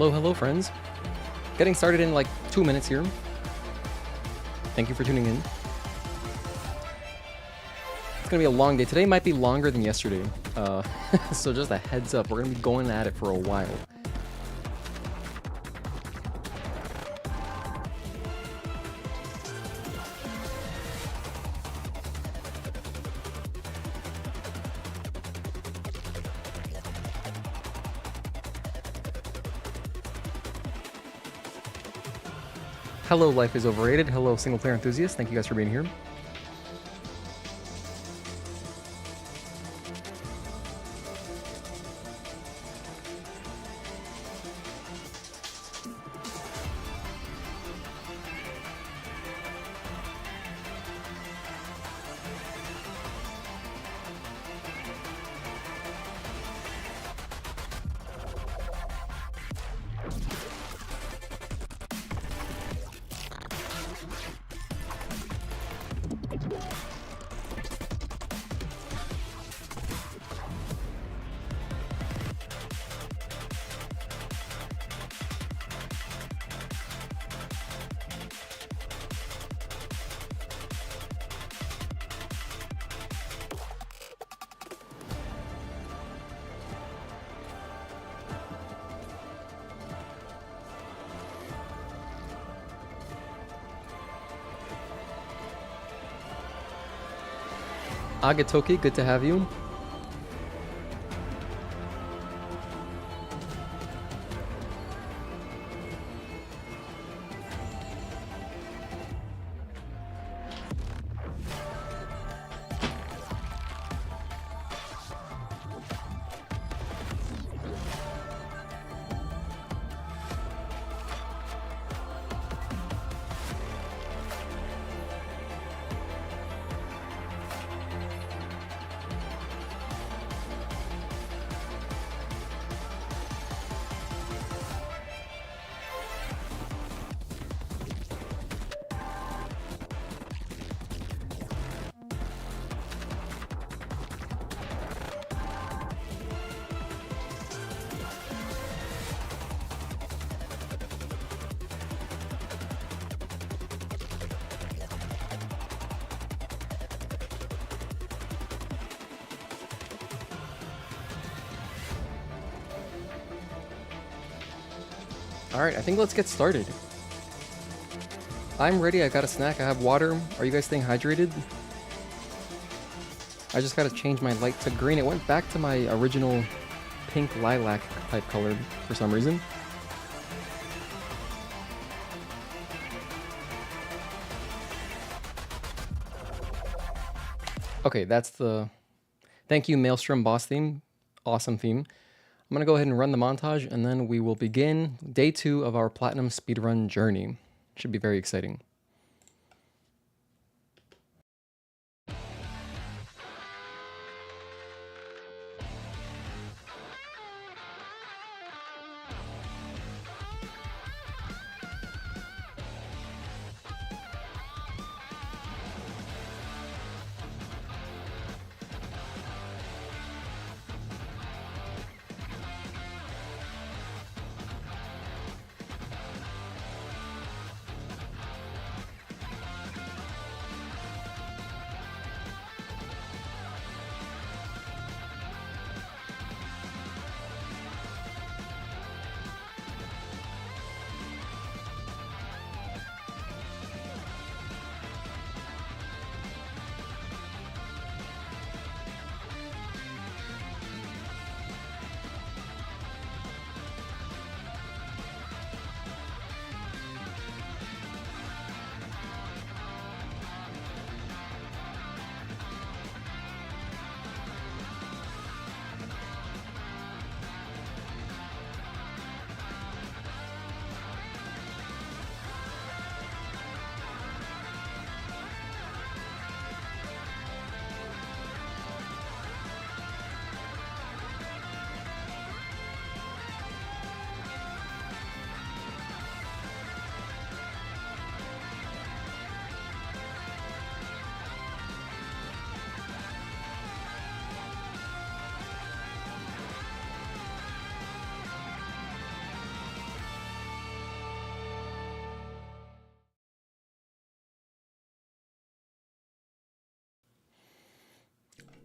Hello, friends. Getting started in like 2 minutes here. Thank you for tuning in. It's gonna be a long day. Today might be longer than yesterday. So just a heads up, we're gonna be going at it for a while. Hello, Life is Overrated. Hello, single player enthusiasts. Thank you guys for being here. Agatoki, good to have you. Alright, I think let's get started. I'm ready, I got a snack, I have water. Are you guys staying hydrated? I just gotta change my light to green. It went back to my original pink lilac type color for some reason. Okay, that's the... Thank you, Maelstrom boss theme. Awesome theme. I'm gonna go ahead and run the montage, and then we will begin day 2 of our platinum speedrun journey. Should be very exciting.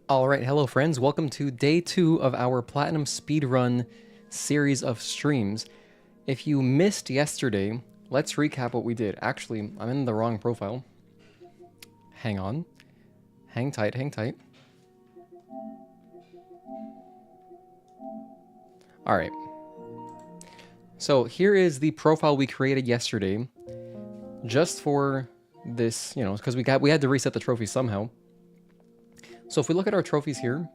Alright, hello friends, welcome to day 2 of our Platinum Speedrun series of streams. If you missed yesterday, let's recap what we did. Actually, I'm in the wrong profile. Hang on. Hang tight, hang tight. Alright. So here is the profile we created yesterday, just for this, you know, because we had to reset the trophy somehow. So if we look at our trophies here,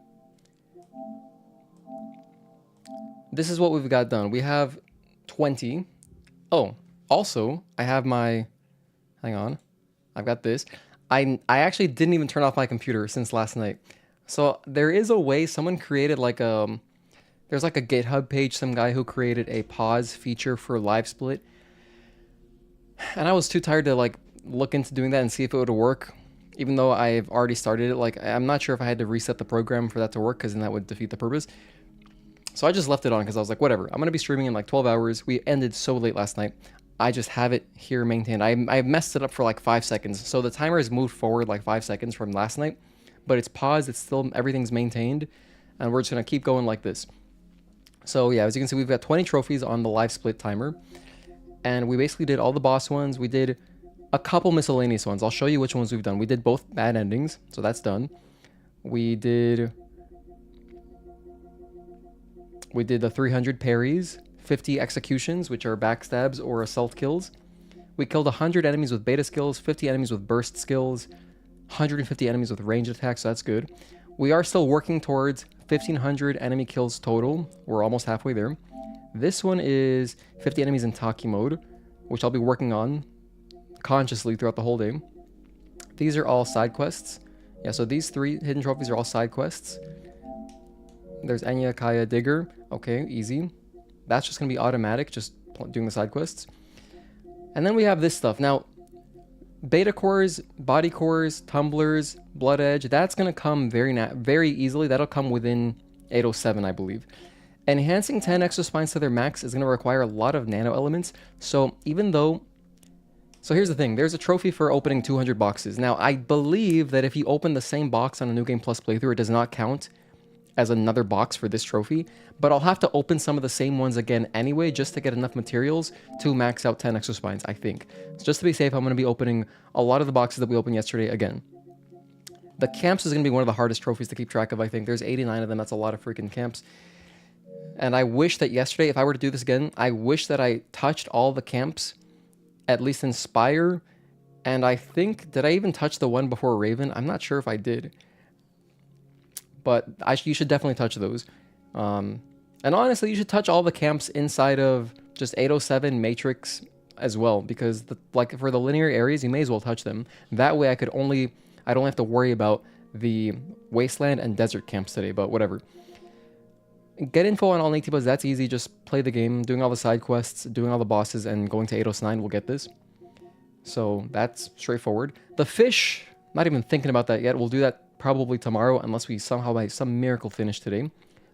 this is what we've got done. We have 20. Oh, also, I have my... Hang on. I've got this. I actually didn't even turn off my computer since last night. So there is a way someone created like a... There's like a GitHub page, some guy who created a pause feature for live split. And I was too tired to like look into doing that and see if it would work. Even though I've already started it, like, I'm not sure if I had to reset the program for that to work, because then that would defeat the purpose. So I just left it on, because I was like, whatever. I'm going to be streaming in like 12 hours. We ended so late last night. I just have it here maintained. I messed it up for like 5 seconds. So the timer has moved forward like 5 seconds from last night. But it's paused. It's still, everything's maintained. And we're just going to keep going like this. So yeah, as you can see, we've got 20 trophies on the live split timer. And we basically did all the boss ones. We did a couple miscellaneous ones. I'll show you which ones we've done. We did both bad endings, so that's done. We did the 300 parries, 50 executions, which are backstabs or assault kills. We killed 100 enemies with beta skills, 50 enemies with burst skills, 150 enemies with ranged attacks, so that's good. We are still working towards 1,500 enemy kills total. We're almost halfway there. This one is 50 enemies in Taki mode, which I'll be working on consciously throughout the whole day. These are all side quests. Yeah, so these 3 hidden trophies are all side quests. There's Enya Kaya Digger. Okay, easy. That's just gonna be automatic, just doing the side quests. And then we have this stuff. Now, beta cores, body cores, tumblers, blood edge, that's gonna come very easily. That'll come within 807, I believe. Enhancing 10 extra spines to their max is gonna require a lot of nano elements. So even though... So here's the thing, there's a trophy for opening 200 boxes. Now, I believe that if you open the same box on a New Game Plus playthrough, it does not count as another box for this trophy, but I'll have to open some of the same ones again anyway, just to get enough materials to max out 10 extra spines, I think. So just to be safe, I'm going to be opening a lot of the boxes that we opened yesterday again. The camps is going to be one of the hardest trophies to keep track of, I think. There's 89 of them. That's a lot of freaking camps. And I wish that yesterday, if I were to do this again, I wish that I touched all the camps, at least Inspire. And I think, did I even touch the one before Raven? I'm not sure if I did. But you should definitely touch those. And honestly, you should touch all the camps inside of just 807 Matrix as well. Because like for the linear areas, you may as well touch them. That way I don't have to worry about the Wasteland and Desert camps today, but whatever. Get info on all 90 buzz, that's easy. Just play the game, doing all the side quests, doing all the bosses, and going to 809 will get this. So that's straightforward. The fish, not even thinking about that yet. We'll do that probably tomorrow unless we somehow by some miracle finish today.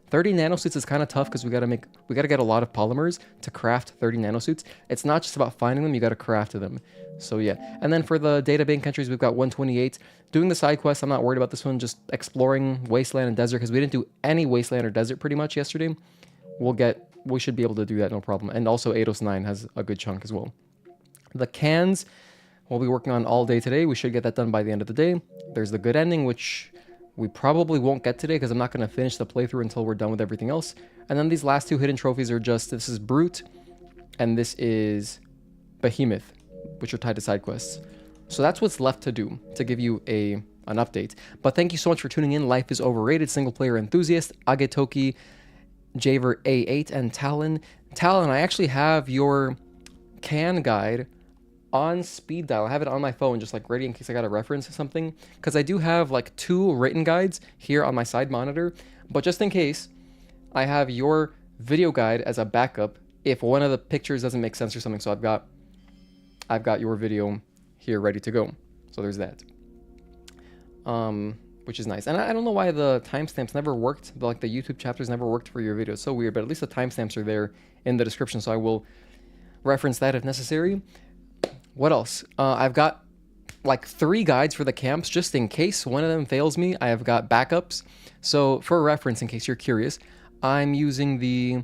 30 nanosuits is kind of tough because we gotta get a lot of polymers to craft 30 nanosuits. It's not just about finding them, you gotta craft them. So yeah. And then for the data bank countries, we've got 128. Doing the side quests, I'm not worried about this one, just exploring Wasteland and Desert because we didn't do any Wasteland or Desert pretty much yesterday. We should be able to do that, no problem. And also Eidos 9 has a good chunk as well. The cans, we'll be working on all day today. We should get that done by the end of the day. There's the good ending, which we probably won't get today because I'm not going to finish the playthrough until we're done with everything else. And then these last two hidden trophies are just, this is Brute, and this is Behemoth, which are tied to side quests. So that's what's left to do, to give you an update. But thank you so much for tuning in. Life is Overrated, Single Player Enthusiast, Agetoki, Javer A8, and Talon. Talon, I actually have your can guide on speed dial. I have it on my phone just like ready in case I got a reference or something, because I do have like 2 written guides here on my side monitor, but just in case, I have your video guide as a backup if one of the pictures doesn't make sense or something. So I've got your video here ready to go. So there's that, which is nice. And I don't know why the timestamps never worked, like the YouTube chapters never worked for your video. It's so weird, but at least the timestamps are there in the description, so I will reference that if necessary. What else? I've got like 3 guides for the camps just in case one of them fails me. I have got backups. So for reference, in case you're curious, I'm using the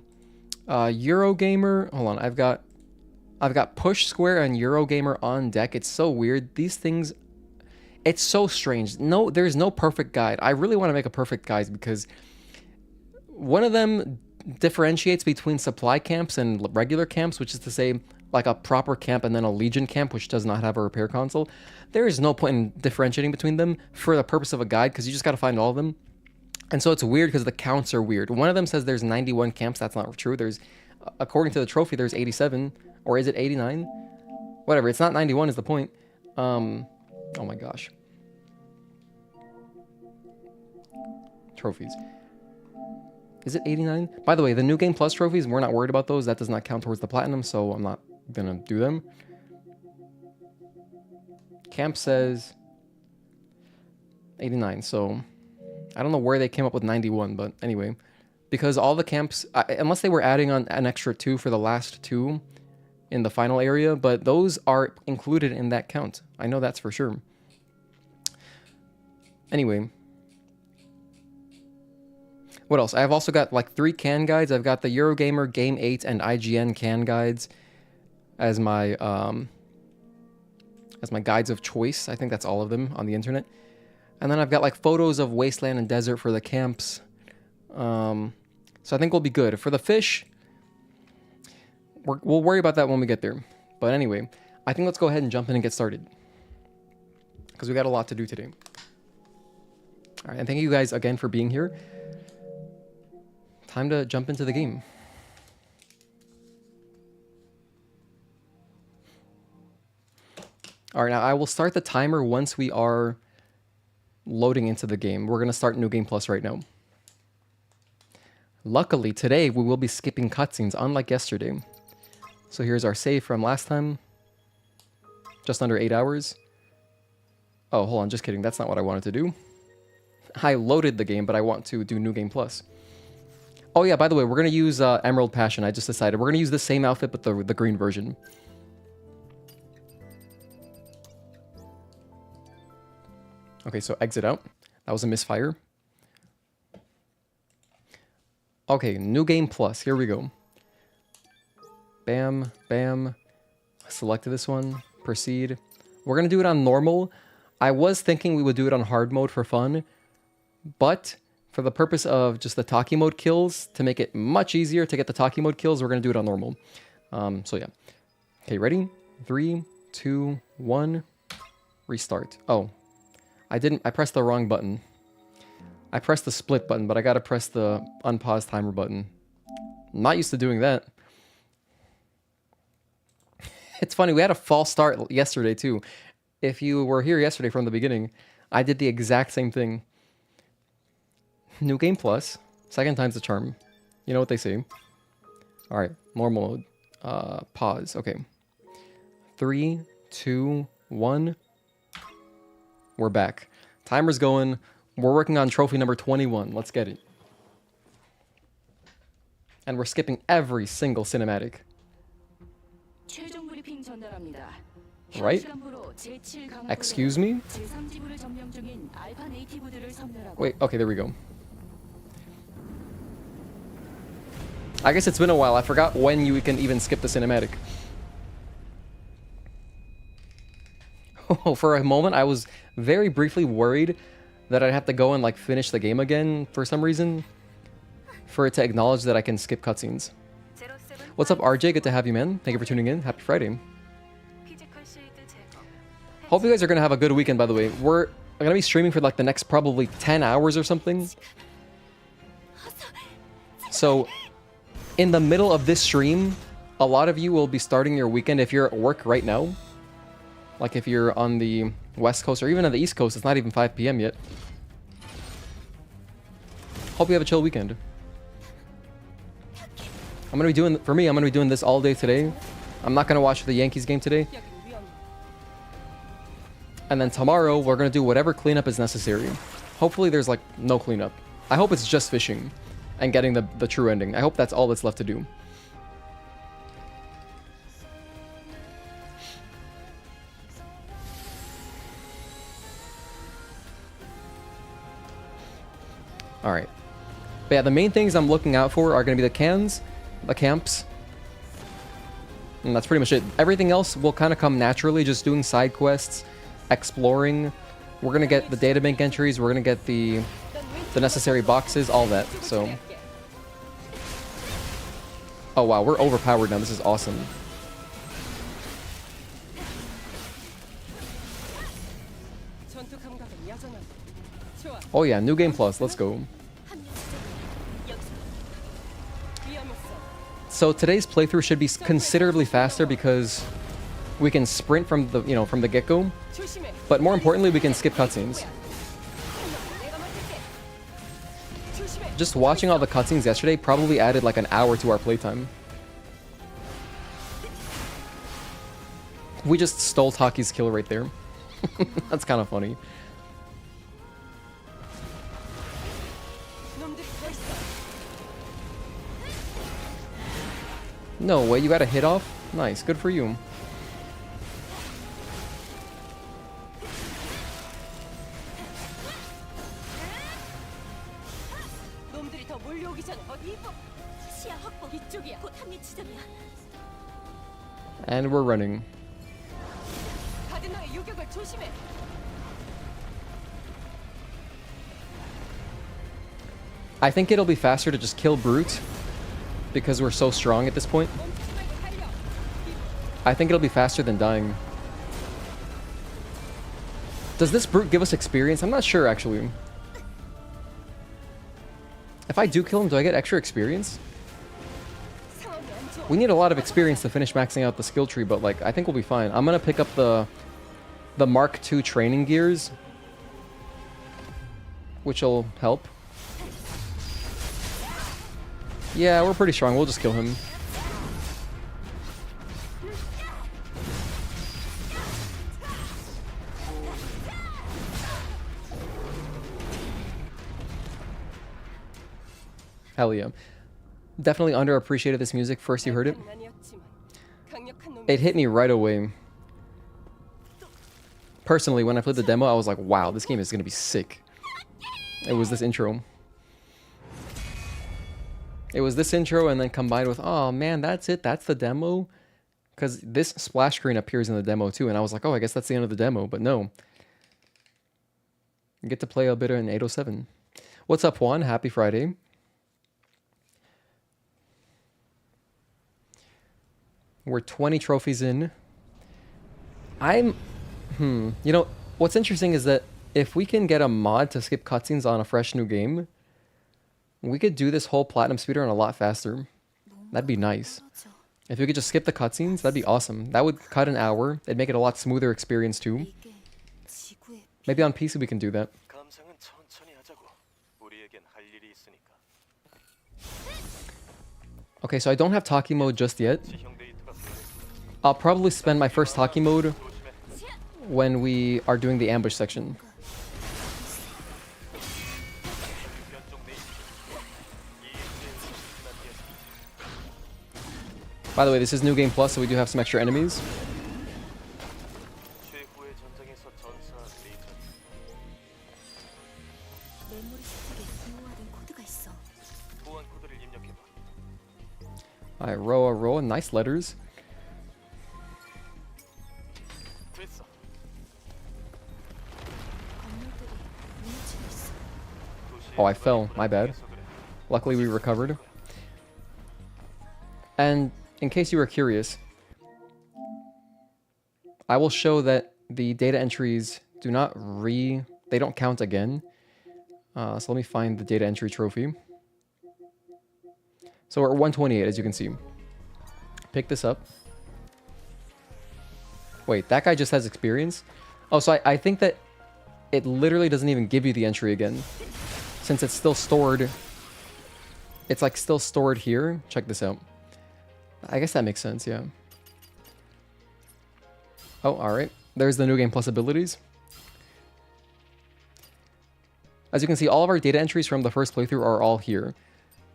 Eurogamer. Hold on, I've got Push Square and Eurogamer on deck. It's so weird. These things, it's so strange. No, there's no perfect guide. I really want to make a perfect guide because one of them differentiates between supply camps and regular camps, which is to say like a proper camp and then a Legion camp, which does not have a repair console. There is no point in differentiating between them for the purpose of a guide because you just got to find all of them. And so it's weird because the counts are weird. One of them says there's 91 camps. That's not true. There's, according to the trophy, there's 87. Or is it 89? Whatever. It's not 91 is the point. Oh my gosh. Trophies. Is it 89? By the way, the New Game Plus trophies, we're not worried about those. That does not count towards the platinum, so I'm not going to do them. Camp says 89, so I don't know where they came up with 91, but anyway. Because all the camps, unless they were adding on an extra 2 for the last 2 in the final area, but those are included in that count. I know that's for sure. Anyway. What else? I've also got like 3 can guides. I've got the Eurogamer, Game 8, and IGN can guides as my guides of choice. I think that's all of them on the internet. And then I've got like photos of Wasteland and Desert for the camps. So I think we'll be good. For the fish, we'll worry about that when we get there. But anyway, I think let's go ahead and jump in and get started, because we got a lot to do today. All right, and thank you guys again for being here. Time to jump into the game. All right, now I will start the timer once we are loading into the game. We're going to start New Game Plus right now. Luckily, today we will be skipping cutscenes, unlike yesterday. So here's our save from last time. Just under 8 hours. Oh, hold on, just kidding. That's not what I wanted to do. I loaded the game, but I want to do New Game Plus. Oh yeah, by the way, we're going to use Emerald Passion. I just decided. We're going to use the same outfit, but the green version. Okay, so exit out. That was a misfire. Okay, new game plus. Here we go. Bam, bam. Select this one. Proceed. We're going to do it on normal. I was thinking we would do it on hard mode for fun, but for the purpose of just the Taki mode kills, to make it much easier to get the Taki mode kills, we're going to do it on normal. So yeah. Okay, ready? 3, 2, 1. Restart. Oh, I pressed the wrong button. I pressed the split button, but I got to press the unpause timer button. I'm not used to doing that. It's funny, we had a false start yesterday too. If you were here yesterday from the beginning, I did the exact same thing. New game plus. Second time's the charm. You know what they say. Alright, normal mode. Pause. Okay. 3, 2, 1. We're back. Timer's going. We're working on trophy number 21. Let's get it. And we're skipping every single cinematic. Right? Excuse me? Wait, okay, there we go. I guess it's been a while. I forgot when you can even skip the cinematic. Oh, for a moment, I was very briefly worried that I'd have to go and like finish the game again for some reason for it to acknowledge that I can skip cutscenes. What's up, RJ? Good to have you, man. Thank you for tuning in. Happy Friday. Hope you guys are going to have a good weekend, by the way. We're going to be streaming for like the next probably 10 hours or something. So, in the middle of this stream, a lot of you will be starting your weekend if you're at work right now. Like if you're on the West Coast or even on the East Coast, it's not even 5 p.m. yet. Hope you have a chill weekend. I'm going to be doing this all day today. I'm not going to watch the Yankees game today. And then tomorrow, we're going to do whatever cleanup is necessary. Hopefully there's like no cleanup. I hope it's just fishing and getting the true ending. I hope that's all that's left to do. Alright. But yeah, the main things I'm looking out for are going to be the cans, the camps, and that's pretty much it. Everything else will kind of come naturally, just doing side quests, exploring. We're going to get the databank entries, we're going to get the necessary boxes, all that, so. Oh wow, we're overpowered now, this is awesome. Oh yeah, new game plus, let's go. So today's playthrough should be considerably faster because we can sprint from the get-go, but more importantly, we can skip cutscenes. Just watching all the cutscenes yesterday probably added like an hour to our playtime. We just stole Taki's kill right there. That's kind of funny. No way, you got a hit off? Nice, good for you. And we're running. I think it'll be faster to just kill Brute because we're so strong at this point. I think it'll be faster than dying. Does this Brute give us experience? I'm not sure, actually. If I do kill him, do I get extra experience? We need a lot of experience to finish maxing out the skill tree, but like I think we'll be fine. I'm gonna pick up the Mark II training gears, which will help. Yeah, we're pretty strong. We'll just kill him. Hell yeah. Definitely underappreciated this music first you heard it. It hit me right away. Personally, when I played the demo, I was like, wow, this game is going to be sick. It was this intro. It was this intro and then combined with, oh man, that's it. That's the demo. Because this splash screen appears in the demo too. And I was like, oh, I guess that's the end of the demo. But no. You get to play a bit in 807. What's up, Juan? Happy Friday. We're 20 trophies in. You know, what's interesting is that if we can get a mod to skip cutscenes on a fresh new game, we could do this whole platinum speedrun a lot faster. That'd be nice. If we could just skip the cutscenes, that'd be awesome. That would cut an hour. It'd make it a lot smoother experience too. Maybe on PC we can do that. Okay, so I don't have Taki mode just yet. I'll probably spend my first Taki mode when we are doing the ambush section. By the way, this is New Game Plus, so we do have some extra enemies. Alright, Roa, nice letters. Oh, I fell. My bad. Luckily, we recovered. And in case you were curious, I will show that the data entries do not they don't count again. So let me find the data entry trophy. So we're at 128, as you can see. Pick this up. Wait, that guy just has experience? Oh, so I think that it literally doesn't even give you the entry again. Since it's still stored. It's like still stored here. Check this out. I guess that makes sense, yeah. Oh, alright. There's the New Game Plus abilities. As you can see, all of our data entries from the first playthrough are all here,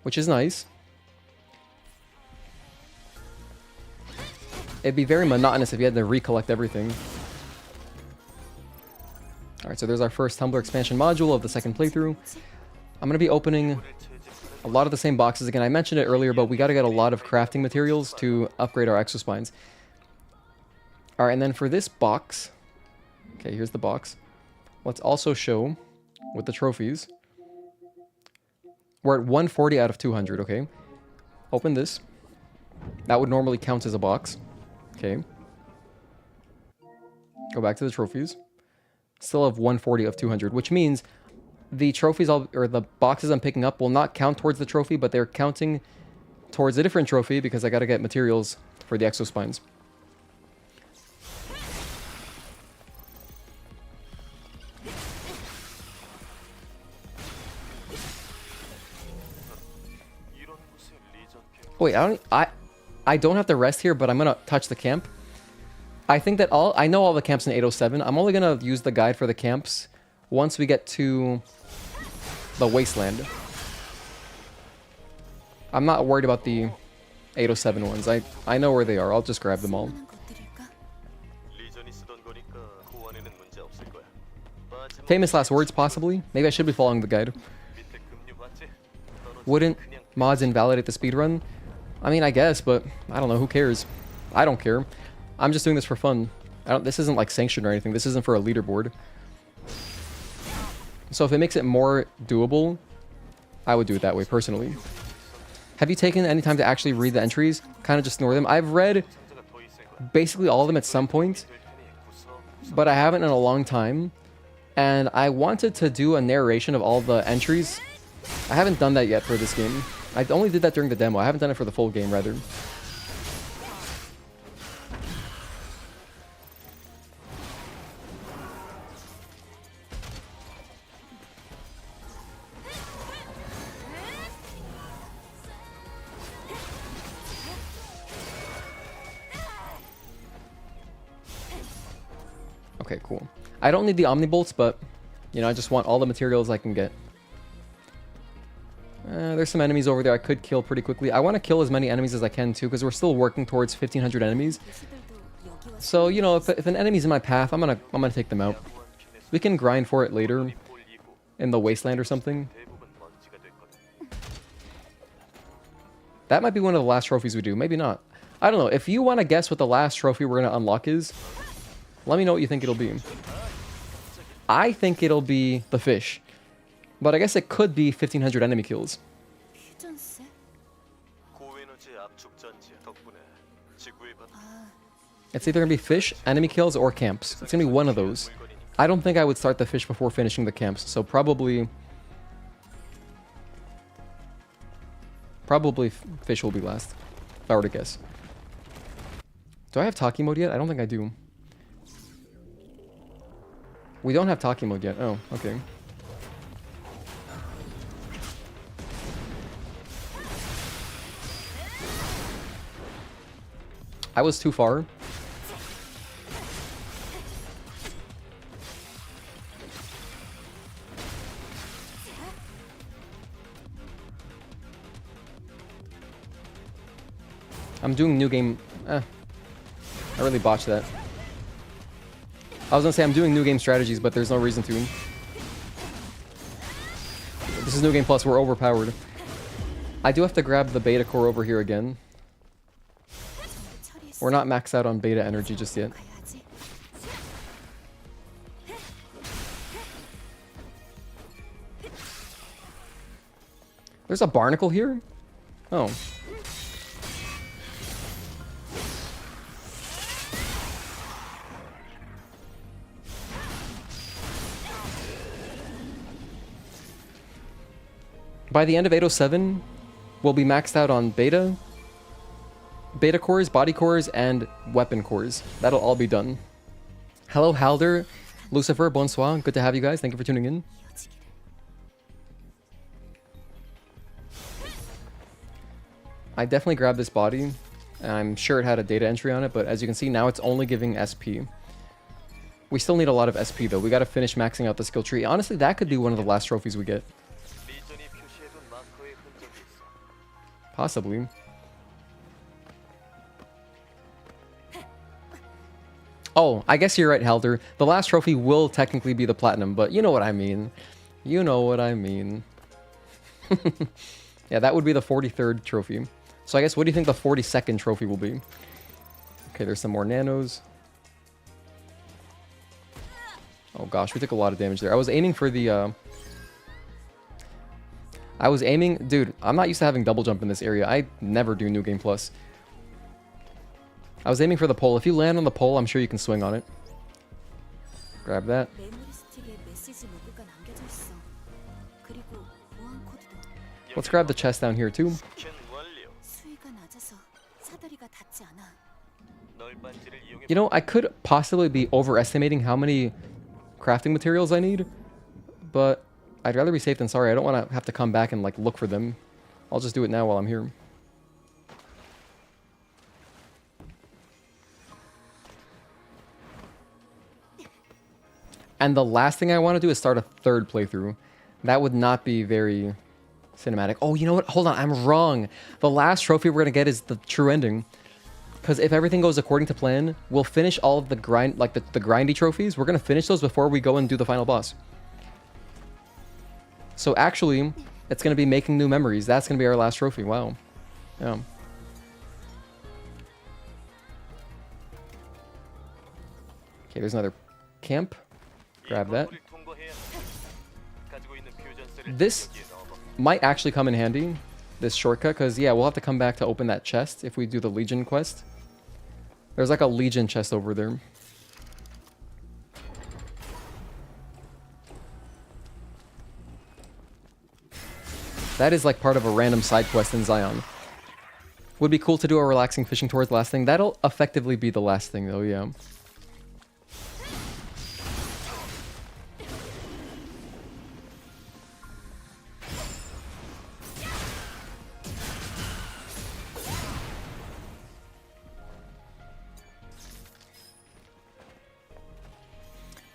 which is nice. It'd be very monotonous if you had to recollect everything. Alright, so there's our first Tumblr expansion module of the second playthrough. I'm going to be opening a lot of the same boxes again. I mentioned it earlier, but we got to get a lot of crafting materials to upgrade our exospines. Alright, and then for this box... Okay, here's the box. Let's also show, with the trophies, we're at 140 out of 200, okay? Open this. That would normally count as a box. Okay. Go back to the trophies. Still have 140 of 200, which means the trophies, or the boxes I'm picking up will not count towards the trophy, but they're counting towards a different trophy because I got to get materials for the exospines. Wait, I don't have to rest here, but I'm gonna touch the camp. I think that I know all the camps in 807. I'm only gonna use the guide for the camps once we get to the Wasteland. I'm not worried about the 807 ones. I know where they are. I'll just grab them all. Famous last words, possibly? Maybe I should be following the guide. Wouldn't mods invalidate the speedrun? I mean, I guess, but I don't know. Who cares? I don't care. I'm just doing this for fun. This isn't like sanctioned or anything. This isn't for a leaderboard. So if it makes it more doable, I would do it that way, personally. Have you taken any time to actually read the entries? Kind of just ignore them. I've read basically all of them at some point, but I haven't in a long time. And I wanted to do a narration of all the entries. I haven't done that yet for this game. I only did that during the demo. I haven't done it for the full game, rather. Okay, cool. I don't need the Omnibolts, but, you know, I just want all the materials I can get. There's some enemies over there I could kill pretty quickly. I want to kill as many enemies as I can, too, because we're still working towards 1,500 enemies. So, you know, if an enemy's in my path, I'm gonna take them out. We can grind for it later in the Wasteland or something. That might be one of the last trophies we do. Maybe not. I don't know. If you want to guess what the last trophy we're going to unlock is, let me know what you think it'll be. I think it'll be the fish. But I guess it could be 1,500 enemy kills. It's either going to be fish, enemy kills, or camps. It's going to be one of those. I don't think I would start the fish before finishing the camps. So probably fish will be last, if I were to guess. Do I have Taki mode yet? I don't think I do. We don't have Taki mode yet. Oh, okay. I was too far. I'm doing new game. I really botched that. I was gonna say I'm doing new game strategies, but there's no reason to. This is new game plus. We're overpowered. I do have to grab the beta core over here again. We're not maxed out on beta energy just yet. There's a barnacle here? Oh. By the end of 807, we'll be maxed out on beta cores, body cores, and weapon cores. That'll all be done. Hello, Halder, Lucifer, bonsoir. Good to have you guys. Thank you for tuning in. I definitely grabbed this body. I'm sure it had a data entry on it, but as you can see, now it's only giving SP. We still need a lot of SP, though. We got to finish maxing out the skill tree. Honestly, that could be one of the last trophies we get. Possibly. Oh, I guess you're right, Helder. The last trophy will technically be the platinum, but you know what I mean. You know what I mean. Yeah, that would be the 43rd trophy. So I guess, what do you think the 42nd trophy will be? Okay, there's some more nanos. Oh gosh, we took a lot of damage there. I was aiming for the... Dude, I'm not used to having double jump in this area. I never do New Game Plus. I was aiming for the pole. If you land on the pole, I'm sure you can swing on it. Grab that. Let's grab the chest down here too. You know, I could possibly be overestimating how many crafting materials I need, but I'd rather be safe than sorry. I don't want to have to come back and like look for them. I'll just do it now while I'm here. And the last thing I want to do is start a third playthrough. That would not be very cinematic. Oh, you know what? Hold on, I'm wrong. The last trophy we're going to get is the true ending. Because if everything goes according to plan, we'll finish all of the grind, like the grindy trophies. We're going to finish those before we go and do the final boss. So actually, it's going to be making new memories. That's going to be our last trophy. Wow. Yeah. Okay, there's another camp. Grab that. This might actually come in handy, this shortcut, because yeah, we'll have to come back to open that chest if we do the Legion quest. There's like a Legion chest over there. That is like part of a random side quest in Xion. Would be cool to do a relaxing fishing tour as the last thing. That'll effectively be the last thing though, yeah.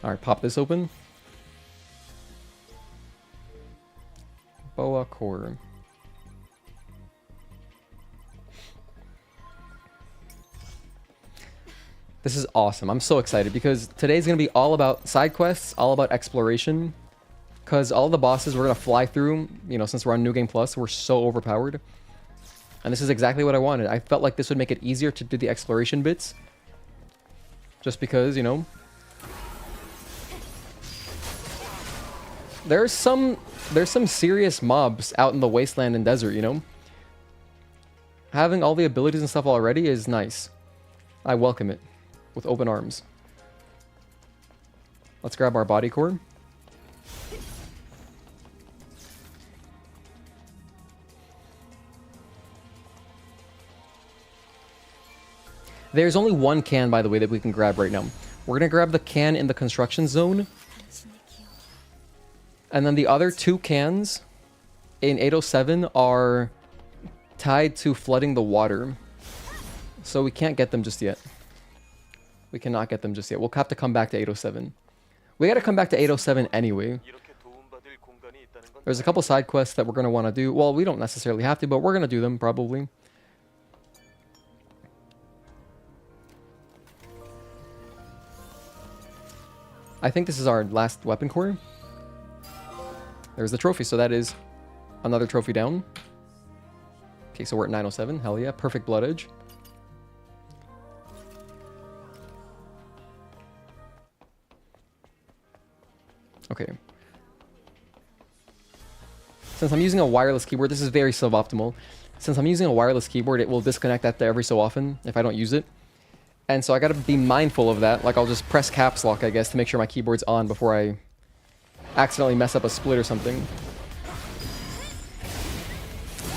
Alright, pop this open. Boa core. This is awesome. I'm so excited because today's going to be all about side quests, all about exploration. Because all the bosses we're going to fly through, you know, since we're on New Game Plus, we're so overpowered. And this is exactly what I wanted. I felt like this would make it easier to do the exploration bits. Just because, you know. There's some serious mobs out in the wasteland and desert, you know. Having all the abilities and stuff already is nice. I welcome it with open arms. Let's grab our body core. There's only one can, by the way, that we can grab right now. We're going to grab the can in the construction zone. And then the other 2 cans in 807 are tied to flooding the water. So we can't get them just yet. We cannot get them just yet. We'll have to come back to 807. We got to come back to 807 anyway. There's a couple side quests that we're going to want to do. Well, we don't necessarily have to, but we're going to do them probably. I think this is our last weapon core. There's the trophy, so that is another trophy down. Okay, so we're at 907. Hell yeah, perfect blood edge. Okay. Since I'm using a wireless keyboard, this is very suboptimal. Since I'm using a wireless keyboard, it will disconnect after every so often if I don't use it. And so I gotta be mindful of that. Like, I'll just press caps lock, I guess, to make sure my keyboard's on before I accidentally mess up a split or something.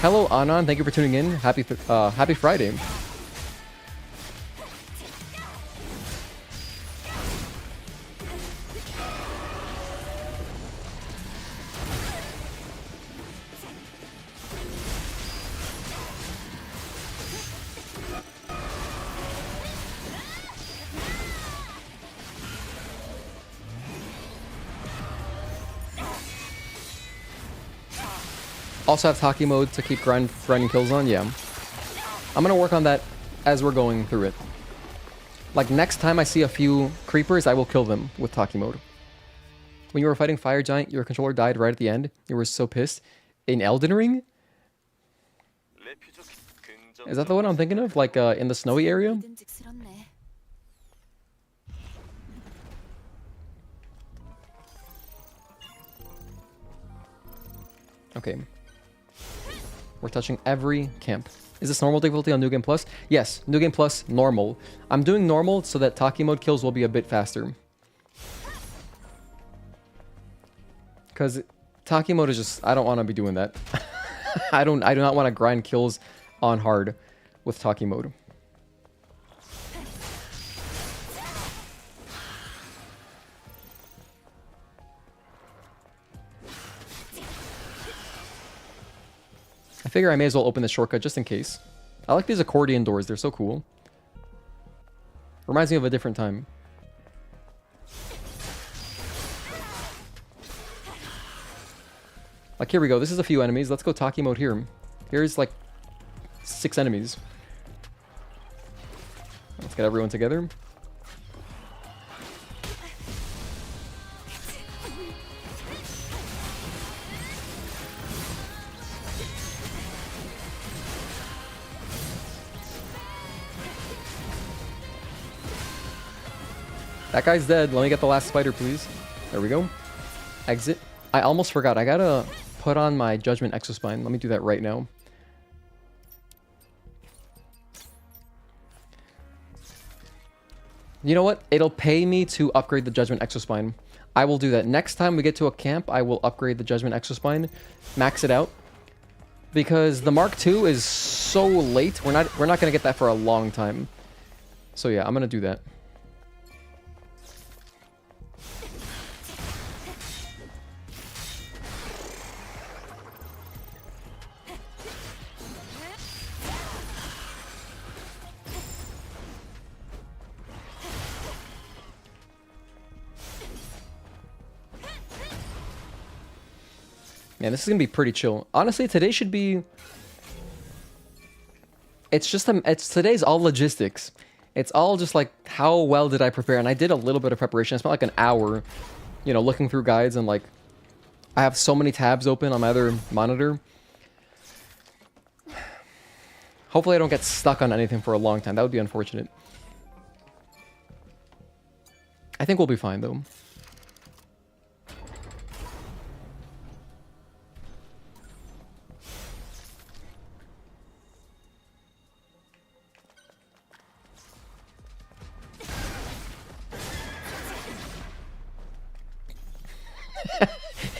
Hello, Anon. Thank you for tuning in. Happy Friday. Also have Taki mode to keep grinding kills on, yeah. I'm gonna work on that as we're going through it. Like, next time I see a few creepers, I will kill them with Taki mode. When you were fighting Fire Giant, your controller died right at the end. You were so pissed. In Elden Ring? Is that the one I'm thinking of? Like, in the snowy area? Okay. We're touching every camp. Is this normal difficulty on New Game Plus? Yes, New Game Plus, normal. I'm doing normal so that Taki mode kills will be a bit faster. Because Taki mode is just... I don't want to be doing that. I do not want to grind kills on hard with Taki mode. I figure I may as well open this shortcut just in case. I like these accordion doors. They're so cool. Reminds me of a different time. Like, here we go. This is a few enemies. Let's go Taki mode here. Here's like 6 enemies. Let's get everyone together. That guy's dead. Let me get the last spider, please. There we go. Exit. I almost forgot. I gotta put on my Judgment Exospine. Let me do that right now. You know what? It'll pay me to upgrade the Judgment Exospine. I will do that. Next time we get to a camp, I will upgrade the Judgment Exospine. Max it out. Because the Mark II is so late. We're not gonna get that for a long time. So yeah, I'm gonna do that. Man, this is gonna be pretty chill. Honestly, today should be... It's just... today's all logistics. It's all just like, how well did I prepare? And I did a little bit of preparation. I spent like an hour, you know, looking through guides and like... I have so many tabs open on my other monitor. Hopefully I don't get stuck on anything for a long time. That would be unfortunate. I think we'll be fine, though.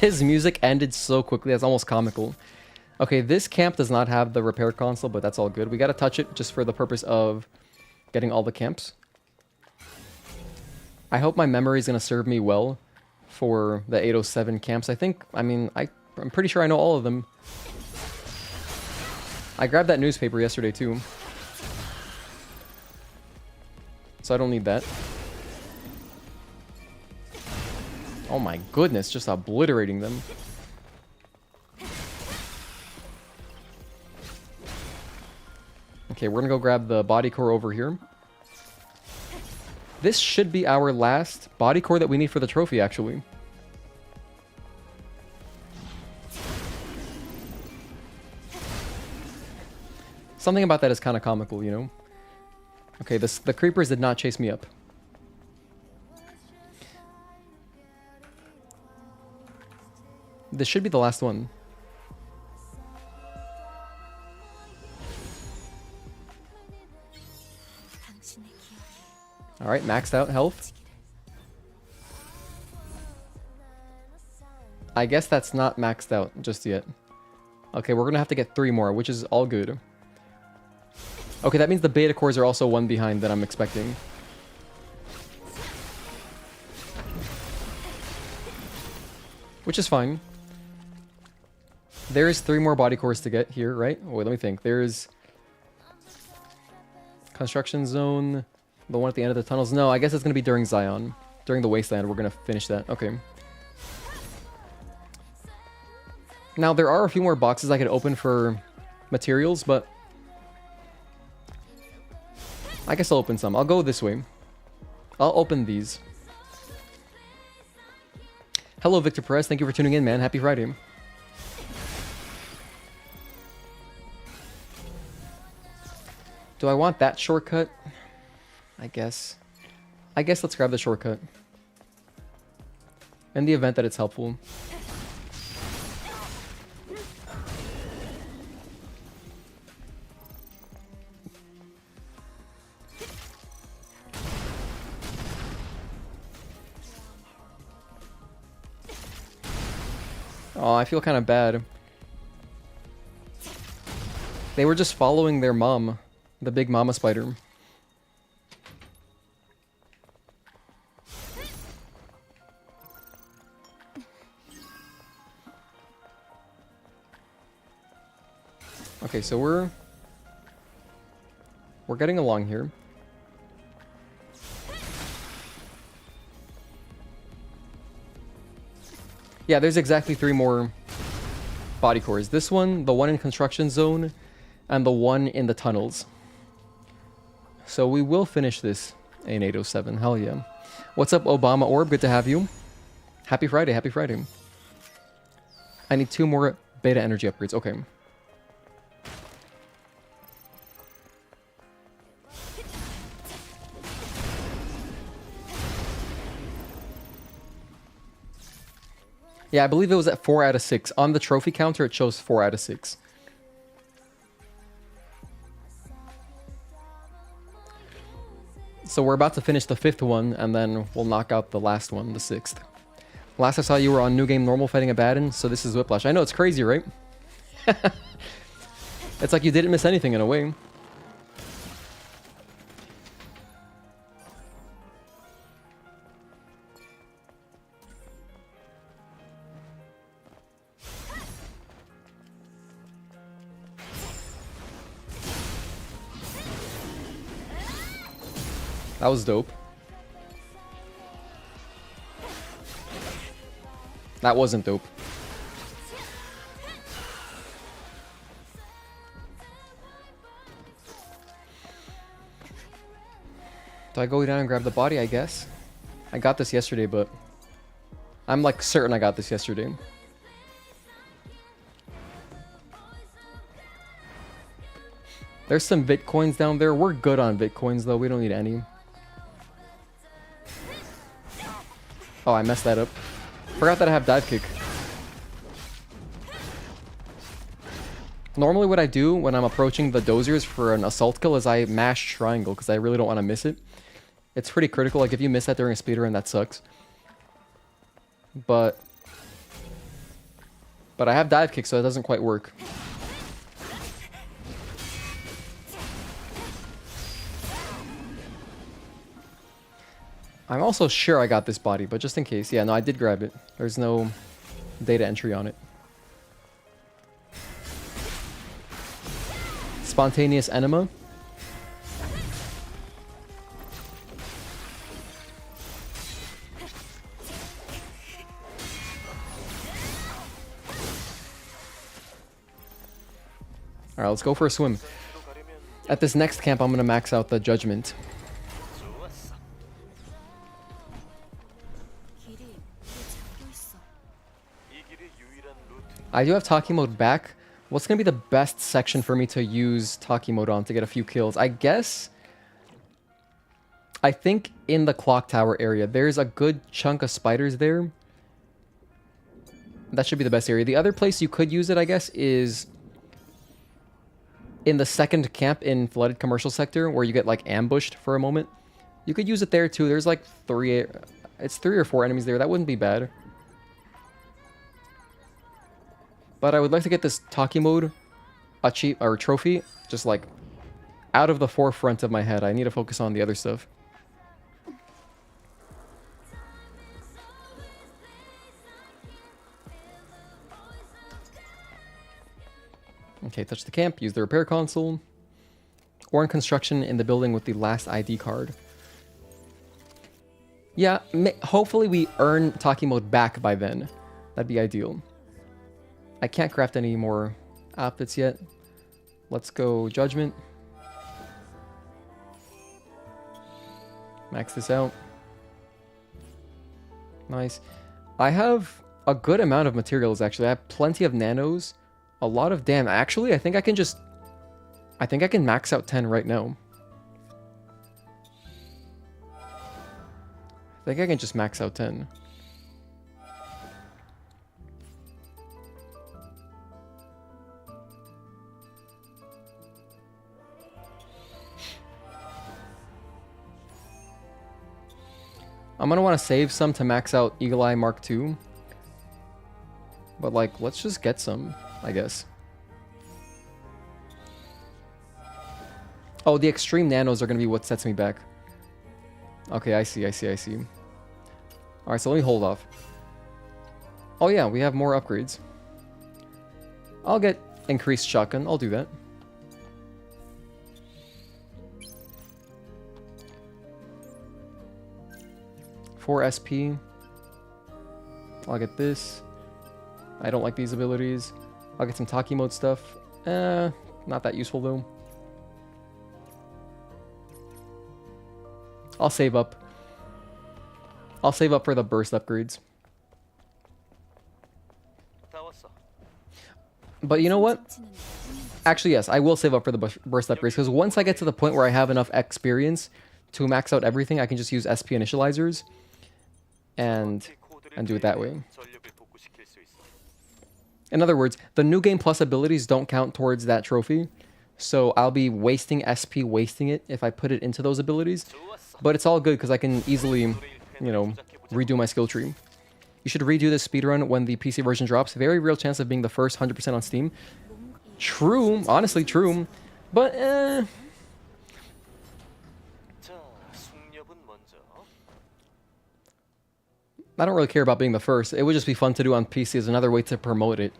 His music ended so quickly, that's almost comical. Okay, this camp does not have the repair console, but that's all good. We gotta touch it just for the purpose of getting all the camps. I hope my memory is gonna serve me well for the 807 camps. I'm pretty sure I know all of them. I grabbed that newspaper yesterday too, so I don't need that. Oh my goodness, just obliterating them. Okay, we're gonna go grab the body core over here. This should be our last body core that we need for the trophy, actually. Something about that is kind of comical, you know? Okay, the creepers did not chase me up. This should be the last one. Alright, maxed out health. I guess that's not maxed out just yet. Okay, we're gonna have to get 3 more, which is all good. Okay, that means the beta cores are also one behind than I'm expecting. Which is fine. There's 3 more body cores to get here, right? Wait, let me think. There's construction zone, the one at the end of the tunnels. No, I guess it's going to be during Xion. During the Wasteland, we're going to finish that. Okay. Now, there are a few more boxes I could open for materials, but I guess I'll open some. I'll go this way. I'll open these. Hello, Victor Perez. Thank you for tuning in, man. Happy Friday. Do I want that shortcut? I guess let's grab the shortcut. In the event that it's helpful. Oh, I feel kind of bad. They were just following their mom, the big mama spider. Okay, so we're getting along here. Yeah, there's exactly 3 more body cores. This one, the one in construction zone, and the one in the tunnels. So we will finish this in 807. Hell yeah. What's up, Obama Orb? Good to have you. Happy Friday, happy Friday. I need 2 more beta energy upgrades. Okay. Yeah, I believe it was at 4 out of 6. On the trophy counter, it shows 4 out of 6. So we're about to finish the 5th one, and then we'll knock out the last one, the 6th. Last I saw you were on New Game Normal fighting Abaddon, so this is Whiplash. I know, it's crazy, right? It's like you didn't miss anything in a way. That was dope. That wasn't dope. Do I go down and grab the body? I guess. I got this yesterday, but I'm like certain I got this yesterday. There's some Bitcoins down there. We're good on Bitcoins, though. We don't need any. Oh, I messed that up. Forgot that I have dive kick. Normally what I do when I'm approaching the doziers for an assault kill is I mash triangle because I really don't want to miss it. It's pretty critical. Like if you miss that during a speedrun, that sucks. But I have dive kick, so it doesn't quite work. I'm also sure I got this body, but just in case. Yeah, no, I did grab it. There's no data entry on it. Spontaneous enema. Alright, let's go for a swim. At this next camp, I'm going to max out the judgment. I do have Taki mode back. What's going to be the best section for me to use Taki mode on to get a few kills? I think in the clock tower area, there's a good chunk of spiders there. That should be the best area. The other place you could use it, I guess, is in the second camp in flooded commercial sector where you get like ambushed for a moment. You could use it there too. There's like three or four enemies there. That wouldn't be bad. But I would like to get this Taki mode trophy just like out of the forefront of my head. I need to focus on the other stuff. Okay, touch the camp, use the repair console. Or in construction in the building with the last ID card. Yeah, hopefully we earn Taki mode back by then. That'd be ideal. I can't craft any more outfits yet. Let's go Judgment. Max this out. Nice. I have a good amount of materials, actually. I have plenty of nanos. A lot of... Damn, actually, I think I can max out 10 right now. I think I can just max out 10. I'm gonna want to save some to max out Eagle Eye Mark II. But, like, let's just get some, I guess. Oh, the extreme nanos are gonna be what sets me back. Okay, I see. Alright, so let me hold off. Oh yeah, we have more upgrades. I'll get increased shotgun. I'll do that. For SP. I'll get this. I don't like these abilities. I'll get some Taki mode stuff. Not that useful though. I'll save up. I'll save up for the burst upgrades. But you know what? Actually, yes, I will save up for the burst upgrades because once I get to the point where I have enough experience to max out everything, I can just use SP initializers and do it that way. In other words, the new game plus abilities don't count towards that trophy, so I'll be wasting SP, wasting it if I put it into those abilities. But it's all good because I can easily, you know, redo my skill tree. You should redo this speedrun when the PC version drops. Very real chance of being the first 100% on Steam. True, honestly true, but I don't really care about being the first. It would just be fun to do on PC as another way to promote it.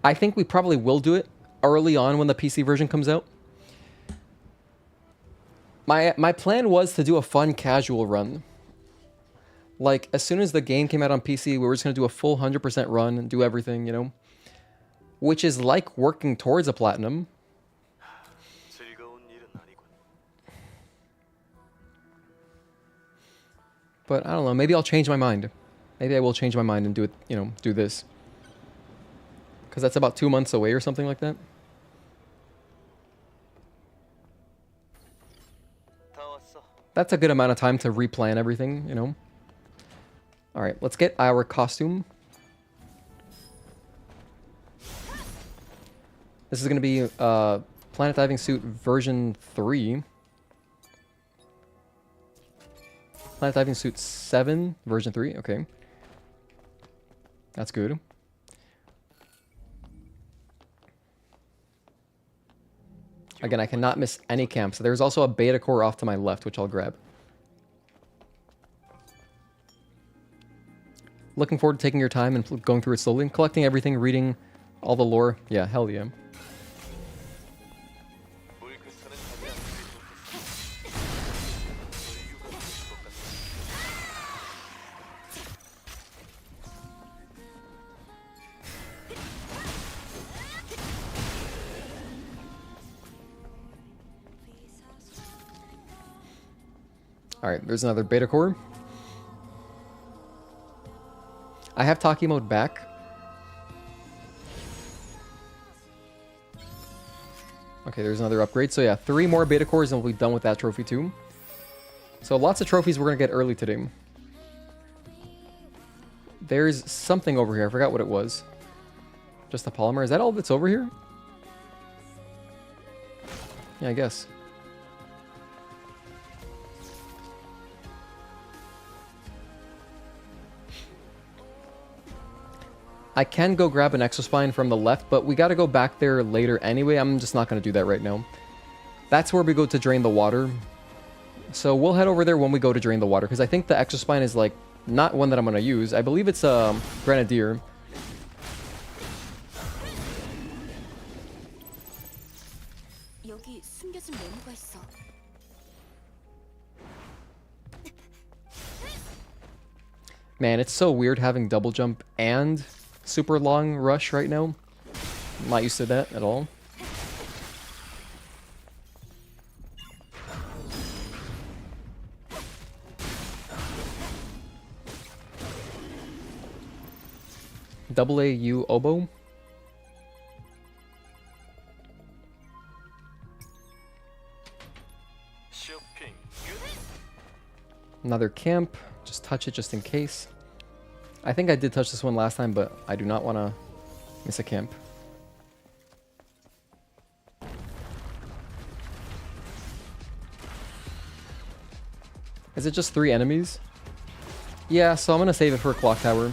I think we probably will do it early on when the PC version comes out. My plan was to do a fun casual run. Like, as soon as the game came out on PC, we were just going to do a full 100% run and do everything, you know? Which is like working towards a platinum. But I don't know, maybe I'll change my mind. Maybe I will change my mind and do it, you know, do this. Because that's about 2 months away or something like that. That's a good amount of time to replan everything, you know? Alright, let's get our costume. This is going to be Planet Diving Suit version 3. Planet Diving Suit 7, version 3. Okay. That's good. Again, I cannot miss any camps. There's also a beta core off to my left, which I'll grab. Looking forward to taking your time and going through it slowly, collecting everything, reading all the lore. Yeah, hell yeah. Alright, there's another beta core. I have Taki mode back. Okay, there's another upgrade. So yeah, 3 more beta cores and we'll be done with that trophy too. So lots of trophies we're going to get early today. There's something over here. I forgot what it was. Just a polymer. Is that all that's over here? Yeah, I guess. I can go grab an exospine from the left, but we got to go back there later anyway. I'm just not going to do that right now. That's where we go to drain the water. So we'll head over there when we go to drain the water, because I think the exospine is like not one that I'm going to use. I believe it's a grenadier. Man, it's so weird having double jump and super long rush right now. I'm not used to that at all. Double AU oboe. Another camp. Just touch it just in case. I think I did touch this one last time, but I do not want to miss a camp. Is it just 3 enemies? Yeah, so I'm going to save it for a clock tower.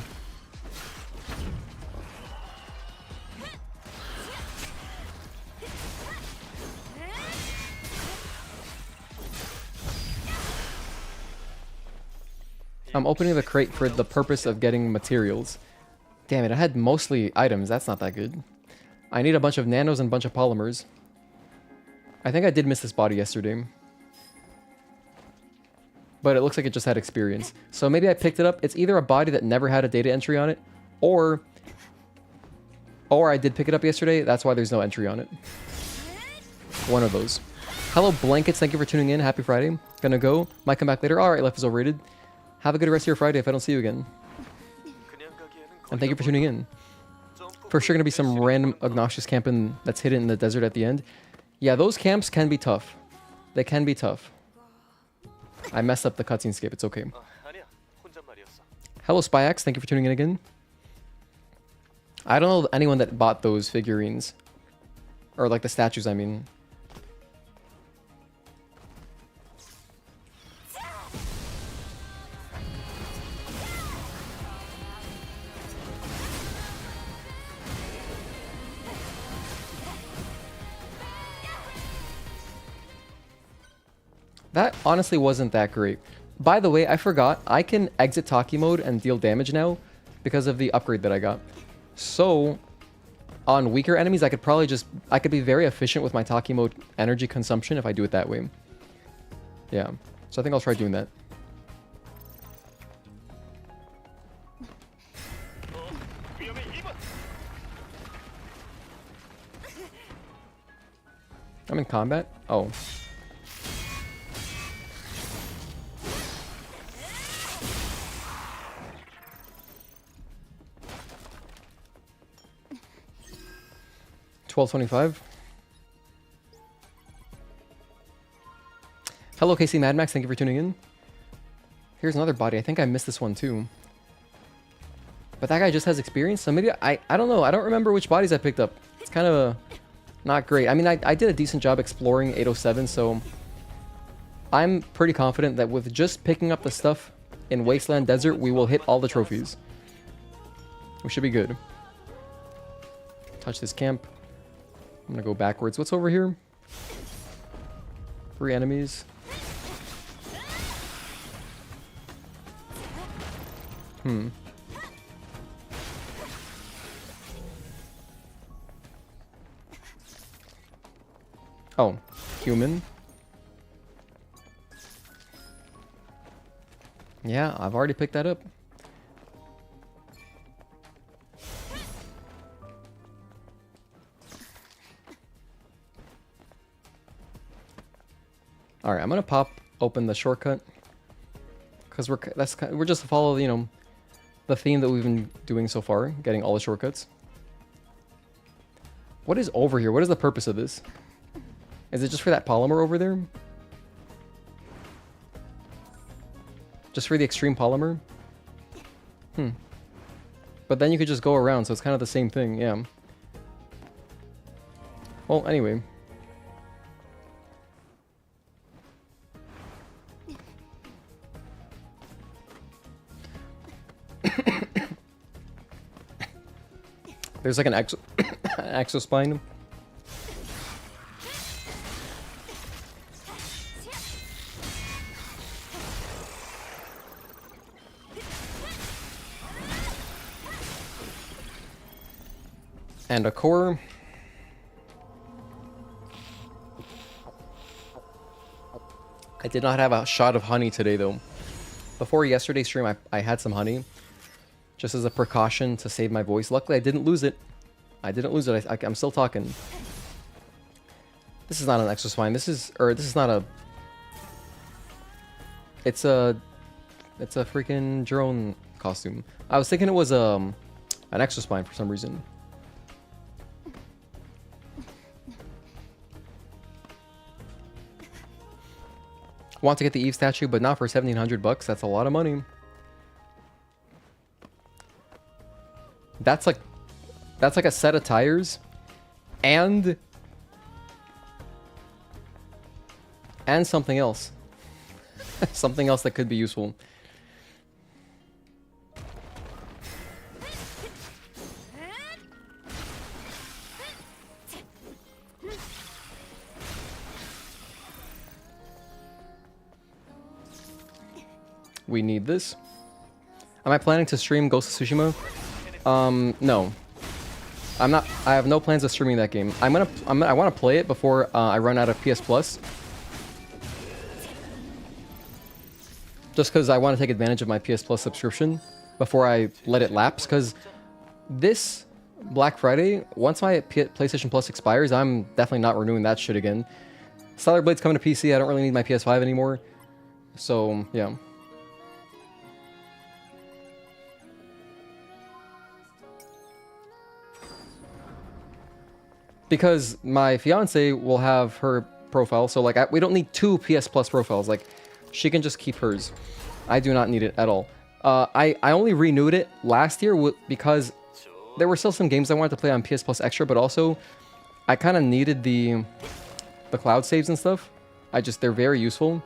I'm opening the crate for the purpose of getting materials. Damn it, I had mostly items. That's not that good. I need a bunch of nanos and a bunch of polymers. I think I did miss this body yesterday. But it looks like it just had experience. So maybe I picked it up. It's either a body that never had a data entry on it, or I did pick it up yesterday. That's why there's no entry on it. One of those. Hello, Blankets. Thank you for tuning in. Happy Friday. Gonna go. Might come back later. Alright, life is overrated. Have a good rest of your Friday if I don't see you again. And thank you for tuning in. For sure going to be some random obnoxious camping that's hidden in the desert at the end. Yeah, those camps can be tough. They can be tough. I messed up the cutscene skip. It's okay. Hello, SpyX. Thank you for tuning in again. I don't know anyone that bought those figurines. Or like the statues, I mean. That honestly wasn't that great. By the way, I forgot, I can exit Taki mode and deal damage now because of the upgrade that I got. So, on weaker enemies, I could be very efficient with my Taki mode energy consumption if I do it that way. Yeah, so I think I'll try doing that. I'm in combat? Oh. $12.25. Hello, KC Mad Max. Thank you for tuning in. Here's another body. I think I missed this one too. But that guy just has experience, so maybe I don't know. I don't remember which bodies I picked up. It's kind of not great. I mean, I did a decent job exploring 807, so I'm pretty confident that with just picking up the stuff in Wasteland Desert, we will hit all the trophies. We should be good. Touch this camp. I'm gonna go backwards. What's over here? 3 enemies. Oh, human. Yeah, I've already picked that up. All right, I'm gonna pop open the shortcut because we're just follow, you know, the theme that we've been doing so far, getting all the shortcuts. What is over here? What is the purpose of this? Is it just for that polymer over there? Just for the extreme polymer? But then you could just go around, so it's kind of the same thing, yeah. Well, anyway. There's like an exospine. And a core. I did not have a shot of honey today though. Before yesterday's stream, I had some honey. Just as a precaution to save my voice. Luckily, I didn't lose it. I'm still talking. This is not an exospine. This is not a... It's a freaking drone costume. I was thinking it was an exospine for some reason. Want to get the Eve statue, but not for 1,700 bucks. That's a lot of money. That's like a set of tires and something else. Something else that could be useful. We need this. Am I planning to stream Ghost of Tsushima? No. I'm not. I have no plans of streaming that game. I want to play it before I run out of PS Plus. Just because I want to take advantage of my PS Plus subscription before I let it lapse. Because this Black Friday, once my PlayStation Plus expires, I'm definitely not renewing that shit again. Stellar Blade's coming to PC. I don't really need my PS5 anymore. So, yeah. Because my fiance will have her profile, so like we don't need 2 PS Plus profiles. Like, she can just keep hers. I do not need it at all. I only renewed it last year because there were still some games I wanted to play on PS Plus Extra, but also I kind of needed the cloud saves and stuff. They're very useful,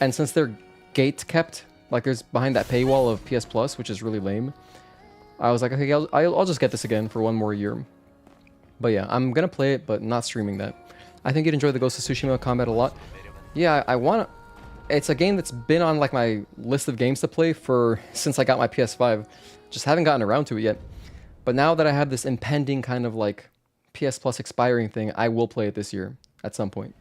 and since they're gate kept, like there's behind that paywall of PS Plus, which is really lame. I was like, okay, I'll just get this again for 1 more year. But yeah, I'm gonna play it, but not streaming that. I think you'd enjoy the Ghost of Tsushima combat a lot. Yeah, I wanna... It's a game that's been on like my list of games to play since I got my PS5. Just haven't gotten around to it yet. But now that I have this impending kind of like PS Plus expiring thing, I will play it this year at some point.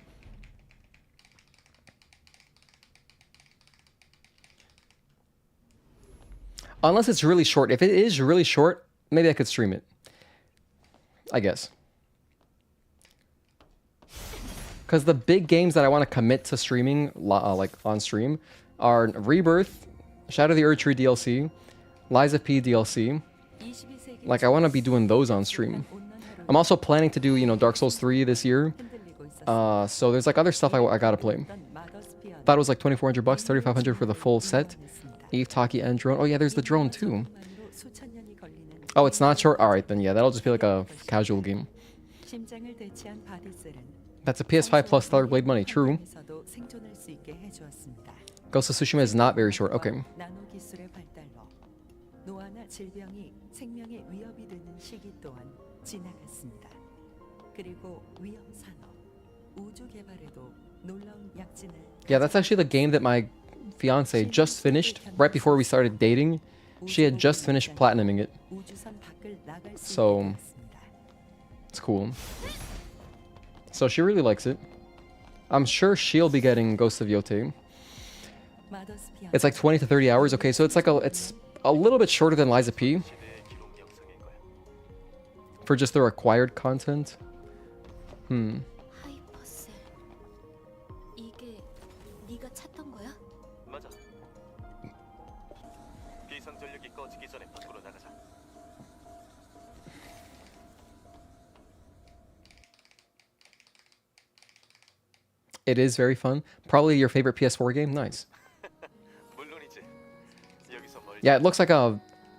Unless it's really short. If it is really short, maybe I could stream it. I guess. Because the big games that I want to commit to streaming, like on stream, are Rebirth, Shadow of the Erdtree DLC, Lies of P DLC. Like, I want to be doing those on stream. I'm also planning to do, you know, Dark Souls 3 this year. So there's like other stuff I gotta play. thought it was like 2,400 bucks, 3,500 for the full set. Eve, Taki, and drone. Oh yeah, there's the drone too. Oh, it's not short? Alright then, yeah, that'll just be like a casual game. That's a PS5 plus Stellar Blade money, true. Ghost of Tsushima is not very short, okay. Yeah, that's actually the game that my fiance just finished right before we started dating. She had just finished platinuming it. So, it's cool. So she really likes it. I'm sure she'll be getting Ghost of Yote. It's like 20 to 30 hours. Okay, so it's a little bit shorter than Liza P. For just the required content. It is very fun. Probably your favorite PS4 game? Nice. Yeah, it looks like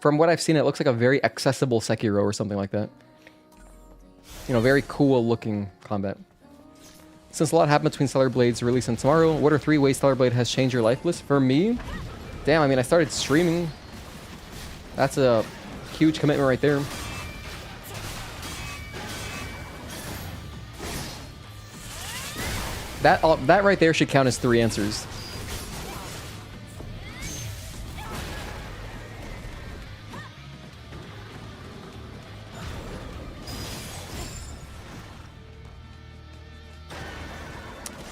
from what I've seen, it looks like a very accessible Sekiro or something like that. You know, very cool looking combat. Since a lot happened between Stellar Blade's release and tomorrow, what are 3 ways Stellar Blade has changed your life list? For me, damn, I mean, I started streaming. That's a huge commitment right there. That right there should count as 3 answers.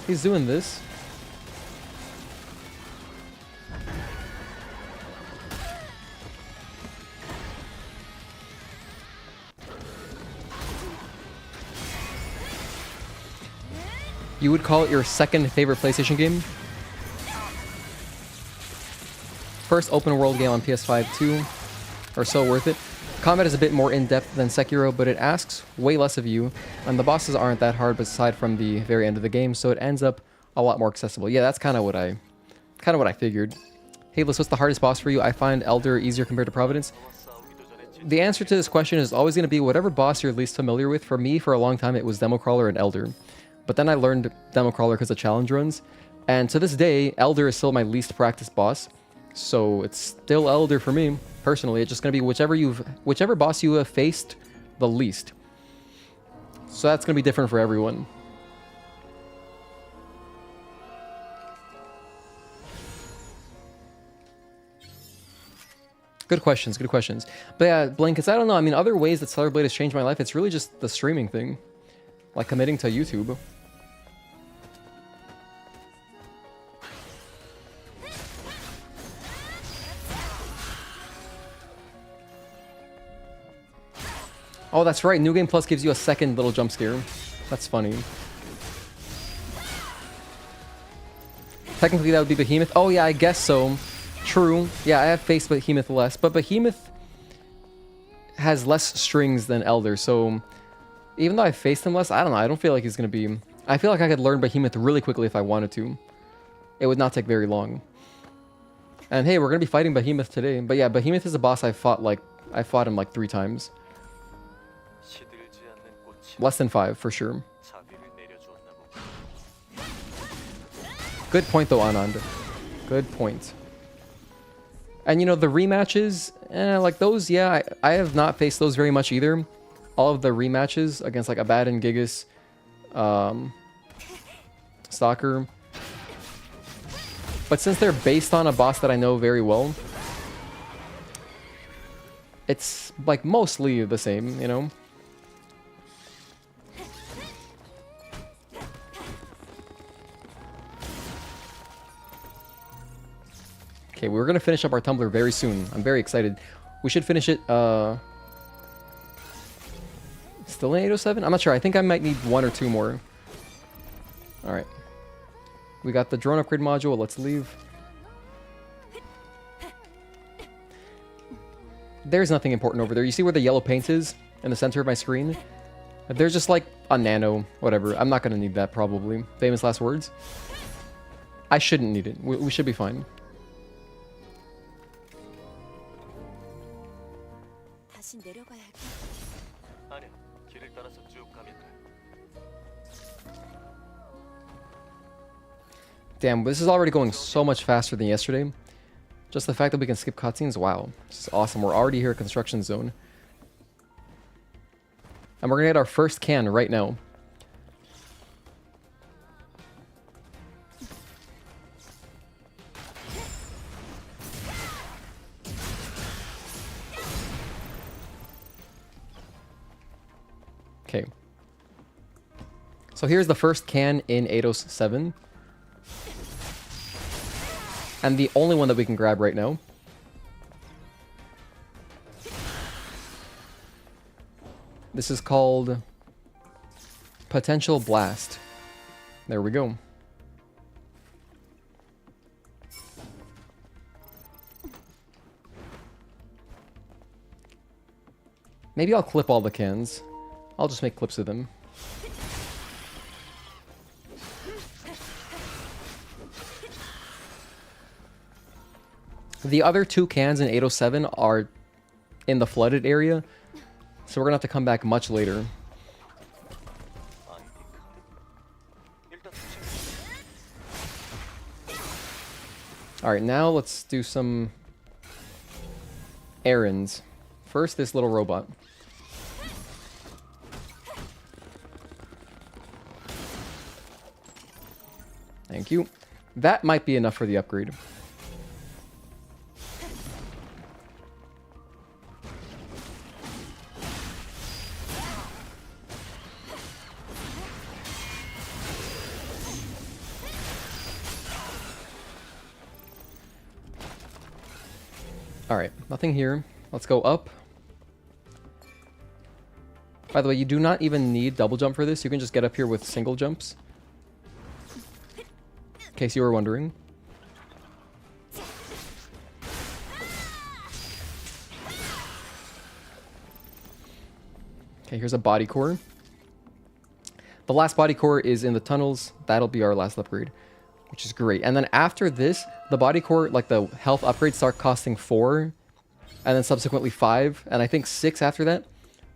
He's doing this. You would call it your second favorite PlayStation game? First open world game on PS5 too, or so worth it. Combat is a bit more in-depth than Sekiro, but it asks way less of you, and the bosses aren't that hard aside from the very end of the game, so it ends up a lot more accessible. Yeah, that's kind of what I figured. Hey, Liz, what's the hardest boss for you? I find Elder easier compared to Providence. The answer to this question is always going to be whatever boss you're least familiar with. For me, for a long time, it was Democrawler and Elder. But then I learned Democrawler because of challenge runs. And to this day, Elder is still my least practiced boss. So it's still Elder for me, personally. It's just going to be whichever boss you have faced the least. So that's going to be different for everyone. Good questions, good questions. But yeah, Blankets, I don't know. I mean, other ways that Stellar Blade has changed my life, it's really just the streaming thing. Like committing to YouTube. Oh, that's right. New Game Plus gives you a second little jump scare. That's funny. Technically, that would be Behemoth. Oh, yeah, I guess so. True. Yeah, I have faced Behemoth less. But Behemoth has less strings than Elder, so even though I faced him less, I don't know. I don't feel like he's going to be... I feel like I could learn Behemoth really quickly if I wanted to. It would not take very long. And hey, we're going to be fighting Behemoth today. But yeah, Behemoth is a boss I fought him like 3 times. Less than 5, for sure. Good point, though, Anand. Good point. And, you know, the rematches, like those, yeah, I have not faced those very much either. All of the rematches against, like, Abaddon, Gigas, Stalker. But since they're based on a boss that I know very well, it's, like, mostly the same, you know? Okay, we're gonna finish up our Tumblr very soon. I'm very excited. We should finish it, still in 807? I'm not sure. I think I might need 1 or 2 more. Alright. We got the drone upgrade module. Let's leave. There's nothing important over there. You see where the yellow paint is in the center of my screen? There's just like a nano, whatever. I'm not gonna need that probably. Famous last words. I shouldn't need it. We should be fine. Damn, this is already going so much faster than yesterday. Just the fact that we can skip cutscenes, wow. This is awesome. We're already here at construction zone. And we're gonna get our first can right now. Okay. So here's the first can in Eidos 7. And the only one that we can grab right now. This is called Potential Blast. There we go. Maybe I'll clip all the cans. I'll just make clips of them. The other 2 cans in 807 are in the flooded area, so we're gonna have to come back much later. Alright, now let's do some errands. First, this little robot. Thank you. That might be enough for the upgrade. Alright, nothing here. Let's go up. By the way, you do not even need double jump for this. You can just get up here with single jumps. In case you were wondering. Okay, here's a body core. The last body core is in the tunnels. That'll be our last upgrade, which is great. And then after this, the body core, like the health upgrades, start costing 4, and then subsequently 5, and I think 6 after that.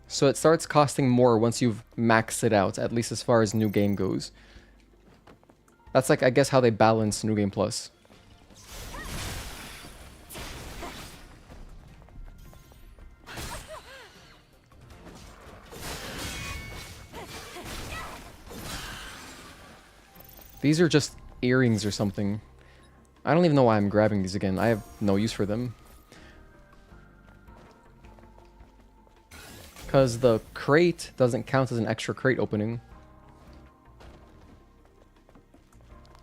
So it starts costing more once you've maxed it out, at least as far as New Game goes. That's like, I guess, how they balance New Game Plus. These are just earrings or something. I don't even know why I'm grabbing these again. I have no use for them. Because the crate doesn't count as an extra crate opening.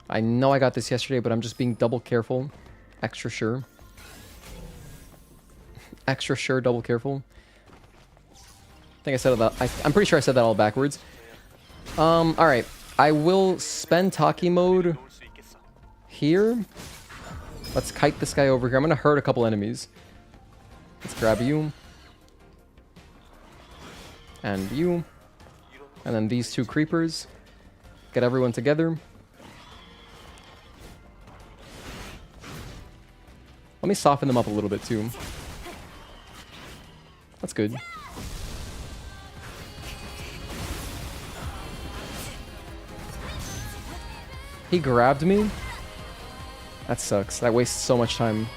I know I got this yesterday, but I'm just being double careful. Extra sure. Extra sure, double careful. I think I said that. I'm pretty sure I said that all backwards. Alright. I will spend Taki mode here. Let's kite this guy over here. I'm gonna hurt a couple enemies. Let's grab you. And you. And then these 2 creepers. Get everyone together. Let me soften them up a little bit too. That's good. He grabbed me? That sucks. That wastes so much time.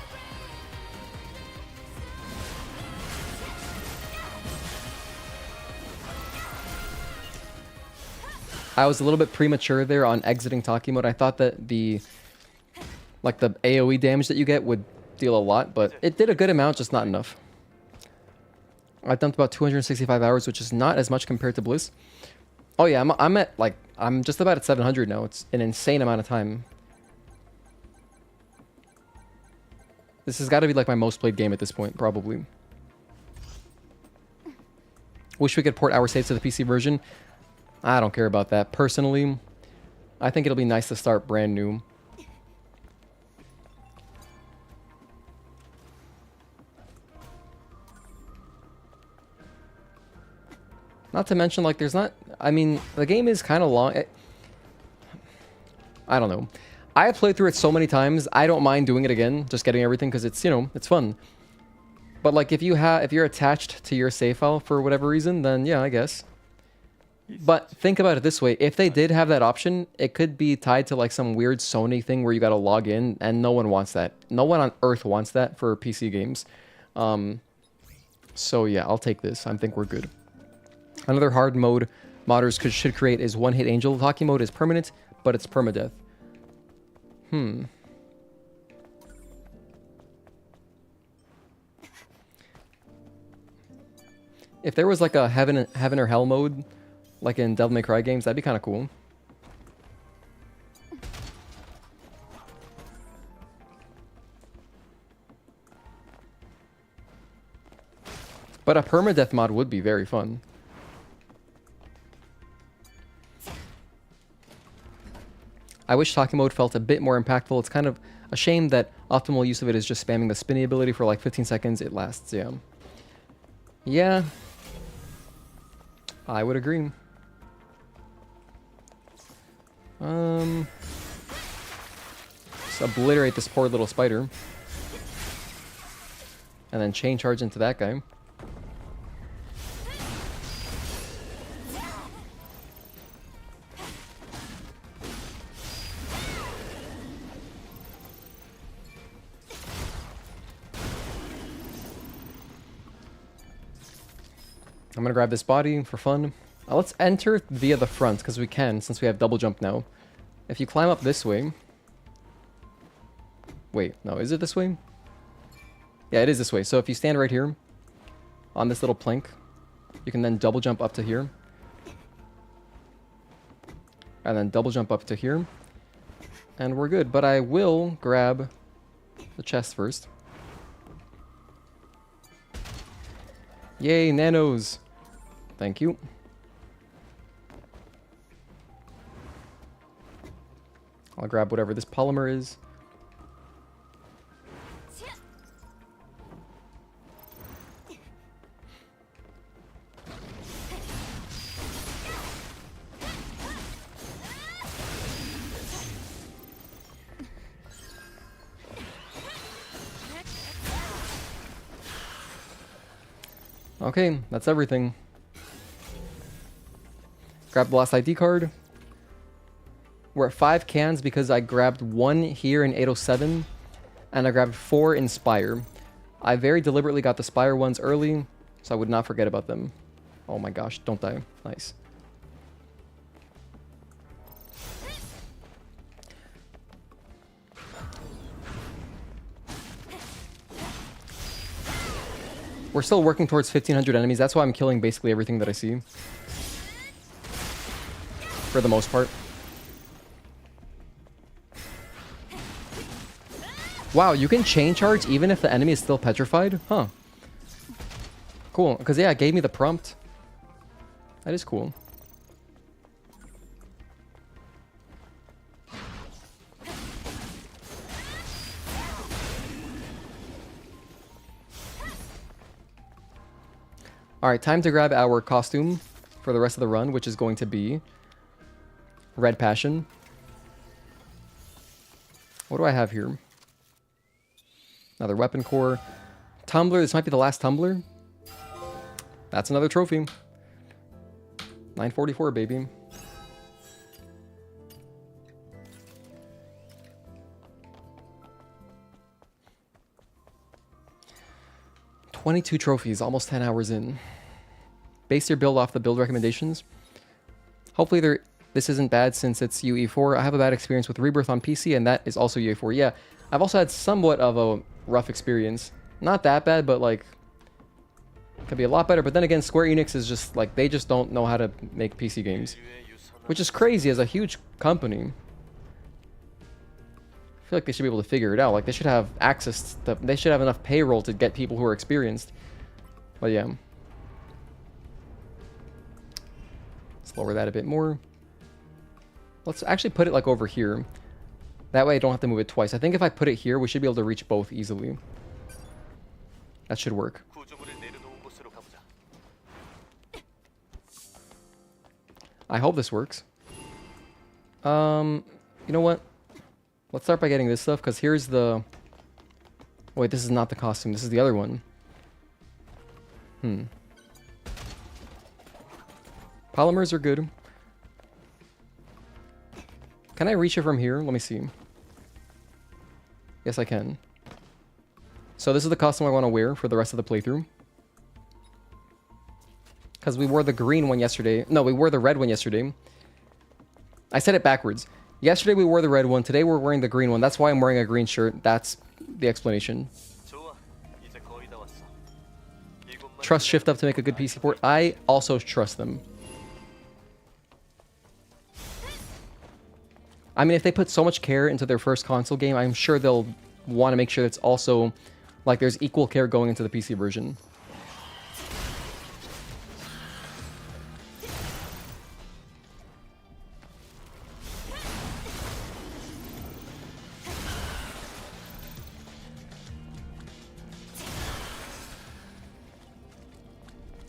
I was a little bit premature there on exiting Taki mode. I thought that the AoE damage that you get would deal a lot, but it did a good amount, just not enough. I dumped about 265 hours, which is not as much compared to Bliss. Oh yeah, I'm just about at 700 now. It's an insane amount of time. This has got to be like my most played game at this point, probably. Wish we could port our saves to the PC version. I don't care about that. Personally, I think it'll be nice to start brand new. Not to mention, like, there's not... I mean, the game is kind of long. I don't know. I have played through it so many times. I don't mind doing it again, just getting everything because it's, you know, it's fun. But like if you're attached to your save file for whatever reason, then yeah, I guess. But think about it this way. If they did have that option, it could be tied to like some weird Sony thing where you got to log in, and no one wants that. No one on earth wants that for PC games. So yeah, I'll take this. I think we're good. Another hard mode modders should create is One Hit Angel. Hockey mode is permanent, but it's permadeath. If there was like a heaven or hell mode, like in Devil May Cry games, that'd be kind of cool. But a permadeath mod would be very fun. I wish Talking Mode felt a bit more impactful. It's kind of a shame that optimal use of it is just spamming the spinny ability for like 15 seconds. It lasts, yeah. Yeah. I would agree. Just obliterate this poor little spider. And then chain charge into that guy. I'm gonna grab this body for fun. Let's enter via the front, because we can, since we have double jump now. If you climb up this way... Wait, no, is it this way? Yeah, it is this way. So if you stand right here, on this little plank, you can then double jump up to here. And then double jump up to here. And we're good, but I will grab the chest first. Yay, nanos! Thank you. I'll grab whatever this polymer is. Okay, that's everything. Grab the last ID card. We're at 5 cans because I grabbed 1 here in 807, and I grabbed 4 in Spire. I very deliberately got the Spire ones early, so I would not forget about them. Oh my gosh, don't die. Nice. We're still working towards 1,500 enemies. That's why I'm killing basically everything that I see. For the most part. Wow, you can chain charge even if the enemy is still petrified? Huh. Cool, because yeah, it gave me the prompt. That is cool. Alright, time to grab our costume for the rest of the run, which is going to be Red Passion. What do I have here? Another weapon core. Tumbler, this might be the last tumbler. That's another trophy. 944, baby. $22 trophies, almost 10 hours in. Base your build off the build recommendations. Hopefully this isn't bad since it's UE4. I have a bad experience with Rebirth on PC, and that is also UE4. Yeah, I've also had somewhat of a rough experience. Not that bad, but like, could be a lot better. But then again, Square Enix is just like, they just don't know how to make PC games, which is crazy as a huge company. I feel like they should be able to figure it out. Like, they should have access to, they should have enough payroll to get people who are experienced. But yeah. Let's lower that a bit more. Let's actually put it like over here. That way I don't have to move it twice. I think if I put it here, we should be able to reach both easily. That should work. I hope this works. You know what? Let's start by getting this stuff, because here's the... Wait, this is not the costume. This is the other one. Polymers are good. Can I reach it from here? Let me see. Yes, I can. So this is the costume I want to wear for the rest of the playthrough. Because we wore the green one yesterday. No, we wore the red one yesterday. I said it backwards. Yesterday we wore the red one. Today we're wearing the green one. That's why I'm wearing a green shirt. That's the explanation. Trust Shift Up to make a good PC port. I also trust them. I mean, if they put so much care into their first console game, I'm sure they'll want to make sure it's also, like, there's equal care going into the PC version.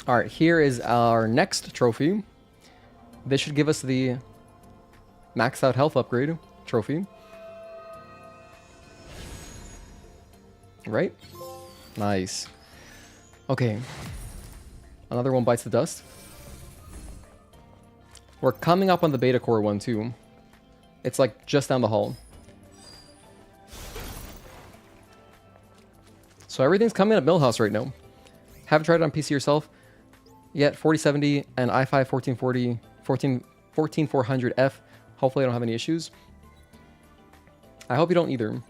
Alright, here is our next trophy. This should give us the maxed out health upgrade trophy. Right? Nice. Okay. Another one bites the dust. We're coming up on the beta core one too. It's like just down the hall. So everything's coming at Millhouse right now. Haven't tried it on PC yourself yet. 4070 and i5 1440, 14400F. Hopefully I don't have any issues. I hope you don't either.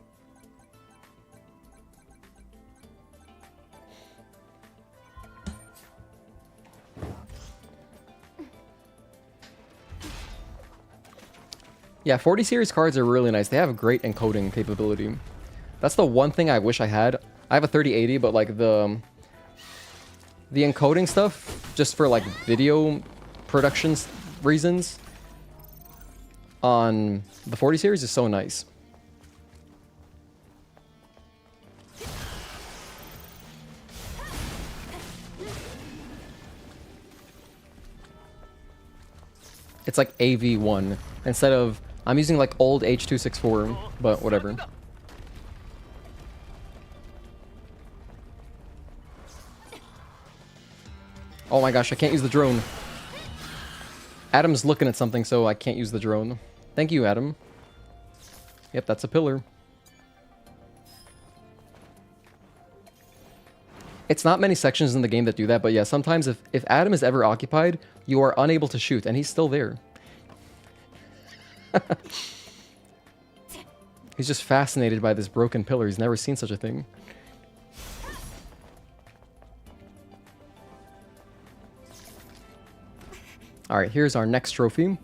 Yeah, 40 series cards are really nice. They have great encoding capability. That's the one thing I wish I had. I have a 3080, but like the encoding stuff, just for like video productions reasons, on the 40 series is so nice. It's like AV1 instead of, I'm using like old H.264, but whatever. Oh my gosh, I can't use the drone. Adam's looking at something, so I can't use the drone. Thank you, Adam. Yep, that's a pillar. It's not many sections in the game that do that, but yeah, sometimes if Adam is ever occupied, you are unable to shoot, and he's still there. He's just fascinated by this broken pillar. He's never seen such a thing. Alright, here's our next trophy.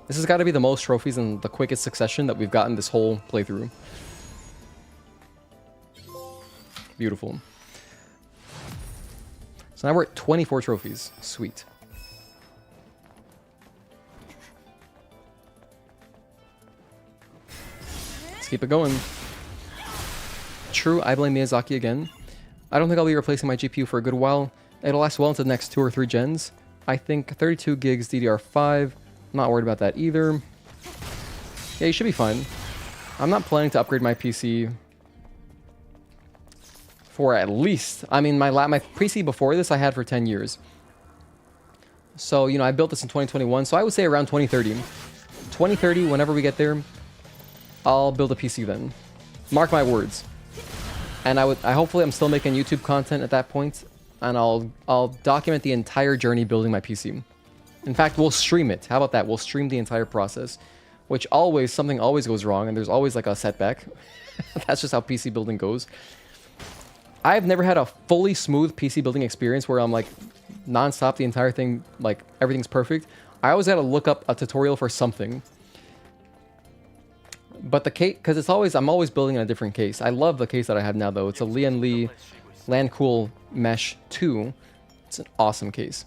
This has got to be the most trophies in the quickest succession that we've gotten this whole playthrough. Beautiful. So now we're at 24 trophies. Sweet. Let's keep it going. True, I blame Miyazaki again. I don't think I'll be replacing my GPU for a good while. It'll last well into the next 2 or 3 gens. I think 32 gigs DDR5. Not worried about that either. Yeah, you should be fine. I'm not planning to upgrade my PC for at least... I mean, my PC before this I had for 10 years. So, you know, I built this in 2021, so I would say around 2030. 2030, whenever we get there, I'll build a PC then. Mark my words. And hopefully I'm still making YouTube content at that point, and I'll document the entire journey building my PC. In fact, we'll stream it. How about that? We'll stream the entire process, which something always goes wrong, and there's always like a setback. That's just how PC building goes. I've never had a fully smooth PC building experience where I'm like non-stop the entire thing, like everything's perfect. I always had to look up a tutorial for something. But the case, because I'm always building in a different case. I love the case that I have now, though. It's a Lian Li Landcool Mesh 2. It's an awesome case.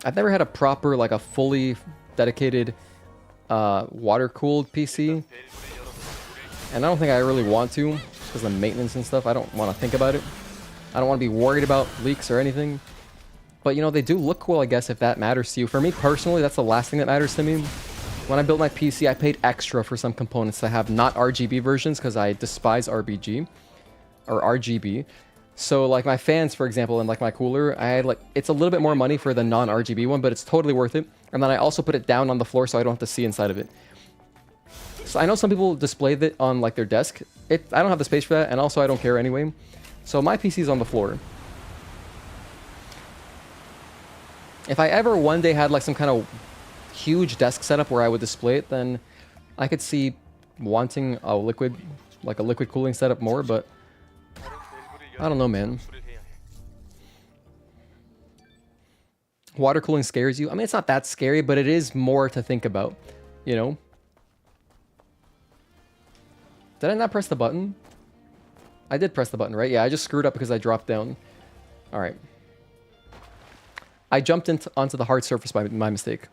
I've never had a proper, like a fully dedicated water-cooled PC. And I don't think I really want to, because of the maintenance and stuff. I don't want to think about it. I don't want to be worried about leaks or anything. But, you know, they do look cool, I guess, if that matters to you. For me, personally, that's the last thing that matters to me. When I built my PC, I paid extra for some components to have not RGB versions because I despise RBG. Or RGB. So, like, my fans, for example, and, like, my cooler, I had, like, it's a little bit more money for the non-RGB one, but it's totally worth it. And then I also put it down on the floor so I don't have to see inside of it. So I know some people display that on, like, their desk. I don't have the space for that, and also I don't care anyway. So my PC's on the floor. If I ever one day had, like, some kind of huge desk setup where I would display it, then I could see wanting a liquid cooling setup more, but I don't know, man. Water cooling scares you? I mean, it's not that scary, but it is more to think about, you know? Did I not press the button? I did press the button, right? Yeah, I just screwed up because I dropped down. Alright. I jumped onto the hard surface by my mistake.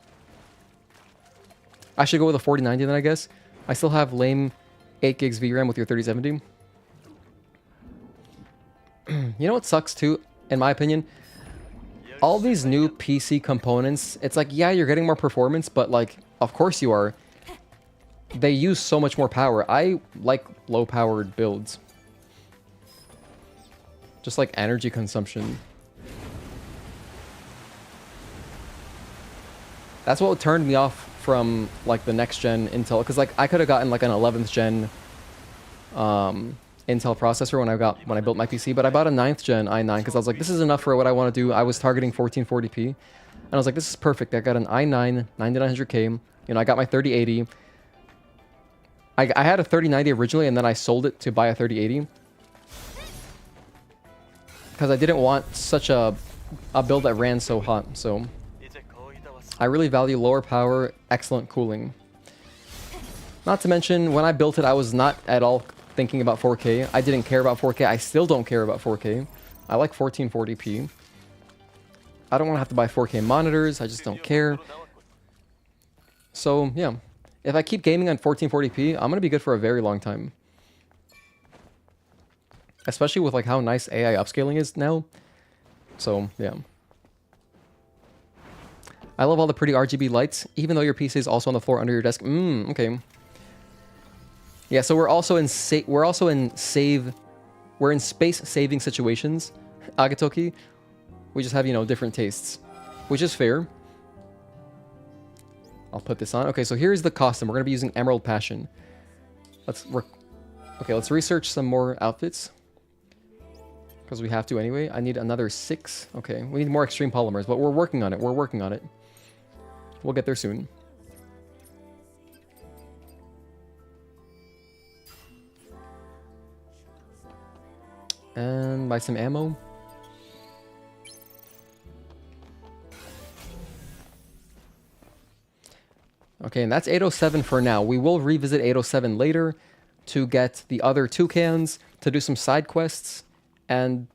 I should go with a 4090 then, I guess. I still have lame 8 gigs VRAM with your 3070. You know what sucks too, in my opinion? All these new PC components, it's like, yeah, you're getting more performance, but like, of course you are. They use so much more power. I like low-powered builds. Just like energy consumption. That's what turned me off from like the next gen Intel, because like I could have gotten like an 11th gen Intel processor when I built my PC, but I bought a 9th gen i9 because I was like, this is enough for what I want to do. I was targeting 1440p, and I was like, this is perfect. I got an i9 9900K. You know, I got my 3080. I had a 3090 originally, and then I sold it to buy a 3080 because I didn't want such a build that ran so hot. So I really value lower power, excellent cooling. Not to mention, when I built it, I was not at all thinking about 4K. I didn't care about 4K. I still don't care about 4K. I like 1440p. I don't want to have to buy 4K monitors. I just don't care. So, yeah. If I keep gaming on 1440p, I'm going to be good for a very long time. Especially with like how nice AI upscaling is now. So, yeah. I love all the pretty RGB lights, even though your PC is also on the floor under your desk. Okay. Yeah, so we're in space-saving situations, Agatoki. We just have, you know, different tastes, which is fair. I'll put this on. Okay, so here's the costume. We're going to be using Emerald Passion. Let's research some more outfits. Because we have to anyway. I need another 6. Okay, we need more extreme polymers, but we're working on it. We'll get there soon. And buy some ammo. Okay, and that's 807 for now. We will revisit 807 later to get the other toucans, to do some side quests, and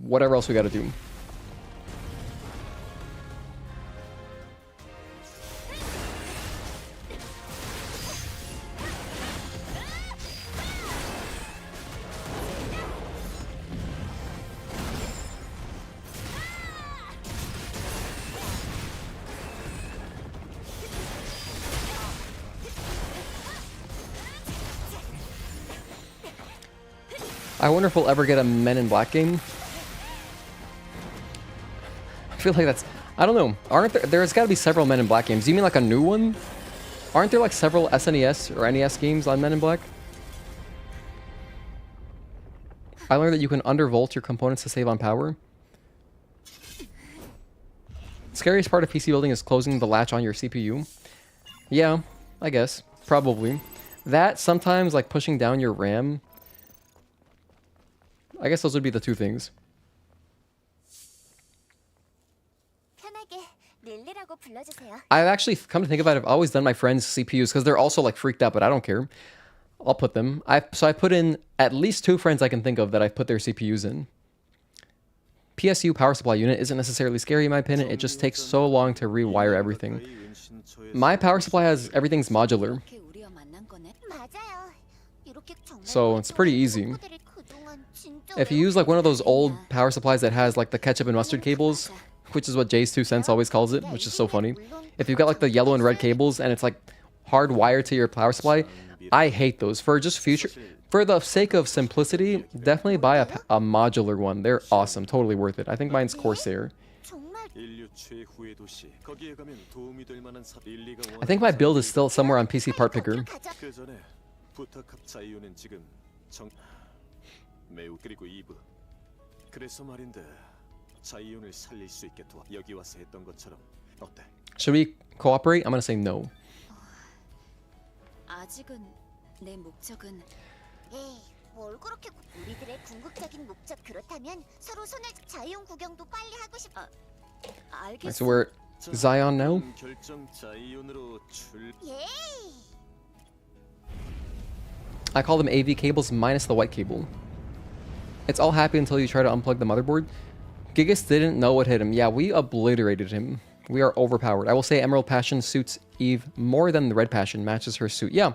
whatever else we gotta do. I wonder if we'll ever get a Men in Black game. I feel like that's... I don't know. There's got to be several Men in Black games. Do you mean like a new one? Aren't there like several SNES or NES games on Men in Black? I learned that you can undervolt your components to save on power. Scariest part of PC building is closing the latch on your CPU. Yeah, I guess. Probably. That, sometimes like pushing down your RAM... I guess those would be the two things. I've actually, come to think about it, I've always done my friends' CPUs because they're also like freaked out, but I don't care. I'll put them. So I put in at least 2 friends I can think of that I've put their CPUs in. PSU power supply unit isn't necessarily scary in my opinion. It just takes so long to rewire everything. My power supply everything's modular. So it's pretty easy. If you use like one of those old power supplies that has like the ketchup and mustard cables, which is what Jay's 2 cents always calls it, which is so funny. If you've got like the yellow and red cables and it's like hardwired to your power supply, I hate those. For just future, for the sake of simplicity, definitely buy a modular one. They're awesome, totally worth it. I think mine's Corsair. I think my build is still somewhere on PC Part Picker. Should we cooperate? I'm gonna say no. Right, so we're Xion now. I call them AV cables minus the white cable. It's all happy until you try to unplug the motherboard. Gigas didn't know what hit him. Yeah, we obliterated him. We are overpowered. I will say Emerald Passion suits Eve more than the Red Passion matches her suit. Yeah,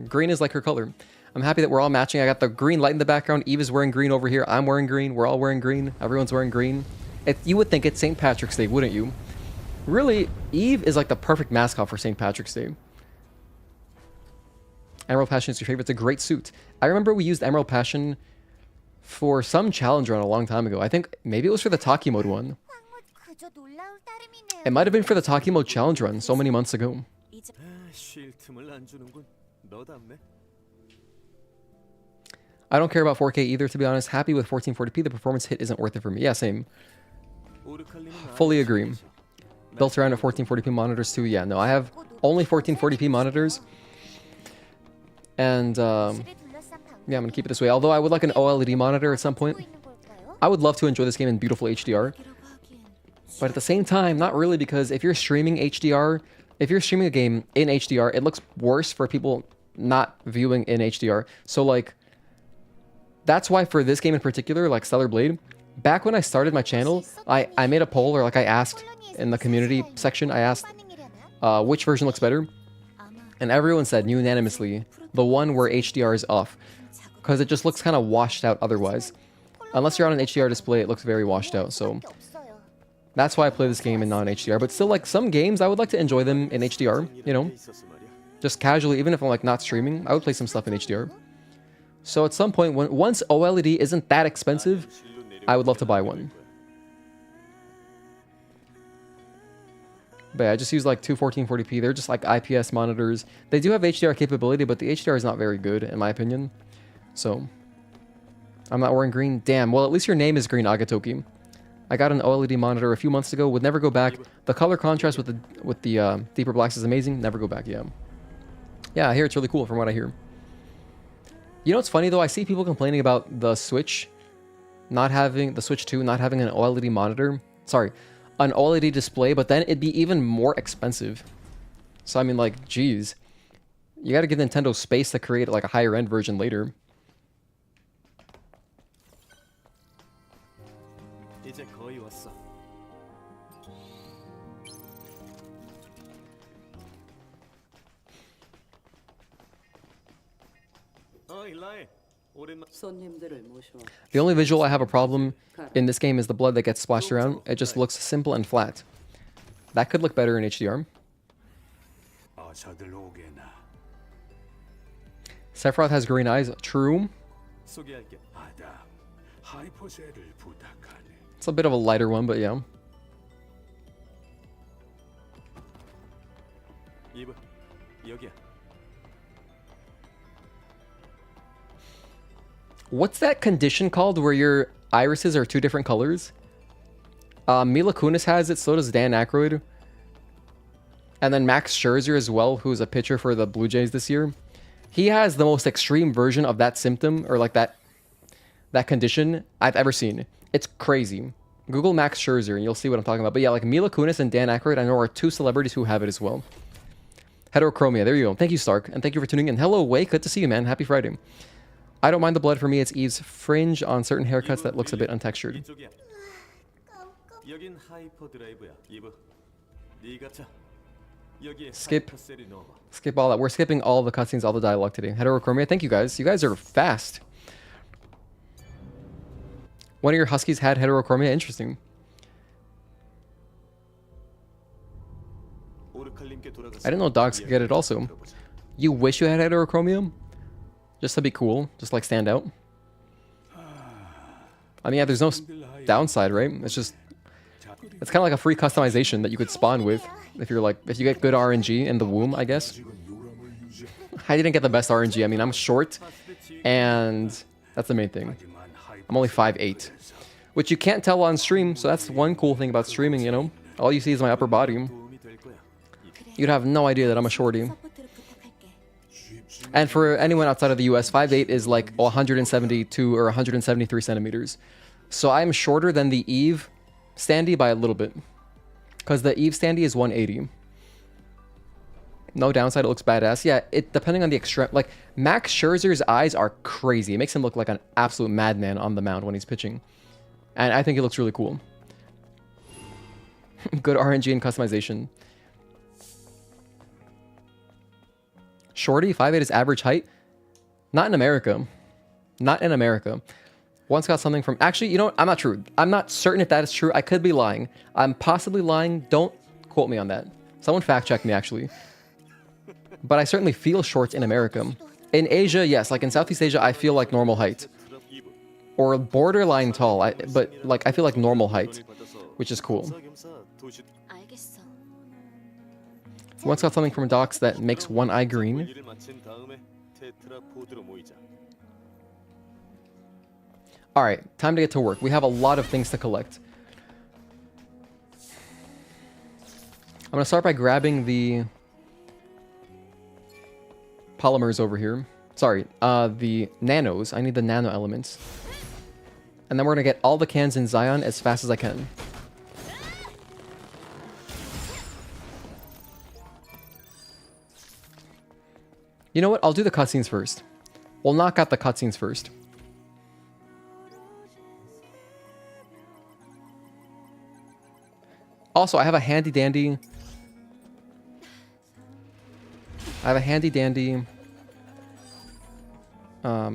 green is like her color. I'm happy that we're all matching. I got the green light in the background. Eve is wearing green over here. I'm wearing green. We're all wearing green. Everyone's wearing green. You would think it's St. Patrick's Day, wouldn't you? Really, Eve is like the perfect mascot for St. Patrick's Day. Emerald Passion is your favorite. It's a great suit. I remember we used Emerald Passion for some challenge run a long time ago. I think maybe it was for the Taki mode one. It might have been for the Taki mode challenge run so many months ago. I don't care about 4K either, to be honest. Happy with 1440p. The performance hit isn't worth it for me. Yeah, same. Fully agree. Built around at 1440p monitors too. Yeah, no, I have only 1440p monitors. And yeah, I'm going to keep it this way. Although I would like an OLED monitor at some point. I would love to enjoy this game in beautiful HDR. But at the same time, not really, because if you're streaming HDR, if you're streaming a game in HDR, it looks worse for people not viewing in HDR. So like, that's why for this game in particular, like Stellar Blade, back when I started my channel, I made a poll, or like I asked in the community section, I asked which version looks better. And everyone said unanimously the one where HDR is off, because it just looks kind of washed out otherwise. Unless you're on an HDR display, it looks very washed out. So that's why I play this game in non-HDR. But still, like, some games, I would like to enjoy them in HDR, you know? Just casually, even if I'm, like, not streaming, I would play some stuff in HDR. So at some point, once OLED isn't that expensive, I would love to buy one. But yeah, I just use, like, two 1440p. They're just, like, IPS monitors. They do have HDR capability, but the HDR is not very good, in my opinion. So, I'm not wearing green. Damn, well, at least your name is green, Agatoki. I got an OLED monitor a few months ago. Would never go back. The color contrast with the deeper blacks is amazing. Never go back. Yeah. Yeah, I hear it's really cool from what I hear. You know what's funny though? I see people complaining about the Switch not having the Switch 2 not having an OLED monitor. Sorry, an OLED display, but then it'd be even more expensive. So I mean, like, geez, you got to give Nintendo space to create like a higher end version later. The only visual I have a problem in this game is the blood that gets splashed around. It just looks simple and flat. That could look better in HDR. Sephiroth has green eyes. True. It's a bit of a lighter one, but yeah. What's that condition called where your irises are two different colors? Mila Kunis has it, so does Dan Aykroyd. And then Max Scherzer as well, who's a pitcher for the Blue Jays this year. He has the most extreme version of that symptom, or like that condition I've ever seen. It's crazy. Google Max Scherzer and you'll see what I'm talking about. But yeah, like Mila Kunis and Dan Aykroyd, I know are two celebrities who have it as well. Heterochromia, there you go. Thank you, Stark, and thank you for tuning in. Hello, Wake, good to see you, man. Happy Friday. I don't mind the blood. For me, it's Eve's fringe on certain haircuts that looks a bit untextured. Skip all that. We're skipping all the cutscenes, all the dialogue today. Heterochromia, thank you guys. You guys are fast. One of your Huskies had heterochromia. Interesting. I didn't know dogs could get it also. You wish you had heterochromium? Just to be cool, just like stand out. I mean, yeah, there's no downside, right? It's kind of like a free customization that you could spawn with if you get good RNG in the womb, I guess. I didn't get the best RNG. I mean, I'm short, and that's the main thing. I'm only 5'8", which you can't tell on stream, so that's one cool thing about streaming, you know? All you see is my upper body. You'd have no idea that I'm a shorty. And for anyone outside of the US, 5'8" is like 172 or 173 centimeters. So I'm shorter than the Eve standee by a little bit. Because the Eve standee is 180. No downside, it looks badass. Yeah, depending on the extreme... Like, Max Scherzer's eyes are crazy. It makes him look like an absolute madman on the mound when he's pitching. And I think it looks really cool. Good RNG and customization. Shorty, 5'8" is average height. Not in America. Not in America. Once got something from... Actually, you know what? I'm not true. I'm not certain if that is true. I could be lying. I'm possibly lying. Don't quote me on that. Someone fact check me, actually. But I certainly feel short in America. In Asia, yes. Like in Southeast Asia, I feel like normal height. Or borderline tall. But like I feel like normal height. Which is cool. Once got something from Docs that makes one eye green. Alright, time to get to work. We have a lot of things to collect. I'm going to start by grabbing the polymers over here. Sorry, the nanos. I need the nano elements. And then we're going to get all the cans in Xion as fast as I can. You know what? I'll do the cutscenes first. We'll knock out the cutscenes first. Also, I have a handy dandy... oh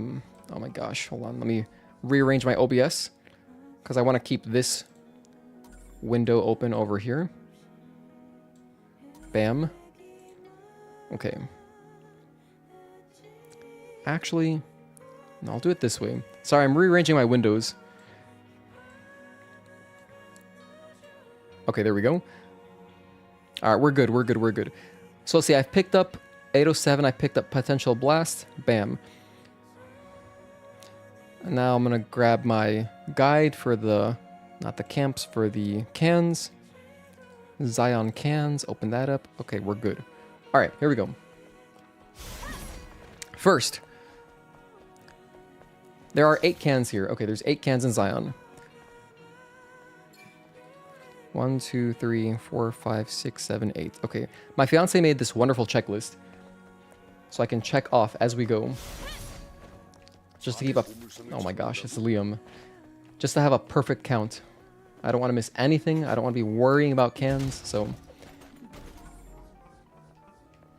my gosh, hold on. Let me rearrange my OBS. Because I want to keep this window open over here. Bam. Okay. Actually, no, I'll do it this way. Sorry, I'm rearranging my windows. Okay, there we go. Alright, we're good, we're good, we're good. So let's see, I've picked up 807, I picked up Potential Blast. Bam. And now I'm going to grab my guide for the... Not the camps, for the cans. Xion cans, open that up. Okay, we're good. Alright, here we go. First... There are 8 cans here. Okay, there's 8 cans in Xion. 1, 2, 3, 4, 5, 6, 7, 8. Okay, my fiance made this wonderful checklist. So I can check off as we go. Just to keep up... Oh my gosh, it's Liam. Just to have a perfect count. I don't want to miss anything. I don't want to be worrying about cans, so...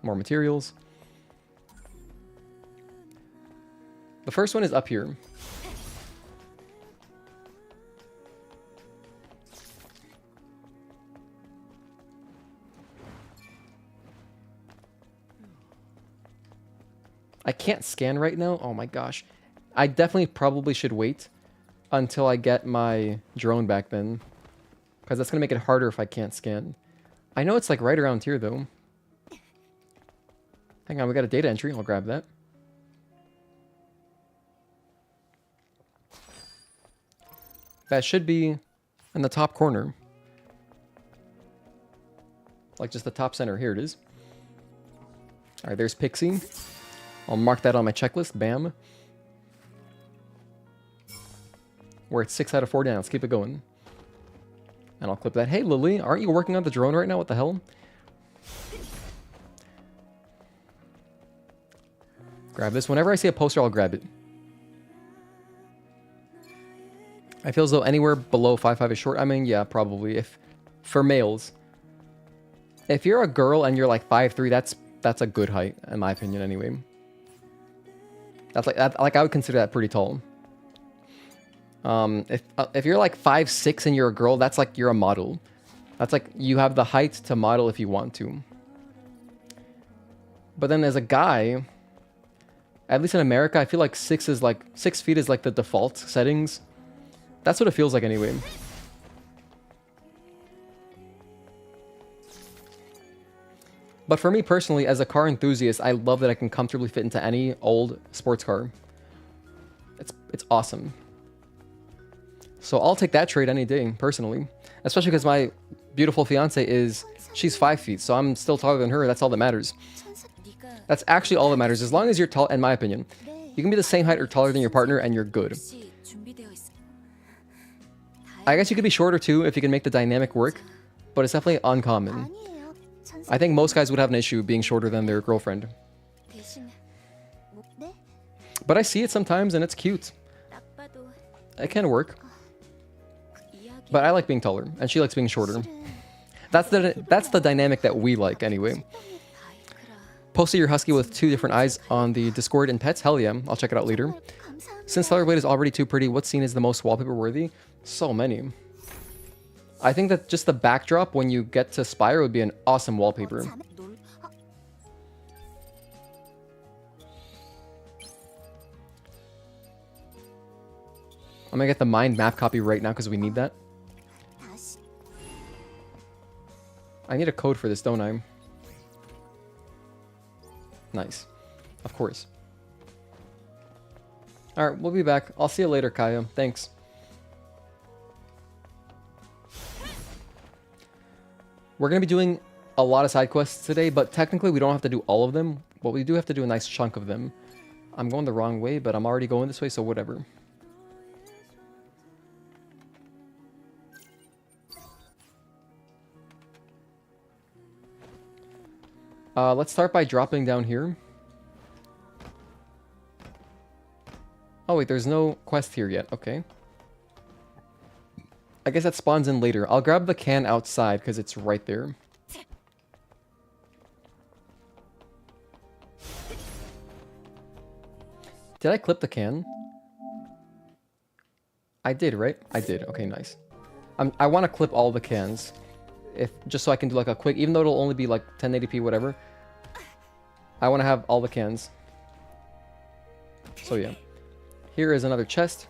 More materials. The first one is up here. I can't scan right now. Oh my gosh. I definitely probably should wait until I get my drone back then. Because that's going to make it harder if I can't scan. I know it's like right around here though. Hang on, we got a data entry. I'll grab that. That should be in the top corner. Like just the top center. Here it is. Alright, there's Pixie. I'll mark that on my checklist. Bam. We're at 6 out of 4 down. Let's keep it going. And I'll clip that. Hey, Lily, aren't you working on the drone right now? What the hell? Grab this. Whenever I see a poster, I'll grab it. I feel as though anywhere below 5'5" is short. I mean, yeah, probably. If for males. If you're a girl and you're like 5'3", that's a good height, in my opinion, anyway. That's like I would consider that pretty tall. If you're like 5'6" and you're a girl, that's like you're a model. That's like you have the height to model if you want to. But then as a guy, at least in America, I feel like 6 feet is like the default settings. That's what it feels like anyway. But for me personally, as a car enthusiast, I love that I can comfortably fit into any old sports car. It's awesome. So I'll take that trade any day, personally. Especially because my beautiful fiance she's 5 feet, so I'm still taller than her. That's all that matters. That's actually all that matters. As long as you're tall, in my opinion, you can be the same height or taller than your partner and you're good. I guess you could be shorter too if you can make the dynamic work, but it's definitely uncommon. I think most guys would have an issue being shorter than their girlfriend. But I see it sometimes and it's cute. It can work. But I like being taller and she likes being shorter. That's the dynamic that we like anyway. Posted your husky with 2 different eyes on the Discord and pets? Hell yeah, I'll check it out later. Since Stellar Blade is already too pretty, what scene is the most wallpaper worthy? So many. I think that just the backdrop when you get to Spire would be an awesome wallpaper. I'm gonna get the mind map copy right now because we need that. I need a code for this, don't I? Nice. Of course. Alright, we'll be back. I'll see you later, Kaya. Thanks. We're going to be doing a lot of side quests today, but technically we don't have to do all of them, but we do have to do a nice chunk of them. I'm going the wrong way, but I'm already going this way, so whatever. Let's start by dropping down here. Oh wait, there's no quest here yet. Okay. I guess that spawns in later. I'll grab the can outside because it's right there. Did I clip the can? I did, right? I did. Okay, nice. I want to clip all the cans. Just so I can do like a quick, even though it'll only be like 1080p, whatever. I want to have all the cans. So yeah. Here is another chest.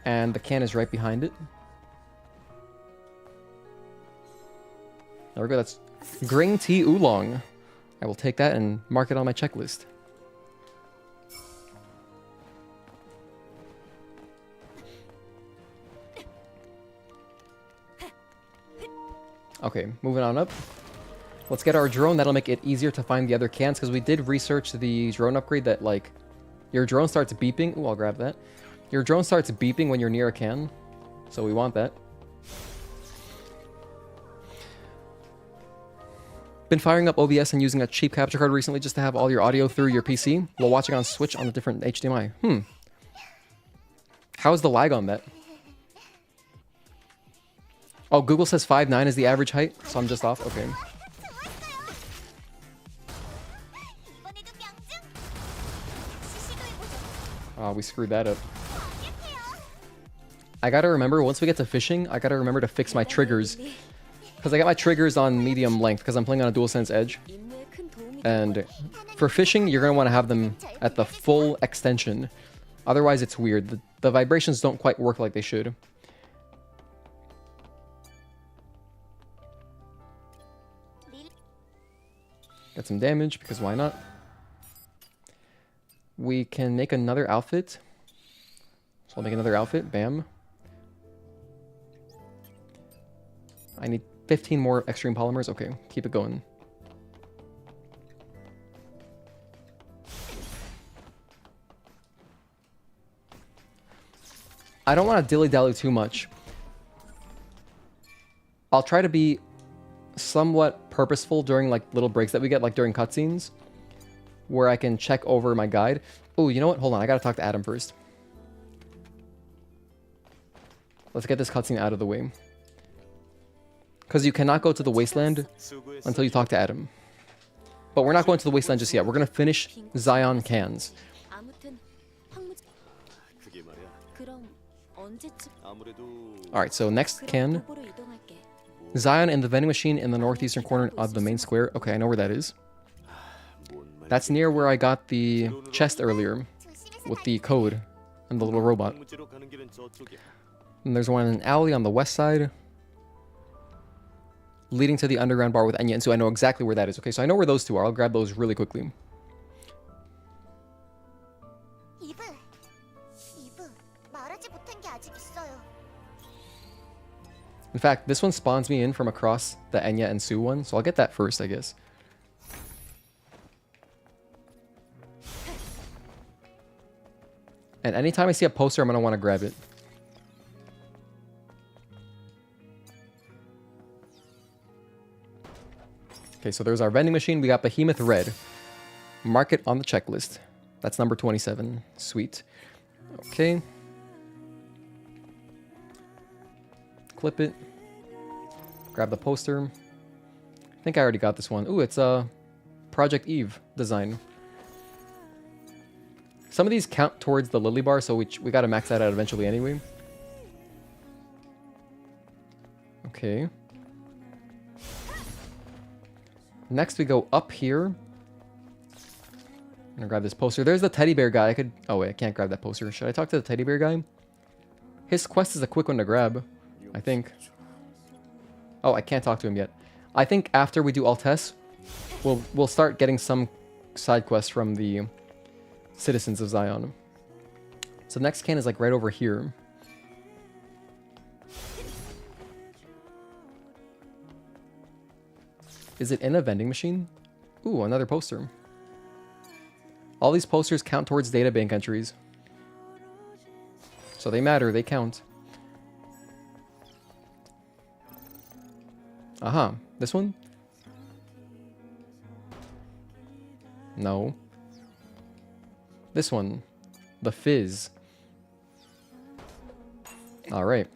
And the can is right behind it. There we go, that's green tea oolong. I will take that and mark it on my checklist. Okay, moving on up. Let's get our drone. That'll make it easier to find the other cans, because we did research the drone upgrade that, like, your drone starts beeping. Ooh, I'll grab that. Your drone starts beeping when you're near a can, so we want that. Been firing up OBS and using a cheap capture card recently just to have all your audio through your PC while watching on Switch on a different HDMI. How's the lag on that? Oh, Google says 5'9" is the average height, so I'm just off. Okay. Oh, we screwed that up. I gotta remember, once we get to fishing, I gotta remember to fix my triggers. Because I got my triggers on medium length, because I'm playing on a DualSense Edge. And for fishing, you're gonna want to have them at the full extension. Otherwise, it's weird. The vibrations don't quite work like they should. Get some damage, because why not? We can make another outfit. So I'll make another outfit. Bam. I need 15 more extreme polymers. Okay, keep it going. I don't want to dilly-dally too much. I'll try to be somewhat purposeful during like little breaks that we get, like during cutscenes, where I can check over my guide. Oh, you know what? Hold on, I gotta talk to Adam first. Let's get this cutscene out of the way. Because you cannot go to the Wasteland until you talk to Adam. But we're not going to the Wasteland just yet. We're gonna finish Xion cans. Alright, so next can. Xion in the vending machine in the northeastern corner of the main square. Okay, I know where that is. That's near where I got the chest earlier with the code and the little robot. And there's one in an alley on the west side leading to the underground bar with Enya, and so I know exactly where that is. Okay, so I know where those two are. I'll grab those really quickly. In fact, this one spawns me in from across the Enya and Sue one, so I'll get that first, I guess. And anytime I see a poster, I'm going to want to grab it. Okay, so there's our vending machine. We got Behemoth Red. Mark it on the checklist. That's number 27. Sweet. Okay. Clip it. Grab the poster. I think I already got this one. Ooh, it's a Project Eve design. Some of these count towards the Lily bar, so we gotta max that out eventually anyway. Okay. Next we go up here. I'm gonna grab this poster. There's the teddy bear guy. I could... Oh wait, I can't grab that poster. Should I talk to the teddy bear guy? His quest is a quick one to grab, I think. Oh, I can't talk to him yet. I think after we do all tests, we'll start getting some side quests from the citizens of Xion. So the next can is like right over here. Is it in a vending machine? Ooh, another poster. All these posters count towards databank entries. So they matter, they count. Aha, this one? No. This one. The Fizz. Alright.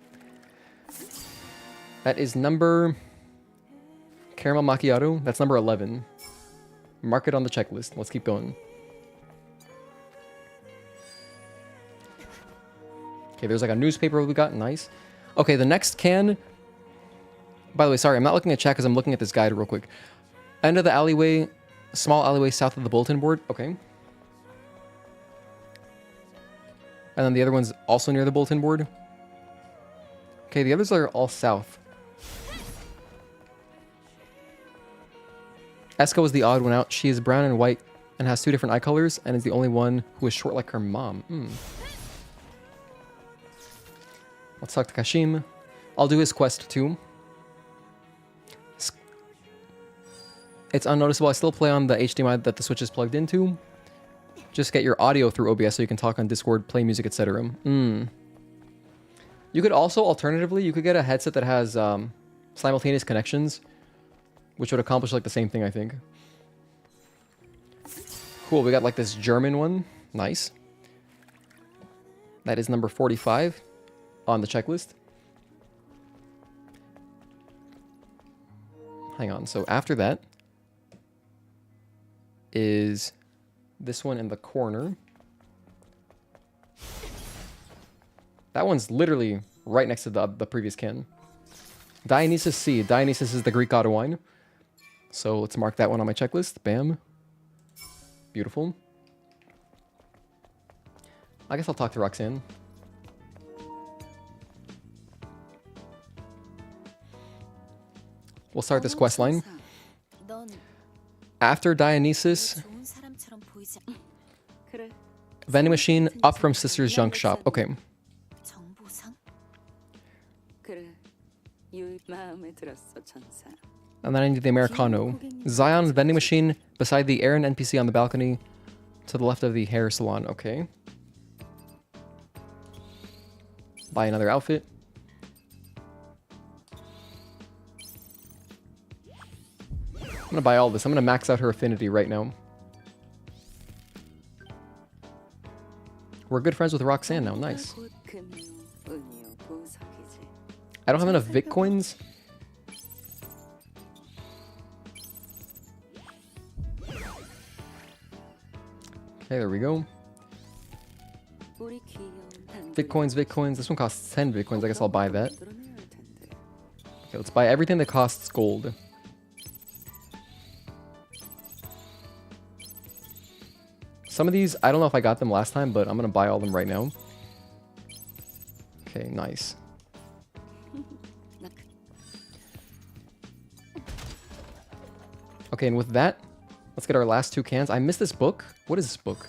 That is number... Caramel Macchiato. That's number 11. Mark it on the checklist. Let's keep going. Okay, there's like a newspaper we got. Nice. Okay, the next can... By the way, sorry, I'm not looking at chat because I'm looking at this guide real quick. End of the alleyway, small alleyway south of the bulletin board. Okay. And then the other one's also near the bulletin board. Okay, the others are all south. Esco is the odd one out. She is brown and white and has 2 different eye colors and is the only one who is short like her mom. Let's talk to Kashim. I'll do his quest too. It's unnoticeable. I still play on the HDMI that the Switch is plugged into. Just get your audio through OBS so you can talk on Discord, play music, etc. You could also, alternatively, you could get a headset that has simultaneous connections, which would accomplish like the same thing, I think. Cool, we got like this German one. Nice. That is number 45 on the checklist. Hang on, so after that is this one in the corner. That one's literally right next to the previous can. Dionysus C. Dionysus is the Greek god of wine. So let's mark that one on my checklist. Bam. Beautiful. I guess I'll talk to Roxanne. We'll start this quest line. After Dionysus, vending machine up from Sister's junk shop. Okay. And then I need the Americano. Xion vending machine beside the Aaron NPC on the balcony to the left of the hair salon. Okay. Buy another outfit. I'm gonna buy all this. I'm gonna max out her affinity right now. We're good friends with Roxanne now. Nice. I don't have enough Vic coins. Okay, there we go. Vic coins, Vic coins. This one costs 10 Vic coins. I guess I'll buy that. Okay, let's buy everything that costs gold. Some of these, I don't know if I got them last time, but I'm going to buy all of them right now. Okay, nice. Okay, and with that, let's get our last 2 cans. I missed this book. What is this book?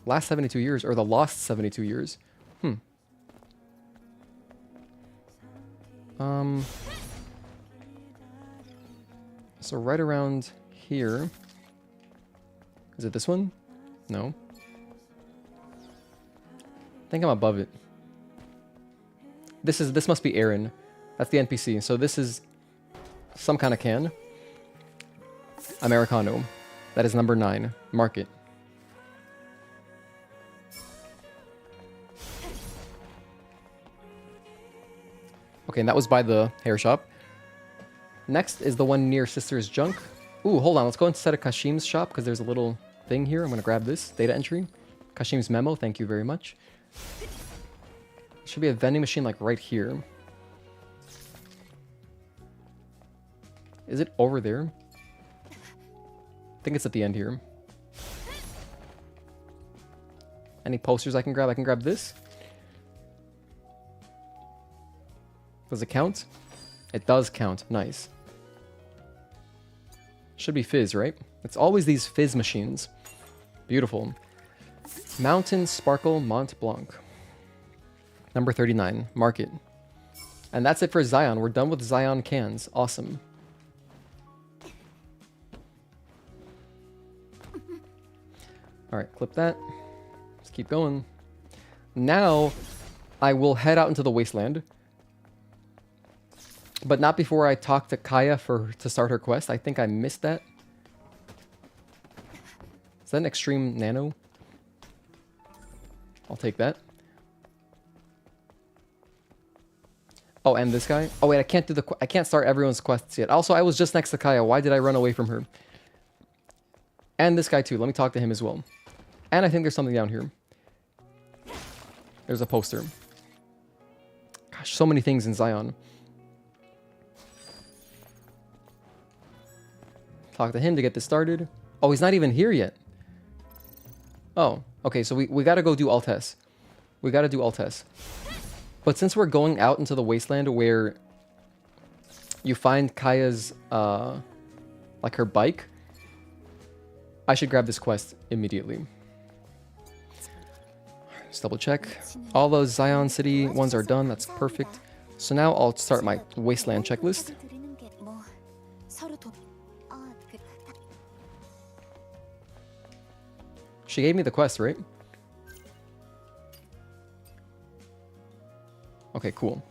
Last 72 years, or the lost 72 years. So right around here. Is it this one? No. I think I'm above it. This must be Aaron. That's the NPC. So this is some kind of can. Americano. That is number 9. Mark it. Okay, and that was by the hair shop. Next is the one near Sister's Junk. Ooh, hold on. Let's go inside of Kashim's shop because there's a little thing here. I'm going to grab this. Data entry. Kashim's memo. Thank you very much. Should be a vending machine like right here. Is it over there? I think it's at the end here. Any posters I can grab? I can grab this. Does it count? It does count. Nice. Should be Fizz, right? It's always these Fizz machines. Beautiful. Mountain Sparkle Mont Blanc. Number 39. Mark it. And that's it for Xion. We're done with Xion cans. Awesome. Alright, clip that. Let's keep going. Now, I will head out into the Wasteland. But not before I talk to Kaya to start her quest. I think I missed that. Is that an extreme nano? I'll take that. Oh, and this guy? Oh wait, I can't start everyone's quests yet. Also, I was just next to Kaya. Why did I run away from her? And this guy too. Let me talk to him as well. And I think there's something down here. There's a poster. Gosh, so many things in Xion. Talk to him to get this started. Oh, he's not even here yet. Oh, okay, so we gotta go do Altes. We gotta do Altes. But since we're going out into the Wasteland where you find Kaya's, like her bike, I should grab this quest immediately. Just double check. All those Xion City ones are done. That's perfect. So now I'll start my Wasteland checklist. She gave me the quest, right? Okay, cool.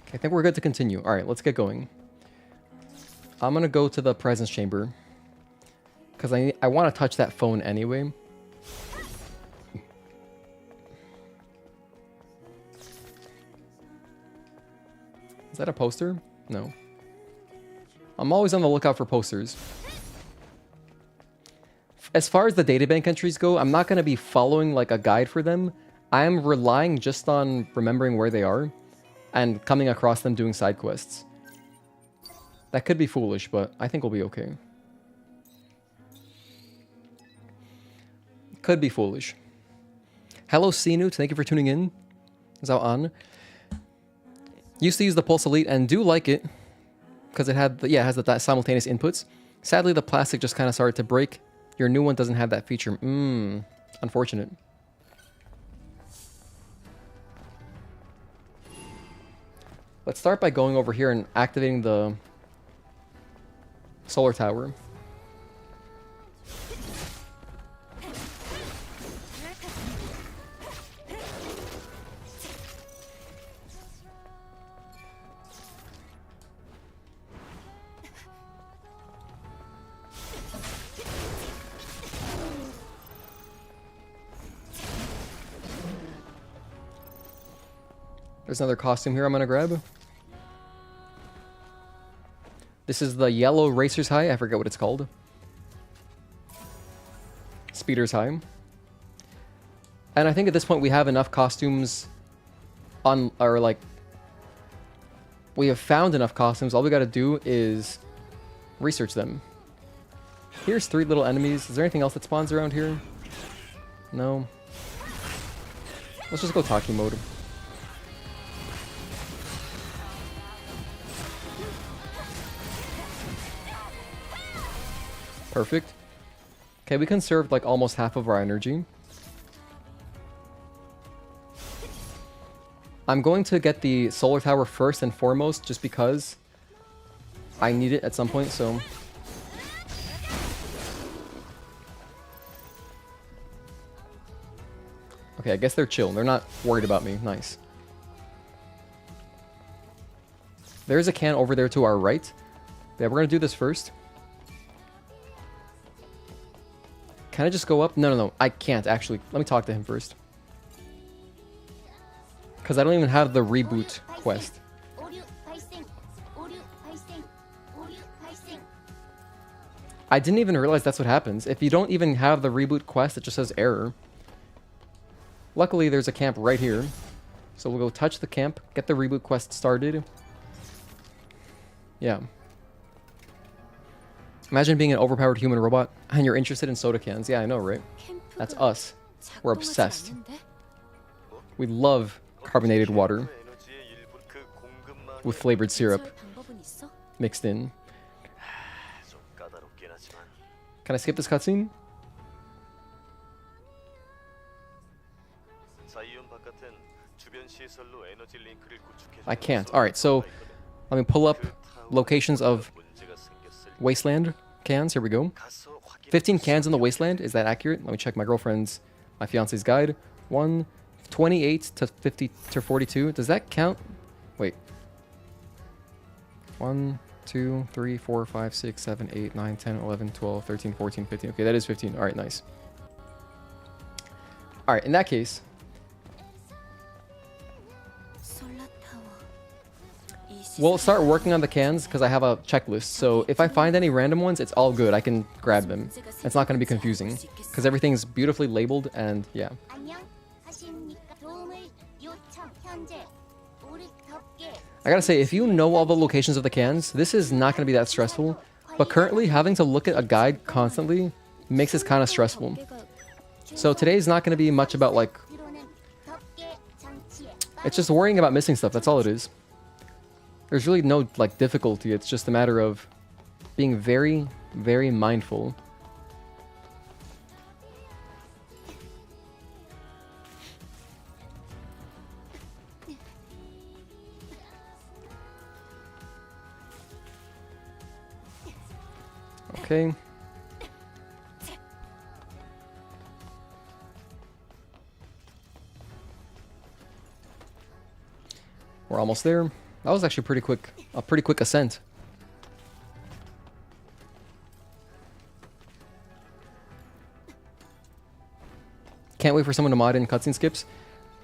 Okay, I think we're good to continue. All right, let's get going. I'm gonna go to the presence chamber because I want to touch that phone anyway. Is that a poster? No. I'm always on the lookout for posters. As far as the databank entries go, I'm not going to be following like a guide for them. I am relying just on remembering where they are and coming across them doing side quests. That could be foolish, but I think we'll be okay. Could be foolish. Hello, Sinut. Thank you for tuning in. Zao An. Used to use the Pulse Elite and do like it because it had it has the simultaneous inputs. Sadly, the plastic just kind of started to break. Your new one doesn't have that feature. Unfortunate. Let's start by going over here and activating the solar tower. There's another costume here I'm gonna grab. This is the yellow racer's high. I forget what it's called. Speeder's high. And I think at this point we have enough costumes on, or like, we have found enough costumes. All we gotta do is research them. Here's 3 little enemies. Is there anything else that spawns around here? No. Let's just go Taki mode. Perfect. Okay, we conserved like almost half of our energy. I'm going to get the solar tower first and foremost just because I need it at some point, so... Okay, I guess they're chill. They're not worried about me. Nice. There's a can over there to our right. Yeah, we're going to do this first. Can I just go up? No. I can't, actually. Let me talk to him first. Because I don't even have the reboot quest. I didn't even realize that's what happens. If you don't even have the reboot quest, it just says error. Luckily, there's a camp right here. So we'll go touch the camp, get the reboot quest started. Yeah. Imagine being an overpowered human robot and you're interested in soda cans. Yeah, I know, right? That's us. We're obsessed. We love carbonated water with flavored syrup mixed in. Can I skip this cutscene? I can't. Alright, so let me pull up locations of Wasteland cans. Here we go. 15 cans in the Wasteland. Is that accurate? Let me check my fiance's guide. 28 to 50 to 42. Does that count? Wait. 1, 2, 3, 4, 5, 6, 7, 8, 9, 10, 11, 12, 13, 14, 15. Okay, that is 15. Alright, nice. Alright, in that case... we'll start working on the cans because I have a checklist. So if I find any random ones, it's all good. I can grab them. It's not going to be confusing because everything's beautifully labeled and yeah. I gotta say, if you know all the locations of the cans, this is not going to be that stressful. But currently, having to look at a guide constantly makes it kind of stressful. So today's not going to be much about like... it's just worrying about missing stuff. That's all it is. There's really no like difficulty. It's just a matter of being very, very mindful. Okay. We're almost there. That was actually a pretty quick ascent. Can't wait for someone to mod in cutscene skips.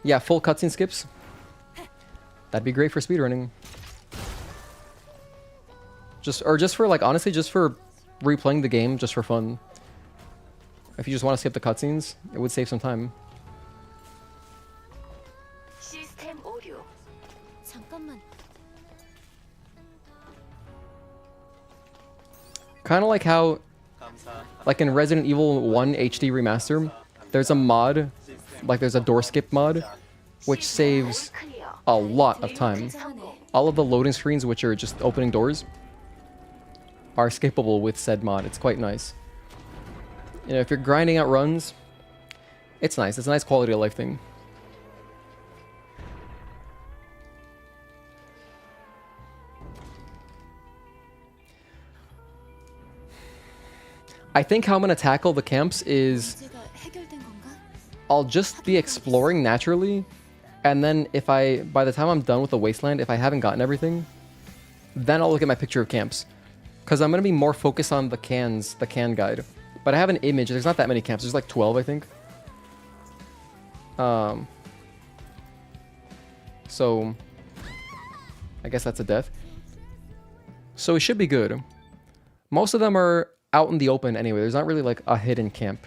Yeah, full cutscene skips. That'd be great for speedrunning. Just for like, honestly, just for replaying the game, just for fun. If you just want to skip the cutscenes, it would save some time. Kind of like how, like in Resident Evil 1 HD Remaster, there's a mod, like there's a door skip mod, which saves a lot of time. All of the loading screens, which are just opening doors, are skippable with said mod. It's quite nice. You know, if you're grinding out runs, it's nice. It's a nice quality of life thing. I think how I'm going to tackle the camps is I'll just be exploring naturally, and then by the time I'm done with the Wasteland, if I haven't gotten everything, then I'll look at my picture of camps. Because I'm going to be more focused on the can guide. But I have an image. There's not that many camps. There's like 12, I think. So I guess that's a death. So it should be good. Most of them are out in the open anyway. There's not really like a hidden camp.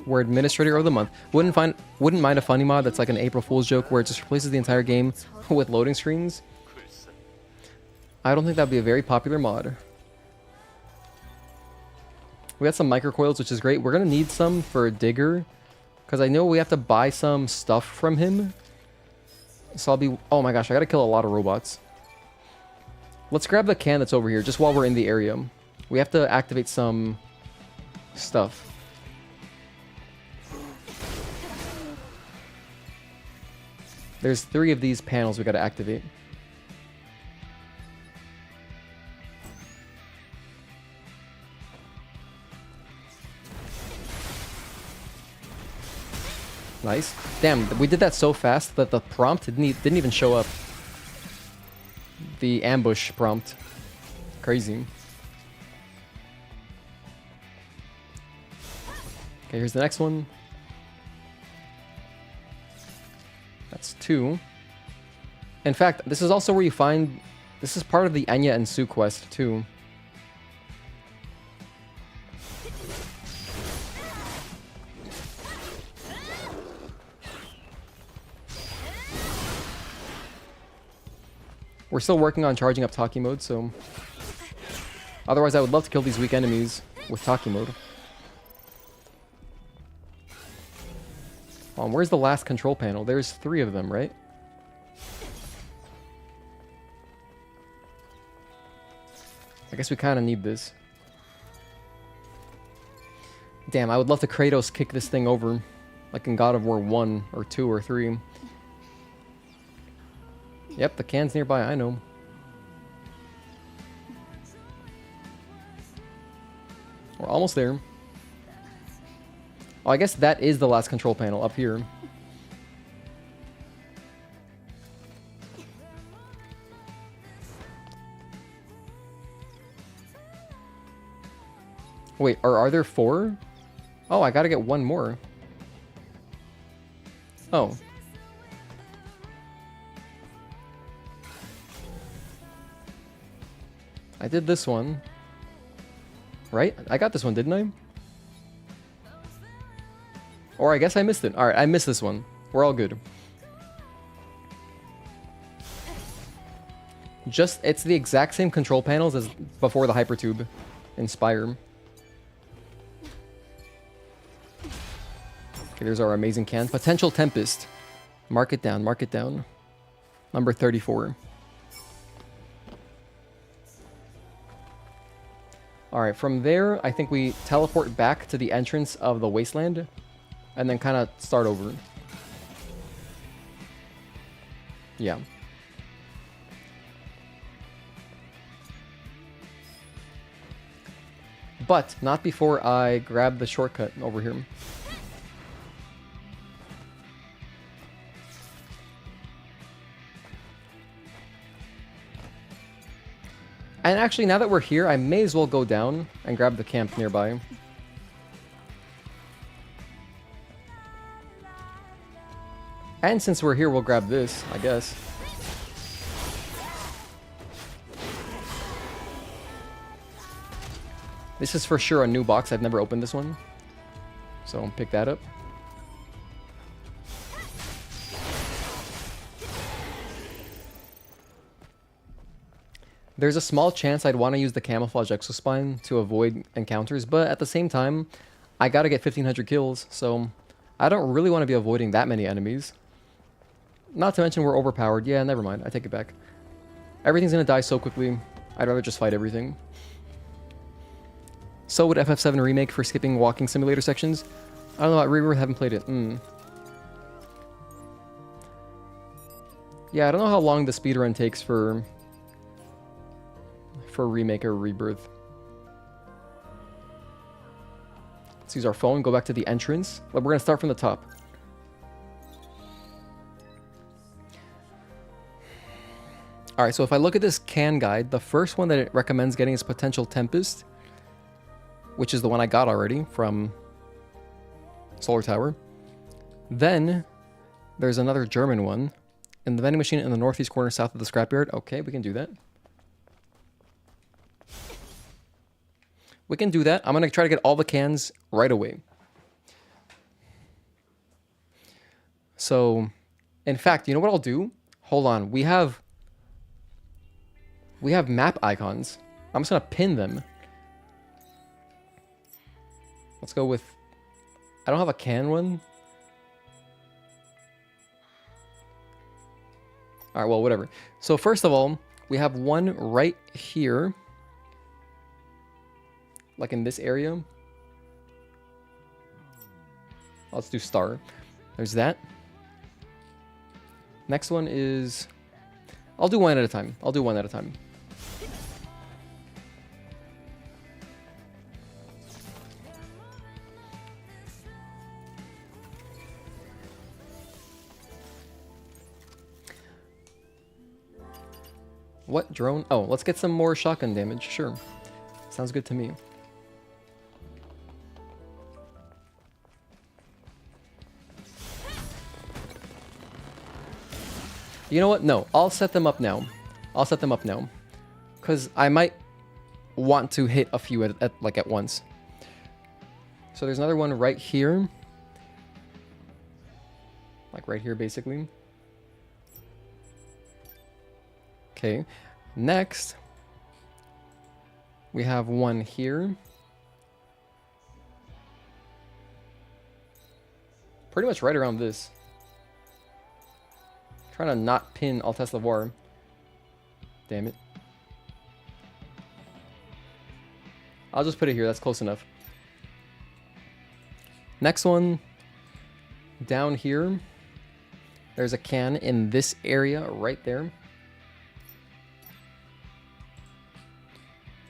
We're Administrator of the Month. Wouldn't mind a funny mod that's like an April Fool's joke where it just replaces the entire game with loading screens. I don't think that'd be a very popular mod. We got some microcoils, which is great. We're gonna need some for a digger, because I know we have to buy some stuff from him. So I'll be... Oh my gosh, I gotta kill a lot of robots. Let's grab the can that's over here, just while we're in the area. We have to activate some stuff. There's 3 of these panels we gotta activate. Nice. Damn, we did that so fast that the prompt didn't even show up. The ambush prompt. Crazy. Okay, here's the next one. That's 2. In fact, this is also where you find... This is part of the Anya and Sue quest, too. We're still working on charging up Taki mode, so... Otherwise, I would love to kill these weak enemies with Taki mode. Where's the last control panel? There's 3 of them, right? I guess we kind of need this. Damn, I would love to Kratos kick this thing over. Like in God of War 1 or 2 or 3. Yep, the can's nearby, I know. We're almost there. Oh, I guess that is the last control panel up here. Wait, are there 4? Oh, I gotta get 1 more. Oh. I did this one. Right? I got this one, didn't I? Or I guess I missed it. Alright, I missed this one. We're all good. It's the exact same control panels as before the Hypertube in Spire. Okay, there's our amazing can. Potential Tempest. Mark it down, mark it down. Number 34. Alright, from there, I think we teleport back to the entrance of the Wasteland. And then kind of start over. Yeah. But not before I grab the shortcut over here. And actually, now that we're here, I may as well go down and grab the camp nearby. And since we're here, we'll grab this, I guess. This is for sure a new box. I've never opened this one. So pick that up. There's a small chance I'd want to use the camouflage exospine to avoid encounters, but at the same time, I gotta get 1500 kills, so I don't really want to be avoiding that many enemies. Not to mention we're overpowered. Yeah, never mind. I take it back. Everything's gonna die so quickly. I'd rather just fight everything. So would FF7 Remake for skipping walking simulator sections? I don't know about Rebirth, haven't played it. Yeah, I don't know how long the speedrun takes for Remake or Rebirth. Let's use our phone, go back to the entrance. But we're gonna start from the top. Alright, so if I look at this can guide, the first one that it recommends getting is Potential Tempest, which is the one I got already from Solar Tower. Then there's another German one in the vending machine in the northeast corner south of the scrapyard. Okay, we can do that. we can do that. I'm gonna try to get all the cans right away. So, in fact, you know what I'll do? Hold on, we have map icons. I'm just gonna pin them. Let's go with, I don't have a can one. All right, well, whatever. So first of all, we have one right here. Like in this area. Let's do star. There's that. Next one is, I'll do one at a time. I'll do one at a time. What drone? Oh, let's get some more shotgun damage. Sure. Sounds good to me. You know what? No, I'll set them up now. I'll set them up now. Because I might want to hit a few at once. So there's another one right here. Like right here, basically. Okay. Next, we have one here. Pretty much right around this. Trying to not pin Altesse Lavoir. Damn it. I'll just put it here. That's close enough. Next one. Down here. There's a can in this area right there.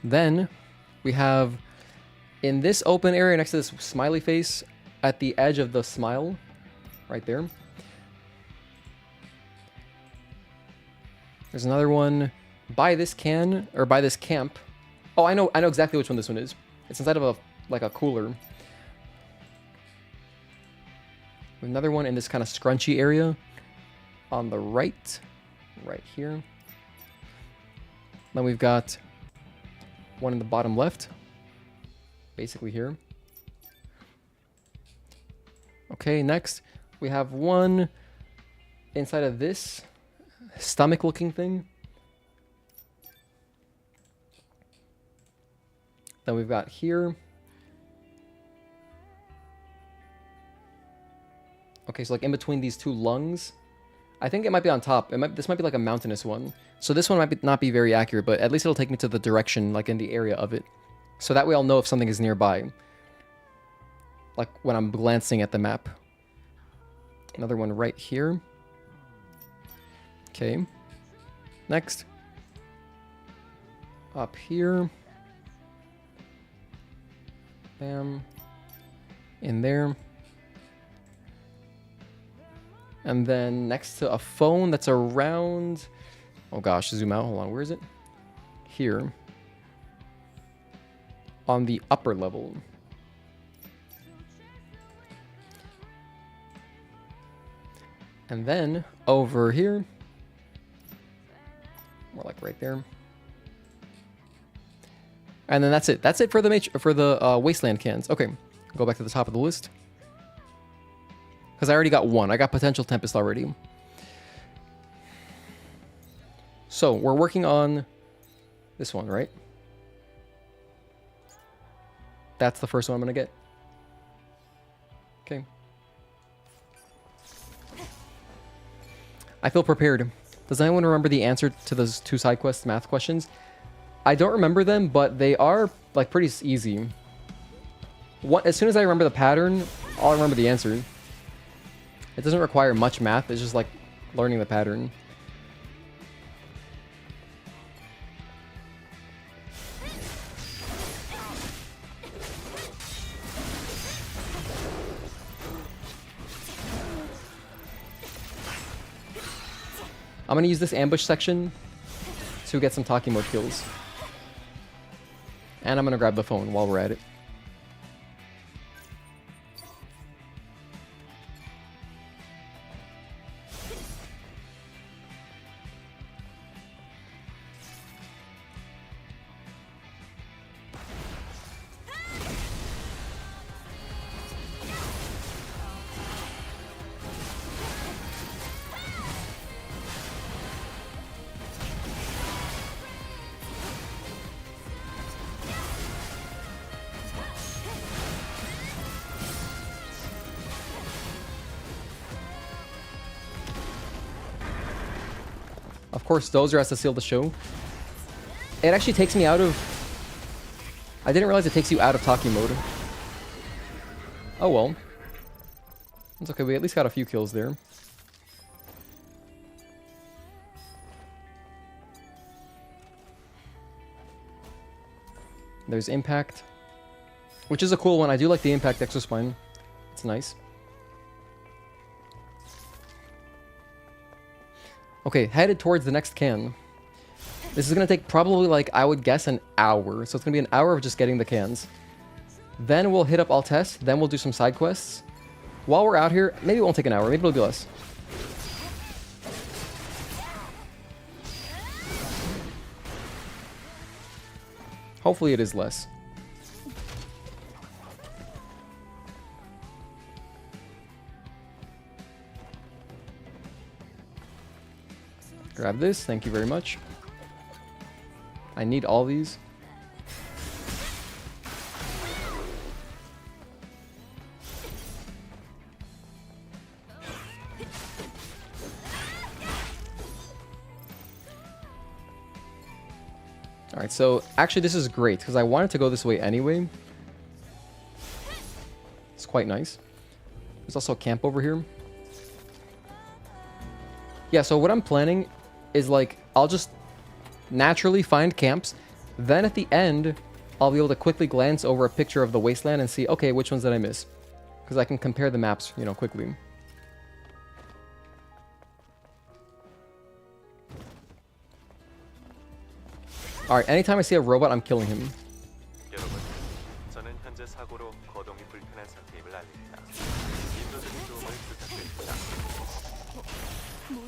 Then we have in this open area next to this smiley face at the edge of the smile right there. There's another one by this can or by this camp. Oh, I know exactly which one this one is. It's inside of a cooler. Another one in this kind of scrunchy area on the right here. Then we've got one in the bottom left, basically here. Okay, next we have one inside of this stomach-looking thing. Then we've got here. Okay, so like in between these two lungs. I think it might be on top. This might be like a mountainous one. So this one might not be very accurate, but at least it'll take me to the direction, like in the area of it. So that way I'll know if something is nearby. Like when I'm glancing at the map. Another one right here. Okay. Next. Up here. Bam. In there. And then next to a phone that's around... Oh gosh, zoom out. Hold on. Where is it? Here. On the upper level. And then over here. More like right there. And then that's it. That's it for the Wasteland cans. Okay. Go back to the top of the list. Because I already got one. I got Potential Tempest already. So, we're working on this one, right? That's the first one I'm going to get. Okay. I feel prepared. Does anyone remember the answer to those 2 side quest math questions? I don't remember them, but they are like pretty easy. As soon as I remember the pattern, I'll remember the answer. It doesn't require much math, it's just like learning the pattern. I'm gonna use this ambush section to get some talking mode kills. And I'm gonna grab the phone while we're at it. Of course, Dozer has to seal the show. It actually takes me out of... I didn't realize it takes you out of talkie mode. Oh well. It's okay, we at least got a few kills there. There's Impact, which is a cool one. I do like the Impact Exospine. It's nice. Okay, headed towards the next can. This is going to take probably, like, I would guess an hour. So it's going to be an hour of just getting the cans. Then we'll hit up all tests. Then we'll do some side quests. While we're out here, maybe it won't take an hour. Maybe it'll be less. Hopefully it is less. Grab this. Thank you very much. I need all these. Alright, so actually this is great because I wanted to go this way anyway. It's quite nice. There's also a camp over here. Yeah, so what I'm planning is, like, I'll just naturally find camps. Then at the end, I'll be able to quickly glance over a picture of the Wasteland and see, okay, which ones did I miss? Because I can compare the maps, you know, quickly. Alright, anytime I see a robot, I'm killing him.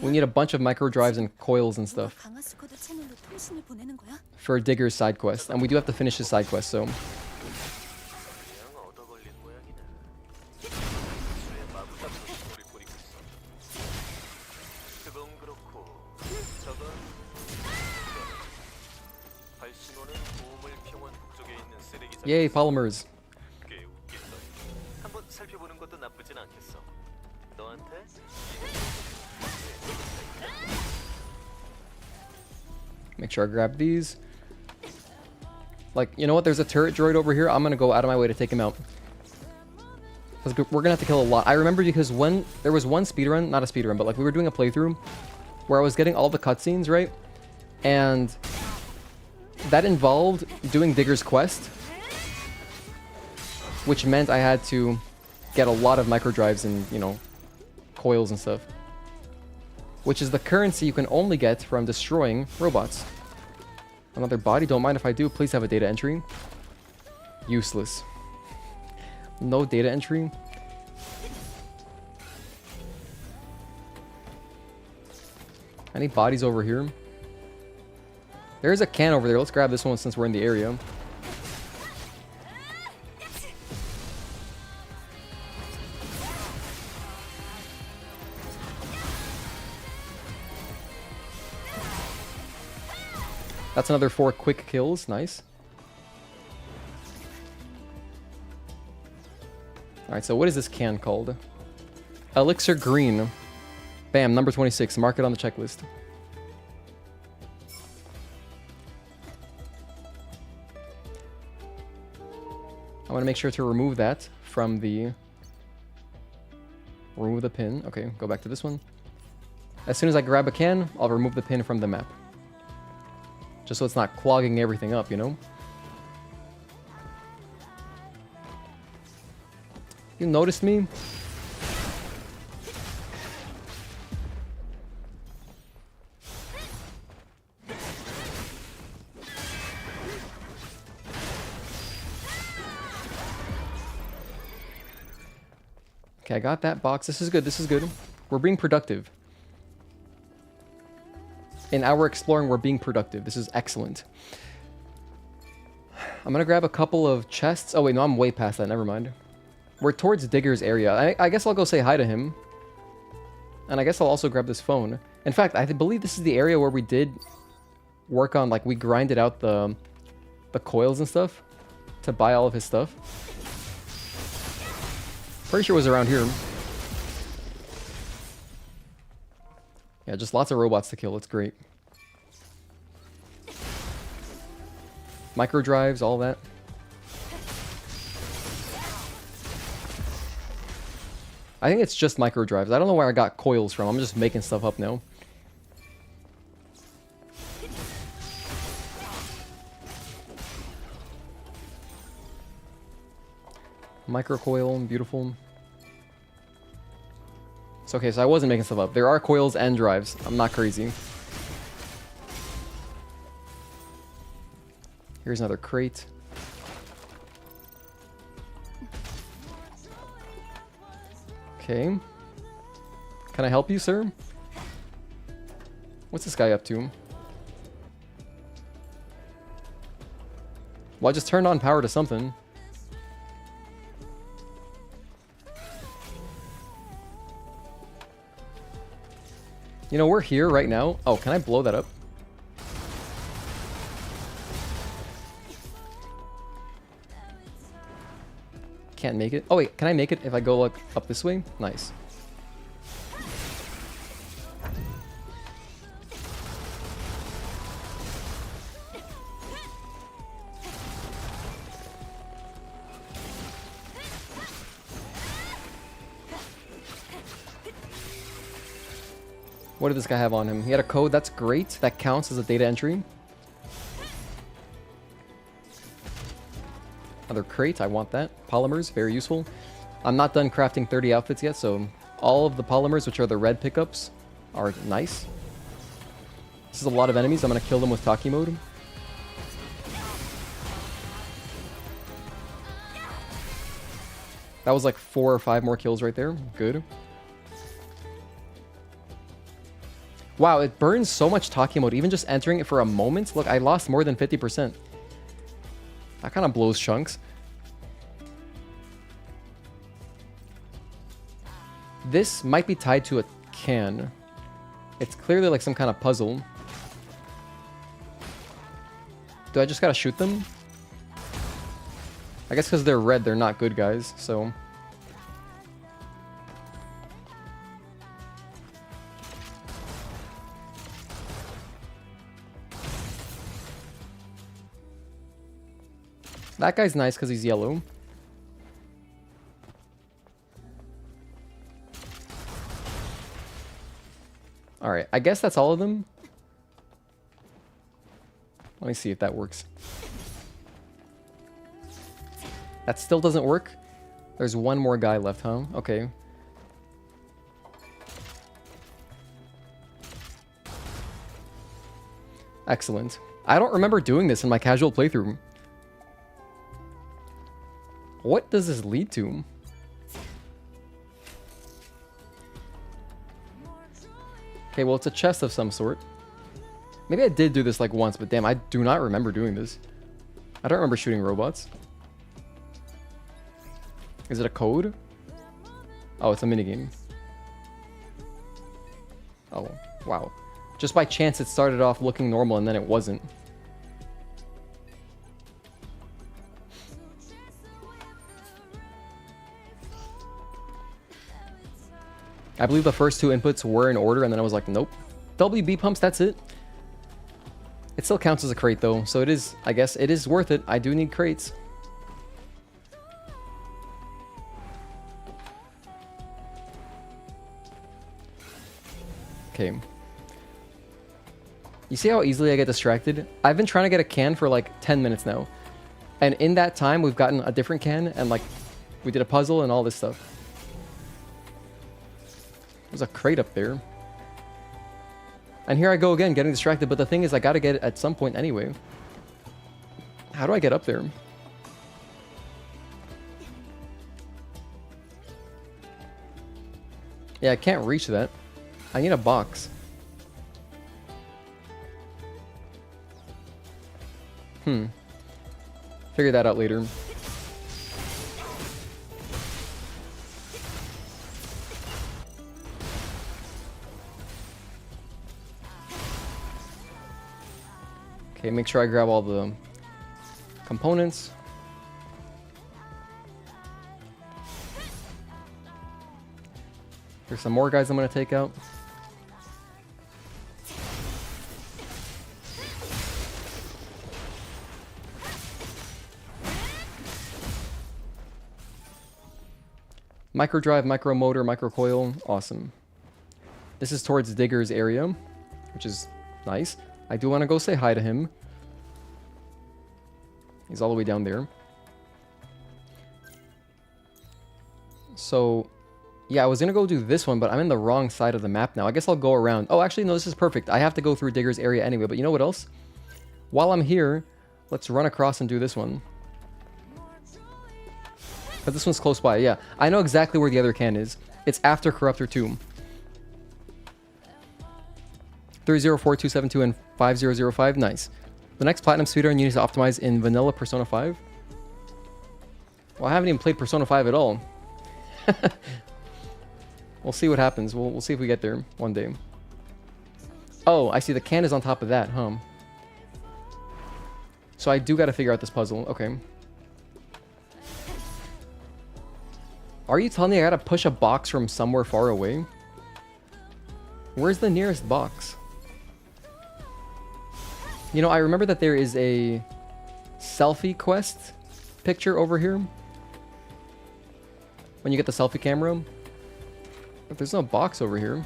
We need a bunch of micro drives and coils and stuff for Digger's side quest, and we do have to finish his side quest, so... Yay, polymers. Make sure I grab these. Like, you know what? There's a turret droid over here. I'm gonna go out of my way to take him out. Because we're gonna have to kill a lot. I remember because when there was one speedrun, not a speedrun, but like we were doing a playthrough where I was getting all the cutscenes, right? And that involved doing Digger's quest, which meant I had to get a lot of micro drives and, you know, coils and stuff. Which is the currency you can only get from destroying robots. Another body? Don't mind if I do. Please have a data entry. Useless. No data entry. Any bodies over here? There's a can over there. Let's grab this one since we're in the area. That's another 4 quick kills. Nice. Alright, so what is this can called? Elixir Green. Bam, number 26. Mark it on the checklist. I want to make sure to remove that from the... Remove the pin. Okay, go back to this one. As soon as I grab a can, I'll remove the pin from the map. Just so it's not clogging everything up, you know? You noticed me? Okay, I got that box. This is good. This is good. We're being productive. In our exploring, we're being productive. This is excellent. I'm gonna grab a couple of chests. Oh, wait, no, I'm way past that. Never mind. We're towards Digger's area. I guess I'll go say hi to him. And I guess I'll also grab this phone. In fact, I believe this is the area where we did work on, like, we grinded out the coils and stuff to buy all of his stuff. Pretty sure it was around here. Yeah, just lots of robots to kill. It's great. Micro drives, all that. I think it's just micro drives. I don't know where I got coils from. I'm just making stuff up now. Micro coil, beautiful. It's okay, so I wasn't making stuff up. There are coils and drives. I'm not crazy. Here's another crate. Okay. Can I help you, sir? What's this guy up to? Well, I just turned on power to something. You know, we're here right now. Oh, can I blow that up? Can't make it. Oh wait, can I make it if I go like up this way? Nice. What did this guy have on him? He had a code. That's great. That counts as a data entry. Another crate. I want that. Polymers. Very useful. I'm not done crafting 30 outfits yet, so all of the polymers, which are the red pickups, are nice. This is a lot of enemies. I'm going to kill them with Taki mode. That was like 4 or 5 more kills right there. Good. Wow, it burns so much Taki mode, even just entering it for a moment. Look, I lost more than 50%. That kind of blows chunks. This might be tied to a can. It's clearly like some kind of puzzle. Do I just gotta shoot them? I guess because they're red, they're not good guys, so... That guy's nice because he's yellow. Alright, I guess that's all of them. Let me see if that works. That still doesn't work. There's one more guy left, huh? Okay. Excellent. I don't remember doing this in my casual playthrough. What does this lead to? Okay, well, it's a chest of some sort. Maybe I did do this like once, but damn, I do not remember doing this. I don't remember shooting robots. Is it a code? Oh, it's a minigame. Oh, wow. Just by chance, it started off looking normal and then it wasn't. I believe the first 2 inputs were in order, and then I was like, nope. WB pumps, that's it. It still counts as a crate, though, so it is, I guess, it is worth it. I do need crates. Okay. You see how easily I get distracted? I've been trying to get a can for like 10 minutes now. And in that time, we've gotten a different can, and like, we did a puzzle and all this stuff. There's a crate up there. And here I go again, getting distracted. But the thing is, I gotta get it at some point anyway. How do I get up there? Yeah, I can't reach that. I need a box. Figure that out later. Okay, make sure I grab all the components. There's some more guys I'm going to take out. Micro drive, micro motor, micro coil. Awesome. This is towards Digger's area, which is nice. I do want to go say hi to him. He's all the way down there. So, yeah, I was going to go do this one, but I'm in the wrong side of the map now. I guess I'll go around. Oh, actually, no, this is perfect. I have to go through Digger's area anyway, but you know what else? While I'm here, let's run across and do this one. But this one's close by, yeah. I know exactly where the other can is. It's after Corruptor 2. 304272 and 5005. Nice. The next Platinum Speedrun you need to optimize in Vanilla Persona 5. Well, I haven't even played Persona 5 at all. We'll see what happens. We'll see if we get there one day. Oh, I see. The can is on top of that, huh? So I do got to figure out this puzzle. Okay. Are you telling me I got to push a box from somewhere far away? Where's the nearest box? You know, I remember that there is a selfie quest picture over here. When you get the selfie camera. But there's no box over here.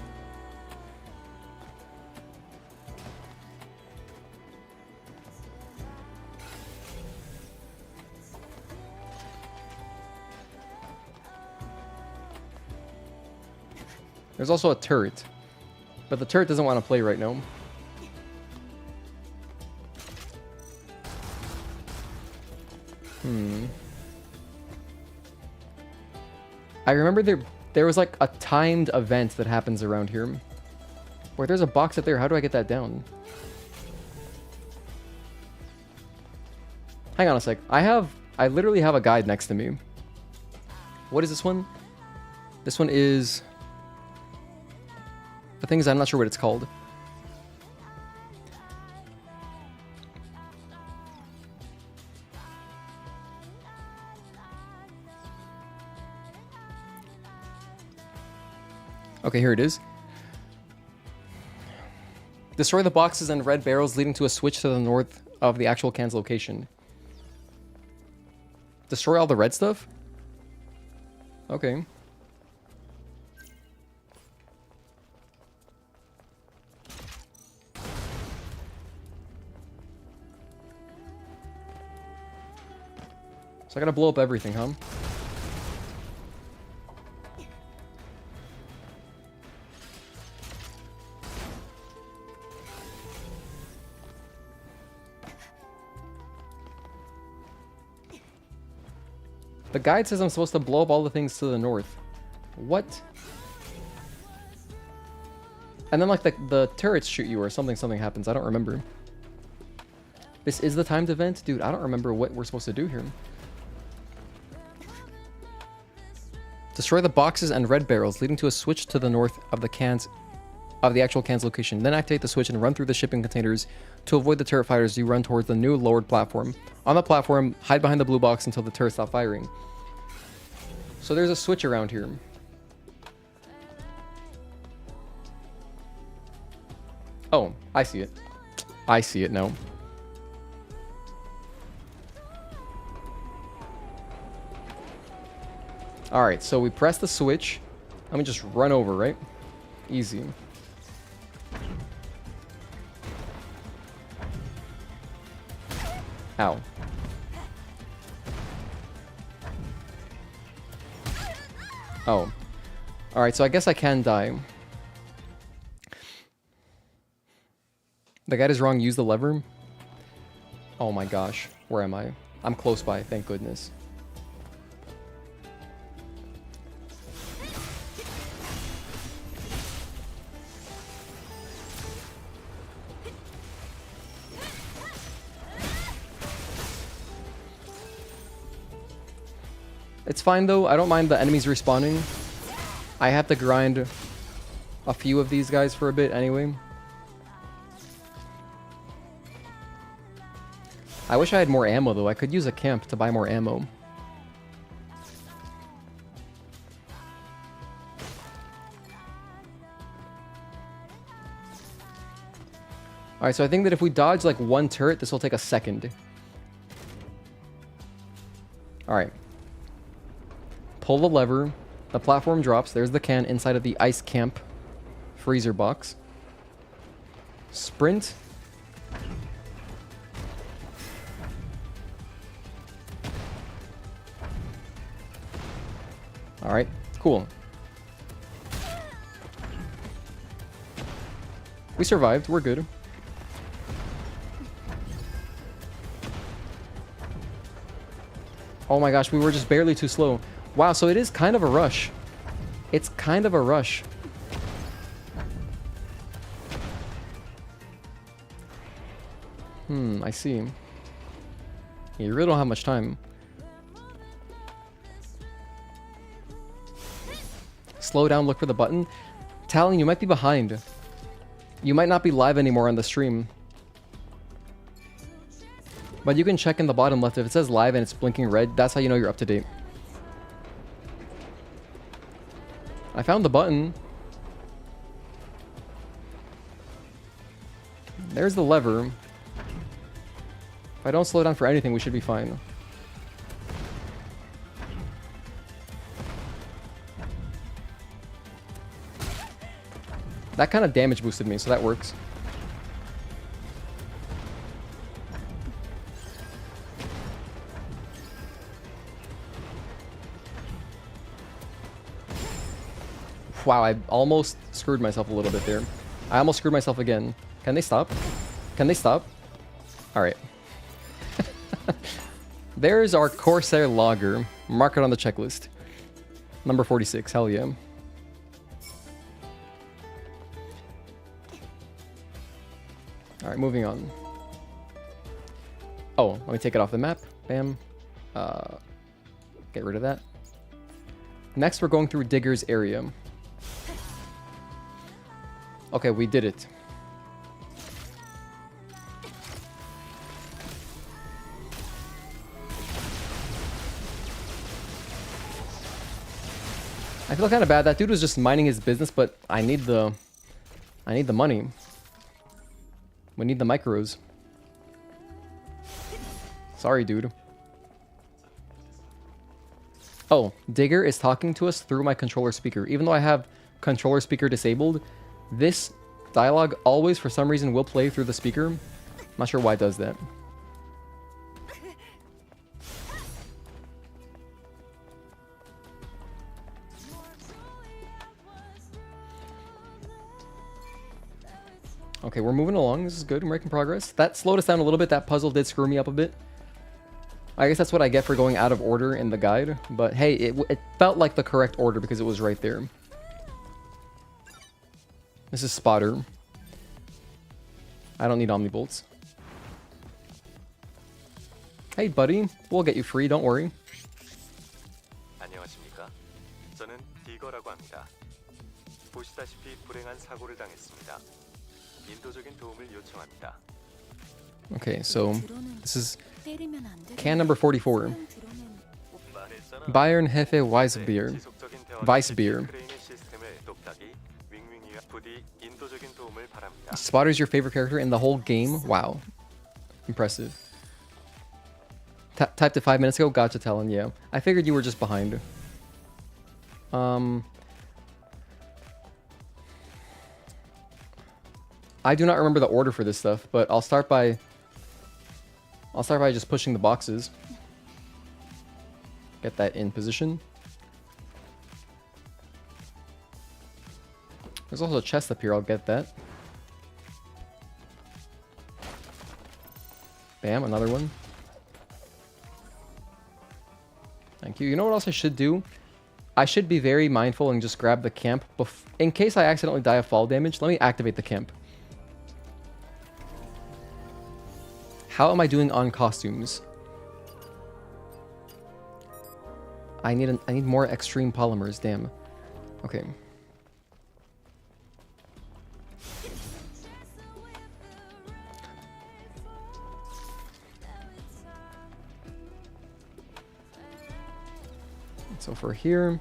There's also a turret. But the turret doesn't want to play right now. I remember there was like a timed event that happens around here. Where there's a box up there. How do I get that down? Hang on a sec. I literally have a guide next to me. What is this one? This one is... The thing is, I'm not sure what it's called. Okay, here it is. Destroy the boxes and red barrels leading to a switch to the north of the actual can's location. Destroy all the red stuff? Okay. So I gotta blow up everything, huh? The guide says I'm supposed to blow up all the things to the north. What? And then like the turrets shoot you or something happens. I don't remember. This is the timed event? Dude, I don't remember what we're supposed to do here. Destroy the boxes and red barrels leading to a switch to the north of the actual can's location. Then activate the switch and run through the shipping containers. To avoid the turret fighters, you run towards the new lowered platform. On the platform, hide behind the blue box until the turrets stop firing. So there's a switch around here. Oh, I see it. I see it now. Alright, so we press the switch. Let me just run over, right? Easy. Ow. Oh. Alright, so I guess I can die. The guide is wrong, use the lever. Oh my gosh. Where am I? I'm close by, thank goodness. It's fine though, I don't mind the enemies respawning. I have to grind a few of these guys for a bit anyway. I wish I had more ammo though, I could use a camp to buy more ammo. Alright, so I think that if we dodge like one turret, this will take a second. Alright. Pull the lever. The platform drops. There's the can inside of the ice camp freezer box. Sprint. All right, cool. We survived. We're good. Oh my gosh, we were just barely too slow. Wow, so it is kind of a rush. It's kind of a rush. I see. Yeah, you really don't have much time. Slow down, look for the button. Talon, you might be behind. You might not be live anymore on the stream. But you can check in the bottom left. If it says live and it's blinking red, that's how you know you're up to date. I found the button. There's the lever. If I don't slow down for anything, we should be fine. That kind of damage boosted me, so that works. Wow, I almost screwed myself a little bit there. I almost screwed myself again. Can they stop? Can they stop? Alright. There's our Corsair Logger. Mark it on the checklist. Number 46, hell yeah. Alright, moving on. Oh, let me take it off the map. Bam. Get rid of that. Next, we're going through Digger's area. Okay, we did it. I feel kind of bad. That dude was just minding his business, but I need the money. We need the micros. Sorry, dude. Oh, Digger is talking to us through my controller speaker. Even though I have controller speaker disabled, this dialogue always, for some reason, will play through the speaker. I'm not sure why it does that. Okay, we're moving along. This is good. We're making progress. That slowed us down a little bit. That puzzle did screw me up a bit. I guess that's what I get for going out of order in the guide. But hey, it felt like the correct order because it was right there. This is Spotter. I don't need Omnibolts. Hey, buddy. We'll get you free. Don't worry. 안녕하십니까? 저는 디거라고 합니다. 보시다시피 불행한 사고를 당했습니다. 인도적인 도움을 요청합니다. Okay, so this is can number 44. Bayern Hefe Weissbier. Weissbier. Spotter's your favorite character in the whole game? Wow. Impressive. Typed it 5 minutes ago? Gotcha, Talon, yeah. I figured you were just behind. I do not remember the order for this stuff, but I'll start by just pushing the boxes. Get that in position. There's also a chest up here, I'll get that. Bam, another one. Thank you. You know what else I should do? I should be very mindful and just grab the camp. In case I accidentally die of fall damage, let me activate the camp. How am I doing on costumes? I need more extreme polymers, damn. Okay. So for here,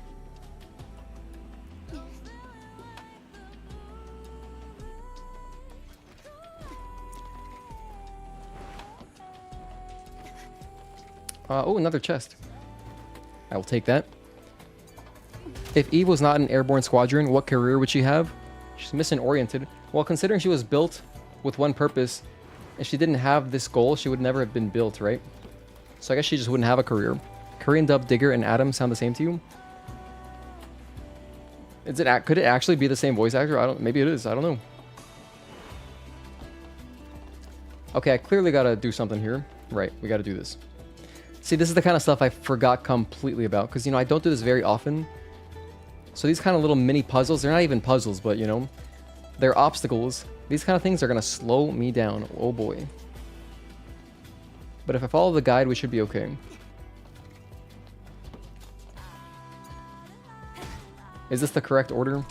oh, another chest. I will take that. If Eve was not an airborne squadron, what career would she have? She's mission-oriented. Well, considering she was built with one purpose, if she didn't have this goal, she would never have been built, right? So I guess she just wouldn't have a career. Korean dub Digger and Adam sound the same to you? Could it actually be the same voice actor? Maybe it is. I don't know. Okay, I clearly gotta do something here. Right, we gotta do this. See, this is the kind of stuff I forgot completely about, because, you know, I don't do this very often. So these kind of little mini puzzles, they're not even puzzles, but, you know, they're obstacles. These kind of things are gonna slow me down. Oh boy. But if I follow the guide, we should be okay. Is this the correct order?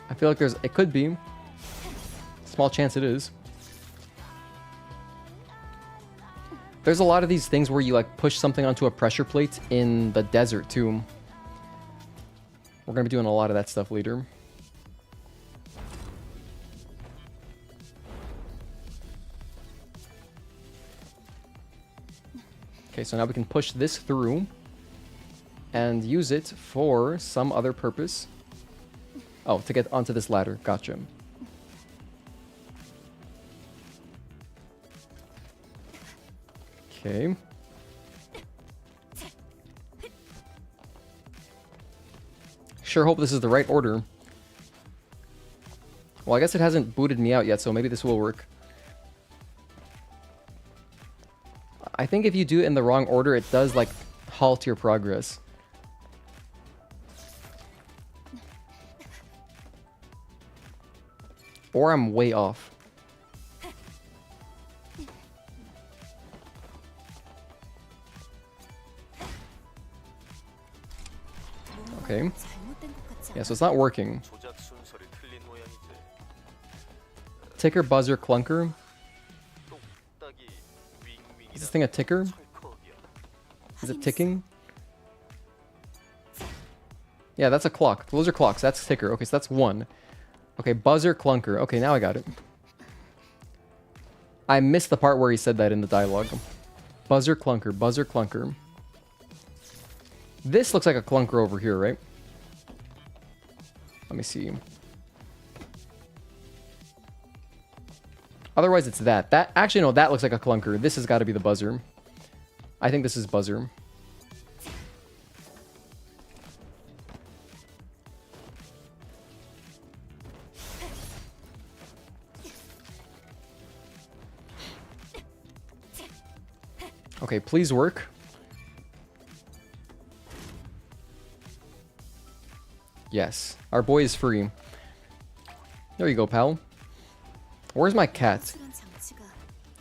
I feel like it could be. Small chance it is. There's a lot of these things where you like push something onto a pressure plate in the desert too. We're gonna be doing a lot of that stuff later. Okay, so now we can push this through and use it for some other purpose. Oh, to get onto this ladder. Gotcha. Okay. Sure hope this is the right order. Well, I guess it hasn't booted me out yet, so maybe this will work. I think if you do it in the wrong order, it does, like, halt your progress. Or I'm way off. Okay. Yeah, so it's not working. Ticker, buzzer, clunker. Is this thing a ticker? Is it ticking? Yeah, that's a clock. Those are clocks. That's ticker. Okay, so that's one. Okay, buzzer, clunker. Okay, now I got it. I missed the part where he said that in the dialogue. Buzzer, clunker, buzzer, clunker. This looks like a clunker over here, right? Let me see. Otherwise, it's that. Actually, no, that looks like a clunker. This has got to be the buzzer. I think this is buzzer. Okay, please work. Yes, our boy is free. There you go, pal. Where's my cat?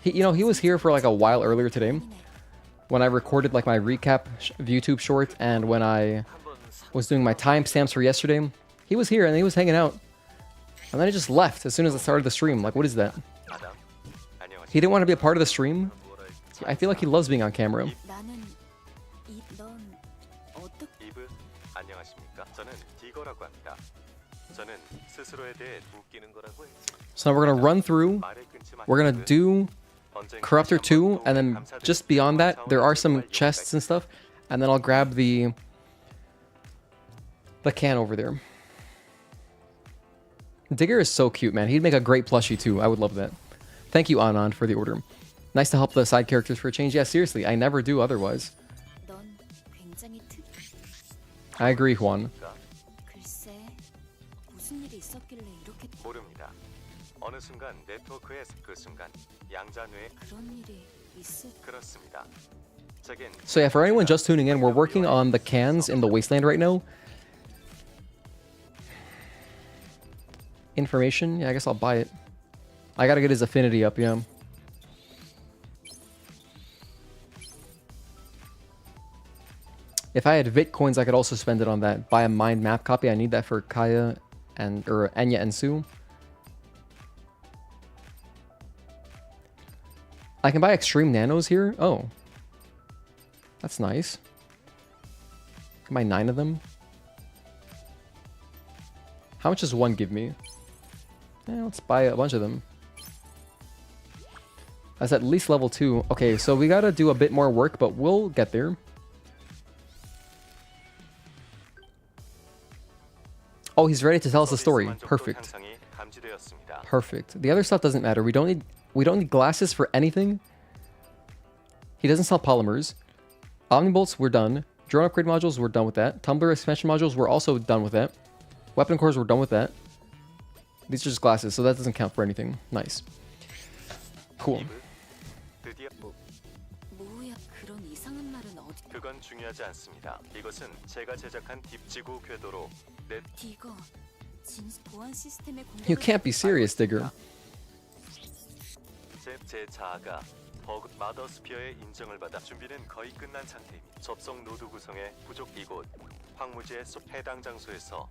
He was here for like a while earlier today when I recorded like my recap YouTube short and when I was doing my timestamps for yesterday. He was here and he was hanging out. And then he just left as soon as I started the stream. Like, what is that? He didn't want to be a part of the stream? I feel like he loves being on camera. So now we're going to run through. We're going to do Corruptor 2, and then just beyond that, there are some chests and stuff. And then I'll grab the can over there. Digger is so cute, man. He'd make a great plushie too. I would love that. Thank you, Anand, for the order. Nice to help the side characters for a change. Yeah, seriously, I never do otherwise. I agree, Juan. So yeah, for anyone just tuning in, we're working on the cans in the Wasteland right now. Information? Yeah, I guess I'll buy it. I gotta get his affinity up, yeah. If I had Bitcoins, I could also spend it on that. Buy a mind map copy. I need that for Kaya or Enya and Sue. I can buy extreme nanos here. Oh. That's nice. Can buy 9 of them. How much does one give me? Let's buy a bunch of them. That's at least level 2. Okay, so we gotta do a bit more work, but we'll get there. Oh, he's ready to tell us a story. 서비스 만족도 Perfect. 향상이 감지되었습니다. Perfect. The other stuff doesn't matter. We don't need glasses for anything. He doesn't sell polymers. Omnibolts, we're done. Drone upgrade modules, we're done with that. Tumbler expansion modules, we're also done with that. Weapon cores, we're done with that. These are just glasses, so that doesn't count for anything. Nice. Cool. 드디어 뭐야 그런 이상한 말은 어디? 그건 중요하지 않습니다. 이것은 제가 제작한 딥지구 궤도로 넷 이거 진수 보안 시스템의 공격을 You can't be serious, Digger. 제 자아가 버그 마더스피어의 인정을 받아 준비는 거의 끝난 상태입니다. 접속 노드 구성에 부족 이곳 황무지의 숲 해당 장소에서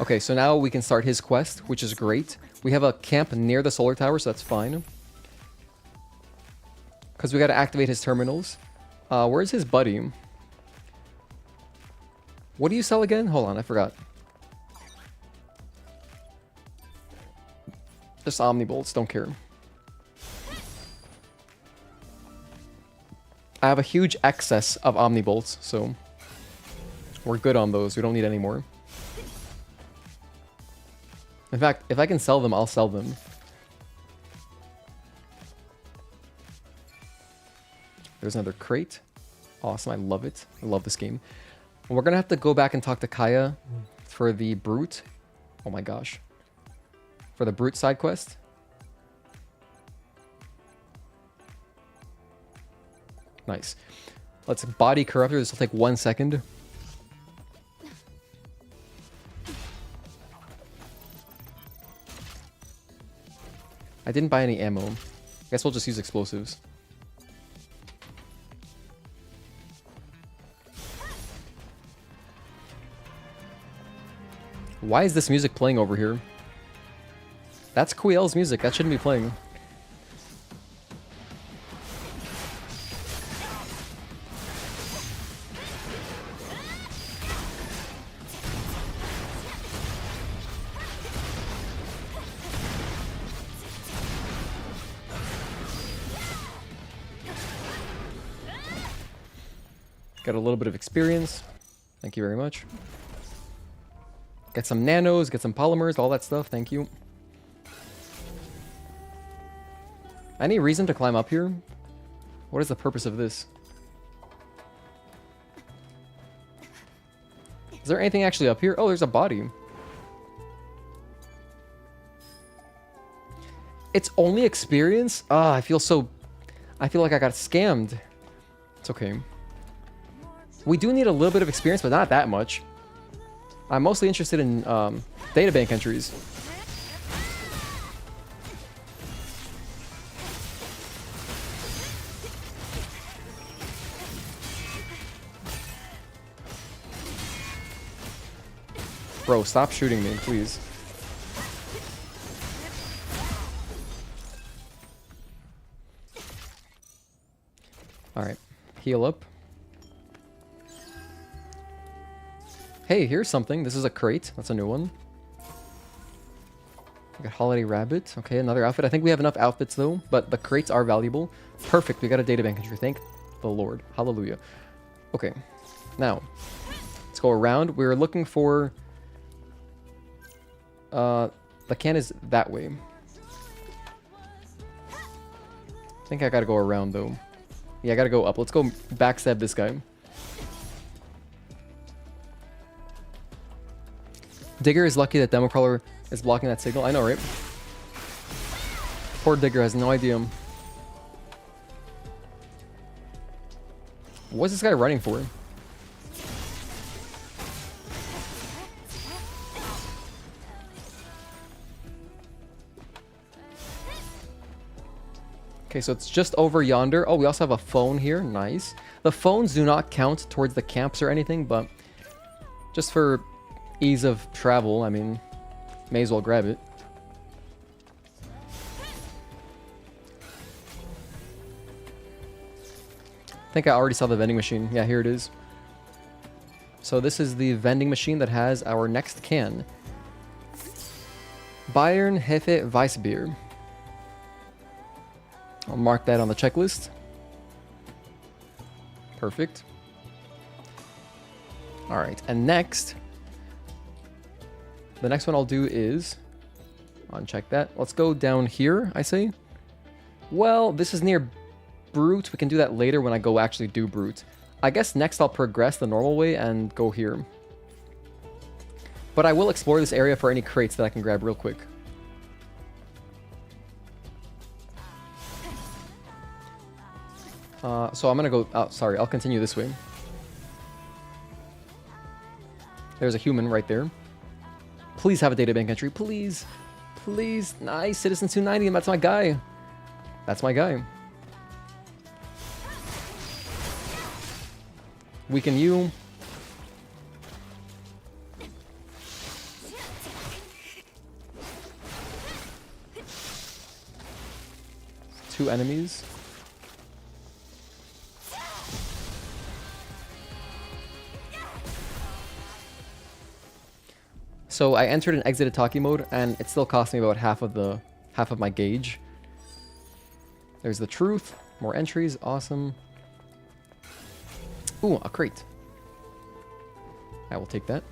Okay, so now we can start his quest, which is great. We have a camp near the solar tower, so that's fine. Because we gotta activate his terminals. Where's his buddy? What do you sell again? Hold on, I forgot. Just Omnibolts, don't care. I have a huge excess of Omnibolts, so we're good on those. We don't need any more. In fact, if I can sell them, I'll sell them. There's another crate. Awesome, I love it. I love this game. And we're gonna have to go back and talk to Kaya for the Brute. Oh my gosh. For the Brute side quest. Nice. Let's body corruptor. This will take 1 second. I didn't buy any ammo. Guess we'll just use explosives. Why is this music playing over here? That's Quiel's music. That shouldn't be playing. Got a little bit of experience. Thank you very much. Get some nanos, get some polymers, all that stuff. Thank you. Any reason to climb up here? What is the purpose of this? Is there anything actually up here? Oh, there's a body. It's only experience? Ah, I feel like I got scammed. It's okay. We do need a little bit of experience, but not that much. I'm mostly interested in databank entries. Bro, stop shooting me, please. Alright, heal up. Hey, here's something. This is a crate. That's a new one. We got Holiday Rabbit. Okay, another outfit. I think we have enough outfits, though, but the crates are valuable. Perfect. We got a databank entry. Thank the Lord. Hallelujah. Okay, now, let's go around. We're looking for... the can is that way. I think I gotta go around, though. Yeah, I gotta go up. Let's go backstab this guy. Digger is lucky that Demo Crawler is blocking that signal. I know, right? Poor Digger has no idea. What's this guy running for? Okay, so it's just over yonder. Oh, we also have a phone here. Nice. The phones do not count towards the camps or anything, but just for ease of travel, I mean, may as well grab it. I think I already saw the vending machine. Yeah, here it is. So this is the vending machine that has our next can. Bayern Hefe Weissbier. I'll mark that on the checklist. Perfect. All right, and next, the next one I'll do is... uncheck that. Let's go down here, I say. Well, this is near Brute. We can do that later when I go actually do Brute. I guess next I'll progress the normal way and go here. But I will explore this area for any crates that I can grab real quick. So I'm gonna go... oh, sorry, I'll continue this way. There's a human right there. Please have a databank entry, please. Please. Nice, Citizen 290, that's my guy. That's my guy. Weaken you. Two enemies. So I entered and exited talkie mode, and it still cost me about half of my gauge. There's the truth. More entries. Awesome. Ooh, a crate. I will take that.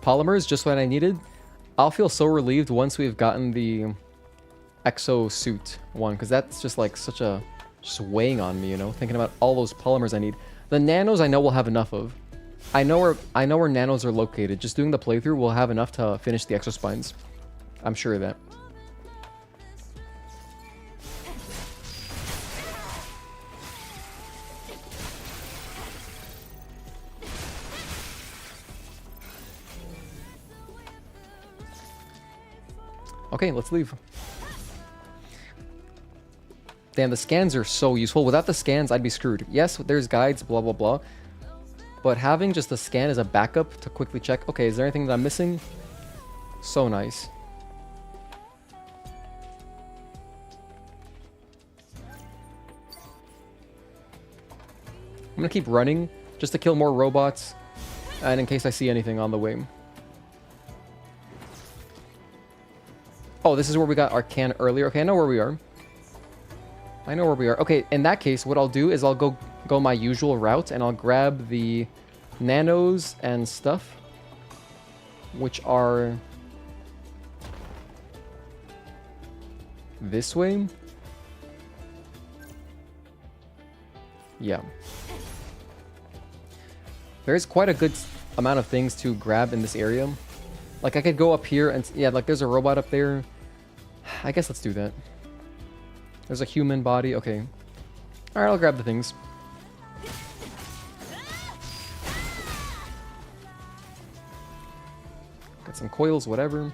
Polymers, just what I needed. I'll feel so relieved once we've gotten the exosuit one, because that's just like such a... just weighing on me, you know? Thinking about all those polymers I need. The nanos I know we'll have enough of. I know where nanos are located. Just doing the playthrough will have enough to finish the exospines. I'm sure of that. Okay, let's leave. Damn, the scans are so useful. Without the scans, I'd be screwed. Yes, there's guides, blah, blah, blah. But having just a scan as a backup to quickly check, okay, is there anything that I'm missing? So nice. I'm gonna keep running just to kill more robots and in case I see anything on the way. Oh, this is where we got our can earlier. Okay, I know where we are. I know where we are. Okay, in that case, what I'll do is I'll go my usual route and I'll grab the nanos and stuff, which are this way. Yeah. There's quite a good amount of things to grab in this area. Like, I could go up here and... yeah, like, there's a robot up there. I guess let's do that. There's a human body. Okay. Alright, I'll grab the things. Got some coils, whatever.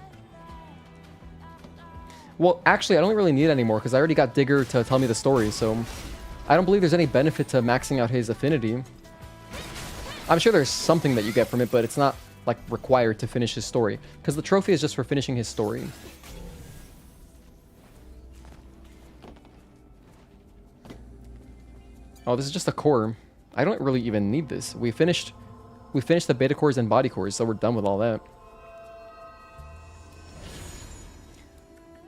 Well, actually, I don't really need any more because I already got Digger to tell me the story, so... I don't believe there's any benefit to maxing out his affinity. I'm sure there's something that you get from it, but it's not, like, required to finish his story. Because the trophy is just for finishing his story. Oh, this is just a core. I don't really even need this. We finished the beta cores and body cores, so we're done with all that.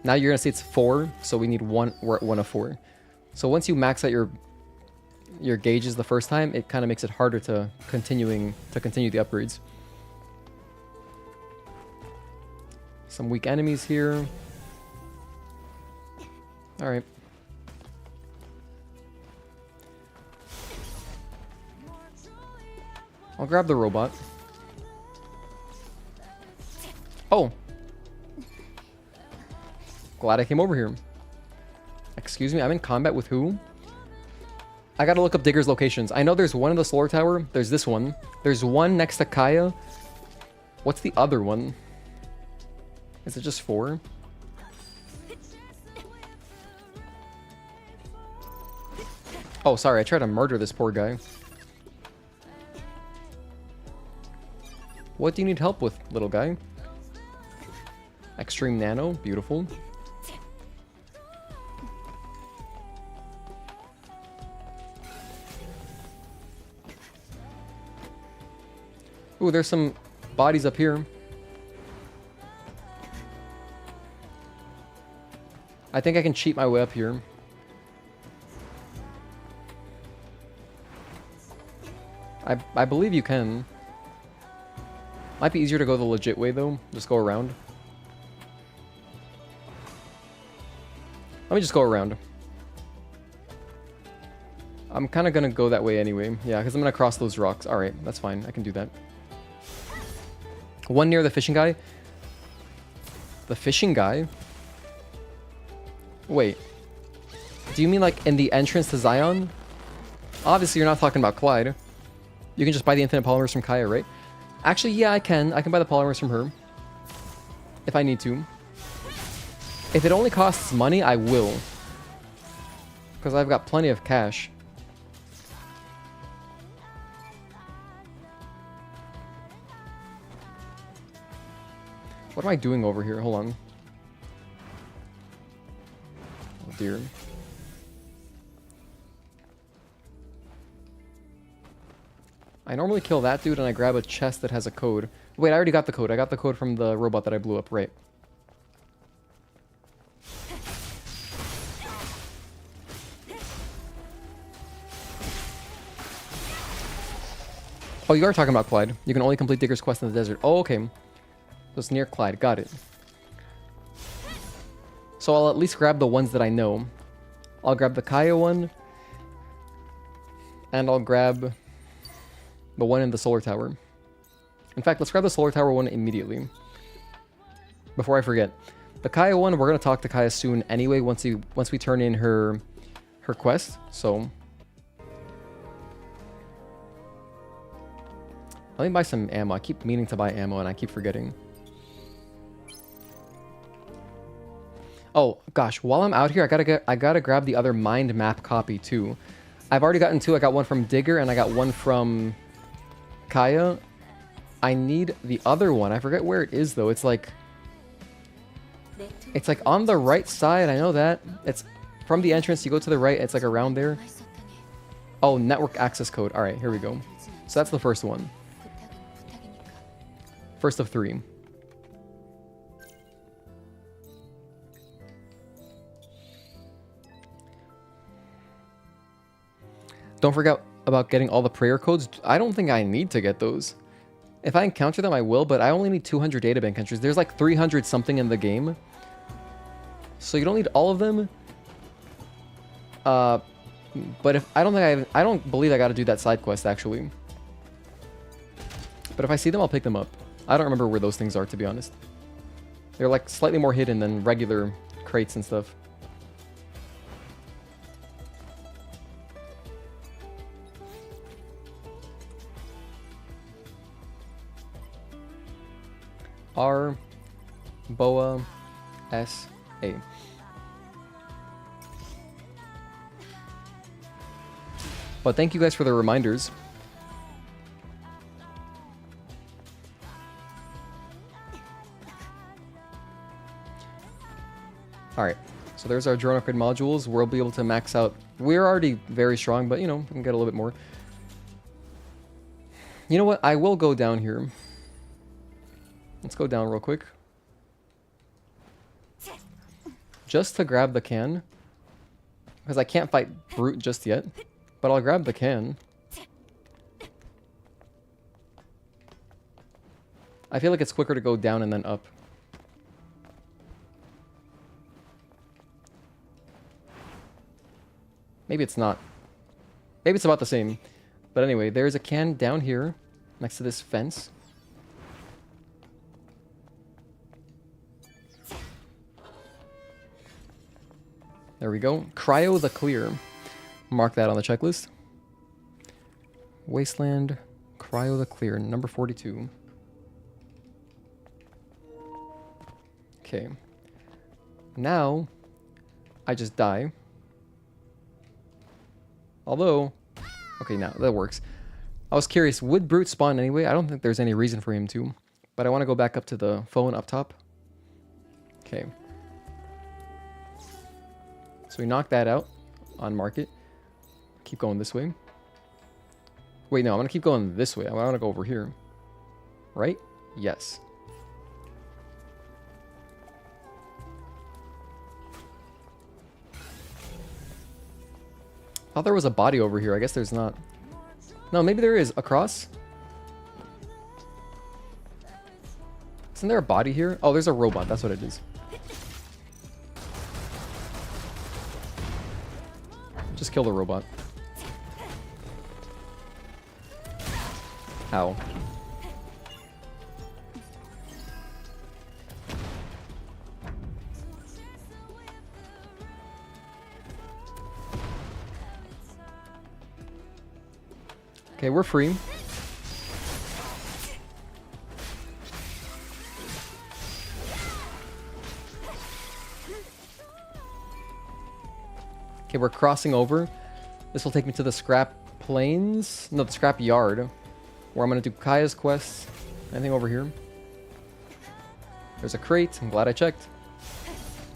Now you're gonna see it's 4, so we need one. We're at 1 of 4. So once you max out your gauges the first time, it kind of makes it harder to continue the upgrades. Some weak enemies here. All right. I'll grab the robot. Oh. Glad I came over here. Excuse me, I'm in combat with who? I gotta look up Digger's locations. I know there's one in the Solar Tower. There's this one. There's one next to Kaya. What's the other one? Is it just 4? Oh, sorry. I tried to murder this poor guy. What do you need help with, little guy? Extreme Nano. Beautiful. Ooh, there's some bodies up here. I think I can cheat my way up here. I believe you can. Might be easier to go the legit way though. Just go around. Let me just go around. I'm kind of going to go that way anyway. Yeah, because I'm going to cross those rocks. Alright, that's fine. I can do that. One near the fishing guy. The fishing guy? Wait. Do you mean like in the entrance to Xion? Obviously, you're not talking about Clyde. You can just buy the infinite polymers from Kaya, right? Actually, yeah, I can. I can buy the polymers from her. If I need to. If it only costs money, I will. Because I've got plenty of cash. What am I doing over here? Hold on. Oh dear. I normally kill that dude and I grab a chest that has a code. Wait, I already got the code. I got the code from the robot that I blew up, right. Oh, you are talking about Clyde. You can only complete Digger's quest in the desert. Oh, okay. So it's near Clyde. Got it. So I'll at least grab the ones that I know. I'll grab the Kaya one. And I'll grab the one in the solar tower. In fact, let's grab the solar tower one immediately. Before I forget. The Kaya one, we're going to talk to Kaya soon anyway once we turn in her quest. So let me buy some ammo. I keep meaning to buy ammo and I keep forgetting. Oh gosh, while I'm out here, I gotta grab the other mind map copy too. I've already gotten two. I got one from Digger and I got one from Kaya. I need the other one. I forget where it is though. It's like on the right side. I know that. It's from the entrance. You go to the right. It's like around there. Oh, network access code. All right, here we go. So that's the first one. First of three. Don't forget about getting all the prayer codes. I don't think I need to get those. If I encounter them, I will, but I only need 200 databank entries. There's like 300 something in the game. So you don't need all of them. But if I don't believe I got to do that side quest actually. But if I see them, I'll pick them up. I don't remember where those things are, to be honest. They're like slightly more hidden than regular crates and stuff. R Boa S A. But thank you guys for the reminders. Alright, so there's our drone upgrade modules. We'll be able to max out. We're already very strong, but you know, we can get a little bit more. You know what? I will go down here. Let's go down real quick. Just to grab the can. Because I can't fight Brute just yet. But I'll grab the can. I feel like it's quicker to go down and then up. Maybe it's not. Maybe it's about the same. But anyway, there's a can down here. Next to this fence. There we go. Cryo the Clear. Mark that on the checklist. Wasteland, Cryo the Clear, number 42. Okay. Now, I just die. Although, okay, now that works. I was curious, would Brute spawn anyway? I don't think there's any reason for him to. But I want to go back up to the phone up top. Okay. So we knock that out on market. Keep going this way. Wait, no, I'm going to keep going this way. I want to go over here. Right? Yes. Thought there was a body over here. I guess there's not. No, maybe there is. Across? Isn't there a body here? Oh, there's a robot. That's what it is. Just kill the robot. Ow. Okay, we're free. Okay, we're crossing over. This will take me to the scrap plains. No, the scrap yard. Where I'm going to do Kaya's quest. Anything over here? There's a crate. I'm glad I checked.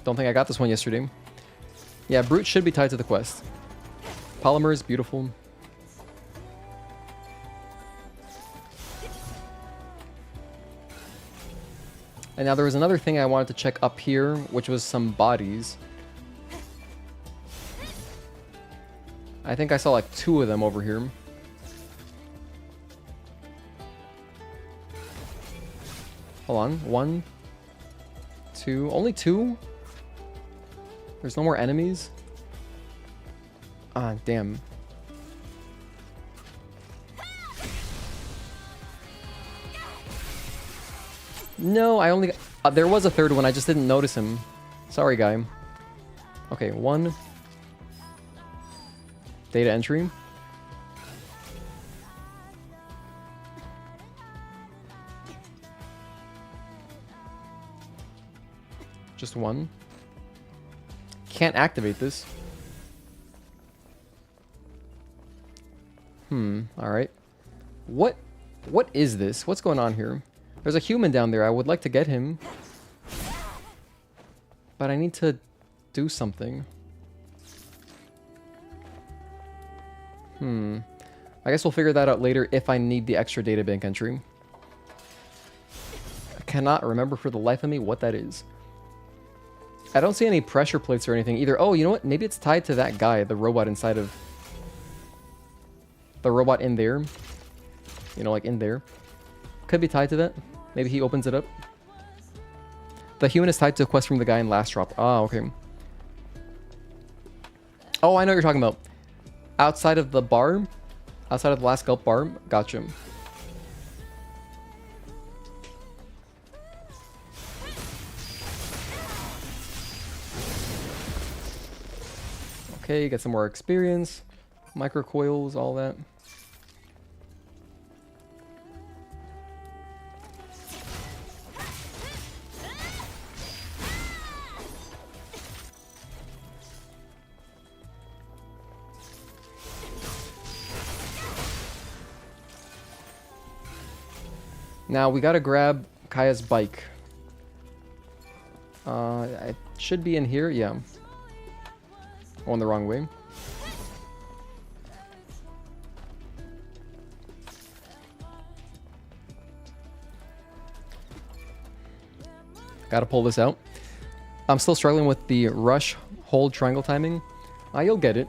Don't think I got this one yesterday. Yeah, Brute should be tied to the quest. Polymer is beautiful. And now there was another thing I wanted to check up here, which was some bodies. I think I saw like 2 of them over here. Hold on. 1, 2. Only 2? There's no more enemies? Ah, damn. No, I only... there was a 3rd one, I just didn't notice him. Sorry, guy. Okay, 1. Data entry. Just 1. Can't activate this. Alright. What is this? What's going on here? There's a human down there. I would like to get him. But I need to do something. I guess we'll figure that out later if I need the extra databank entry. I cannot remember for the life of me what that is. I don't see any pressure plates or anything either. Oh, you know what? Maybe it's tied to that guy, the robot inside of... The robot in there. You know, like in there. Could be tied to that. Maybe he opens it up. The human is tied to a quest from the guy in Last Drop. Ah, okay. Oh, I know what you're talking about. Outside of the bar? Outside of the last gulp bar? Gotcha. Okay, get some more experience. Microcoils, all that. Now we gotta grab Kaya's bike. It should be in here, yeah. Going the wrong way. Gotta pull this out. I'm still struggling with the rush, hold, triangle timing. You'll get it.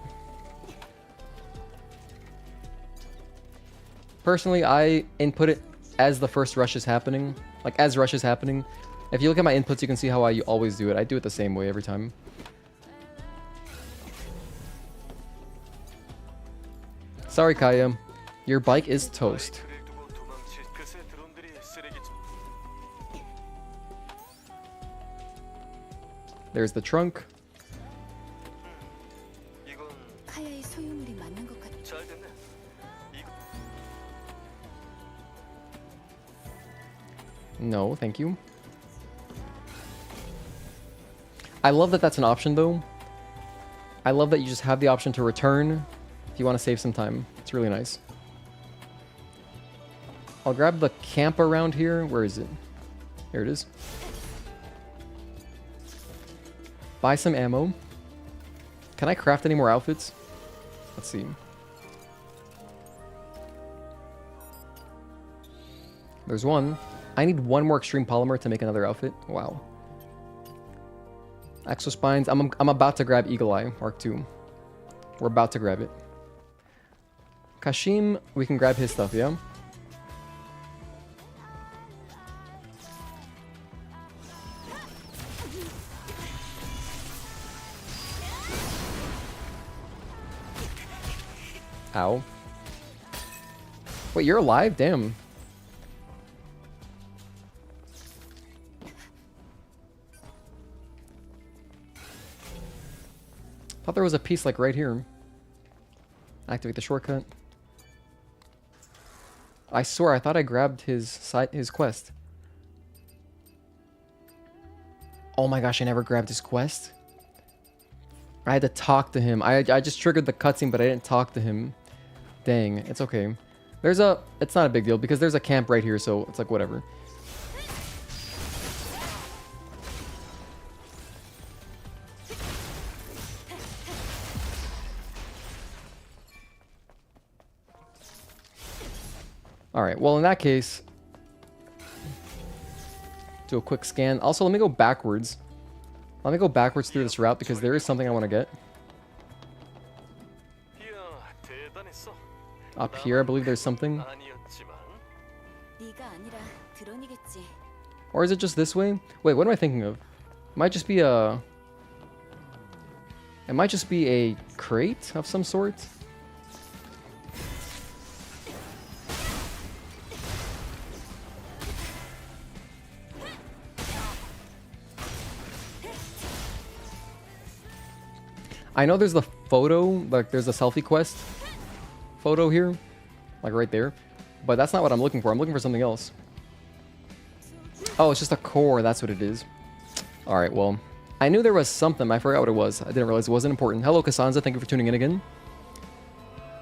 Personally, I input it as the first rush is happening. Like, as rush is happening. If you look at my inputs, you can see how I always do it. I do it the same way every time. Sorry, Kaya. Your bike is toast. There's the trunk. 카야의 소유물이 맞는 것 같아. No, thank you. I love that that's an option, though. I love that you just have the option to return if you want to save some time. It's really nice. I'll grab the camp around here. Where is it? Here it is. Buy some ammo. Can I craft any more outfits? Let's see. There's one. I need one more extreme polymer to make another outfit. Wow. Exospines. I'm about to grab Eagle Eye Mark II. We're about to grab it. Kashim, we can grab his stuff, yeah? Ow. Wait, you're alive? Damn. Thought there was a piece like right here. Activate the shortcut. I swear, I thought I grabbed his quest. Oh my gosh, I never grabbed his quest. I had to talk to him. I just triggered the cutscene, but I didn't talk to him. Dang, it's okay. It's not a big deal because there's a camp right here, so it's like whatever. Alright, well in that case, do a quick scan. Also, let me go backwards. Let me go backwards through this route because there is something I want to get. Up here, I believe there's something. Or is it just this way? Wait, what am I thinking of? It might just be a crate of some sort. I know there's the photo, like there's a selfie quest photo here, like right there, but that's not what I'm looking for. I'm looking for something else. Oh, it's just a core, that's what it is. Alright, well, I knew there was something, I forgot what it was. I didn't realize it wasn't important. Hello, Cassandra, thank you for tuning in again.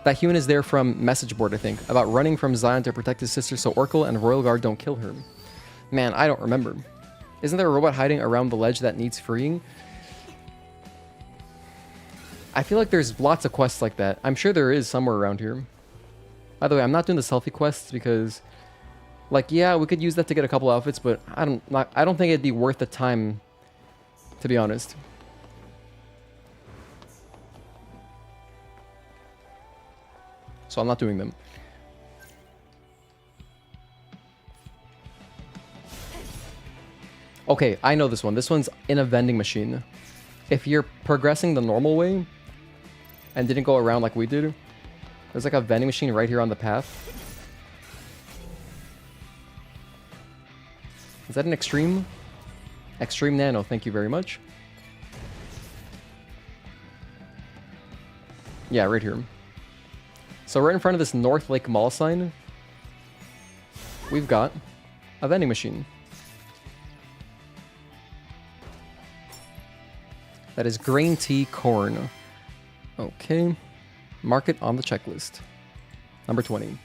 That human is there from message board, I think, about running from Xion to protect his sister so Oracle and Royal Guard don't kill her. Man, I don't remember. Isn't there a robot hiding around the ledge that needs freeing? I feel like there's lots of quests like that. I'm sure there is somewhere around here. By the way, I'm not doing the selfie quests because, like, yeah, we could use that to get a couple outfits, but I don't think it'd be worth the time, to be honest. So I'm not doing them. Okay, I know this one. This one's in a vending machine. If you're progressing the normal way and didn't go around like we did, there's like a vending machine right here on the path. Is that an extreme? Extreme Nano, thank you very much. Yeah, right here. So right in front of this North Lake Mall sign, we've got a vending machine. That is grain tea corn. Okay. Mark it on the checklist. Number 20.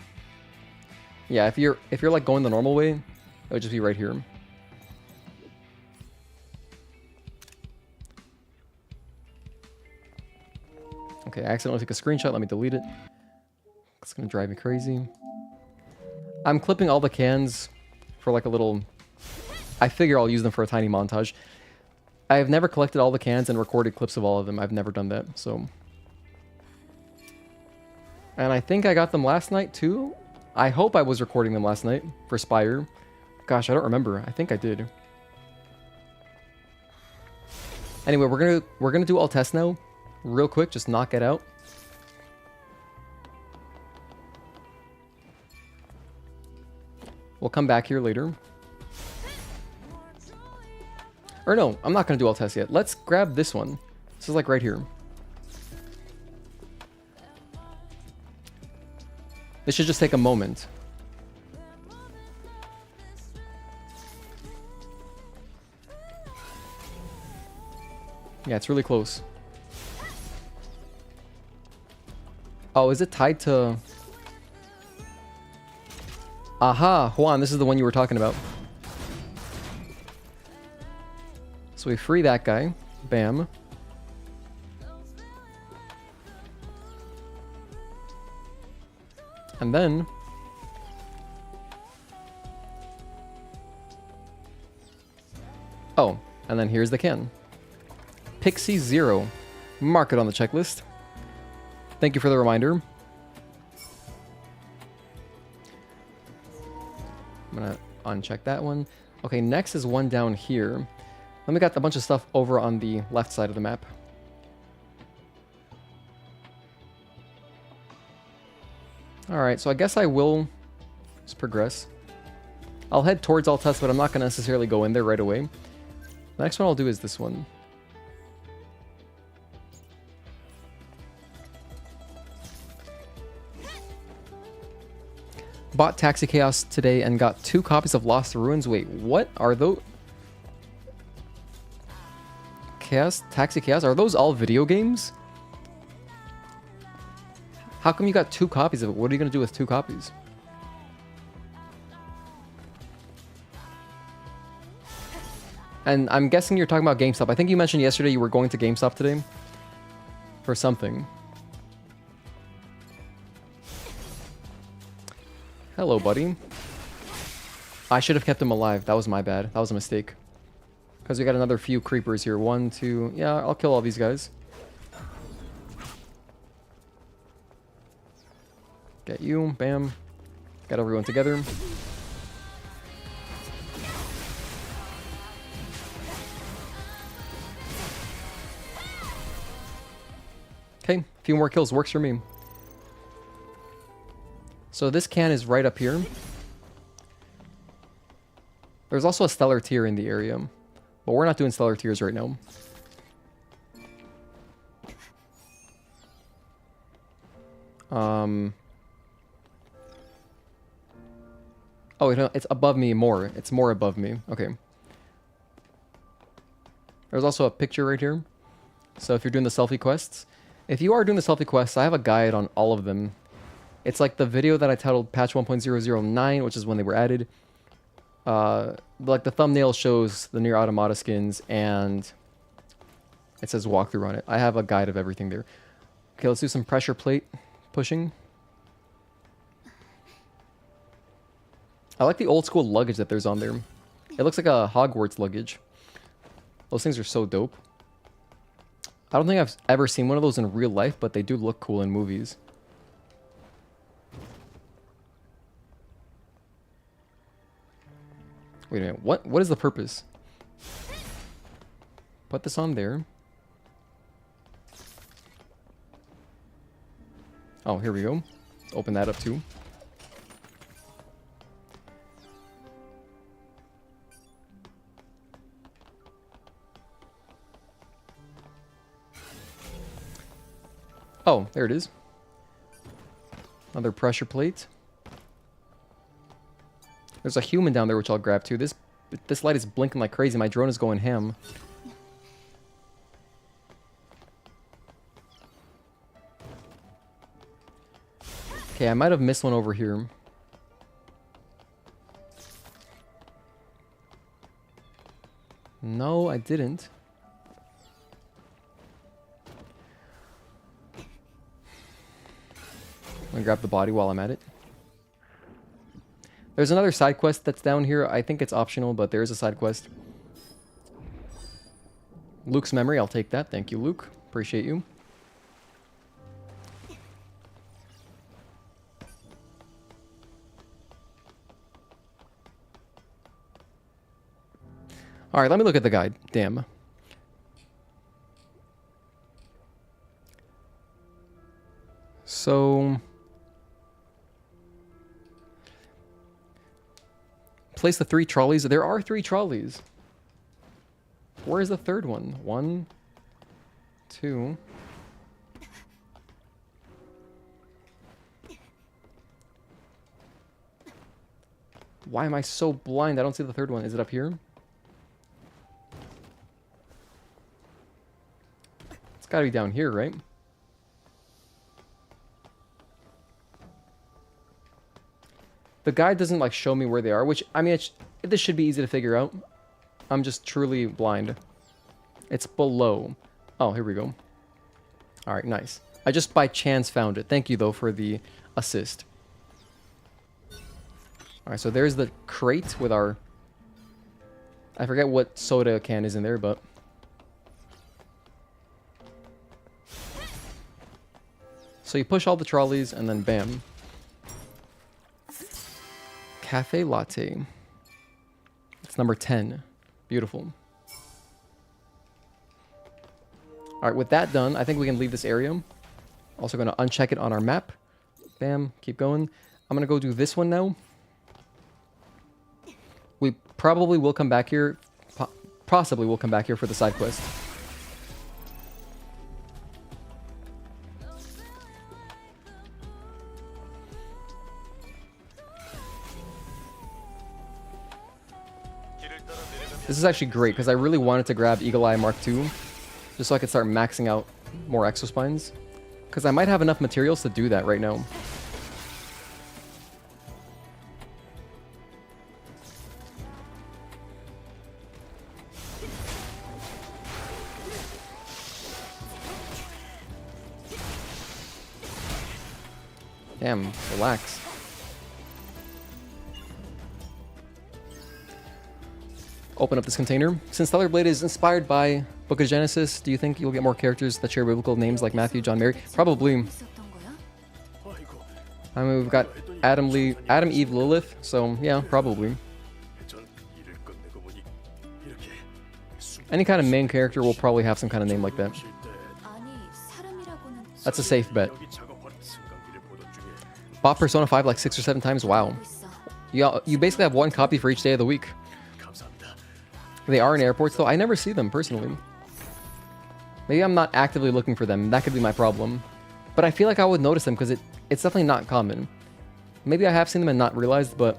Yeah, if you're like going the normal way, it would just be right here. Okay, I accidentally took a screenshot. Let me delete it. It's gonna drive me crazy. I'm clipping all the cans for like a little... I figure I'll use them for a tiny montage. I've never collected all the cans and recorded clips of all of them. I've never done that, so... And I think I got them last night, too? I hope I was recording them last night for Spire. Gosh, I don't remember. I think I did. Anyway, we're gonna do all tests now. Real quick, just knock it out. We'll come back here later. Or no, I'm not going to do all tests yet. Let's grab this one. This is like right here. This should just take a moment. Yeah, it's really close. Oh, is it tied to... Aha, Juan, this is the one you were talking about. So we free that guy. Bam. And then... Oh, and then here's the can. Pixie 0. Mark it on the checklist. Thank you for the reminder. I'm gonna uncheck that one. Okay, next is one down here. Then we got a bunch of stuff over on the left side of the map. Alright, so I guess I will just progress. I'll head towards Altus, but I'm not going to necessarily go in there right away. The next one I'll do is this one. Bought Taxi Chaos today and got 2 copies of Lost Ruins. Wait, what are those? Chaos? Taxi Chaos? Are those all video games? How come you got 2 copies of it? What are you going to do with 2 copies? And I'm guessing you're talking about GameStop. I think you mentioned yesterday you were going to GameStop today for something. Hello, buddy. I should have kept him alive. That was my bad. That was a mistake. Because we got another few creepers here. 1, 2... Yeah, I'll kill all these guys. Get you. Bam. Got everyone together. Okay, a few more kills. Works for me. So this can is right up here. There's also a stellar tier in the area. But we're not doing stellar tiers right now. Oh, it's above me more. It's more above me. Okay. There's also a picture right here. So if you're doing the selfie quests. If you are doing the selfie quests, I have a guide on all of them. It's like the video that I titled Patch 1.009, which is when they were added. Like the thumbnail shows the Nier Automata skins, and it says walkthrough on it. I have a guide of everything there. Okay, let's do some pressure plate pushing. I like the old school luggage that there's on there. It looks like a Hogwarts luggage. Those things are so dope. I don't think I've ever seen one of those in real life, but they do look cool in movies. Wait a minute, what is the purpose? Put this on there. Oh, here we go. Let's open that up too. Oh, there it is. Another pressure plate. There's a human down there which I'll grab too. This light is blinking like crazy. My drone is going ham. Okay, I might have missed one over here. No, I didn't. I'm gonna grab the body while I'm at it. There's another side quest that's down here. I think it's optional, but there is a side quest. Luke's memory, I'll take that. Thank you, Luke. Appreciate you. Alright, let me look at the guide. Damn. So... place the 3 trolleys. There are 3 trolleys. Where is the third one? 1, 2. Why am I so blind? I don't see the third one. Is it up here? It's gotta be down here, right? The guide doesn't like show me where they are, which, I mean, this should be easy to figure out. I'm just truly blind. It's below. Oh, here we go. All right, nice. I just by chance found it. Thank you, though, for the assist. All right, so there's the crate with our... I forget what soda can is in there, but... So you push all the trolleys, and then bam. Cafe latte. It's number 10. Beautiful. Alright, with that done, I think we can leave this area. Also going to uncheck it on our map. Bam. Keep going. I'm gonna go do this one now. We probably will come back here. Possibly will come back here for the side quest. This is actually great because I really wanted to grab Eagle Eye Mark II just so I could start maxing out more exospines. Because I might have enough materials to do that right now. Damn, relax. Open up this container. Since Stellar Blade is inspired by Book of Genesis, do you think you'll get more characters that share biblical names like Matthew, John, Mary? Probably. I mean, we've got Adam, Eve, Lilith, so yeah, probably. Any kind of main character will probably have some kind of name like that. That's a safe bet. Bought Persona 5 like 6 or 7 times? Wow. You basically have one copy for each day of the week. They are in airports though. I never see them personally. Maybe I'm not actively looking for them. That could be my problem. But I feel like I would notice them because it's definitely not common. Maybe I have seen them and not realized, but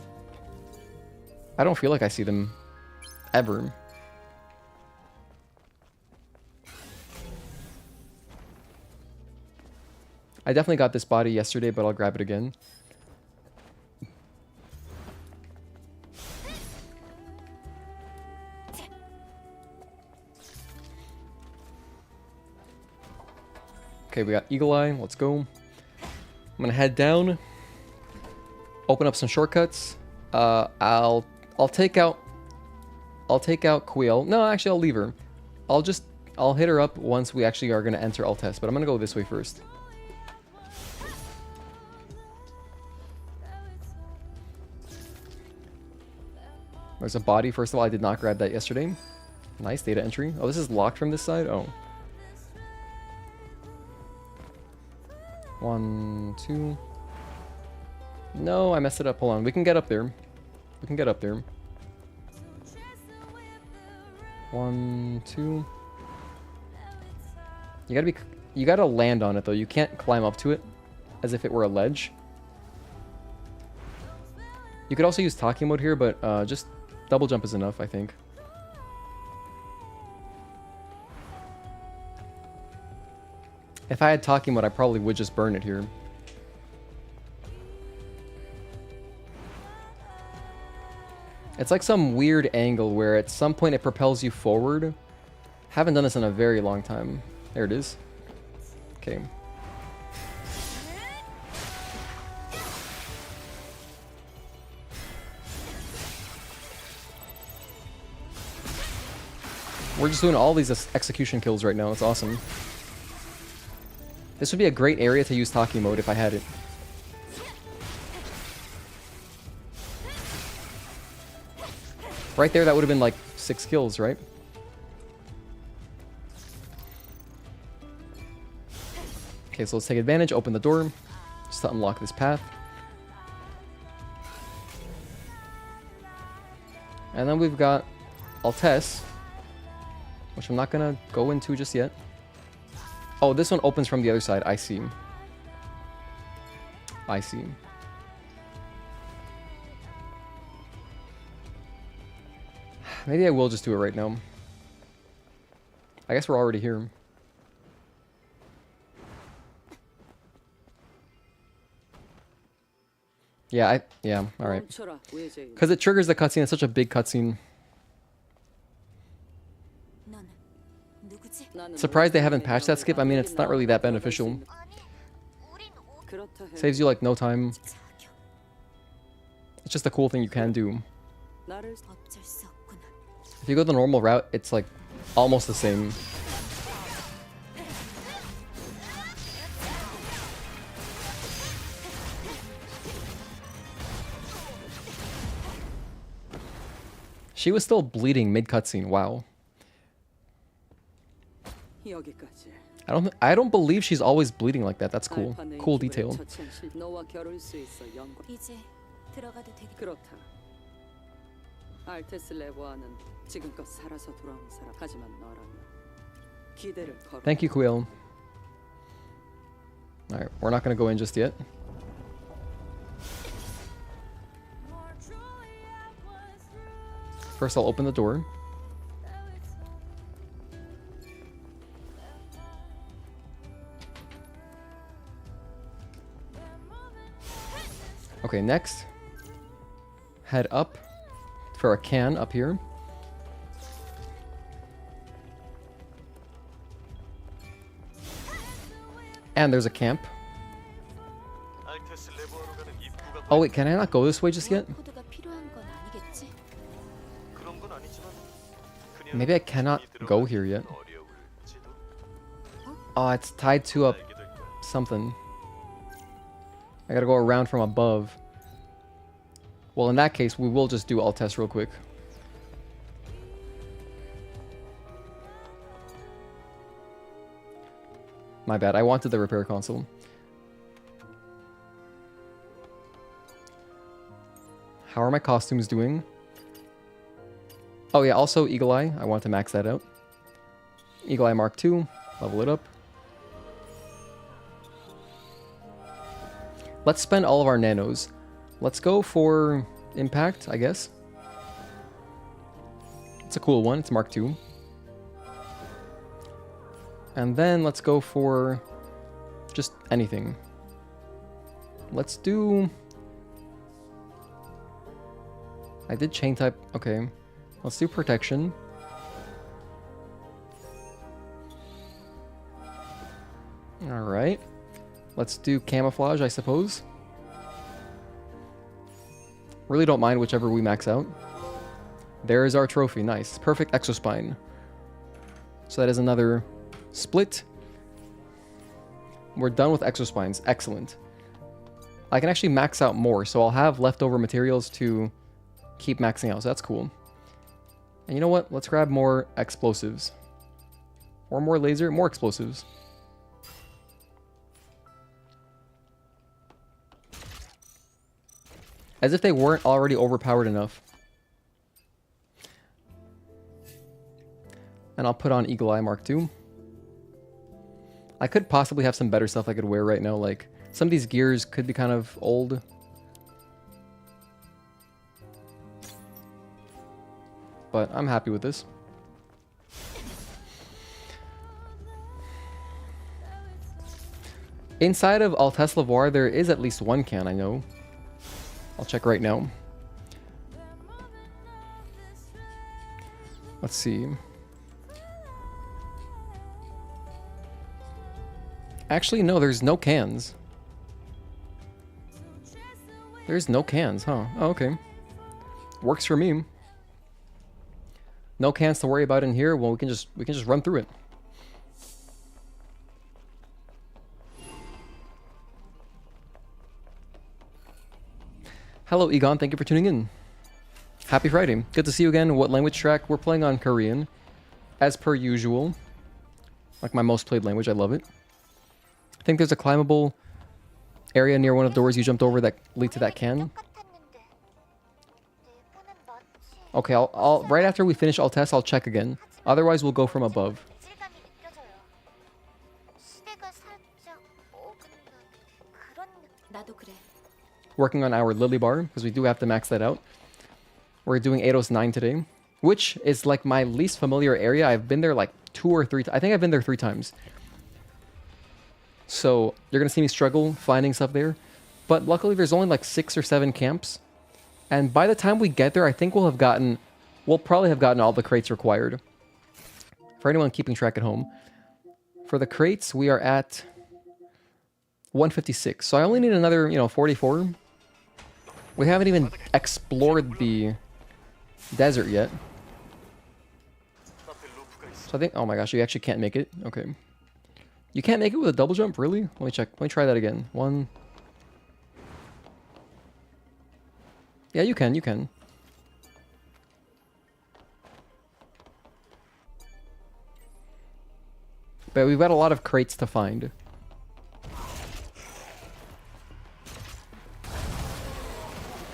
I don't feel like I see them ever. I definitely got this body yesterday, but I'll grab it again. Okay, we got Eagle Eye. Let's go. I'm gonna head down. Open up some shortcuts. I'll take out Quail. No, actually, I'll leave her. I'll hit her up once we actually are gonna enter Altesse. But I'm gonna go this way first. There's a body. First of all, I did not grab that yesterday. Nice data entry. Oh, this is locked from this side. Oh. 1, 2. No, I messed it up. Hold on. We can get up there. We can get up there. 1, 2. You gotta land on it though. You can't climb up to it as if it were a ledge. You could also use talking mode here, but just double jump is enough, I think. If I had talking mode, I probably would just burn it here. It's like some weird angle where at some point it propels you forward. Haven't done this in a very long time. There it is. Okay. We're just doing all these execution kills right now. It's awesome. This would be a great area to use talking mode if I had it. Right there, that would have been like 6 kills, right? Okay, so let's take advantage, open the door, just to unlock this path. And then we've got Altesse, which I'm not gonna go into just yet. Oh, this one opens from the other side. I see. I see. Maybe I will just do it right now. I guess we're already here. Yeah, alright. Because it triggers the cutscene. It's such a big cutscene. Surprised they haven't patched that skip. I mean, it's not really that beneficial. Saves you like no time. It's just a cool thing you can do. If you go the normal route, it's like almost the same. She was still bleeding mid-cutscene. Wow. 여기까지. I don't believe she's always bleeding like that. That's cool. Cool detail. 너와 결혼할 수 있어 영광. 이제 들어가도 되겠. 그렇다. 알테스 레보아는 지금껏 살아서 돌아온 사람. 하지만 너라면 기대를 걸어. Thank you, Quill. Alright, we're not gonna go in just yet. First, I'll open the door. Okay, next, head up for a can up here. And there's a camp. Oh wait, can I not go this way just yet? 코드가 필요한 건 아니겠지? Maybe I cannot go here yet. Oh, it's tied to a something. I gotta go around from above. Well, in that case, we will just do alt test real quick. My bad, I wanted the repair console. How are my costumes doing? Oh yeah, also Eagle Eye. I want to max that out. Eagle Eye Mark II. Level it up. Let's spend all of our nanos. Let's go for Impact, I guess. It's a cool one. It's Mark II. And then let's go for just anything. Let's do... I did chain type. Okay. Let's do protection. Alright. Let's do camouflage, I suppose. Really don't mind whichever we max out. There is our trophy. Nice. Perfect exospine. So that is another split. We're done with exospines. Excellent. I can actually max out more, so I'll have leftover materials to keep maxing out. So that's cool. And you know what? Let's grab more explosives. Or more laser. More explosives. As if they weren't already overpowered enough. And I'll put on Eagle Eye Mark II. I could possibly have some better stuff I could wear right now. Like, some of these gears could be kind of old. But I'm happy with this. Inside of Altesse Lavoir, there is at least one can, I know. I'll check right now. Let's see. Actually, no, there's no cans. There's no cans, huh? Oh, okay. Works for me. No cans to worry about in here. Well, we can just run through it. Hello, Egon. Thank you for tuning in. Happy Friday. Good to see you again. What language track? We're playing on Korean, as per usual. Like my most played language. I love it. I think there's a climbable area near one of the doors you jumped over that lead to that can. Okay, I'll right after we finish Altesse, I'll check again. Otherwise, we'll go from above. Working on our Lily Bar, because we do have to max that out. We're doing Eidos 9 today, which is like my least familiar area. I've been there like 2 or 3 I think I've been there 3 times. So you're going to see me struggle finding stuff there. But luckily there's only like 6 or 7 camps. And by the time we get there, I think we'll probably have gotten all the crates required. For anyone keeping track at home. For the crates, we are at 156. So I only need another, 44. We haven't even explored the desert yet. So I think, oh my gosh, you actually can't make it. Okay. You can't make it with a double jump? Really? Let me check. Let me try that again. 1. Yeah, you can. You can. But we've got a lot of crates to find.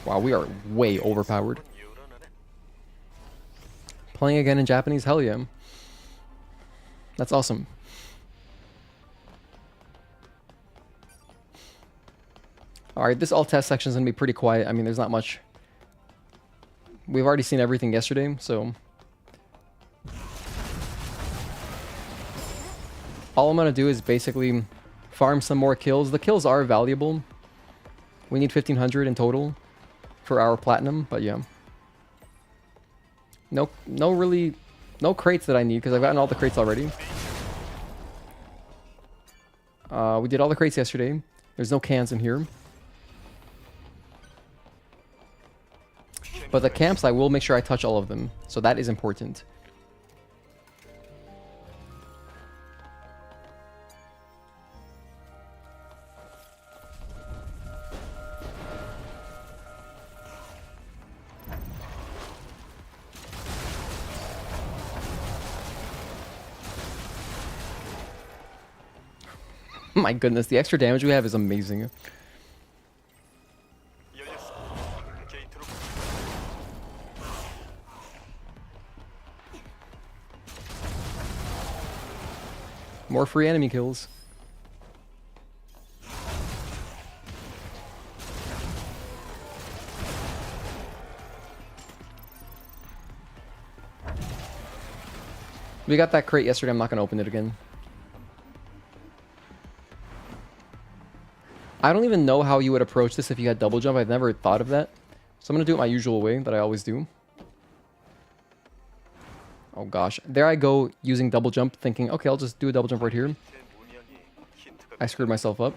Wow, we are way overpowered. Playing again in Japanese? Hell yeah. That's awesome. Alright, this alt test section is going to be pretty quiet. I mean, there's not much. We've already seen everything yesterday, so... all I'm going to do is basically farm some more kills. The kills are valuable. We need 1,500 in total for our platinum, but yeah. No crates that I need, because I've gotten all the crates already. We did all the crates yesterday. There's no cans in here. But the camps, I will make sure I touch all of them. So that is important. My goodness, the extra damage we have is amazing. More free enemy kills. We got that crate yesterday. I'm not going to open it again. I don't even know how you would approach this if you had double jump. I've never thought of that. So I'm going to do it my usual way that I always do. Oh gosh. There I go using double jump, thinking, okay, I'll just do a double jump right here. I screwed myself up.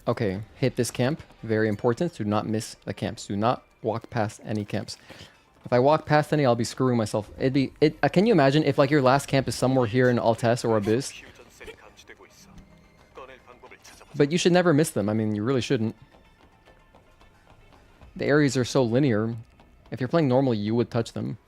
Okay, hit this camp. Very important. Do not miss the camps. Do not walk past any camps. If I walk past any, I'll be screwing myself. Can you imagine if like your last camp is somewhere here in Altess or Abyss? But you should never miss them. I mean, you really shouldn't. The areas are so linear. If you're playing normally, you would touch them.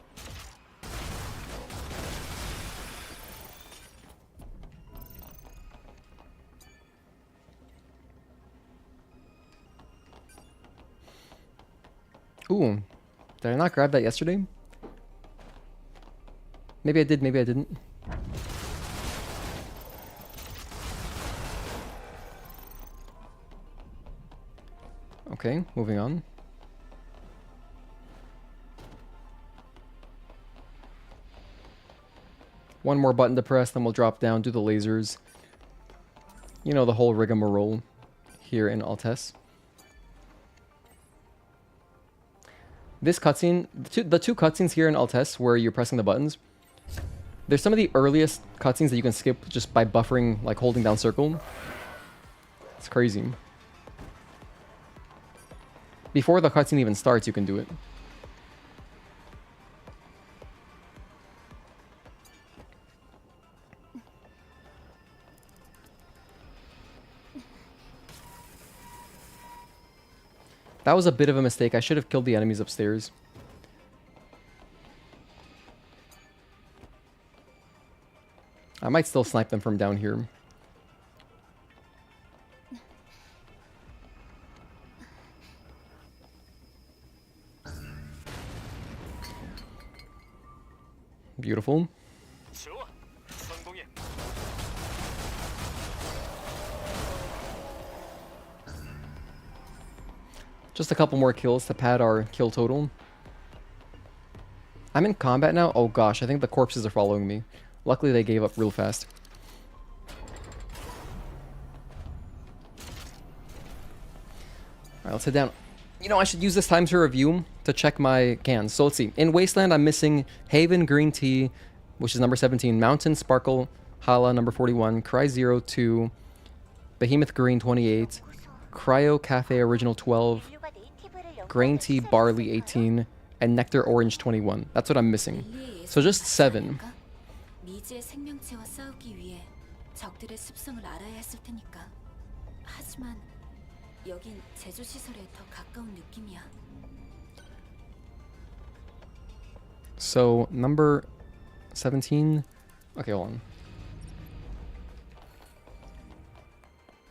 Ooh, did I not grab that yesterday? Maybe I did, maybe I didn't. Okay, moving on. One more button to press, then we'll drop down, do the lasers. You know, the whole rigmarole here in Altess. This cutscene, the two cutscenes here in Altess where you're pressing the buttons, there's some of the earliest cutscenes that you can skip just by buffering, like holding down circle. It's crazy. Before the cutscene even starts, you can do it. That was a bit of a mistake. I should have killed the enemies upstairs. I might still snipe them from down here. Beautiful. Just a couple more kills to pad our kill total. I'm in combat now. Oh gosh, I think the corpses are following me. Luckily they gave up real fast. Alright, let's head down. You know, I should use this time to review to check my cans. So let's see. In Wasteland, I'm missing Haven Green Tea, which is number 17. Mountain Sparkle Hala, number 41. Cry Zero 2. Behemoth Green 28. Cryo Cafe Original 12. Grain Tea Barley 18. And Nectar Orange 21. That's what I'm missing. So just 7. 적들의 습성을 알아야 했을 테니까. 하지만 여긴 제조 시설에 더 가까운 느낌이야. So number 17. Okay, hold on.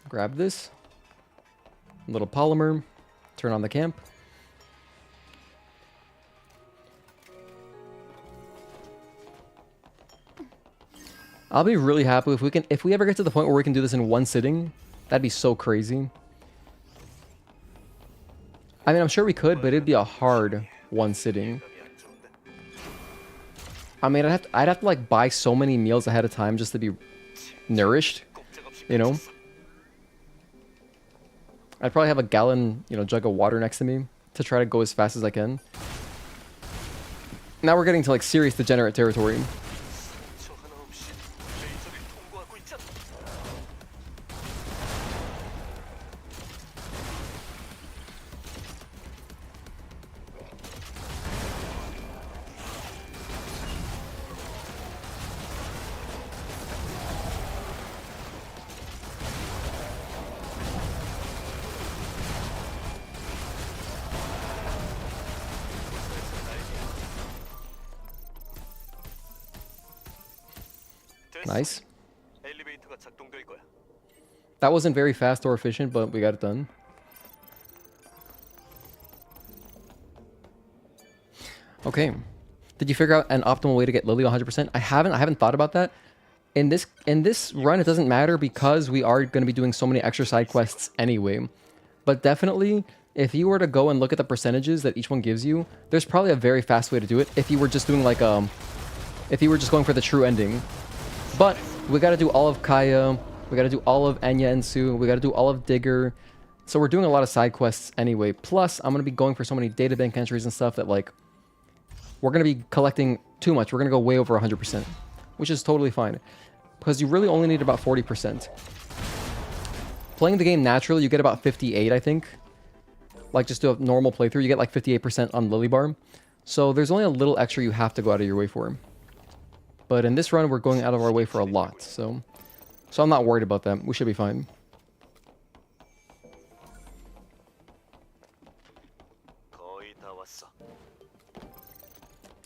Grab this. Little polymer. Turn on the camp. I'll be really happy if we ever get to the point where we can do this in one sitting. That'd be so crazy. I mean, I'm sure we could, but it'd be a hard one sitting. I mean, I'd have to like buy so many meals ahead of time just to be nourished, you know? I'd probably have a gallon, jug of water next to me to try to go as fast as I can. Now we're getting to like serious degenerate territory. Nice. That wasn't very fast or efficient, but we got it done. Okay. Did you figure out an optimal way to get Lily 100%? I haven't thought about that. In this run, it doesn't matter because we are going to be doing so many extra side quests anyway. But definitely, if you were to go and look at the percentages that each one gives you, there's probably a very fast way to do it if you were just doing like if you were just going for the true ending. But we got to do all of Kaya, we got to do all of Enya and Sue, we got to do all of Digger. So we're doing a lot of side quests anyway. Plus, I'm going to be going for so many databank entries and stuff that like we're going to be collecting too much. We're going to go way over 100%, which is totally fine because you really only need about 40%. Playing the game naturally, you get about 58, I think. Like just do a normal playthrough, you get like 58% on Lily Bar. So there's only a little extra you have to go out of your way for. But in this run, we're going out of our way for a lot, so I'm not worried about that. We should be fine.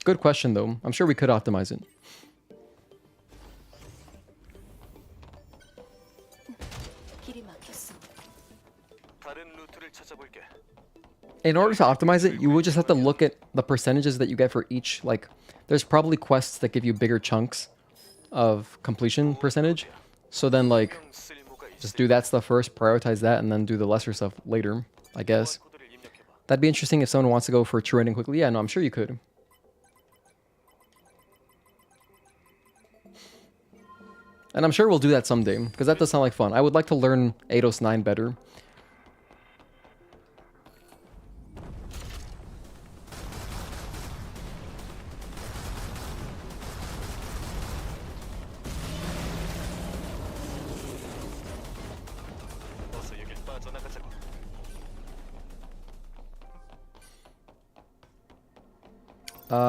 Good question, though. I'm sure we could optimize it. In order to optimize it, you would just have to look at the percentages that you get for each, like, there's probably quests that give you bigger chunks of completion percentage. So then, like, just do that stuff first, prioritize that, and then do the lesser stuff later, I guess. That'd be interesting if someone wants to go for a true ending quickly. Yeah, no, I'm sure you could. And I'm sure we'll do that someday, because that does sound like fun. I would like to learn Eidos 9 better.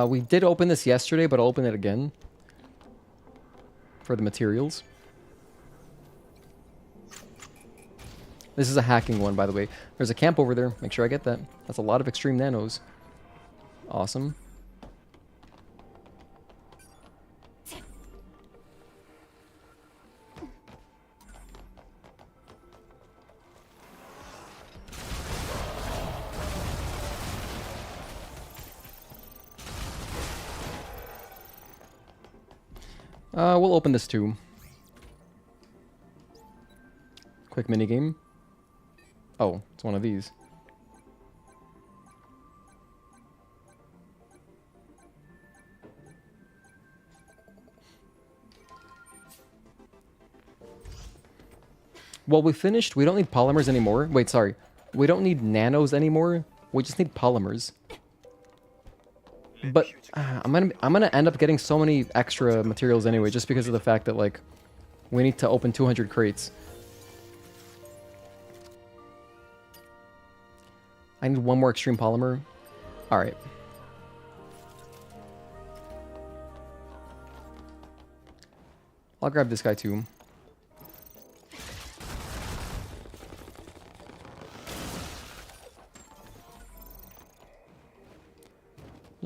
We did open this yesterday, but I'll open it again for the materials. This is a hacking one, by the way. There's a camp over there. Make sure I get that. That's a lot of extreme nanos. Awesome. We'll open this too. Quick minigame. Oh, it's one of these. Well, we finished. We don't need polymers anymore. Wait, sorry. We don't need nanos anymore. We just need polymers. But I'm gonna end up getting so many extra materials anyway, just because of the fact that like we need to open 200 crates. I need one more extreme polymer. All right. I'll grab this guy too.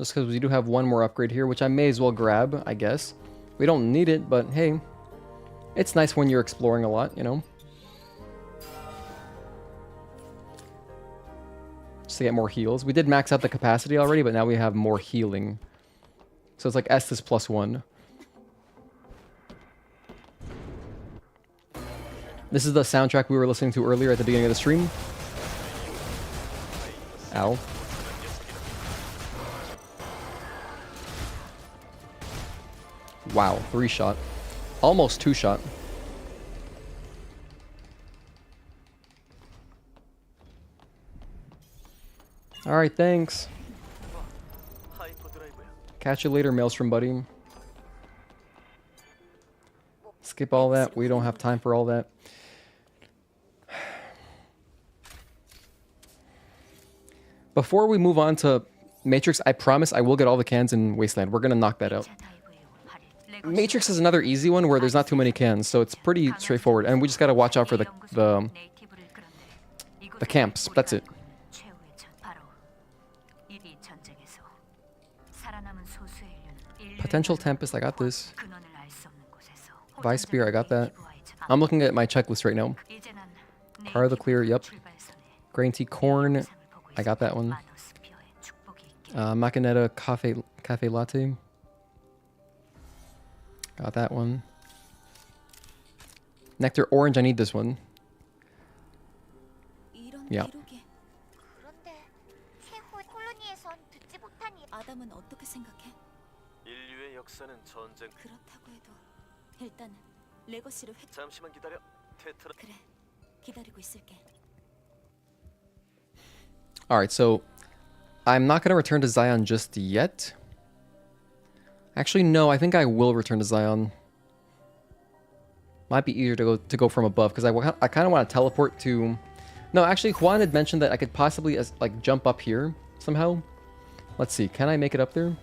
Just because we do have one more upgrade here, which I may as well grab, I guess. We don't need it, but hey. It's nice when you're exploring a lot, you know? Just to get more heals. We did max out the capacity already, but now we have more healing. So it's like Estus +1. This is the soundtrack we were listening to earlier at the beginning of the stream. Ow. Wow, 3-shot. Almost 2-shot. Alright, thanks. Catch you later, Maelstrom buddy. Skip all that. We don't have time for all that. Before we move on to Matrix, I promise I will get all the cans in Wasteland. We're gonna knock that out. Matrix is another easy one where there's not too many cans, so it's pretty straightforward. And we just gotta watch out for the camps. That's it. Potential Tempest, I got this. Vice Spear, I got that. I'm looking at my checklist right now. Car of the Clear, yep. Grain Tea Corn, I got that one. Machinetta Cafe Latte. Got that one. Nectar Orange, I need this one. Yeah. 인류의 역사는 전쟁. 그렇다고 해도 일단 레거시를 잠시만 기다려. 테트라. 그래. 기다리고 있을게. Alright, so I'm not going to return to Xion just yet. Actually, no, I think I will return to Xion. Might be easier to go from above, because I kind of want to teleport to... No, actually, Juan had mentioned that I could possibly like jump up here somehow. Let's see, can I make it up there?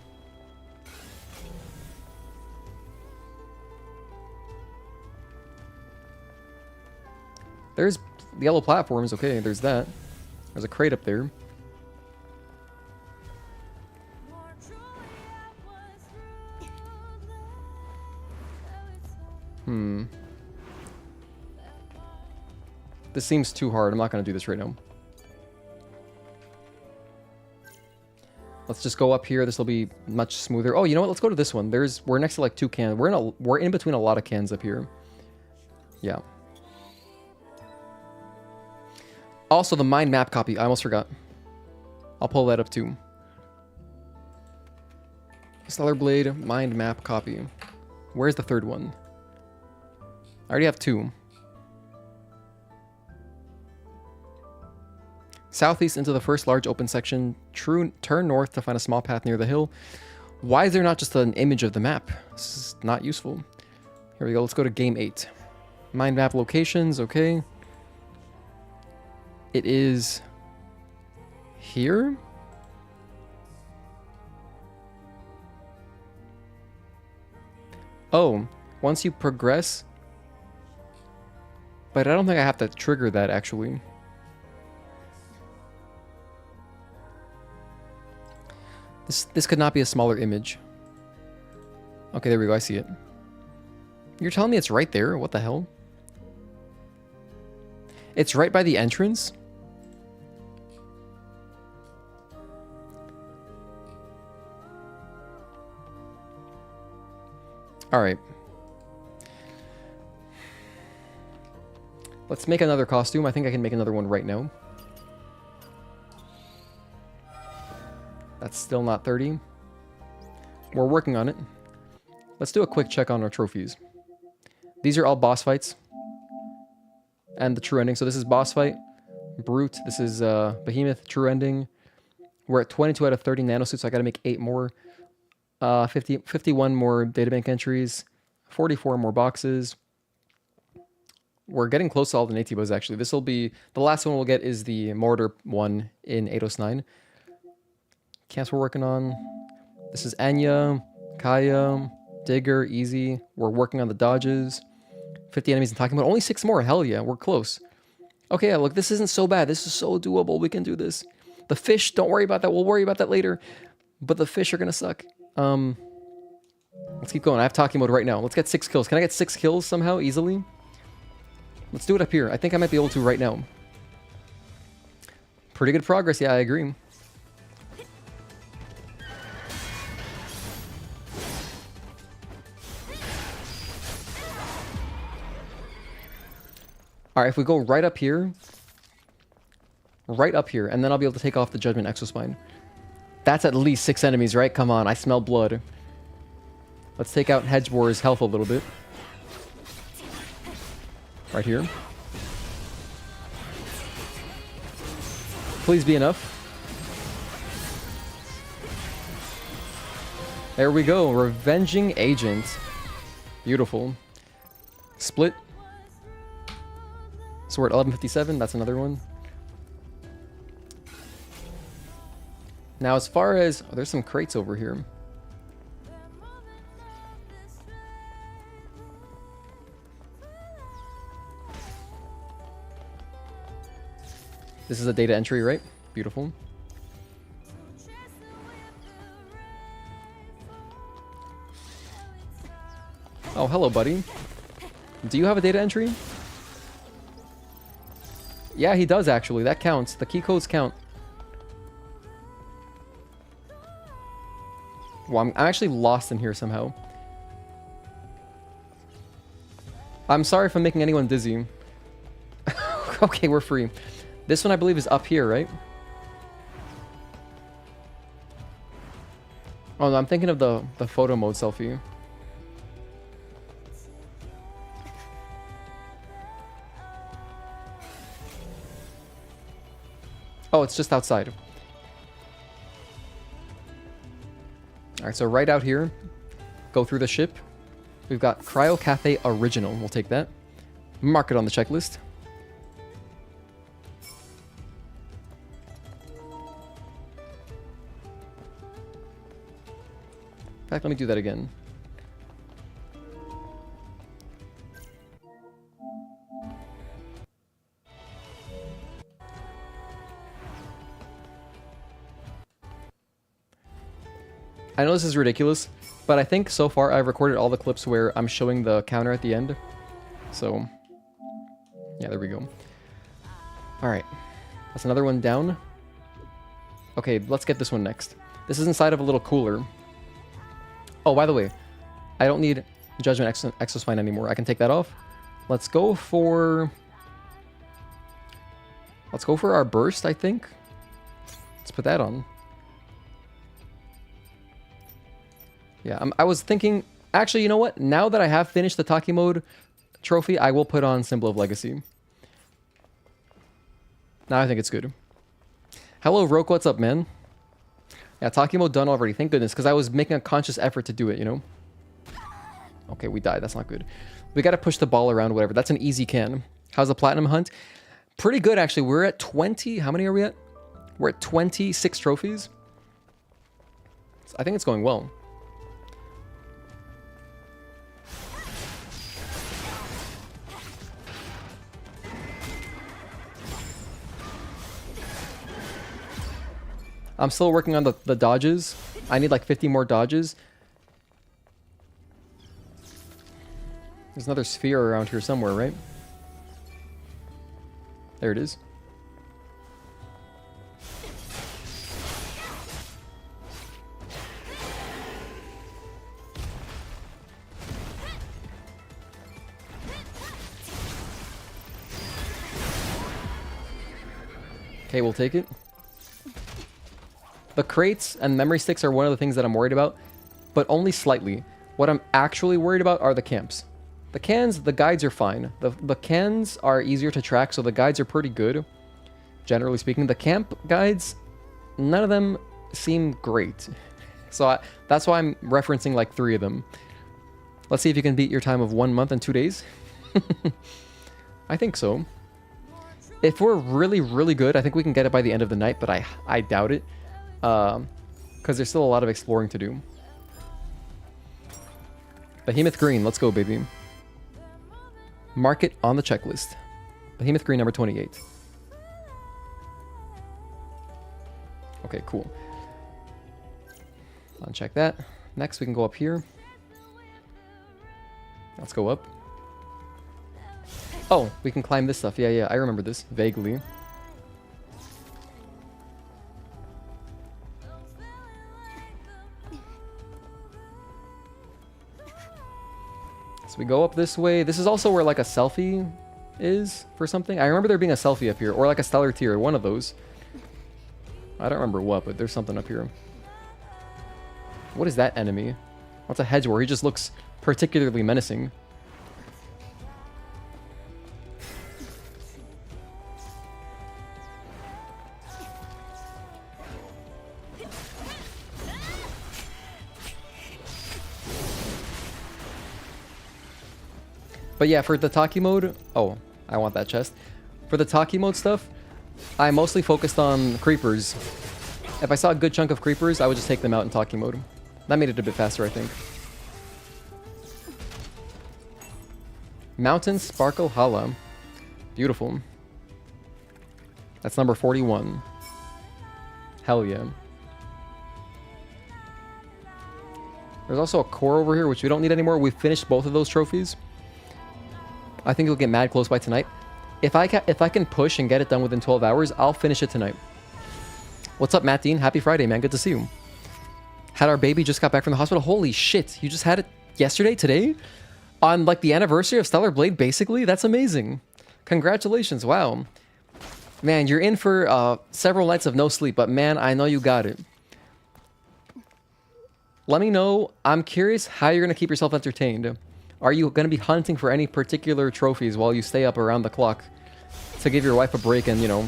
There's the yellow platforms, okay, there's that. There's a crate up there. This seems too hard. I'm not going to do this right now. Let's just go up here. This will be much smoother. Oh, you know what? Let's go to this one. We're next to like 2 cans. We're in between a lot of cans up here. Yeah. Also, the mind map copy. I almost forgot. I'll pull that up too. Stellar Blade, mind map copy. Where's the third one? I already have 2. Southeast into the first large open section. Turn north to find a small path near the hill. Why is there not just an image of the map? This is not useful. Here we go. Let's go to game 8. Mind map locations. Okay. It is here. Oh, once you progress. But I don't think I have to trigger that actually. This could not be a smaller image. Okay, there we go. I see it. You're telling me it's right there? What the hell? It's right by the entrance? Alright. Let's make another costume. I think I can make another one right now. That's still not 30. We're working on it. Let's do a quick check on our trophies. These are all boss fights. And the true ending. So this is boss fight. Brute. This is Behemoth. True ending. We're at 22 out of 30 nanosuits. So I got to make 8 more. 51 more databank entries. 44 more boxes. We're getting close to all the Natibos actually. This will be... The last one we'll get is the Mortar one in Eidos 9. Camps we're working on. This is Anya, Kaya, Digger, Easy. We're working on the dodges. 50 enemies in talking about only 6 more. Hell yeah, we're close. Okay, look, this isn't so bad. This is so doable. We can do this. The fish, don't worry about that. We'll worry about that later. but the fish are gonna suck. Let's keep going. I have talking mode right now. Let's get 6 kills. Can I get 6 kills somehow easily? Let's do it up here. I think I might be able to right now. Pretty good progress. Yeah, I agree. All right, if we go right up here, and then I'll be able to take off the Judgment Exospine. That's at least 6 enemies, right? Come on, I smell blood. Let's take out Hedgebor's health a little bit. Right here. Please be enough. There we go, Revenging Agent. Beautiful. Split. So we're at 1157, that's another one. Now as far as... Oh, there's some crates over here. This is a data entry, right? Beautiful. Oh, hello, buddy. Do you have a data entry? Yeah, he does actually. That counts. The key codes count. Well, I'm actually lost in here somehow. I'm sorry if I'm making anyone dizzy. Okay, we're free. This one I believe is up here, right? Oh no, I'm thinking of the photo mode selfie. Oh, it's just outside. Alright, so right out here, go through the ship. We've got Cryo Cafe Original. We'll take that. Mark it on the checklist. In fact, let me do that again. I know this is ridiculous, but I think so far I've recorded all the clips where I'm showing the counter at the end. So, yeah, there we go. Alright, that's another one down. Okay, let's get this one next. This is inside of a little cooler. Oh, by the way, I don't need Judgment Exospine anymore. I can take that off. Let's go for our burst, I think. Let's put that on. Yeah, I was thinking... Actually, you know what? Now that I have finished the Taki mode trophy, I will put on Symbol of Legacy. Now I think it's good. Hello, Roke. What's up, man? Yeah, Taki mode done already. Thank goodness, because I was making a conscious effort to do it, you know? Okay, we died. That's not good. We got to push the ball around, whatever. That's an easy can. How's the Platinum Hunt? Pretty good, actually. We're at 20. How many are we at? We're at 26 trophies. I think it's going well. I'm still working on the dodges. I need like 50 more dodges. There's another sphere around here somewhere, right? There it is. Okay, we'll take it. The crates and memory sticks are one of the things that I'm worried about, but only slightly. What I'm actually worried about are the camps. The cans, the guides are fine. The cans are easier to track, so the guides are pretty good, generally speaking. The camp guides, none of them seem great. So that's why I'm referencing like 3 of them. Let's see if you can beat your time of 1 month and 2 days. I think so. If we're really, really good, I think we can get it by the end of the night, but I doubt it. Because there's still a lot of exploring to do. Behemoth Green, let's go, baby. Mark it on the checklist. Behemoth Green number 28. Okay, cool. Uncheck that. Next, we can go up here. Let's go up. Oh, we can climb this stuff. Yeah, I remember this vaguely. So we go up this way. This is also where like a selfie is for something. I remember there being a selfie up here, or like a stellar tier, one of those. I don't remember what, but there's something up here. What is that enemy? What's a hedge war? He just looks particularly menacing. But yeah, for the Taki mode, oh, I want that chest. For the Taki mode stuff, I mostly focused on creepers. If I saw a good chunk of creepers, I would just take them out in Taki mode. That made it a bit faster, I think. Mountain Sparkle Hala. Beautiful. That's number 41. Hell yeah. There's also a core over here, which we don't need anymore. We finished both of those trophies. I think you'll get mad close by tonight. If I can push and get it done within 12 hours, I'll finish it tonight. What's up, Matt Dean? Happy Friday, man. Good to see you. Had our baby just got back from the hospital. Holy shit. You just had it yesterday? Today? On, like, the anniversary of Stellar Blade, basically? That's amazing. Congratulations. Wow. Man, you're in for several nights of no sleep, but man, I know you got it. Let me know. I'm curious how you're going to keep yourself entertained. Are you going to be hunting for any particular trophies while you stay up around the clock to give your wife a break and, you know,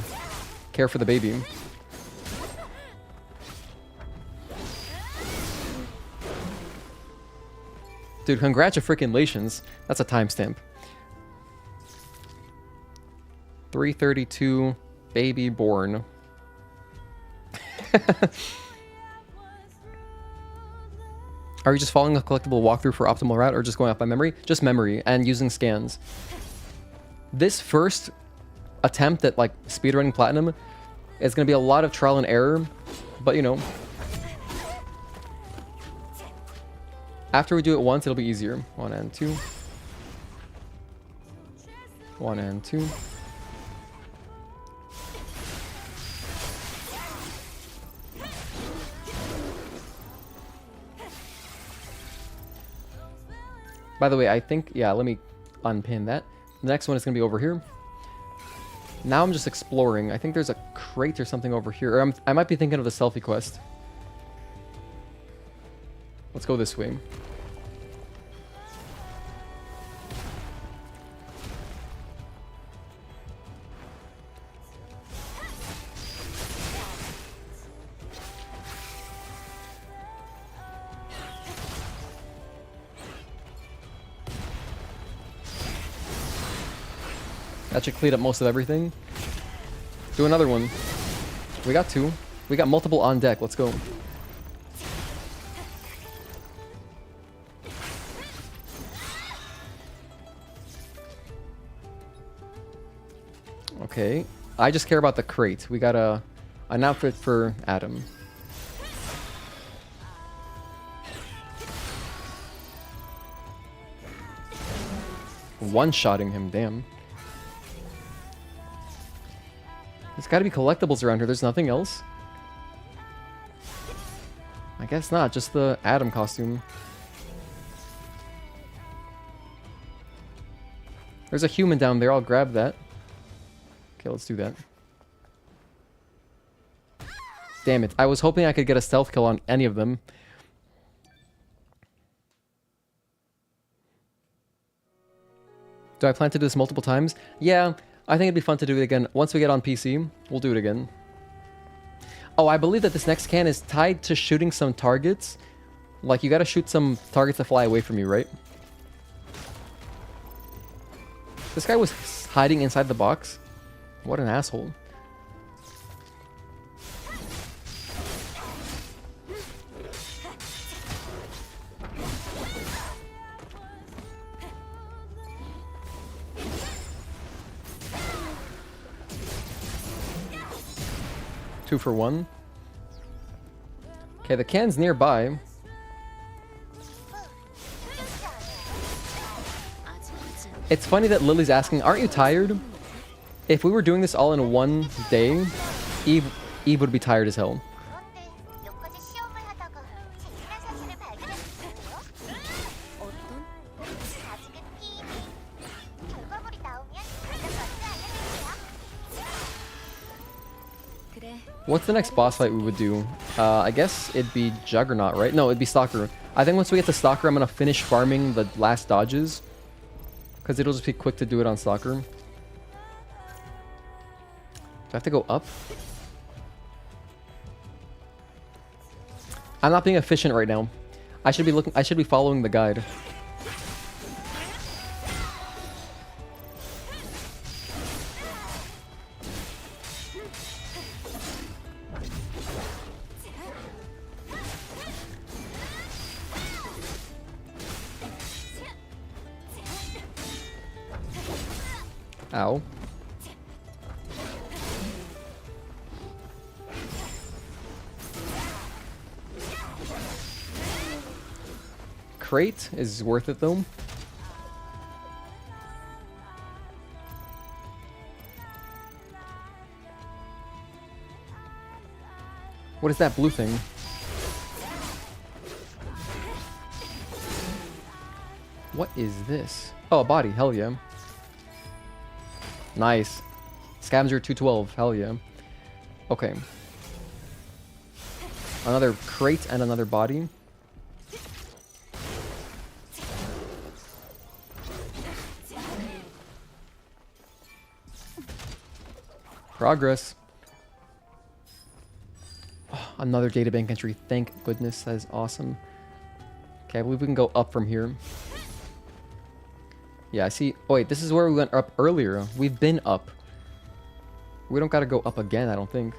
care for the baby? Dude, congratulations. That's a timestamp. 3:32, baby born. Are you just following a collectible walkthrough for optimal route or just going off by memory? Just memory and using scans. This first attempt at like speedrunning platinum is going to be a lot of trial and error, but you know, after we do it once, it'll be easier. 1 and 2. 1 and 2. By the way, I think, yeah, let me unpin that. The next one is going to be over here. Now I'm just exploring. I think there's a crate or something over here. Or I might be thinking of the selfie quest. Let's go this way. That should clean up most of everything. Do another one. We got 2. We got multiple on deck. Let's go. Okay. I just care about the crate. We got an outfit for Adam. One-shotting him, damn. There's got to be collectibles around here. There's nothing else. I guess not. Just the Adam costume. There's a human down there. I'll grab that. Okay, let's do that. Damn it. I was hoping I could get a stealth kill on any of them. Do I plan to do this multiple times? Yeah. I think it'd be fun to do it again. Once we get on PC, we'll do it again. Oh, I believe that this next can is tied to shooting some targets. Like, you gotta shoot some targets that fly away from you, right? This guy was hiding inside the box. What an asshole. Two for one. Okay, the can's nearby. It's funny that Lily's asking, aren't you tired? If we were doing this all in one day, Eve would be tired as hell. 그런데 몇 가지 시험을 하다가 재미난 사실을 발견했거든요. 어떤? 아직은 비밀. 결과물이 나오면 가장 먼저 알려드릴게요. 그래. What's the next boss fight we would do? I guess it'd be Juggernaut, right? No, it'd be Stalker. I think once we get to Stalker, I'm gonna finish farming the last dodges. Because it'll just be quick to do it on Stalker. Do I have to go up? I'm not being efficient right now. I should be following the guide. Ow. Crate is worth it though. What is that blue thing? What is this? Oh, a body. Hell yeah. Nice. Scavenger 212. Hell yeah. Okay. Another crate and another body. Progress. Oh, another databank entry. Thank goodness. That is awesome. Okay, I believe we can go up from here. Yeah, I see. Oh, wait, this is where we went up earlier. We've been up. We don't gotta go up again, I don't think.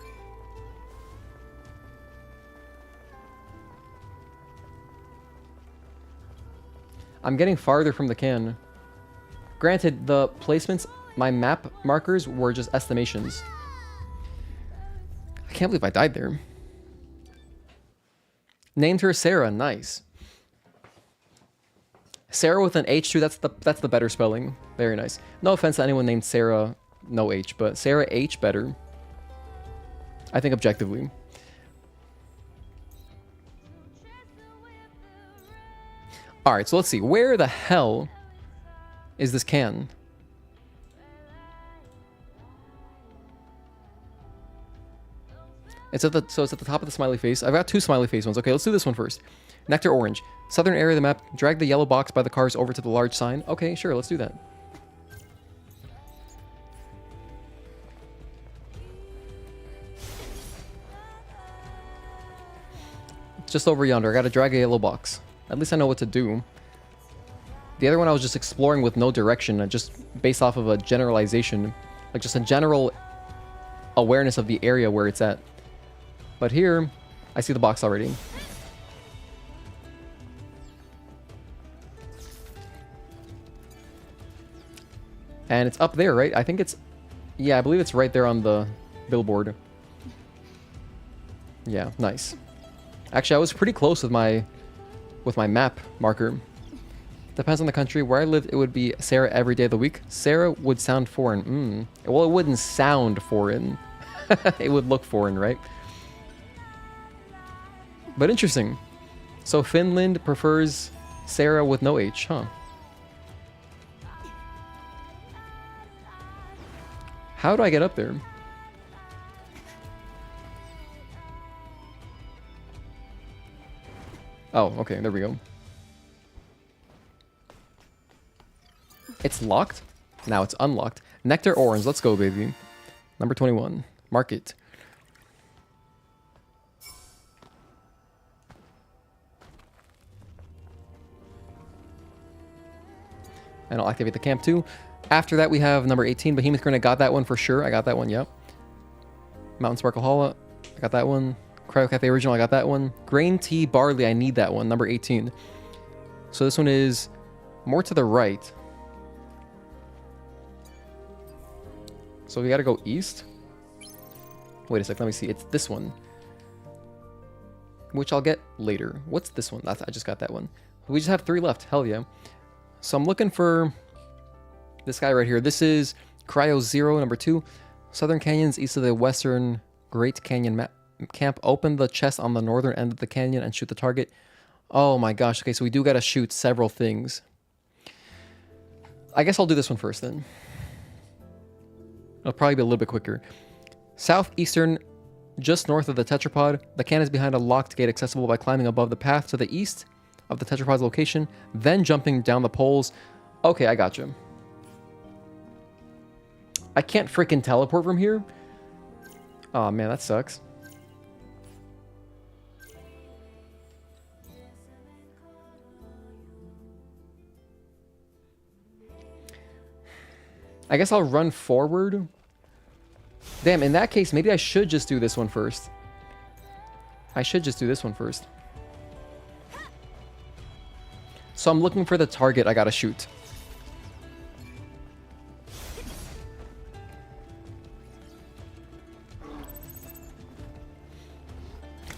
I'm getting farther from the can. Granted, the placements, my map markers were just estimations. I can't believe I died there. Named her Sarah. Nice. Sarah with an H too, that's the better spelling. Very nice. No offense to anyone named Sarah, no H, but Sarah H better. I think objectively. Alright, so let's see. Where the hell is this can? It's at the top of the smiley face. I've got two smiley face ones. Okay, let's do this one first. Nectar orange. Southern area of the map. Drag the yellow box by the cars over to the large sign. Okay, sure, let's do that. It's just over yonder. I gotta drag a yellow box. At least I know what to do. The other one I was just exploring with no direction, just based off of a generalization. Like just a general awareness of the area where it's at. But here, I see the box already. And it's up there, right? I think it's... Yeah, I believe it's right there on the billboard. Yeah, nice. Actually, I was pretty close with my map marker. Depends on the country. Where I lived, it would be Sarah every day of the week. Sarah would sound foreign. Well, it wouldn't sound foreign. It would look foreign, right? But interesting. So Finland prefers Sarah with no H, huh? How do I get up there? Oh, okay, there we go. It's locked? Now it's unlocked. Nectar orange, let's go, baby. Number 21. Market. And I'll activate the camp too. After that, we have number 18, Behemoth Grin. I got that one for sure. I got that one, yep. Mountain Sparkle Holla. I got that one. Cryo Cafe Original. I got that one. Grain Tea Barley. I need that one. Number 18. So this one is more to the right. So we gotta go east. Wait a sec. Let me see. It's this one. which I'll get later. What's this one? I just got that one. We just have 3 left. Hell yeah. So I'm looking for this guy right here. This is Cryo Zero, number 2. Southern Canyons, east of the Western Great Canyon map camp. Open the chest on the northern end of the canyon and shoot the target. Oh my gosh. Okay, so we do gotta shoot several things. I guess I'll do this one first then. It'll probably be a little bit quicker. Southeastern, just north of the tetrapod. The cannon is behind a locked gate accessible by climbing above the path to the east of the tetrapod's location, then jumping down the poles. Okay, I got you. I can't freaking teleport from here? Oh man, that sucks. I guess I'll run forward. Damn, in that case, maybe I should just do this one first. I should just do this one first. So I'm looking for the target I gotta shoot.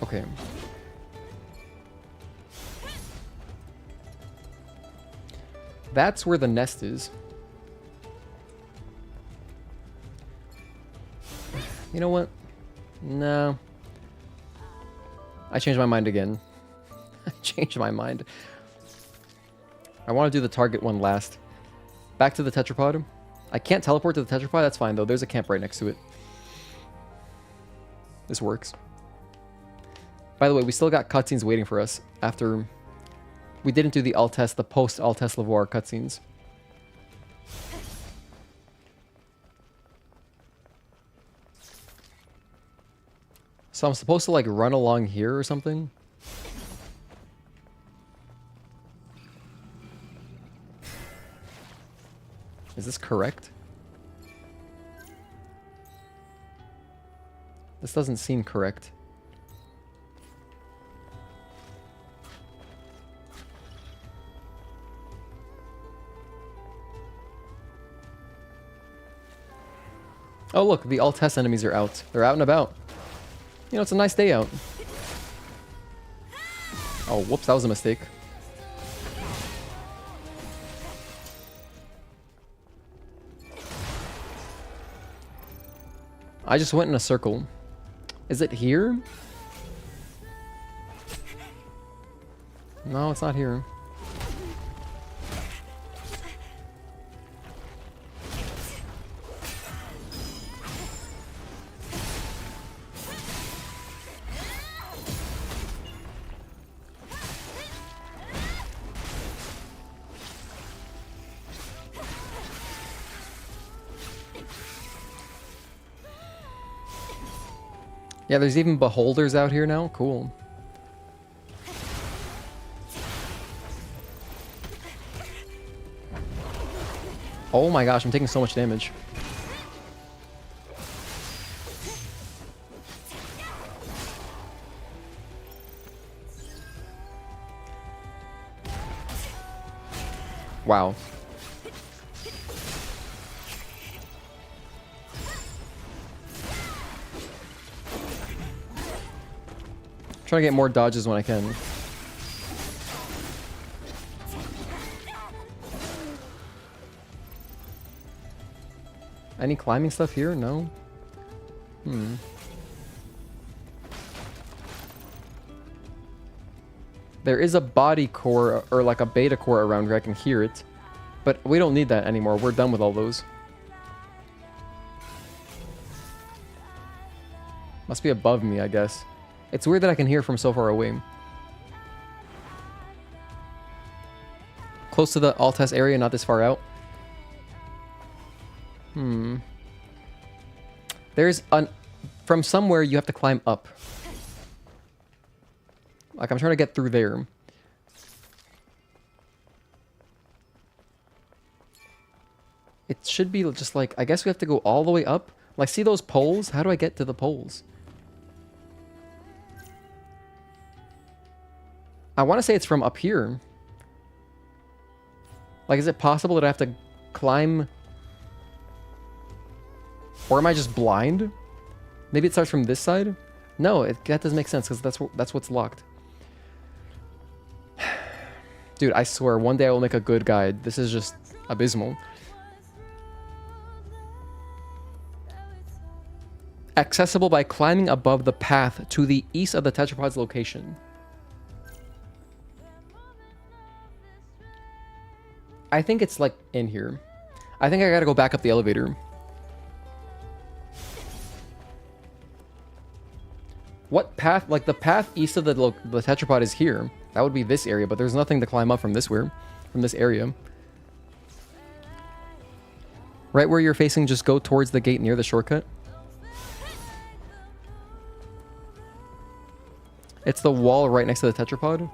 Okay. That's where the nest is. You know what? No. I changed my mind again. I changed my mind. I want to do the target one last. Back to the tetrapod. I can't teleport to the tetrapod. That's fine, though. There's a camp right next to it. This works. By the way, we still got cutscenes waiting for us after we didn't do the Altesse, the post-Altesse Lavoir cutscenes. So I'm supposed to like run along here or something? Is this correct? This doesn't seem correct. Oh look, the Altesse enemies are out. They're out and about. You know, it's a nice day out. Oh, whoops, that was a mistake. I just went in a circle. Is it here? No, it's not here. Yeah, there's even beholders out here now. Cool. Oh my gosh, I'm taking so much damage. Wow. Trying to get more dodges when I can. Any climbing stuff here? No. There is a body core or like a beta core around here. I can hear it, but we don't need that anymore. We're done with all those. Must be above me, I guess. It's weird that I can hear from so far away. Close to the Altesse area, not this far out. There's an... From somewhere, you have to climb up. Like, I'm trying to get through there. It should be just like... I guess we have to go all the way up. Like, see those poles? How do I get to the poles? I want to say it's from up here. Like, is it possible that I have to climb? Or am I just blind? Maybe it starts from this side? No, that doesn't make sense because that's what's locked. Dude, I swear, one day I will make a good guide. This is just abysmal. Accessible by climbing above the path to the east of the tetrapod's location. I think it's like in here. I think I gotta go back up the elevator. What path? Like the path east of the tetrapod is here. That would be this area, but there's nothing to climb up from this area. Right where you're facing, just go towards the gate near the shortcut. It's the wall right next to the tetrapod.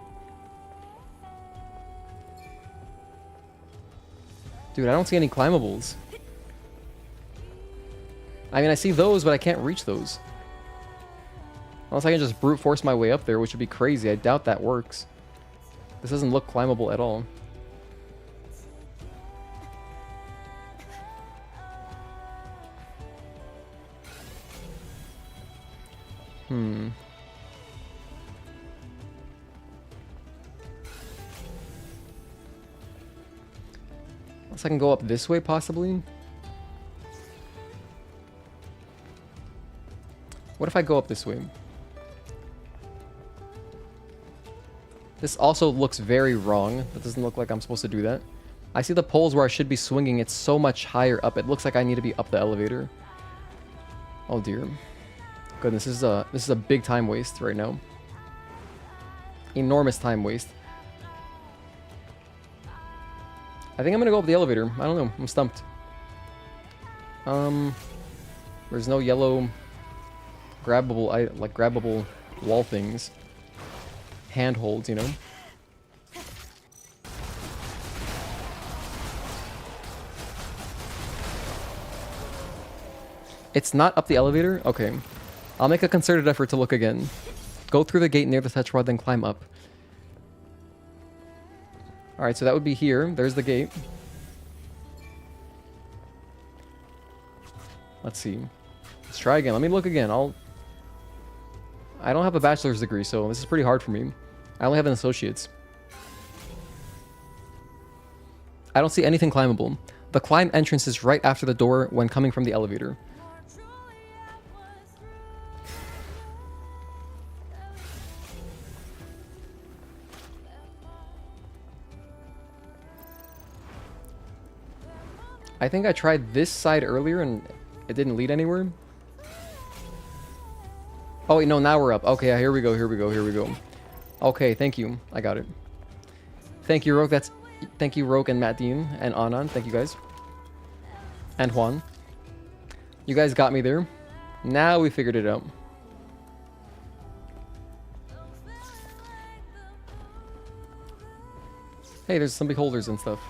Dude, I don't see any climbables. I mean, I see those, but I can't reach those. Unless I can just brute force my way up there, which would be crazy. I doubt that works. This doesn't look climbable at all. Unless I can go up this way, possibly. What if I go up this way? This also looks very wrong. That doesn't look like I'm supposed to do that. I see the poles where I should be swinging. It's so much higher up. It looks like I need to be up the elevator. Oh dear. Goodness, this is a big time waste right now. Enormous time waste. I think I'm gonna go up the elevator. I don't know. I'm stumped. There's no yellow grabbable wall things. Handholds, you know. It's not up the elevator? Okay. I'll make a concerted effort to look again. Go through the gate near the tetrapod, then climb up. Alright, so that would be here. There's the gate. Let's see. Let's try again. Let me look again. I don't have a bachelor's degree, so this is pretty hard for me. I only have an associate's. I don't see anything climbable. The climb entrance is right after the door when coming from the elevator. I think I tried this side earlier and it didn't lead anywhere. Oh wait, no, now we're up. Okay, here we go. Okay, thank you. I got it. Thank you, Rogue. Thank you, Rogue and Matt Dean and Anand. Thank you guys. And Juan. You guys got me there. Now we figured it out. Hey, there's some beholders and stuff.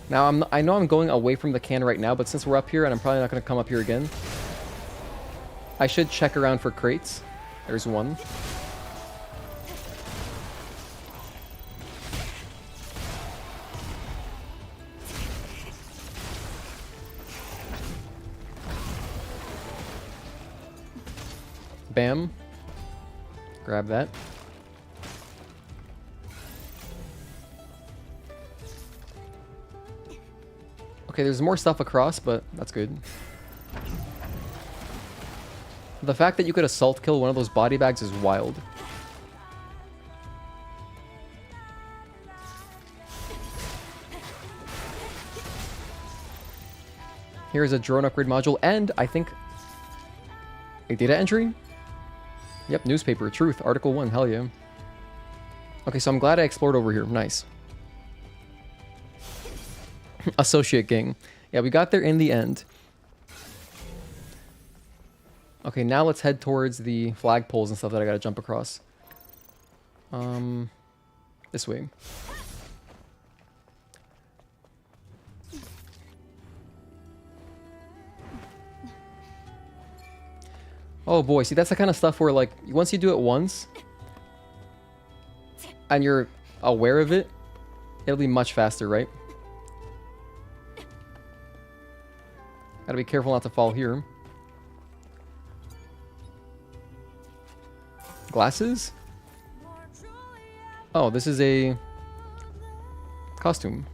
Now, I know I'm going away from the can right now, but since we're up here and I'm probably not going to come up here again, I should check around for crates. There's one. Bam. Grab that. Okay, there's more stuff across, but that's good. The fact that you could assault kill one of those body bags is wild. Here's a drone upgrade module, and I think a data entry? Yep, newspaper, truth, article 1, hell yeah. Okay, so I'm glad I explored over here, nice. Associate gang. Yeah, we got there in the end. Okay, now let's head towards the flagpoles and stuff that I gotta jump across. This way. Oh boy, see, that's the kind of stuff where, like, once you do it once and you're aware of it, it'll be much faster, right? Gotta be careful not to fall here. Glasses? Oh, this is a costume.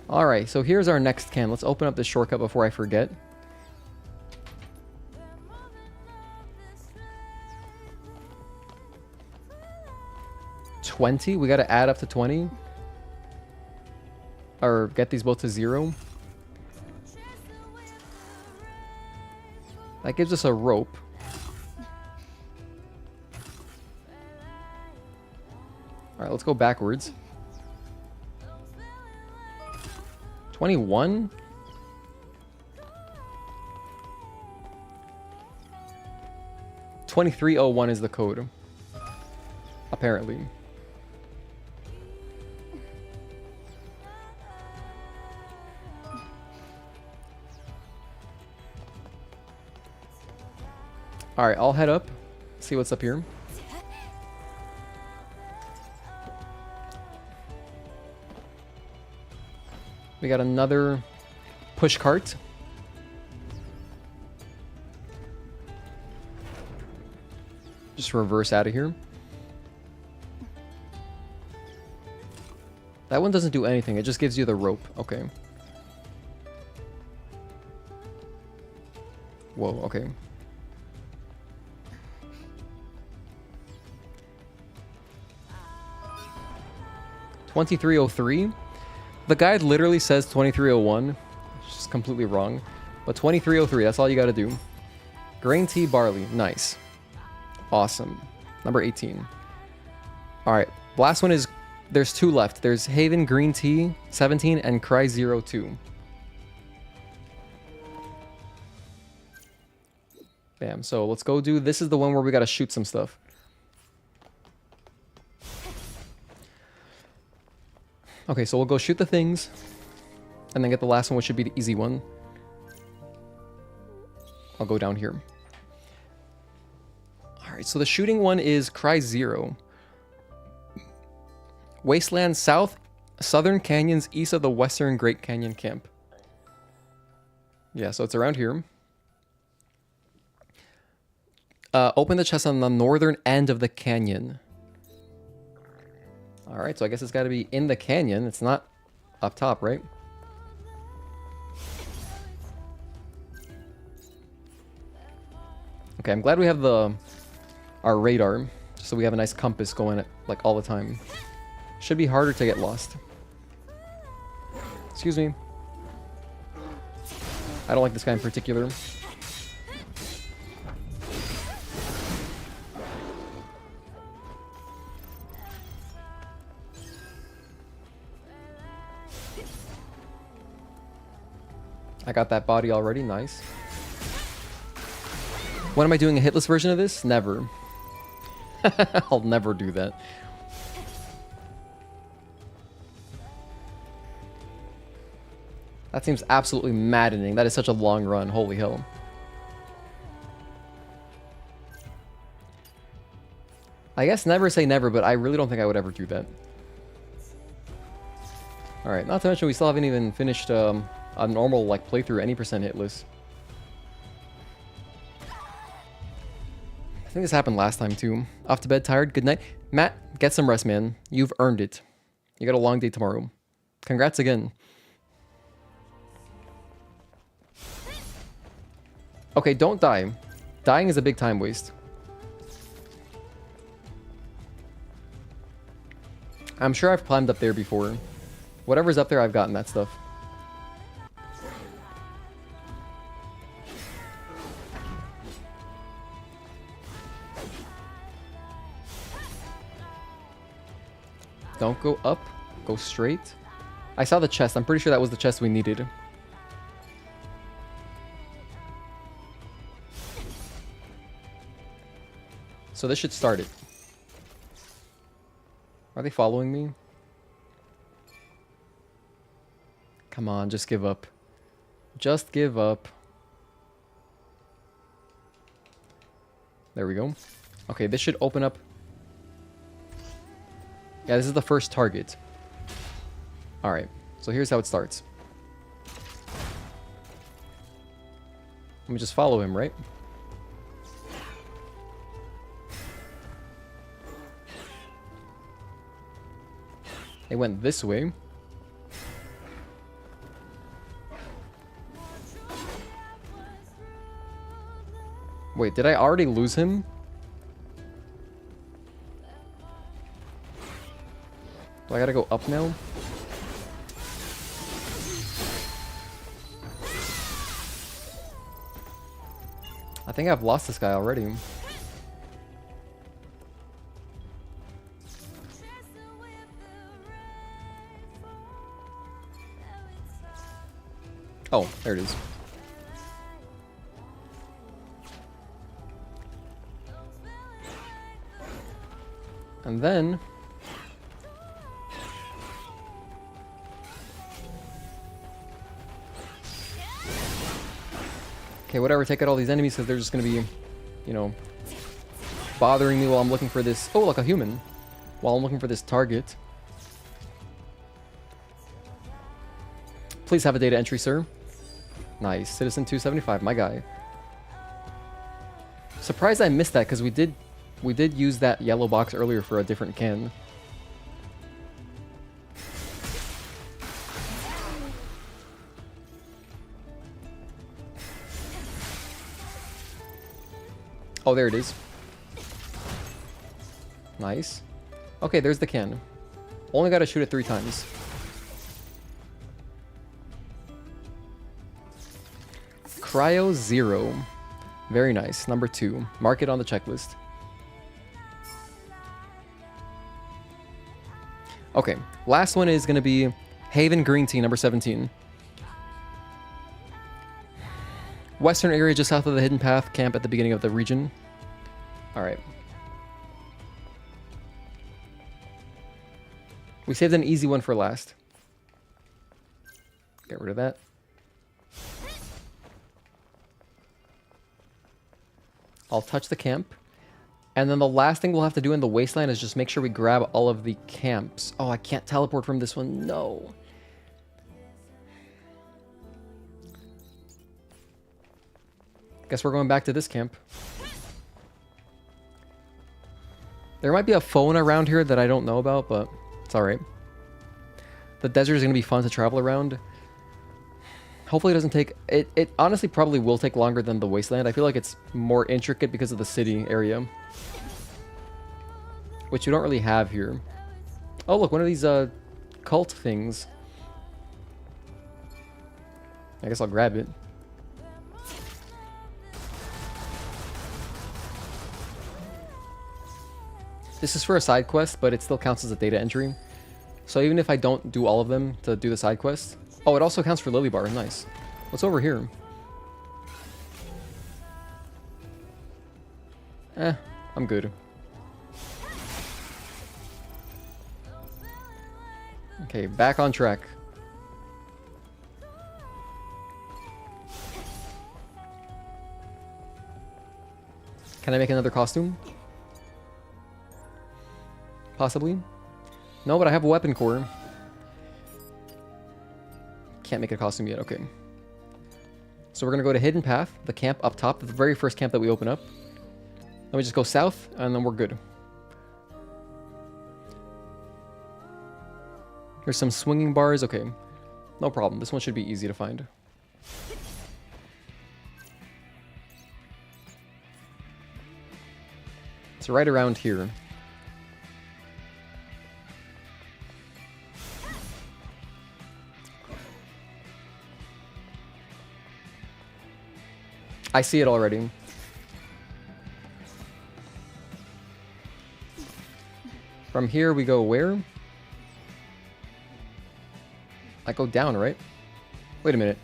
Alright, so here's our next can. Let's open up this shortcut before I forget. $20? We gotta add up to 20? Or get these both to 0? That gives us a rope. Alright, let's go backwards. 21? $23.01 is the code. Apparently. Alright, I'll head up. See what's up here. We got another push cart. Just reverse out of here. That one doesn't do anything. It just gives you the rope. Okay. Whoa, okay. $23.03. The guide literally says 2301, which is completely wrong. But 2303, that's all you gotta do. Grain tea barley, nice. Awesome. Number 18. Alright, last one is, there's 2 left. There's Haven Green Tea, 17, and Cry 02. Bam, so let's go do, this is the one where we gotta shoot some stuff. Okay, so we'll go shoot the things, and then get the last one, which should be the easy one. I'll go down here. Alright, so the shooting one is Cry 0. Wasteland South, Southern Canyons east of the Western Great Canyon Camp. Yeah, so it's around here. Open the chest on the northern end of the canyon. Alright, so I guess it's got to be in the canyon. It's not up top, right? Okay, I'm glad we have our radar, so we have a nice compass going at, like, all the time. Should be harder to get lost. Excuse me. I don't like this guy in particular. I got that body already, nice. When am I doing a hitless version of this? Never. I'll never do that. That seems absolutely maddening. That is such a long run, holy hell. I guess never say never, but I really don't think I would ever do that. Alright, not to mention we still haven't even finished a normal, like, playthrough any percent hitless. I think this happened last time too. Off to bed, tired, good night. Matt, get some rest, man. You've earned it. You got a long day tomorrow. Congrats again. Okay, don't die. Dying is a big time waste. I'm sure I've climbed up there before. Whatever's up there, I've gotten that stuff. Don't go up. Go straight. I saw the chest. I'm pretty sure that was the chest we needed. So this should start it. Are they following me? Come on, just give up. Just give up. There we go. Okay, this should open up. Yeah, this is the first target. Alright, so here's how it starts. Let me just follow him, right? It went this way. Wait, did I already lose him? Do I gotta go up now? I think I've lost this guy already. Oh, there it is. And then... okay, whatever, take out all these enemies because they're just going to be, you know, bothering me while I'm looking for this... oh, like a human. While I'm looking for this target. Please have a data entry, sir. Nice. Citizen 275, my guy. Surprised I missed that because we did use that yellow box earlier for a different can. Oh, there it is. Nice. Okay, there's the can. Only gotta shoot it 3 times. Cryo 0. Very nice. Number 2. Mark it on the checklist. Okay, last one is going to be Haven Green Tea, number 17. Western area just south of the Hidden Path, camp at the beginning of the region. Alright. We saved an easy one for last. Get rid of that. I'll touch the camp. And then the last thing we'll have to do in the Wasteland is just make sure we grab all of the camps. Oh, I can't teleport from this one. No. Guess we're going back to this camp. There might be a phone around here that I don't know about, but it's alright. The desert is going to be fun to travel around. Hopefully it doesn't take... It honestly probably will take longer than the Wasteland. I feel like it's more intricate because of the city area. Which you don't really have here. Oh, look, one of these cult things. I guess I'll grab it. This is for a side quest, but it still counts as a data entry. So even if I don't do all of them to do the side quest... oh, it also counts for Lily Bar. Nice. What's over here? I'm good. Okay, back on track. Can I make another costume? Possibly. No, but I have a weapon core. Can't make a costume yet. Okay. So we're going to go to Hidden Path, the camp up top, the very first camp that we open up. Then we just go south, and then we're good. Here's some swinging bars. Okay. No problem. This one should be easy to find. It's right around here. I see it already. From here we go where? I go down, right? Wait a minute.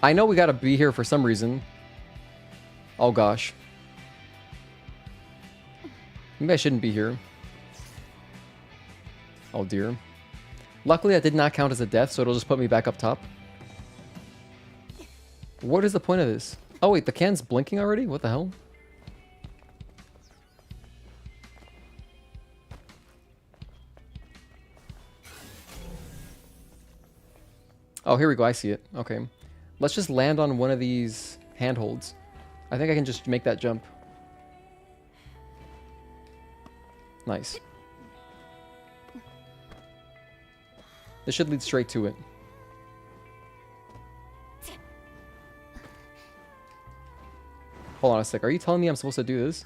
I know we gotta be here for some reason. Oh gosh. Maybe I shouldn't be here. Oh dear. Luckily that did not count as a death, so it'll just put me back up top. What is the point of this? Oh wait, the can's blinking already? What the hell? Oh, here we go. I see it. Okay. Let's just land on one of these handholds. I think I can just make that jump. Nice. This should lead straight to it. Hold on a sec. Are you telling me I'm supposed to do this?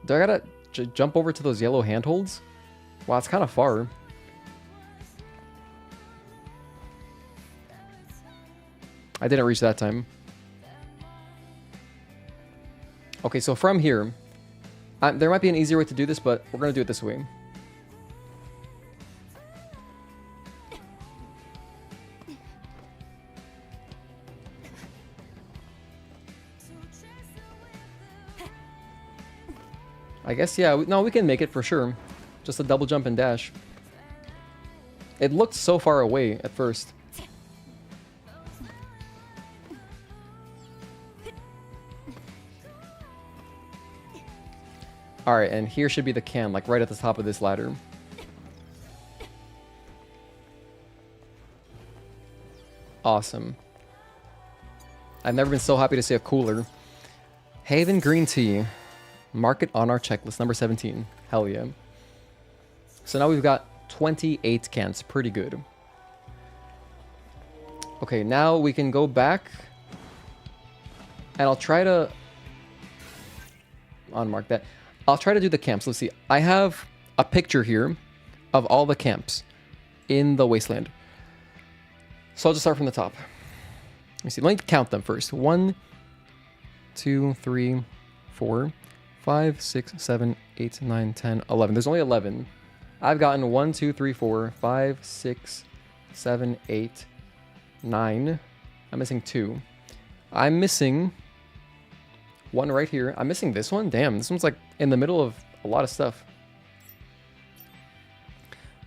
Do I gotta jump over to those yellow handholds? Wow, it's kind of far. I didn't reach that time. Okay, so from here, there might be an easier way to do this, but we're gonna do it this way. I guess, yeah, no, we can make it for sure. Just a double jump and dash. It looked so far away at first. Alright, and here should be the can, like right at the top of this ladder. Awesome. I've never been so happy to see a cooler. Haven green tea. Mark it on our checklist, number 17. Hell yeah. So now we've got 28 cans. Pretty good. Okay, now we can go back. And I'll try to... unmark that. I'll try to do the camps. Let's see. I have a picture here of all the camps in the Wasteland. So I'll just start from the top. Let me see. Let me count them first. 1, 2, 3, 4, 5, 6, 7, 8, 9, 10, 11. There's only 11. I've gotten 1, 2, 3, 4, 5, 6, 7, 8, 9. I'm missing 2. I'm missing one right here. I'm missing this one. Damn, this one's like in the middle of a lot of stuff.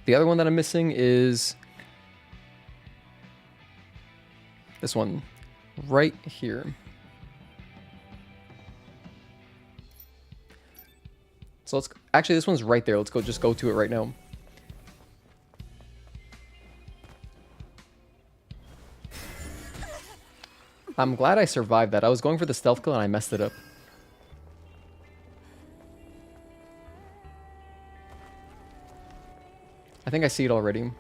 The other one that I'm missing is this one right here. So let's actually, this one's right there. Let's just go to it right now. I'm glad I survived that. I was going for the stealth kill and I messed it up. I think I see it already.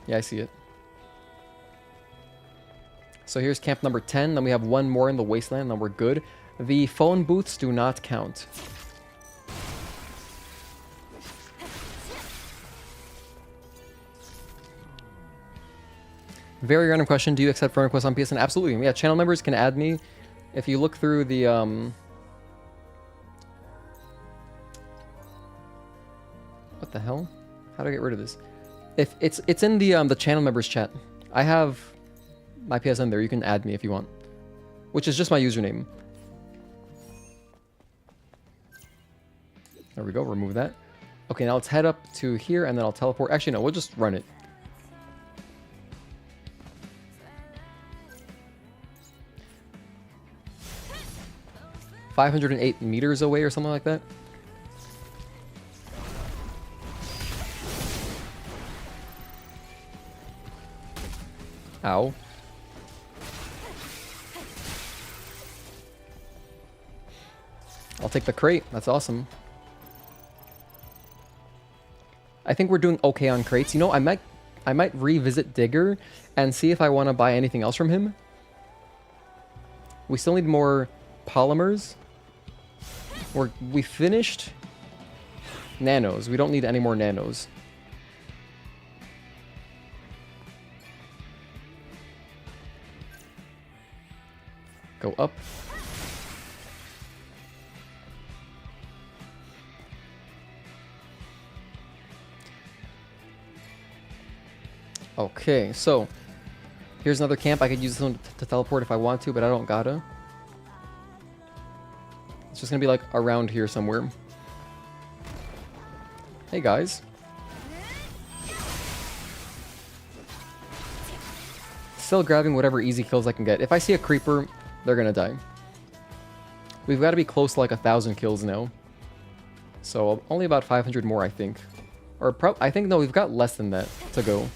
Yeah, I see it. So here's camp number 10. Then we have one more in the Wasteland, then we're good. The phone booths do not count. Very random question. Do you accept friend requests on PSN? Absolutely. Yeah, channel members can add me. If you look through the... What the hell? How do I get rid of this? If it's in the channel members chat. I have my PSN there. You can add me if you want. Which is just my username. There we go. Remove that. Okay, now let's head up to here and then I'll teleport. Actually, no. We'll just run it. $508 meters away or something like that. Ow. I'll take the crate. That's awesome. I think we're doing okay on crates. You know, I might revisit Digger and see if I want to buy anything else from him. We still need more polymers. We finished nanos. We don't need any more nanos. Go up. Okay, so here's another camp. I could use this one to teleport if I want to, but I don't gotta. It's just gonna be like around here somewhere. Hey guys. Still grabbing whatever easy kills I can get. If I see a creeper, they're gonna die. We've got to be close to like 1,000 kills now. So only about 500 more, I think. Or I think, no, we've got less than that to go.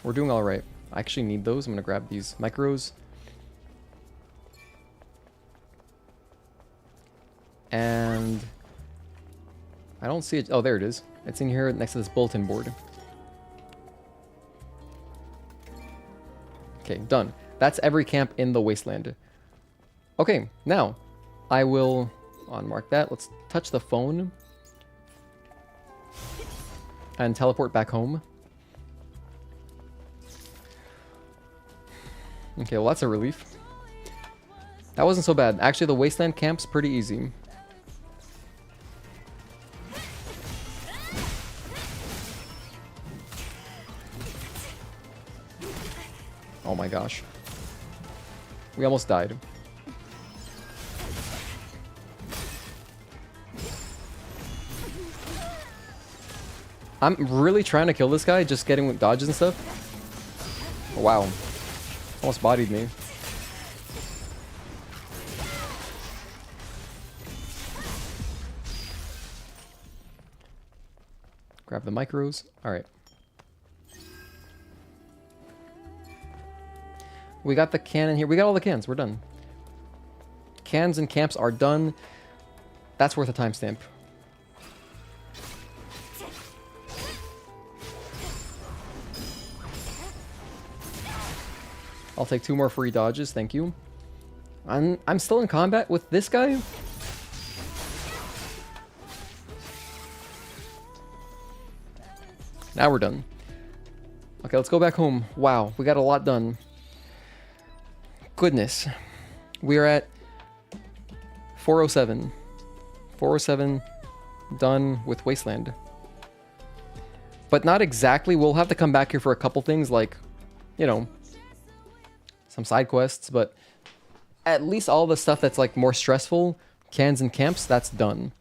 We're doing all right. I actually need those. I'm gonna grab these micros. And I don't see it. Oh, there it is. It's in here next to this bulletin board. Okay, done. That's every camp in the Wasteland. Okay, now I will unmark that. Let's touch the phone and teleport back home. Okay, well, that's a relief. That wasn't so bad. Actually, the Wasteland camp's pretty easy. Oh my gosh. We almost died. I'm really trying to kill this guy, just getting with dodges and stuff. Oh, wow. Almost bodied me. Grab the micros. Alright. We got the cannon here. We got all the cans. We're done. Cans and camps are done. That's worth a timestamp. I'll take 2 more free dodges. Thank you. I'm still in combat with this guy. Now we're done. Okay, let's go back home. Wow, we got a lot done. Goodness. We are at 407. 407 done with Wasteland. But not exactly. We'll have to come back here for a couple things like, you know, some side quests, but at least all the stuff that's like more stressful, cans and camps, that's done.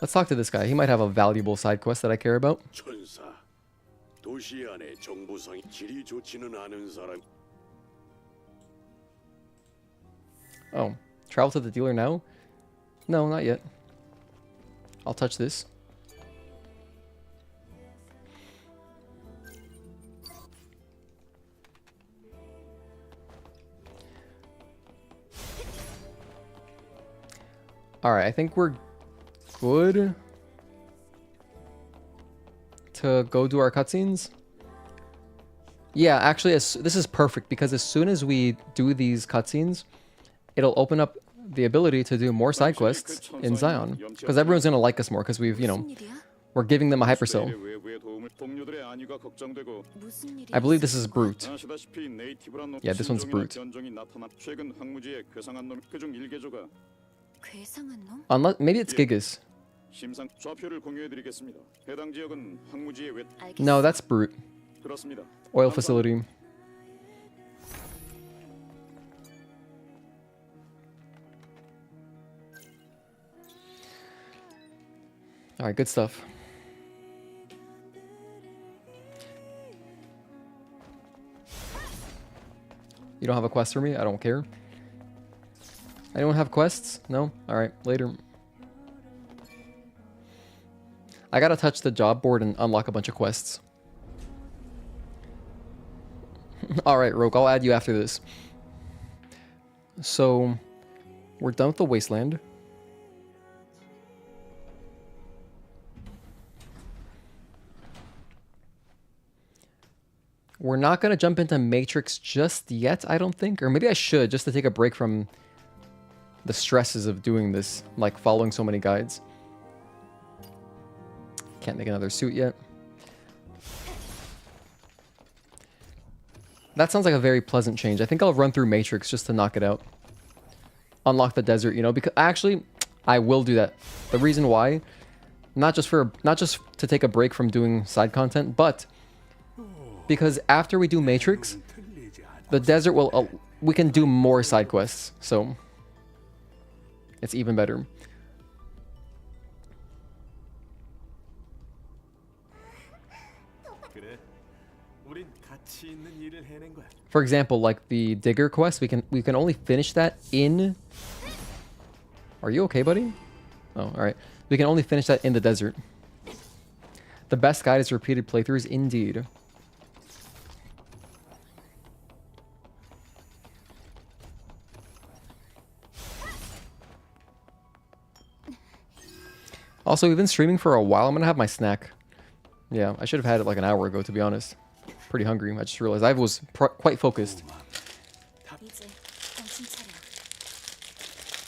Let's talk to this guy. He might have a valuable side quest that I care about. 천사, 도시 안에 정보상이 질이 좋지는 않은 사람. Oh, travel to the dealer now? No, not yet. I'll touch this. Alright, I think we're good to go do our cutscenes. Yeah, actually, this is perfect because as soon as we do these cutscenes, it'll open up the ability to do more side quests in Xion. Because everyone's going to like us more because we've, you know, 무슨 일이야? we're giving them a hypercell. 동료들의 안위가 걱정되고 무슨 일이야? I believe this is Brute. 아시다시피 네이티브란 놈 Yeah, this one's 신종이나 Brute. 견종이 나타나 최근 황무지의 괴상한 놈 그중 일개조가 괴상한 놈? Unless, maybe it's Gigas. 심상 좌표를 공유해드리겠습니다. 해당 지역은 황무지의 외 알겠어. No, that's Brute. 그렇습니다. Oil facility. Alright, good stuff. You don't have a quest for me? I don't care. Anyone have quests? No? Alright, later. I gotta touch the job board and unlock a bunch of quests. Alright, Rogue, I'll add you after this. So, we're done with the Wasteland. We're not going to jump into Matrix just yet, I don't think. Or maybe I should, just to take a break from the stresses of doing this, like following so many guides. Can't make another suit yet. That sounds like a very pleasant change. I think I'll run through Matrix just to knock it out. Unlock the desert, you know, because actually, I will do that. The reason why, not just to take a break from doing side content, but because after we do Matrix, the desert will, we can do more side quests, so it's even better. For example, like the digger quest, we can only finish that in... Are you okay, buddy? Oh, alright. We can only finish that in the desert. The best guide is repeated playthroughs, indeed. Also, we've been streaming for a while. I'm gonna have my snack. Yeah, I should have had it like an hour ago, to be honest. Pretty hungry. I just realized I was quite focused. 이제 정신 차려.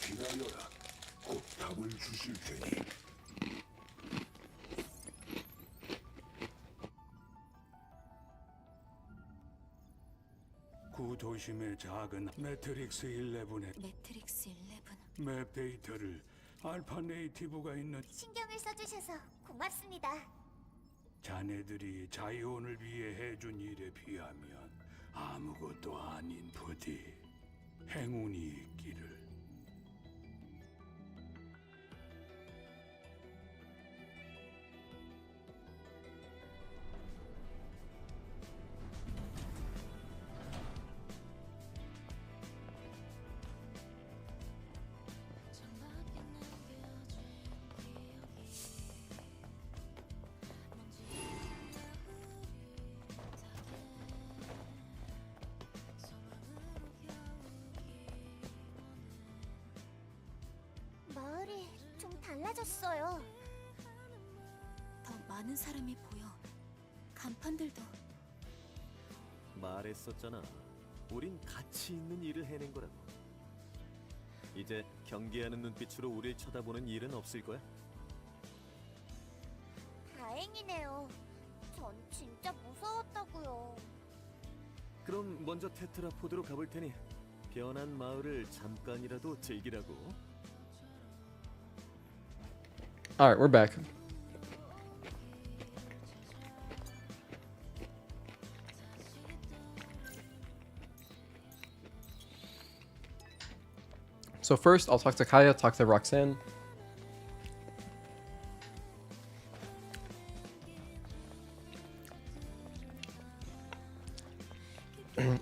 기다려라. 곧 답을 주실 테니. 구도심의 작은 매트릭스 11의 매트릭스 11. 맵 데이터를 알파 네이티브가 있는 신경을 써주셔서 고맙습니다. 자네들이 자이온을 위해 해준 일에 비하면 아무것도 아닌 부디 행운이 있기를. 마을이 좀 달라졌어요. 더 많은 사람이 보여. 간판들도. 말했었잖아. 우린 가치 있는 일을 해낸 거라고. 이제 경계하는 눈빛으로 우릴 쳐다보는 일은 없을 거야. 다행이네요. 전 진짜 무서웠다고요. 그럼 먼저 테트라포드로 가볼 테니 변한 마을을 잠깐이라도 즐기라고. Alright, we're back. So first, I'll talk to Kaya, talk to Roxanne.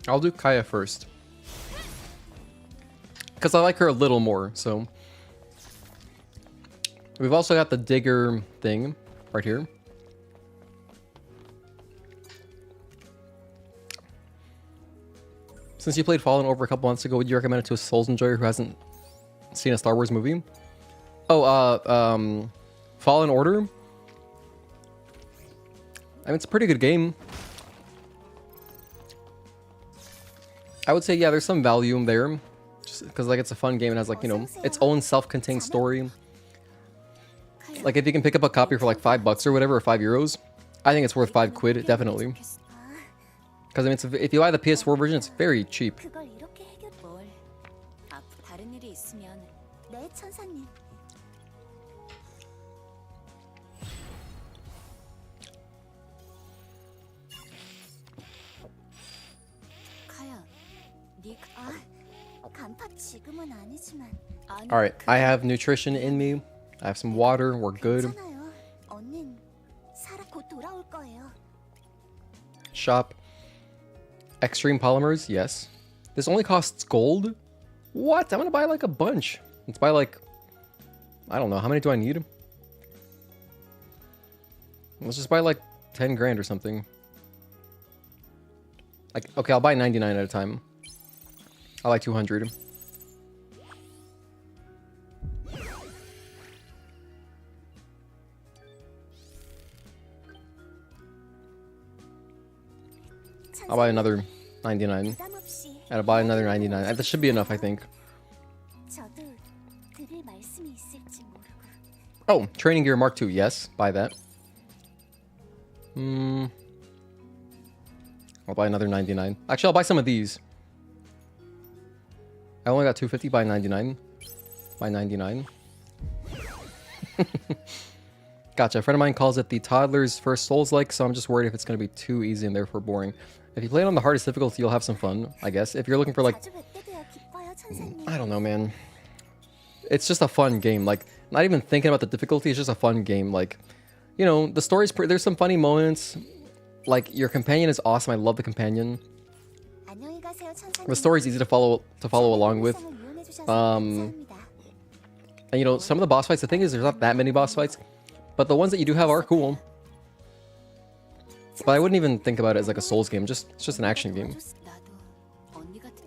I'll do Kaya first. Because I like her a little more, so... We've also got the digger thing right here. Since you played Fallen over a couple months ago, would you recommend it to a Souls enjoyer who hasn't seen a Star Wars movie? Oh, Fallen Order? I mean, it's a pretty good game. I would say, yeah, there's some value there. Just because, like, it's a fun game and has, like, you know, its own self-contained story. Like, if you can pick up a copy for, like, $5 or whatever, or €5, I think it's worth £5, definitely. Because, I mean, if you buy the PS4 version, it's very cheap. 그걸 이렇게 해결 뭘? 다른 일이 있으면 네, 천사님. 카야, 간파 지금은 아니지만. Alright, I have nutrition in me. I have some water. We're good. 괜찮아요. 언닌 곧 돌아올 거예요. Shop. Extreme polymers, yes. This only costs gold? What? I'm gonna buy like a bunch. Let's buy like... I don't know. How many do I need? Let's just buy like 10 grand or something. Like, okay, I'll buy 99 at a time. I like 200. I'll buy another 99. 부담 없이. And I'll buy another 99. That should be enough, I think. 저도 드릴 말씀이 있을지 모르고. Oh, training gear Mark II. Yes, buy that. I'll buy another 99. Actually, I'll buy some of these. I only got 250. Buy 99. Buy 99. Gotcha. A friend of mine calls it the toddler's first Souls-like, so I'm just worried if it's going to be too easy and therefore boring. If you play it on the hardest difficulty, you'll have some fun, I guess. If you're looking for, like... 자주 뵙게 되어 기뻐요, 천사님. I don't know, man. It's just a fun game. Like, not even thinking about the difficulty, it's just a fun game. Like, you know, the story's... there's some funny moments. Like, your companion is awesome. I love the companion. 안녕히 가세요, 천사님. The story's easy to follow along with. 세상을 이용해 주셔서 감사합니다. And, you know, some of the boss fights, the thing is, there's not that many boss fights. But the ones that you do have are cool. But I wouldn't even think about it as like a Souls game. It's just an action game.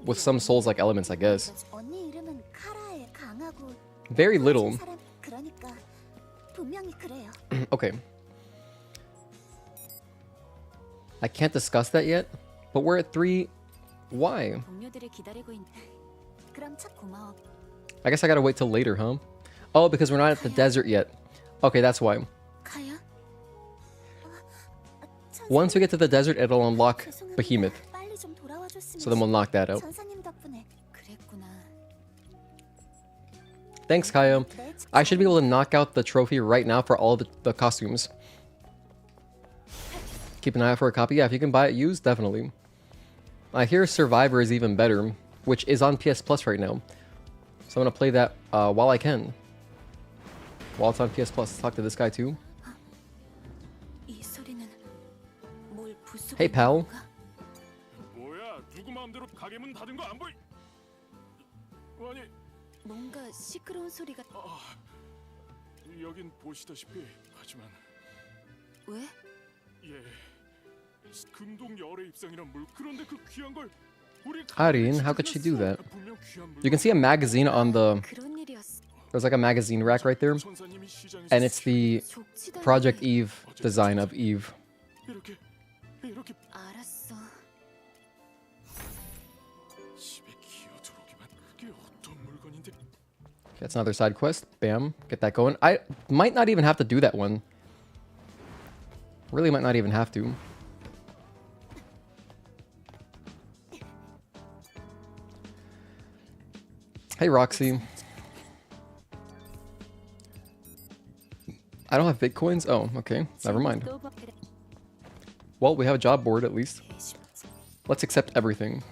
With some Souls-like elements, I guess. 언니 이름은 카라에 강하고 Very little. 사람, 그러니까 분명히 Okay. I can't discuss that yet, but we're at 3. Why? 동료들을 기다리고 있는. 그럼 참 고마워. I guess I gotta wait till later, huh? Oh, because we're not at the desert yet. Okay, that's why. 카야? Once we get to the desert, it'll unlock Behemoth. 빨리 좀 돌아와 줬으면. So then we'll knock that out. 전사님 덕분에. 그랬구나. Thanks, Kaya. I should be able to knock out the trophy right now for all the costumes. Keep an eye out for a copy. Yeah, if you can buy it used, definitely. I hear Survivor is even better, which is on PS Plus right now. So I'm gonna play that while I can. While it's on PS Plus. Talk to this guy too. 이 소리는 뭘 부수고 Hey, pal. 있는 건가? 뭐야? 누구 마음대로 가게 문 닫은 거 안 보이? 아니, 뭔가 시끄러운 소리가. 여긴 보시다시피 하지만 왜? 예, 금동 열의 입상이란 물 그런데 그 귀한 걸 우리 Arin, how could she do that? 분명 귀한 물 You can see a magazine on the... 그런 일이었어. There's like a magazine rack right there. 천사님이 시장에서 And it's the 족치다니. Project Eve design of Eve. 이렇게 알았어. 집에 기어 들어오기만 그게 어떤 물건인데? That's another side quest. Bam. Get that going. I might not even have to do that one. Really might not even have to. Hey, Roxy. I don't have Bitcoins? Oh, okay. Never mind. Well, we have a job board at least. Let's accept everything.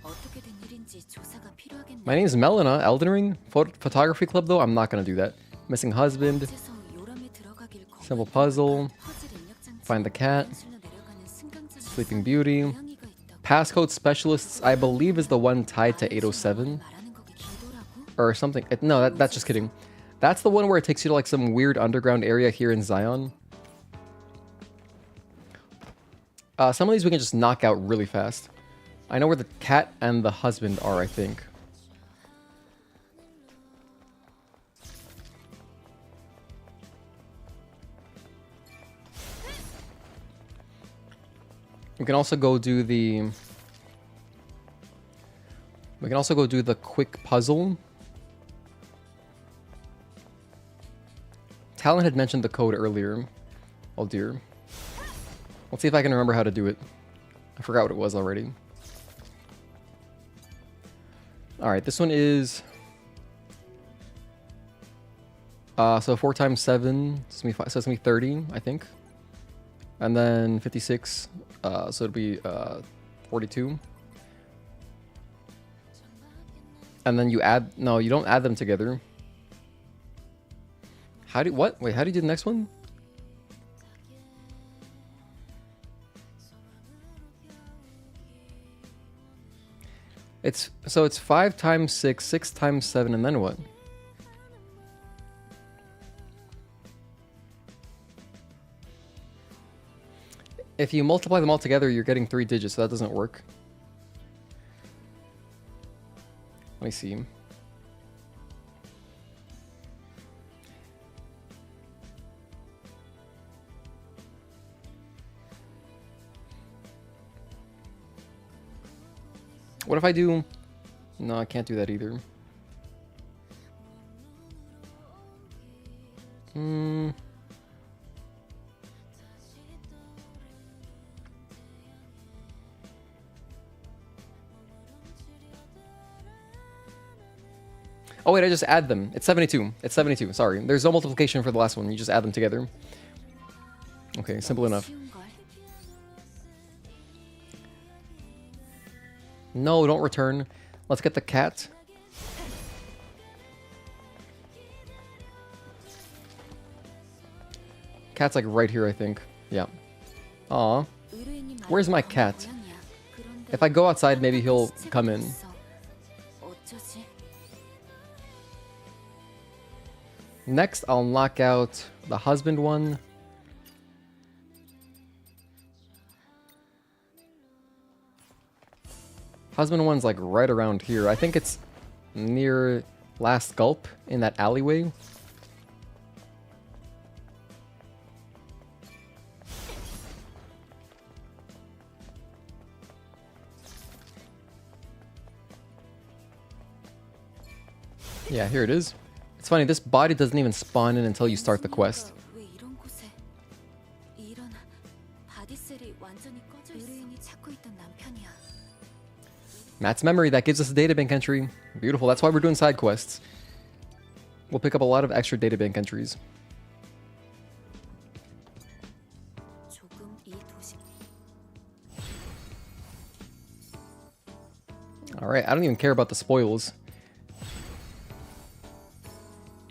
어떻게 된 일인지 조사가 필요하겠네. My name is Melina. Elden Ring? Photography Club, though? I'm not gonna do that. Missing husband. 어째서 요람에 들어가길 Simple puzzle. 퍼즐 입력 장치. Find the cat. 연출로 내려가는 승강장에서 Sleeping Beauty. 고양이가 있다고. Passcode Specialists, I believe, is the one tied to 807. 말하는 거기 기도라고? Or something. No, that's just kidding. That's the one where it takes you to like some weird underground area here in Xion. Some of these we can just knock out really fast. I know where the cat and the husband are, I think. We can also go do the... We can also go do the quick puzzle. Talon had mentioned the code earlier. Oh dear. Let's see if I can remember how to do it. I forgot what it was already. Alright, this one is... so 4 times 7, so it's gonna be 30, I think. And then 56, so it'll be 42. And then you add... No, you don't add them together. How do... What? Wait, how do you do the next one? It's... So it's 5 times 6, 6 times 7, and then what? If you multiply them all together, you're getting 3 digits, so that doesn't work. Let me see. What if I do... No, I can't do that either. Oh wait, I just add them. It's 72. It's 72. Sorry. There's no multiplication for the last one. You just add them together. Okay, simple enough. 쉬운 걸. No, don't return. Let's get the cat. Cat's like right here, I think. Yeah. Aw. 의뢰인이 말한 Where's my 건 cat? 고양이야. 그런데 If I go outside, maybe he'll 시체가 come in. 있어. 어쩌지? Next, I'll knock out the husband one. Husband one's like right around here. I think it's near Last Gulp in that alleyway. Yeah, here it is. It's funny, this body doesn't even spawn in until you start the quest. 왜 이런 곳에 이런 바디셀이 완전히 꺼져 있어. 의뢰인이 찾고 있던 남편이야. Matt's memory, that gives us a databank entry. Beautiful, that's why we're doing side quests. We'll pick up a lot of extra databank entries. 조금 이 도시 Alright, I don't even care about the spoils.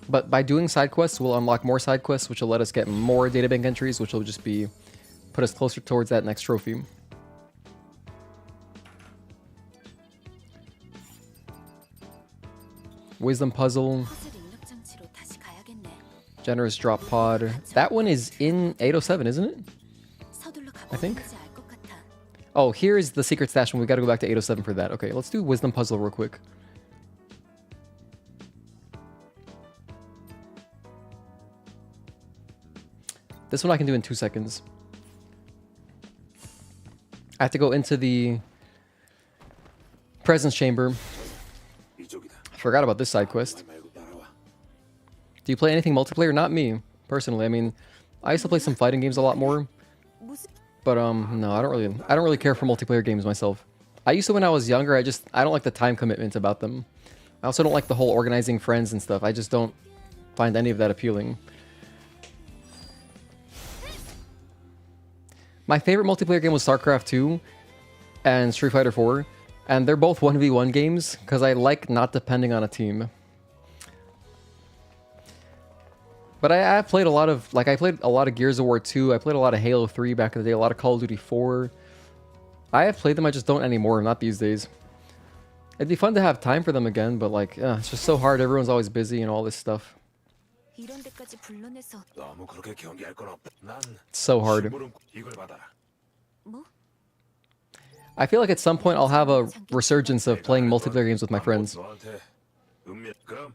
But by doing side quests, we'll unlock more side quests, which will let us get more databank entries, which will just be put us closer towards that next trophy. Wisdom puzzle, 퍼즐 입력 장치로 다시 가야겠네. generous drop pod. That one is in 807, isn't it? 서둘러 I think. 가봐야지 알것 같아. Oh, here's the secret stash one. We gotta go back to 807 for that. Okay, let's do wisdom puzzle real quick. This one I can do in 2 seconds. I have to go into the presence chamber. I forgot about this side quest. Do you play anything multiplayer? Not me, personally. I mean, I used to play some fighting games a lot more. But no, I don't really care for multiplayer games myself. I used to when I was younger. I don't like the time commitment about them. I also don't like the whole organizing friends and stuff. I just don't find any of that appealing. My favorite multiplayer game was StarCraft 2 and Street Fighter 4, and they're both 1v1 games because I like not depending on a team. But I've played a lot of, I played a lot of Gears of War 2, I played a lot of Halo 3 back in the day, a lot of Call of Duty 4. I have played them, I just don't anymore, not these days. It'd be fun to have time for them again, but it's just so hard, everyone's always busy and all this stuff. 이런 데까지 불러내서 너무 그렇게 경계할 건 없다. 난 It's so hard. 이걸 받아라. 뭐? I feel like at some point I'll have a resurgence of playing multiplayer games with my friends. 너한테 그럼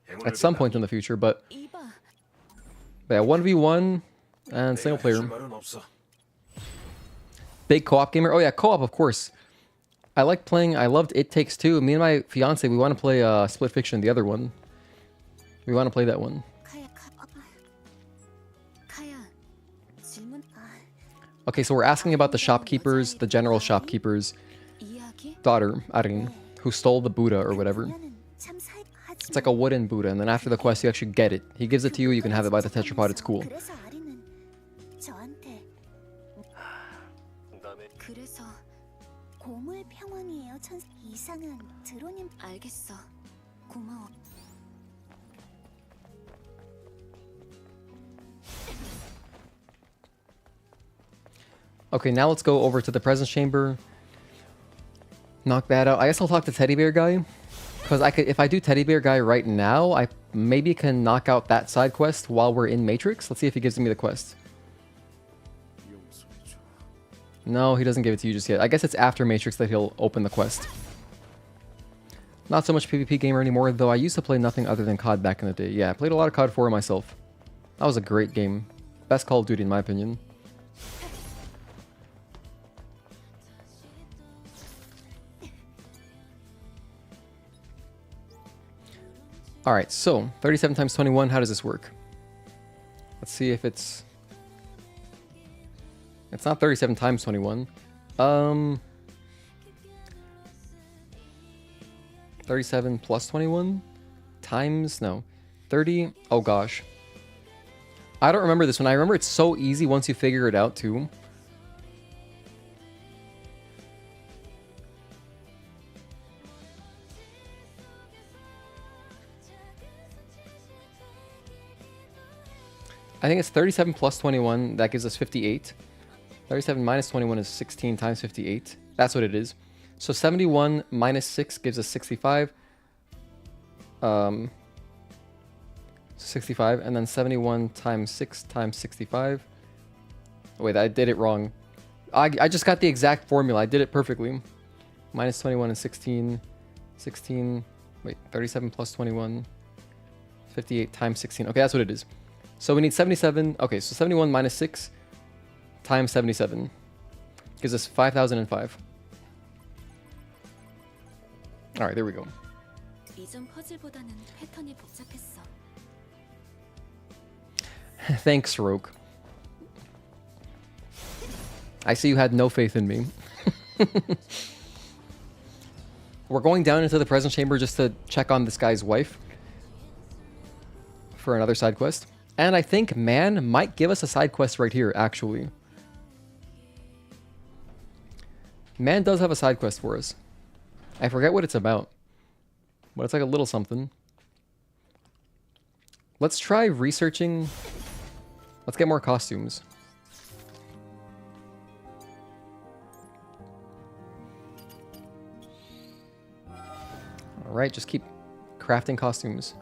행운을 At some point in the future, but 이봐. yeah, 1v1 and single player. 할 말은 없어. Big co-op gamer. Oh yeah, co-op, of course. I loved It Takes Two. Me and my fiance, we want to play Split Fiction, the other one. We want to play that one. 카야. 질문. Okay, so we're asking about the shopkeepers, the general shopkeeper's 이야기? daughter, Arin, who stole the Buddha or whatever. It's like a wooden Buddha, and then after the quest, you actually get it. He gives it to you, you can have it by the tetrapod, it's cool. 그래서 아리는 저한테 남의 그래서 고물 평원이에요. 이상은 드론님 알겠어. 고마워. Okay, now let's go over to the presence chamber. Knock that out. I guess I'll talk to Teddy Bear Guy. Because if I do Teddy Bear Guy right now, I maybe can knock out that side quest while we're in Matrix. Let's see if he gives me the quest. No, he doesn't give it to you just yet. I guess it's after Matrix that he'll open the quest. Not so much PvP gamer anymore, though I used to play nothing other than COD back in the day. Yeah, I played a lot of COD 4 myself. That was a great game. Best Call of Duty in my opinion. Alright, so 37 times 21, how does this work? Let's see if it's... It's not 37 times 21. 37 plus 21? Times? No. 30? Oh gosh. I don't remember this one. I remember it's so easy once you figure it out too. I think it's 37 plus 21. That gives us 58. 37 minus 21 is 16 times 58. That's what it is. So 71 minus 6 gives us 65. 65. And then 71 times 6 times 65. Oh, wait, I did it wrong. I just got the exact formula. I did it perfectly. Minus 21 and 16. 16. Wait, 37 plus 21. 58 times 16. Okay, that's what it is. So we need 77. Okay, so 71 minus 6 times 77 gives us 5,005. All right, there we go. 이전 퍼즐보다는 패턴이 복잡했어. Thanks, Roke. I see you had no faith in me. We're going down into the presence chamber just to check on this guy's wife for another side quest. And I think Man might give us a side quest right here, actually. Man does have a side quest for us. I forget what it's about, but it's like a little something. Let's try researching. Let's get more costumes. All right, just keep crafting costumes.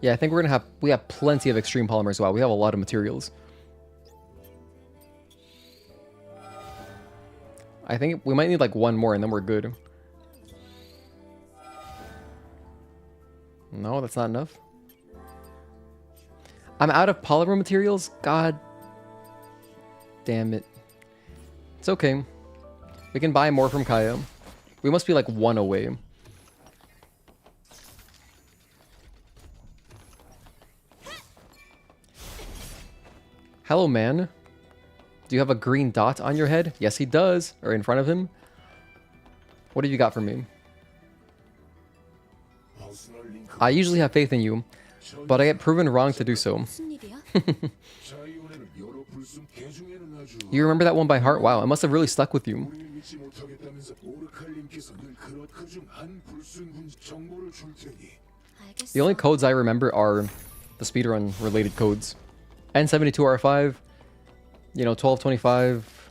Yeah, I think we have plenty of extreme polymers. Wow, we have a lot of materials. I think we might need like one more and then we're good. No, that's not enough. I'm out of polymer materials. God damn it. It's okay. We can buy more from Kaya. We must be like one away. Hello, man. Do you have a green dot on your head? Yes, he does. Or in front of him. What have you got for me? I usually have faith in you, but I get proven wrong to do so. 무슨 일이야? You remember that one by heart? Wow, it must have really stuck with you. The only codes I remember are the speedrun related codes. N72R5, you know, 1225.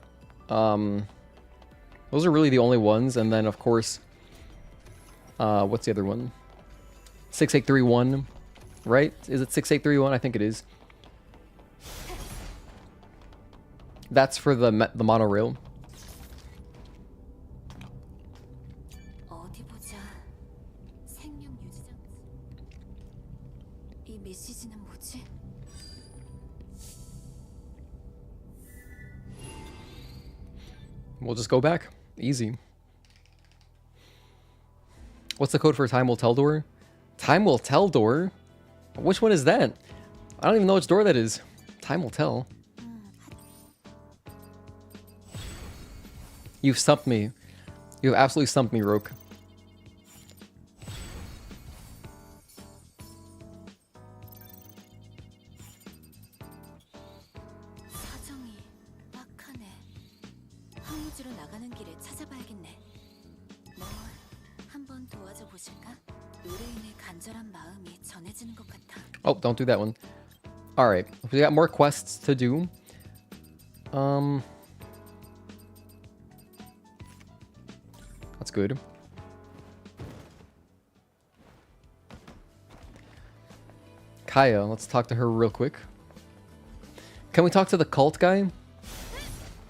Those are really the only ones. And then, of course, what's the other one? 6831, right? Is it 6831? I think it is. That's for the monorail. 어디 보자. 생명 유지장. 이 메시지는 뭐지? We'll just go back. Easy. What's the code for Time Will Tell door? Time Will Tell door? Which one is that? I don't even know which door that is. Time will tell. You've stumped me. You've absolutely stumped me, Roke. 사정이 빡하네. 황무지로 나가는 길에 찾아봐야겠네. 뭐 한번 도와줘 보실까? 의뢰인의 간절한 마음이 전해지는 것 같아. Oh, don't do that one. All right, we got more quests to do. That's good. Kaya, let's talk to her real quick. Can we talk to the cult guy?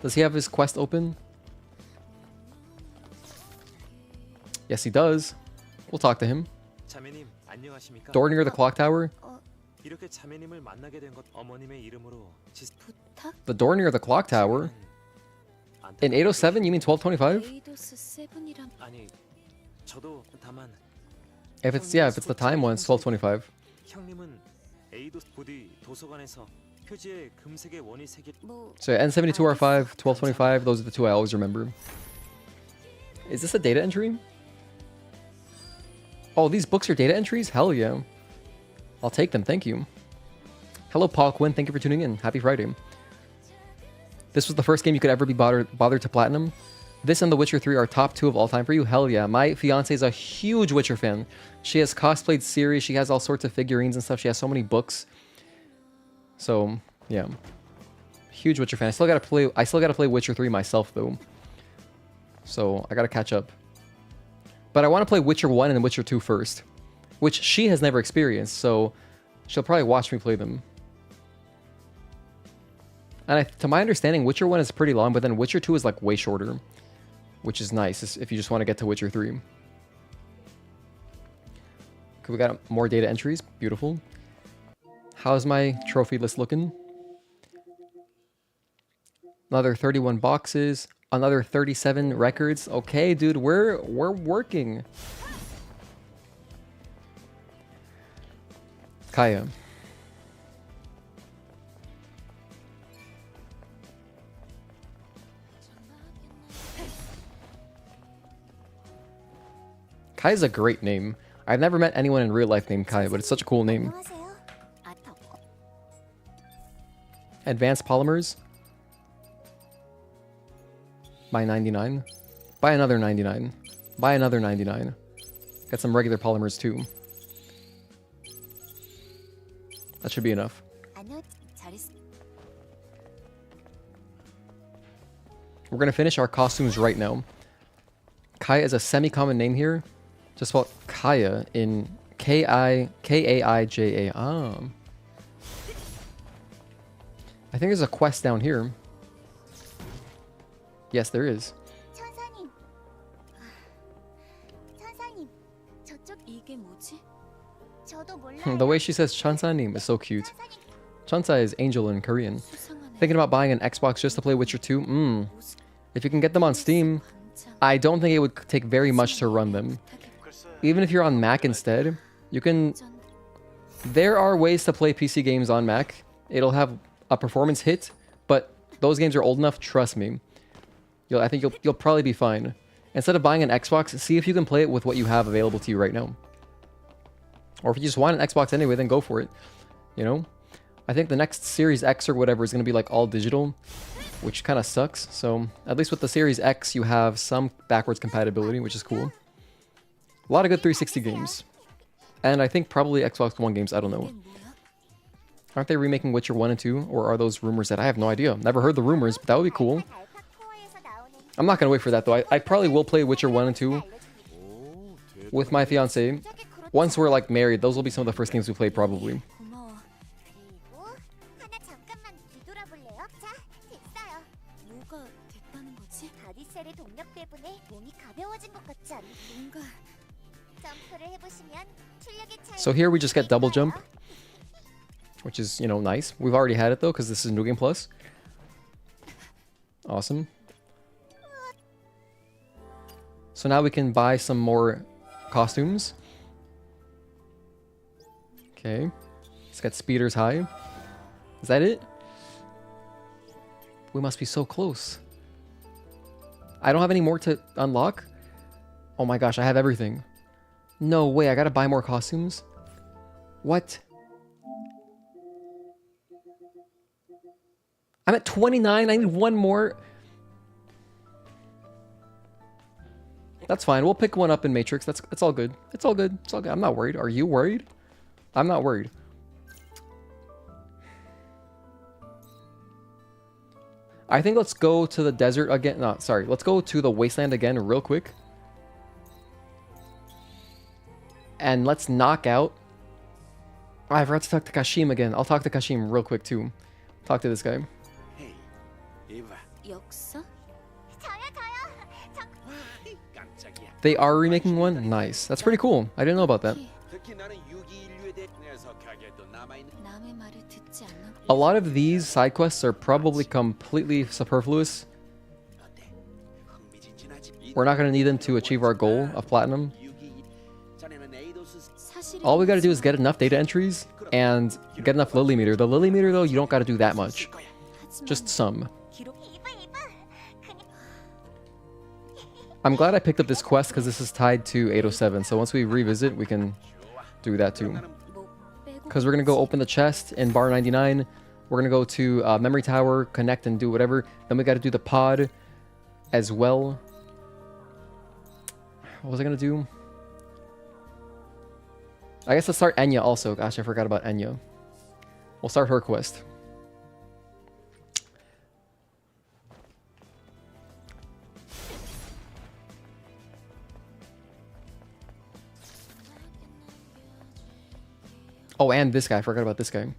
Does he have his quest open? Yes, he does. We'll talk to him. 자매님, 안녕하십니까? Door near the clock tower? 이렇게 자매님을 만나게 된 것 어머님의 이름으로 부탁? The door near the clock tower? In 807? You mean 1225? 에이도스 세븐이란 아니, 저도 다만 If it's the time one, it's 1225. 형님은 에이도스 부디 도서관에서 표지에 금색의 원이 새긴 뭐 So N72R5, 1225, those are the two I always remember. Is this a data entry? Oh, these books are data entries? Hell yeah. I'll take them, thank you. Hello, Paul Quinn, thank you for tuning in. Happy Friday. This was the first game you could ever be bothered to platinum. This and The Witcher 3 are top 2 of all time for you? Hell yeah. My fiance is a huge Witcher fan. She has cosplayed Ciri, she has all sorts of figurines and stuff. She has so many books. So, yeah. Huge Witcher fan. I still gotta play Witcher 3 myself though. So, I gotta catch up. But I want to play Witcher 1 and Witcher 2 first, which she has never experienced, so she'll probably watch me play them. And to my understanding, Witcher 1 is pretty long, but then Witcher 2 is like way shorter, which is nice if you just want to get to Witcher 3. Okay, we got more data entries. Beautiful. How's my trophy list looking? Another 31 boxes. Another 37 records. Okay, dude, we're working. Kaya. Kaya's a great name. I've never met anyone in real life named Kaya, but it's such a cool name. Advanced polymers. Buy 99. Buy another 99. Buy another 99. Get some regular polymers too. That should be enough. We're gonna finish our costumes right now. Kaya is a semi-common name here. Just spelled Kaya in K-I-K-A-I-J-A. I think there's a quest down here. Yes, there is. 천사님. 천사님. 저쪽 이게 뭐지? 저도 몰라요. The way she says Chansa님 is so cute. Chansa is angel in Korean. Thinking about buying an Xbox just to play Witcher 2? If you can get them on Steam, I don't think it would take very much to run them. Even if you're on Mac instead, you can... There are ways to play PC games on Mac. It'll have a performance hit, but those games are old enough, trust me. I think you'll probably be fine. Instead of buying an Xbox, see if you can play it with what you have available to you right now. Or if you just want an Xbox anyway, then go for it. You know? I think the next Series X or whatever is going to be like all digital, which kind of sucks. So at least with the Series X, you have some backwards compatibility, which is cool. A lot of good 360 games. And I think probably Xbox One games, I don't know. Aren't they remaking Witcher 1 and 2? Or are those rumors that I have no idea? Never heard the rumors, but that would be cool. I'm not going to wait for that though. I probably will play Witcher 1 and 2 with my fiance. Once we're like married, those will be some of the first games we play probably. 그리고 하나 잠깐만 뒤돌아볼래요? 자, 됐어요. 뭐가 됐다는 거지? 바디셀의 동력 때문에 몸이 가벼워진 것 같지 않나요? 뭔가 점프를 해보시면 출력의 차이. So here we just get double jump, which is, you know, nice. We've already had it though, because this is New Game Plus. Awesome. So now we can buy some more costumes. Okay. Let's get Speeder's High. Is that it? We must be so close. I don't have any more to unlock? Oh my gosh, I have everything. No way, I gotta buy more costumes? What? I'm at 29, I need one more. That's fine, we'll pick one up in Matrix. It's all good. It's all good. It's all good. I'm not worried. Are you worried? I'm not worried. I think let's go to the desert again. No, sorry. Let's go to the Wasteland again real quick. And let's knock out... Oh, I forgot to talk to Kashim again. I'll talk to Kashim real quick too. Talk to this guy. Hey, Eva. 역사? They are remaking one? Nice. That's pretty cool. I didn't know about that. 남의 말을 듣지 않나? A lot of these side quests are probably completely superfluous. We're not going to need them to achieve our goal of platinum. All we got to do is get enough data entries and get enough lily meter. The lily meter though, you don't got to do that much. Just some. I'm glad I picked up this quest because this is tied to 807. So once we revisit, we can do that too. Because we're going to go open the chest in bar 99. We're going to go to memory tower, connect and do whatever. Then we got to do the pod as well. What was I going to do? I guess let's start Enya also. Gosh, I forgot about Enya. We'll start her quest. Oh, and this guy. I forgot about this guy.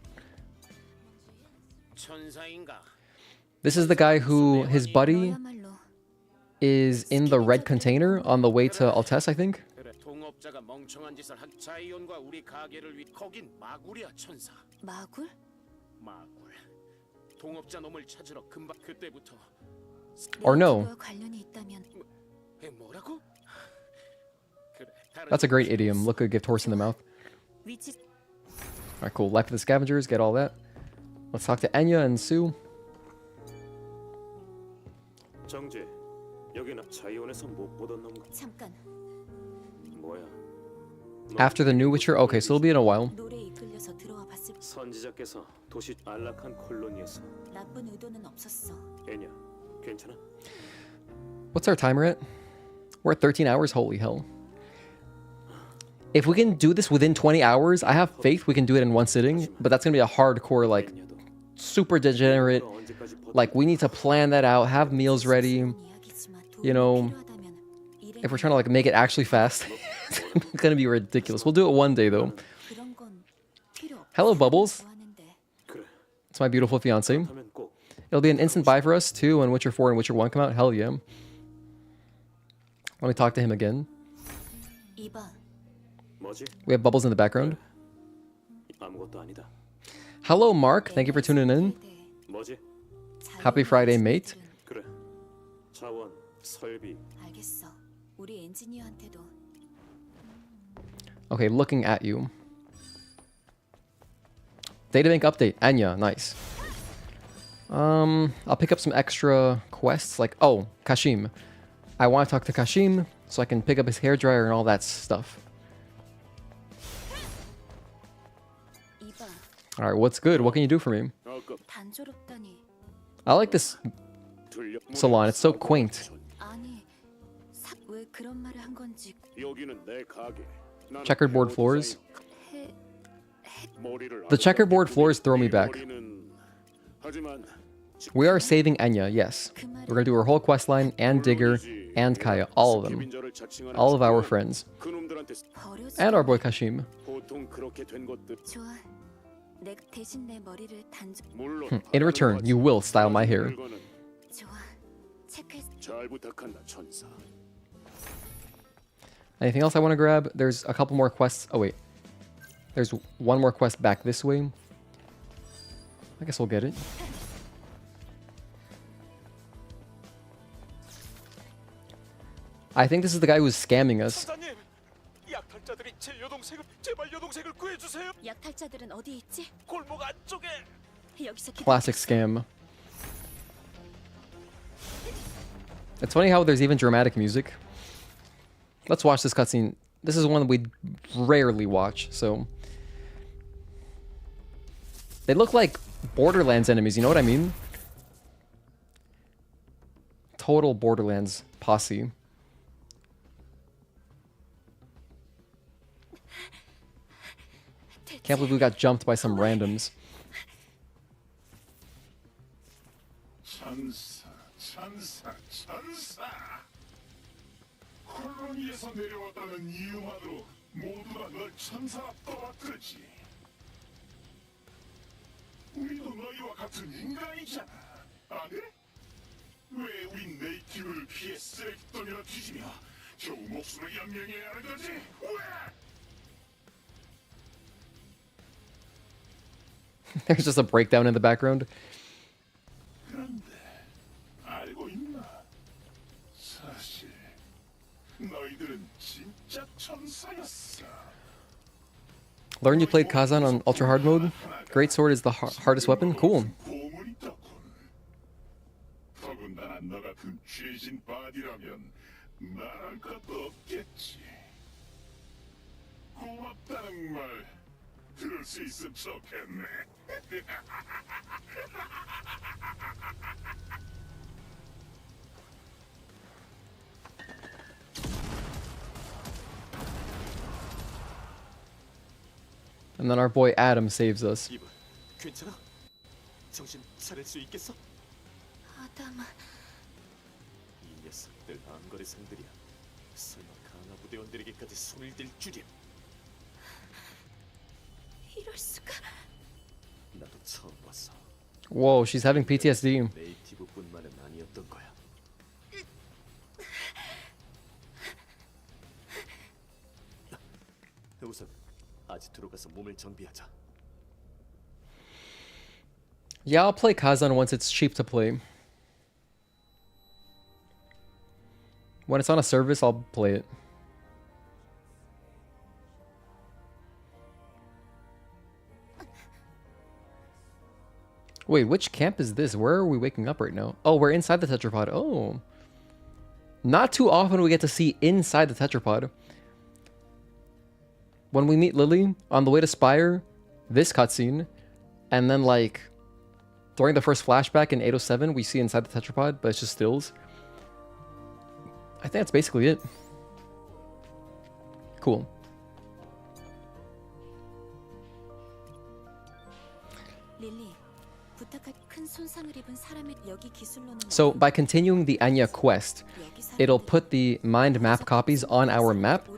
This is the guy who, his buddy 너야말로 is in the red container on the way to Altesse, I think. 동업자가 멍청한 짓을 한 자이온과 우리 가게를 위 거긴 마굴이야 천사. 마굴? 마굴. 동업자 놈을 찾으러 금방 그때부터 Or no. 네이티브와 관련이 있다면 뭐라고? 그래. 다른 That's a great idiom. Look good, give horse in the mouth. 위치 Alright, cool. Life of the Scavengers, get all that. Let's talk to Enya and Sue. 정재, 여기는 자이온에서 못 보던 놈 잠깐 뭐야? After the new Witcher? Okay, so it'll be in a while. 노래에 이끌려서 들어와 봤을 선지자께서 도시 안락한 콜로니에서 나쁜 의도는 없었어. 애냐, 괜찮아? What's our timer at? We're at 13 hours? Holy hell. If we can do this within 20 hours, I have faith we can do it in one sitting, but that's gonna be a hardcore, like, super degenerate. Like, we need to plan that out, have meals ready. You know, if we're trying to, like, make it actually fast, it's gonna be ridiculous. We'll do it one day, though. 그런 건 필요 없어. Hello, Bubbles. 좋아하는데. It's my beautiful fiance. 하면 꼭 It'll be an instant buy for us, too, when Witcher 4 and Witcher 1 come out. Hell yeah. Let me talk to him again. 이봐. 뭐지? We have Bubbles in the background. 아무것도 아니다. Hello, Mark. Thank you for tuning in. 뭐지? Happy Friday, mate. 그래. 자원, 설비. 알겠어. 우리 엔지니어한테도 Okay, looking at you. Databank update. Anya, nice. I'll pick up some extra quests, like, oh, Kashim. I want to talk to Kashim so I can pick up his hairdryer and all that stuff. 이봐. Alright, what's good? What can you do for me? 단조롭다니. I like this salon. It's so quaint. 아니, 왜 그런 말을 한 건지 여기는 내 가게. 나는 Checkerboard floors. 해 머리를 The checkerboard floors throw me back. 하지만 We are saving Enya, yes. We're gonna do her whole quest line and Digger and Kaya, all of them. 스캐빈저를 자칭하는 All of our friends. 그놈들한테 버려지. And our boy Kashim. 보통 그렇게 된 것들 좋아. 내 대신 내 머리를 단조. 물론 In return, you will style my hair. 물건은 좋아. 체크했어. 잘 부탁한다 천사. Anything else I want to grab? There's a couple more quests. Oh, wait. There's one more quest back this way. I guess we'll get it. I think this is the guy who's scamming us. 사장님, 약탈자들이 제 여동생을 제발 여동생을 구해주세요. 약탈자들은 어디 있지? 골목 안쪽에. 여기서 기다려. Classic scam. It's funny how there's even dramatic music. Let's watch this cutscene. This is one that we rarely watch, so... They look like Borderlands enemies, you know what I mean? Total Borderlands posse. Can't believe we got jumped by some randoms. 천사, 천사, 천사. 콜로니에서 내려왔다는 이유만으로 모두가 널 천사라 떠받들지. 우리도 너희와 같은 인간이잖아. 안 그래? 왜 우리 네이티브를 피해 쓰레기통이나 뒤지며 겨우 목숨을 연명해야 하는 거지? 왜? There's just a breakdown in the background. 그런데 알고 있나? 사실 너희들은 진짜 천사였어. Learned you played Kazan on ultra hard mode. Great sword is the hardest weapon. Cool. 보물이 있더군. 더군다나 너 같은 죄진 바디라면 말할 것도 없겠지. 고맙다는 말 들을 수 있으면 좋겠네. And then our boy Adam saves us. 이브, 괜찮아? 정신 차릴 수 있겠어? 아담아. 이 녀석들 암거리 상들이야. 설마 강화 부대원들에게까지 손을 댈 줄이야? 이럴 수가. 나도 처음 봤어. Whoa, she's having PTSD. 네이티브뿐만은 아니었던 거야. 우선 아지트로 가서 몸을 정비하자. Yeah, I'll play Kazan once it's cheap to play. When it's on a service, I'll play it. Wait, which camp is this? Where are we waking up right now? Oh, we're inside the tetrapod. Oh. Not too often we get to see inside the tetrapod. When we meet Lily on the way to Spire, this cutscene, and then like during the first flashback in 807, we see inside the tetrapod, but it's just stills. I think that's basically it. Cool. So by continuing the Anya quest, it'll put the mind map copies on our map.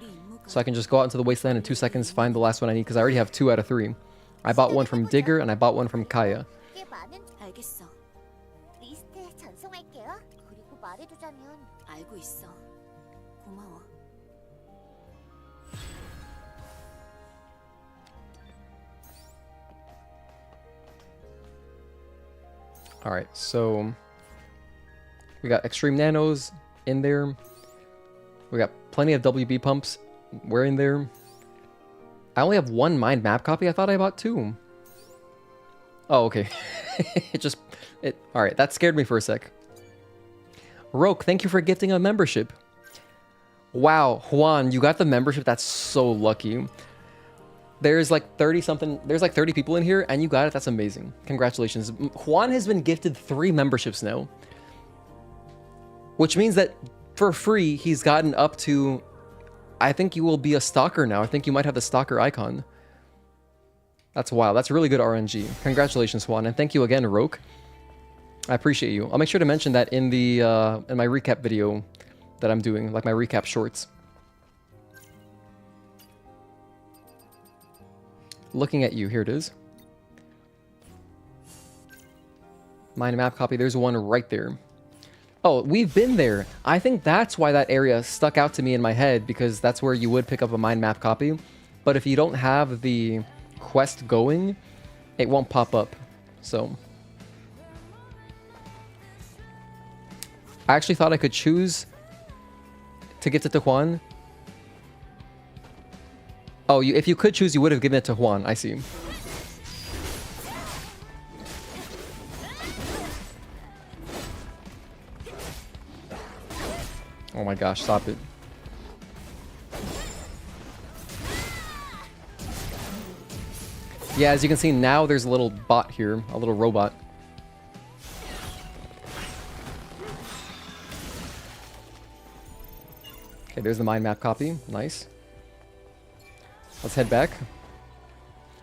So I can just go out into the Wasteland in 2 seconds, find the last one I need, because I already have 2 out of 3. I bought one from Digger and I bought one from Kaya. 꽤 많은 리스트에 전송할게요. 그리고 말해두자면 알고 있어. 고마워. Alright, so we got extreme nanos in there. We got plenty of WB pumps. We're in there. I only have 1 mind map copy. I thought I bought 2. Oh, okay. Alright, that scared me for a sec. Roke, thank you for gifting a membership. Wow, Juan, you got the membership. That's so lucky. There's like 30 people in here and you got it. That's amazing. Congratulations. Juan has been gifted 3 memberships now. Which means that for free, he's gotten up to, I think you will be a stalker now. I think you might have the stalker icon. That's wild. That's really good RNG. Congratulations, Juan. And thank you again, Roke. I appreciate you. I'll make sure to mention that in the in my recap video that I'm doing, like my recap shorts. Looking at you, here it is. Mind map copy, there's one right there. Oh, we've been there. I think that's why that area stuck out to me in my head, because that's where you would pick up a mind map copy. But if you don't have the quest going, it won't pop up. So I actually thought I could choose to get to Juan. Oh, if you could choose, you would have given it to Juan. I see. Oh my gosh, stop it. Yeah, as you can see now, there's a little bot here, a little robot. Okay, there's the mind map copy. Nice. Let's head back.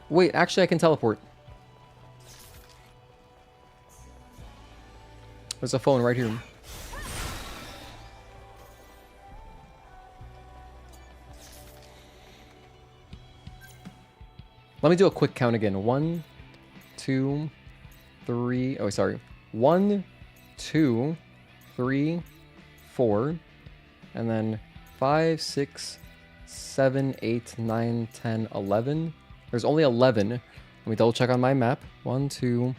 Wait, actually I can teleport. There's a phone right here. Let me do a quick count again. 1, 2, 3. Oh, sorry. 1, 2, 3, 4. And then 5, 6, 7, 8, 9, 10, 11. There's only 11. Let me double check on my map. 1, 2,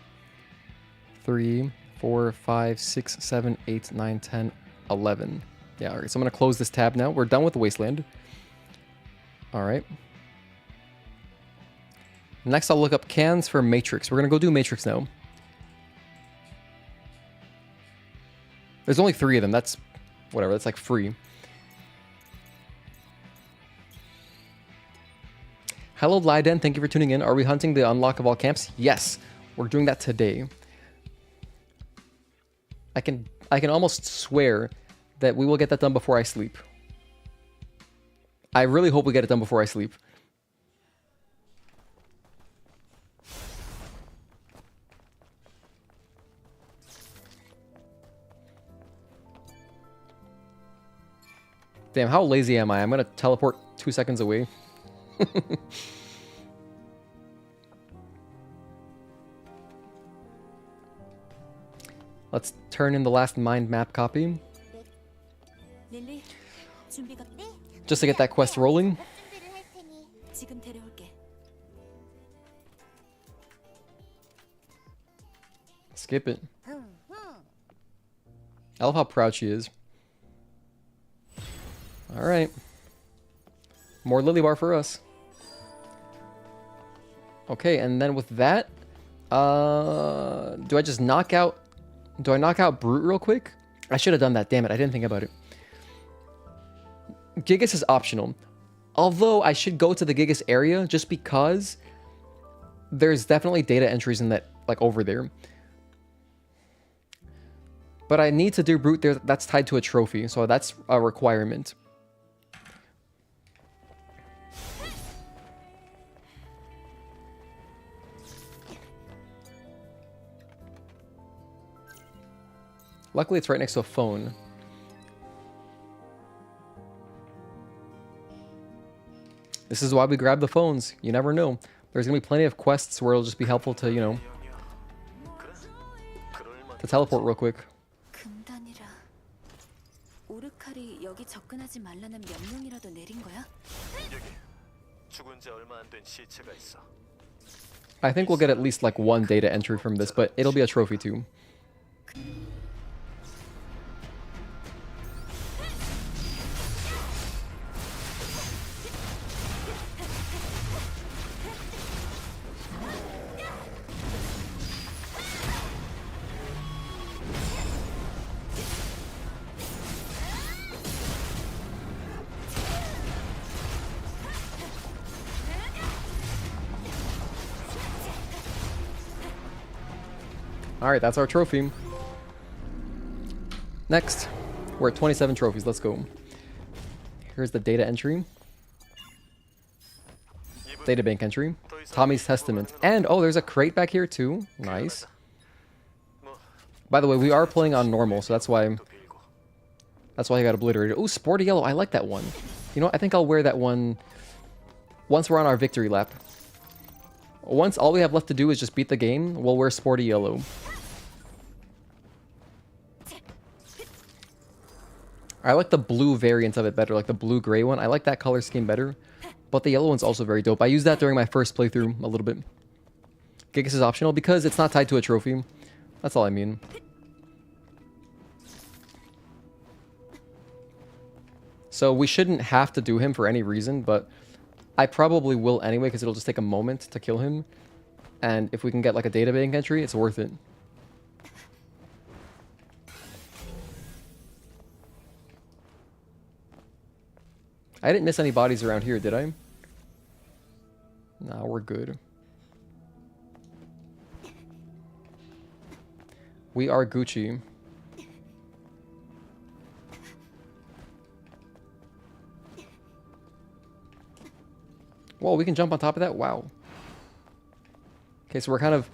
3, 4, 5, 6, 7, 8, 9, 10, 11. Yeah, alright. So I'm going to close this tab now. We're done with the Wasteland. Alright. Next, I'll look up cans for Matrix. We're going to go do Matrix now. There's only 3 of them. That's whatever. That's like free. Hello, Lyden. Thank you for tuning in. Are we hunting the unlock of all camps? Yes. We're doing that today. I can almost swear that we will get that done before I sleep. I really hope we get it done before I sleep. Damn, how lazy am I? I'm gonna teleport 2 seconds away. Let's turn in the last mind map copy. Just to get that quest rolling. Skip it. I love how proud she is. Alright. More Lily Bar for us. Okay, and then with that, do I just knock out... Do I knock out Brute real quick? I should have done that, damn it, I didn't think about it. Gigas is optional. Although I should go to the Gigas area just because there's definitely data entries in that, like, over there. But I need to do Brute there, that's tied to a trophy, so that's a requirement. Luckily, it's right next to a phone. This is why we grab the phones. You never know. There's gonna be plenty of quests where it'll just be helpful to, you know, to teleport real quick. 금단이라. 오르칼이 여기 접근하지 말라는 명령이라도 내린 거야? 여기 죽은 지 얼마 안 된 시체가 있어. I think we'll get at least like one data entry from this, but it'll be a trophy too. Alright, that's our trophy. Next, we're at 27 trophies. Let's go. Here's the data entry. Databank entry. Tommy's Testament. And, oh, there's a crate back here too. Nice. By the way, we are playing on normal, so that's why he got obliterated. Oh, Sporty Yellow. I like that one. You know what? I think I'll wear that one once we're on our victory lap. Once all we have left to do is just beat the game, we'll wear Sporty Yellow. I like the blue variant of it better, like the blue-gray one. I like that color scheme better, but the yellow one's also very dope. I used that during my first playthrough a little bit. Gigas is optional because it's not tied to a trophy. That's all I mean. So we shouldn't have to do him for any reason, but I probably will anyway because it'll just take a moment to kill him. And if we can get like a databank entry, it's worth it. I didn't miss any bodies around here, did I? Nah, we're good. We are Gucci. Whoa, we can jump on top of that? Wow. Okay, so we're kind of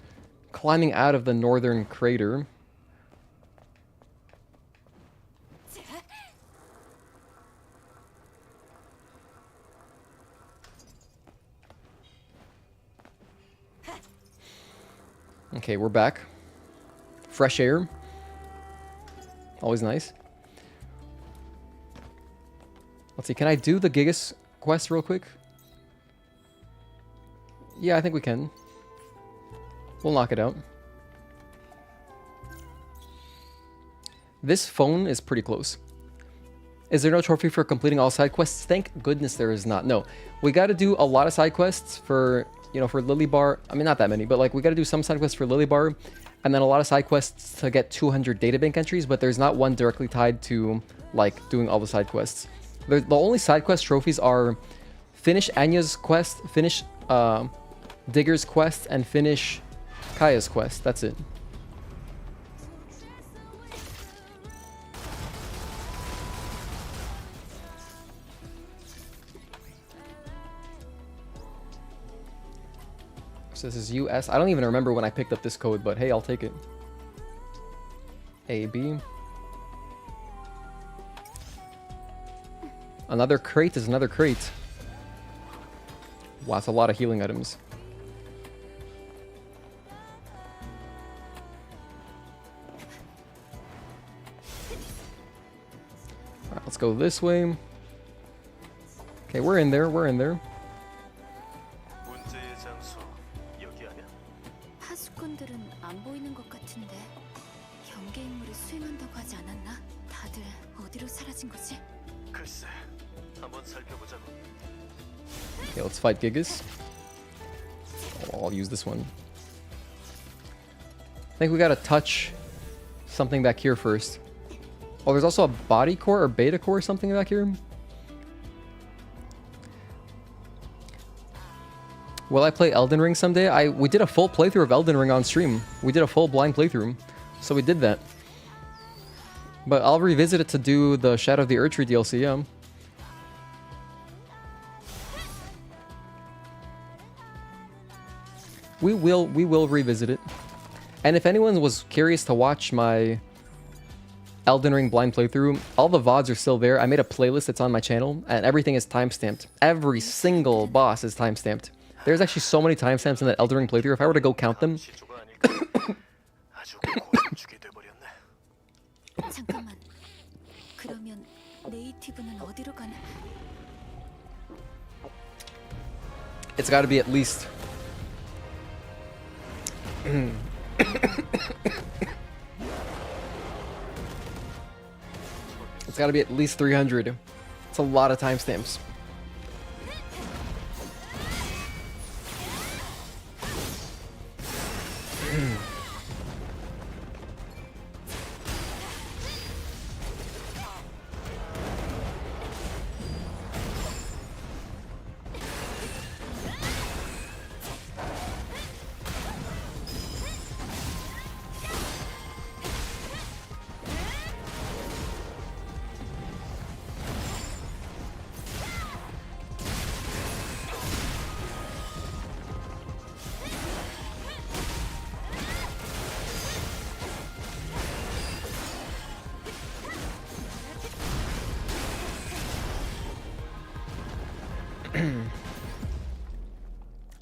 climbing out of the northern crater. Okay, we're back. Fresh air. Always nice. Let's see, can I do the Gigas quest real quick? Yeah, I think we can. We'll knock it out. This phone is pretty close. Is there no trophy for completing all side quests? Thank goodness there is not. No, we got to do a lot of side quests for, you know, for Lily Bar. I mean, not that many, but like we got to do some side quests for Lily Bar, and then a lot of side quests to get 200 databank entries. But there's not one directly tied to like doing all the side quests. The only side quest trophies are finish Anya's quest, finish Digger's quest, and finish Kaya's quest. That's it. So this is US. I don't even remember when I picked up this code, but hey, I'll take it. AB. Another crate is another crate. Wow, that's a lot of healing items. Alright, let's go this way. Okay, we're in there, we're in there. 문제의 장소 여기 아니야? 하수꾼들은 안 보이는 것 같은데 경계 임무를 수행한다고 하지 않았나? 다들 어디로 사라진 거지? 글쎄, 한번 살펴보자고. Okay, let's fight Gigas. Oh, I'll use this one. I think we gotta touch something back here first. Oh, there's also a body core or beta core or something back here. Will I play Elden Ring someday? We did a full playthrough of Elden Ring on stream. We did a full blind playthrough. So we did that. But I'll revisit it to do the Shadow of the Erdtree DLC, yeah. We will revisit it. And if anyone was curious to watch my Elden Ring blind playthrough, all the VODs are still there. I made a playlist that's on my channel, and everything is timestamped. Every single boss is timestamped. There's actually so many timestamps in that Elden Ring playthrough. If I were to go count them, 잠깐만. 그러면 네이티브는 어디로 가나? it's got to be at least. It's got to be at least 300. It's a lot of timestamps.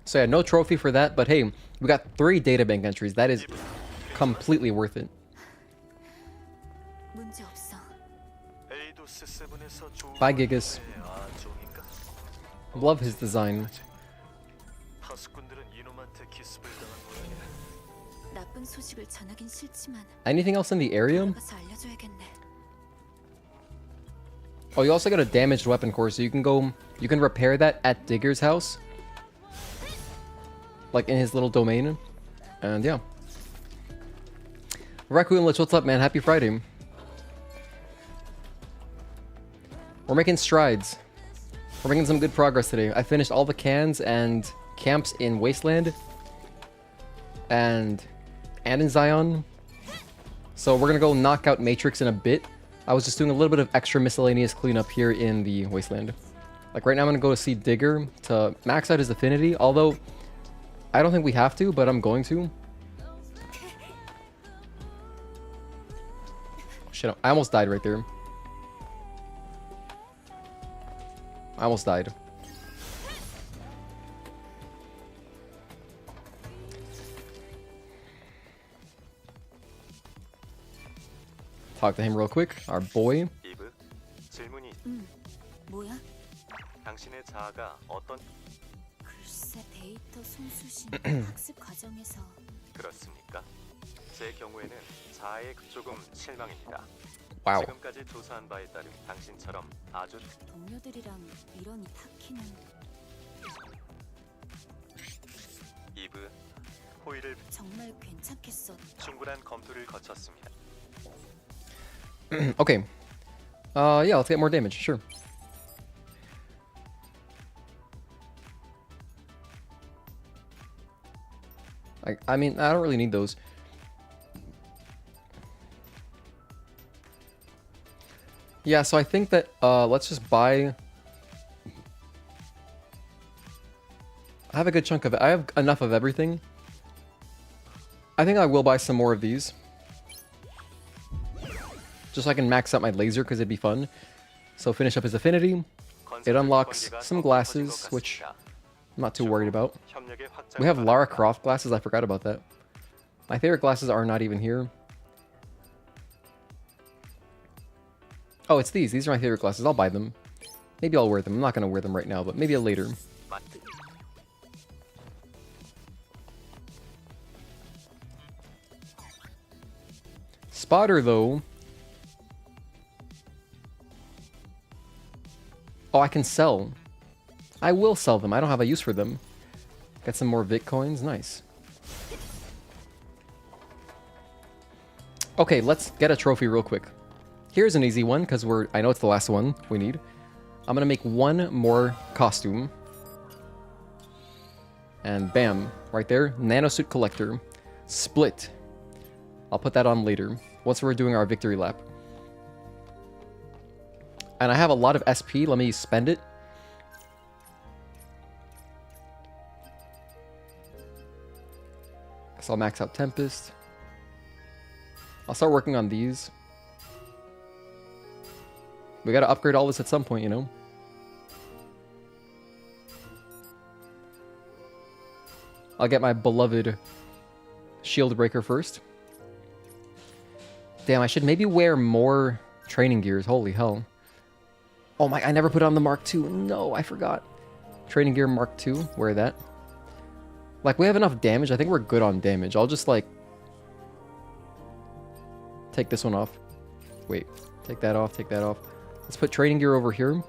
So yeah, no trophy for that, but hey, we got 3 databank entries. That is completely worth it. 문제 없어. 에이도스 7에서 좋은 Bye, Gigas. 아종인가? Love his design. 파수꾼들은 이놈한테 기습을 당한 모양이야. 나쁜 소식을 전하긴 싫지만 Anything else in the area? 가서 알려줘야겠네. Oh, you also got a damaged weapon core, so you can repair that at Digger's house. Like in his little domain. And yeah. Requiem Lich, what's up, man? Happy Friday. We're making strides. We're making some good progress today. I finished all the cans and camps in Wasteland. And in Xion. So we're gonna go knock out Matrix in a bit. I was just doing a little bit of extra miscellaneous cleanup here in the Wasteland. Like right now I'm gonna go to see Digger to max out his affinity, although I don't think we have to, but I'm going to. Shit, I almost died right there. I almost died. Talk to him real quick, our boy. 이브, 질문이. 뭐야? 당신의 자아가 어떤 글쎄 데이터 송수신 학습 과정에서 그렇습니까? 제 경우에는 자아에 조금 실망입니다. 와우. 지금까지 조사한 바에 따르면 당신처럼 아주 동료들이랑 이런 타키는 이브, 호의를 정말 괜찮겠어. 충분한 검토를 거쳤습니다. Okay. Yeah, let's get more damage, sure. I mean, I don't really need those. Yeah, so I think that, let's just buy... I have a good chunk of it. I have enough of everything. I think I will buy some more of these. Just so I can max out my laser, because it'd be fun. So finish up his affinity. It unlocks some glasses, which I'm not too worried about. We have Lara Croft glasses, I forgot about that. My favorite glasses are not even here. Oh, it's these. These are my favorite glasses. I'll buy them. Maybe I'll wear them. I'm not going to wear them right now, but maybe later. Spotter, though. Oh, I can sell. I will sell them. I don't have a use for them. Get some more Vit coins. Nice. Okay, let's get a trophy real quick. Here's an easy one, because I know it's the last one we need. I'm gonna make one more costume. And bam, right there, nanosuit collector. Split. I'll put that on later, once we're doing our victory lap. And I have a lot of SP, let me spend it. So I'll max out Tempest. I'll start working on these. We gotta upgrade all this at some point, you know? I'll get my beloved shield breaker first. Damn, I should maybe wear more training gears. Holy hell. Oh my, I never put on the Mark II. No, I forgot. Training gear Mark II. Wear that. Like, we have enough damage. I think we're good on damage. I'll just, like, take this one off. Wait. Take that off. Take that off. Let's put training gear over here.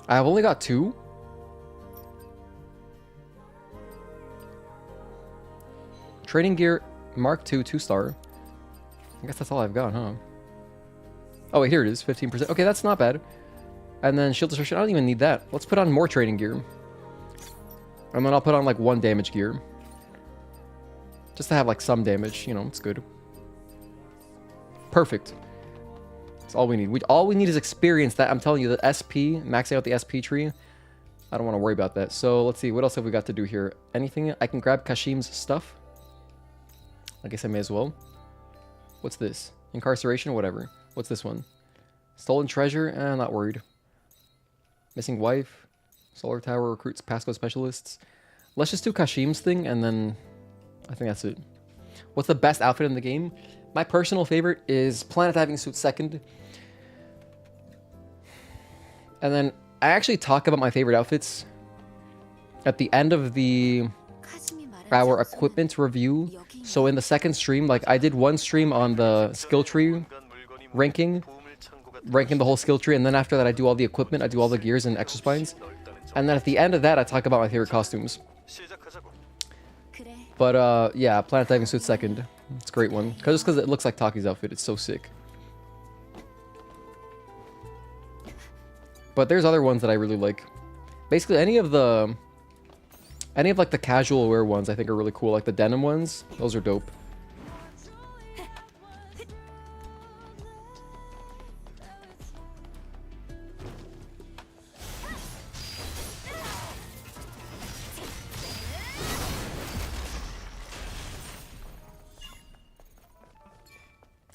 I have only got 2. Training gear Mark II 2-star. I guess that's all I've got, huh? Oh, wait, here it is. 15%. Okay, that's not bad. And then shield distortion. I don't even need that. Let's put on more training gear. And then I'll put on like 1 damage gear. Just to have like some damage. You know, it's good. Perfect. That's all we need. All we need is experience. That I'm telling you, the SP, maxing out the SP tree. I don't want to worry about that. So let's see. What else have we got to do here? Anything? I can grab Kashim's stuff. I guess I may as well. What's this? Incarceration? Whatever. What's this one? Stolen treasure? I'm not worried. Missing wife. Solar tower recruits passcode specialists. Let's just do Kashim's thing, and then I think that's it. What's the best outfit in the game? My personal favorite is Planet Diving Suit 2nd. And then I actually talk about my favorite outfits at the end of our equipment review. So in the second stream, like I did one stream on the skill tree ranking the whole skill tree, and then after that I do all the equipment, I do all the gears and extra spines. And then at the end of that I talk about my favorite costumes. But yeah, Planet Diving Suit 2nd. It's a great one. Just because it looks like Taki's outfit, it's so sick. But there's other ones that I really like. Basically, any of like the casual wear ones I think are really cool. Like the denim ones, those are dope.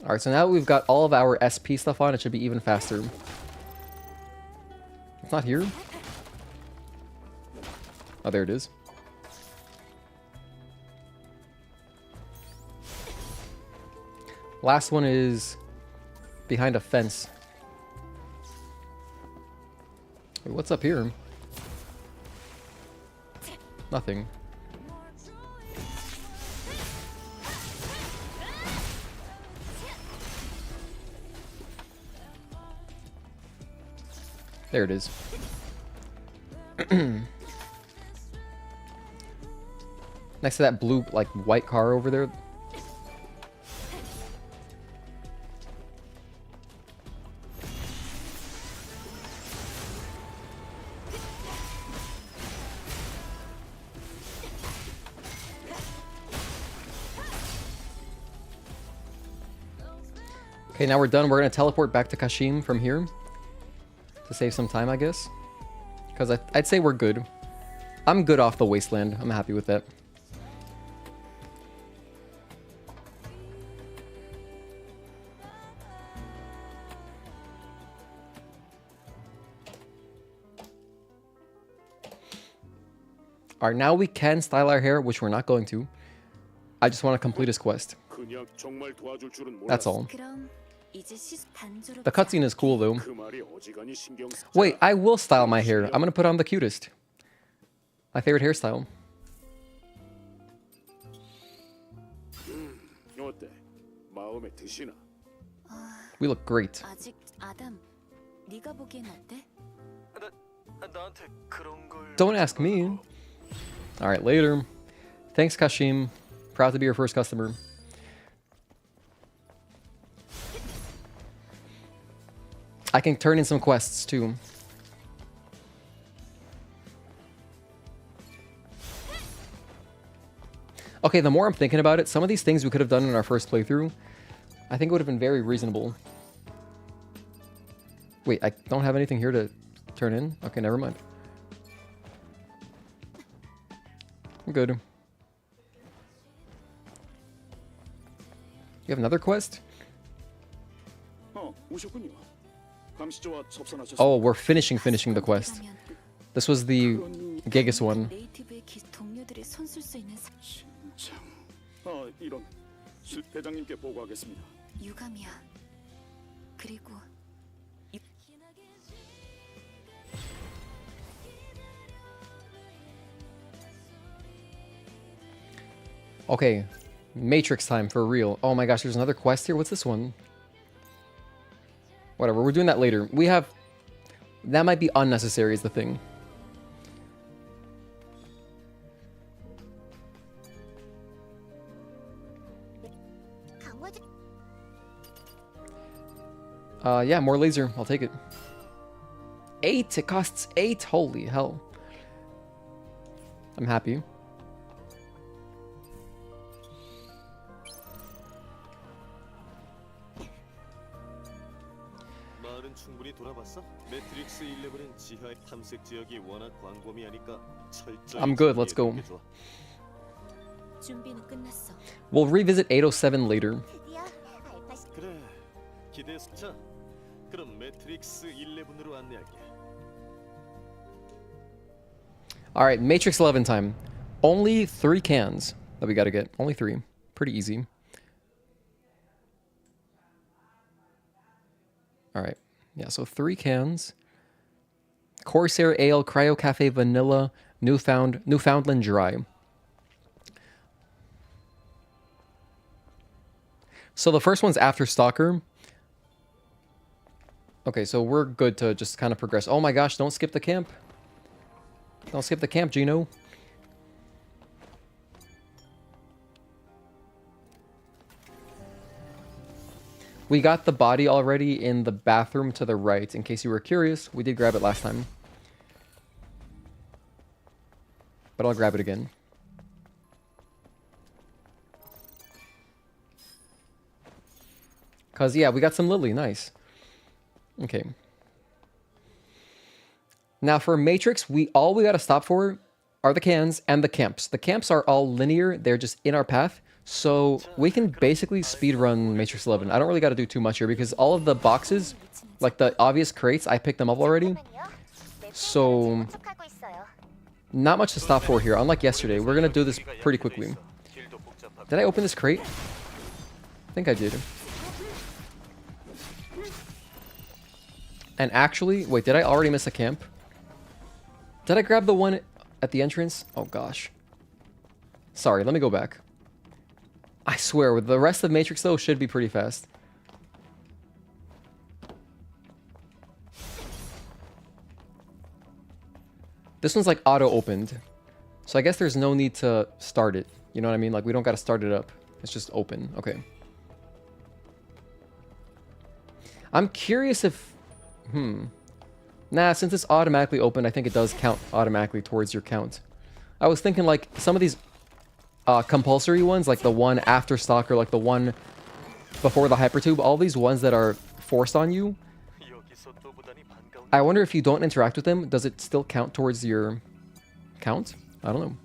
Alright, so now we've got all of our SP stuff on, it should be even faster. It's not here? Oh, there it is. Last one is behind a fence. Wait, what's up here? Nothing. There it is. Next to that blue, like, white car over there. Okay, now we're done. We're going to teleport back to Kashim from here. To save some time, I guess. Because I'd say we're good. I'm good off the Wasteland. I'm happy with that. Alright, now we can style our hair, which we're not going to. I just want to complete his quest. That's all. The cutscene is cool, though. Wait, I will style my hair. I'm gonna put on the cutest. My favorite hairstyle. We look great. 아직 아담, 네가 보기엔 어때? 나한테 그런 걸. Don't ask me. All right, later. Thanks, Kashim. Proud to be your first customer. I can turn in some quests too. Okay, the more I'm thinking about it, some of these things we could have done in our first playthrough, I think it would have been very reasonable. Wait, I don't have anything here to turn in? Okay, never mind. I'm good. You have another quest? 오셨군요. 감시조와 접선하셨습니다. Oh, we're finishing the quest. This was the Gigas one. 네이티브의 동료들이 손쓸 수 있는 진짜. 이런. 대장님께 보고하겠습니다. 유감이야. 그리고 Okay, Matrix time for real. Oh my gosh, there's another quest here. What's this one? Whatever, we're doing that later. We have... That might be unnecessary is the thing. Yeah, more laser. I'll take it. 8! It costs 8! Holy hell. I'm happy. 마을은 충분히 돌아봤어? 매트릭스 11은 지하의 탐색 지역이 워낙 광범위하니까 철저히 I'm good, let's go. 준비해두는 게 좋아. 준비는 끝났어. We'll revisit 807 later. 드디어 알파 시 그래, 기대했어. 자, 그럼 매트릭스 11으로 안내할게. Alright, Matrix 11 time. Only 3 cans that we gotta get. Only 3. Pretty easy. Alright. Yeah, so 3 cans. Corsair Ale, Cryo Cafe Vanilla, Newfoundland Dry. So the first one's after Stalker. Okay, so we're good to just kind of progress. Oh my gosh, don't skip the camp. Don't skip the camp, Gino. We got the body already in the bathroom to the right. In case you were curious, we did grab it last time. But I'll grab it again. Because, yeah, we got some Lily. Nice. Okay. Now, for Matrix, all we got to stop for are the cans and the camps. The camps are all linear. They're just in our path. So we can basically speedrun Matrix 11. I don't really got to do too much here because all of the boxes, like the obvious crates, I picked them up already. So 접촉하고 있어요. not much to stop for here. Unlike yesterday, we're going to do this pretty quickly. Did I open this crate? I think I did. And actually, wait, did I already miss a camp? Did I grab the one at the entrance? Oh gosh. Sorry, let me go back. I swear, with the rest of Matrix though, should be pretty fast. This one's like auto-opened. So I guess there's no need to start it. You know what I mean? Like, we don't gotta start it up. It's just open. Okay. I'm curious if... Nah, since it's automatically open, I think it does count automatically towards your count. I was thinking, like, some of these compulsory ones, like the one after Stalker, like the one before the Hypertube, all these ones that are forced on you, I wonder if you don't interact with them, does it still count towards your count? I don't know.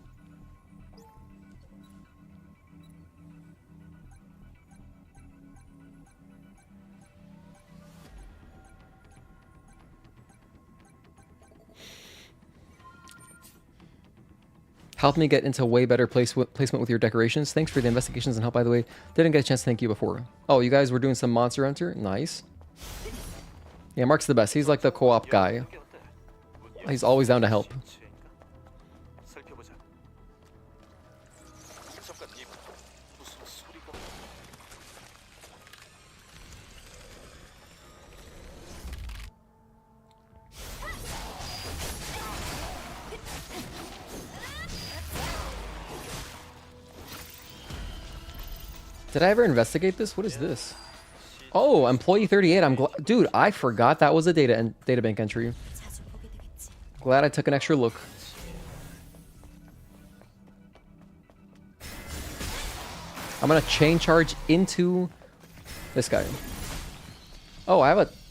Helped me get into way better placement with your decorations. Thanks for the investigations and help, by the way. Didn't get a chance to thank you before. Oh, you guys were doing some Monster Hunter? Nice. Yeah, Mark's the best. He's like the co-op guy. He's always down to help. Did I ever investigate this? What is this? Oh, employee 38. I'm glad, dude. I forgot that was a data bank entry. 자주 보게 되겠지. Glad I took an extra look. I'm gonna chain charge into this guy. Oh,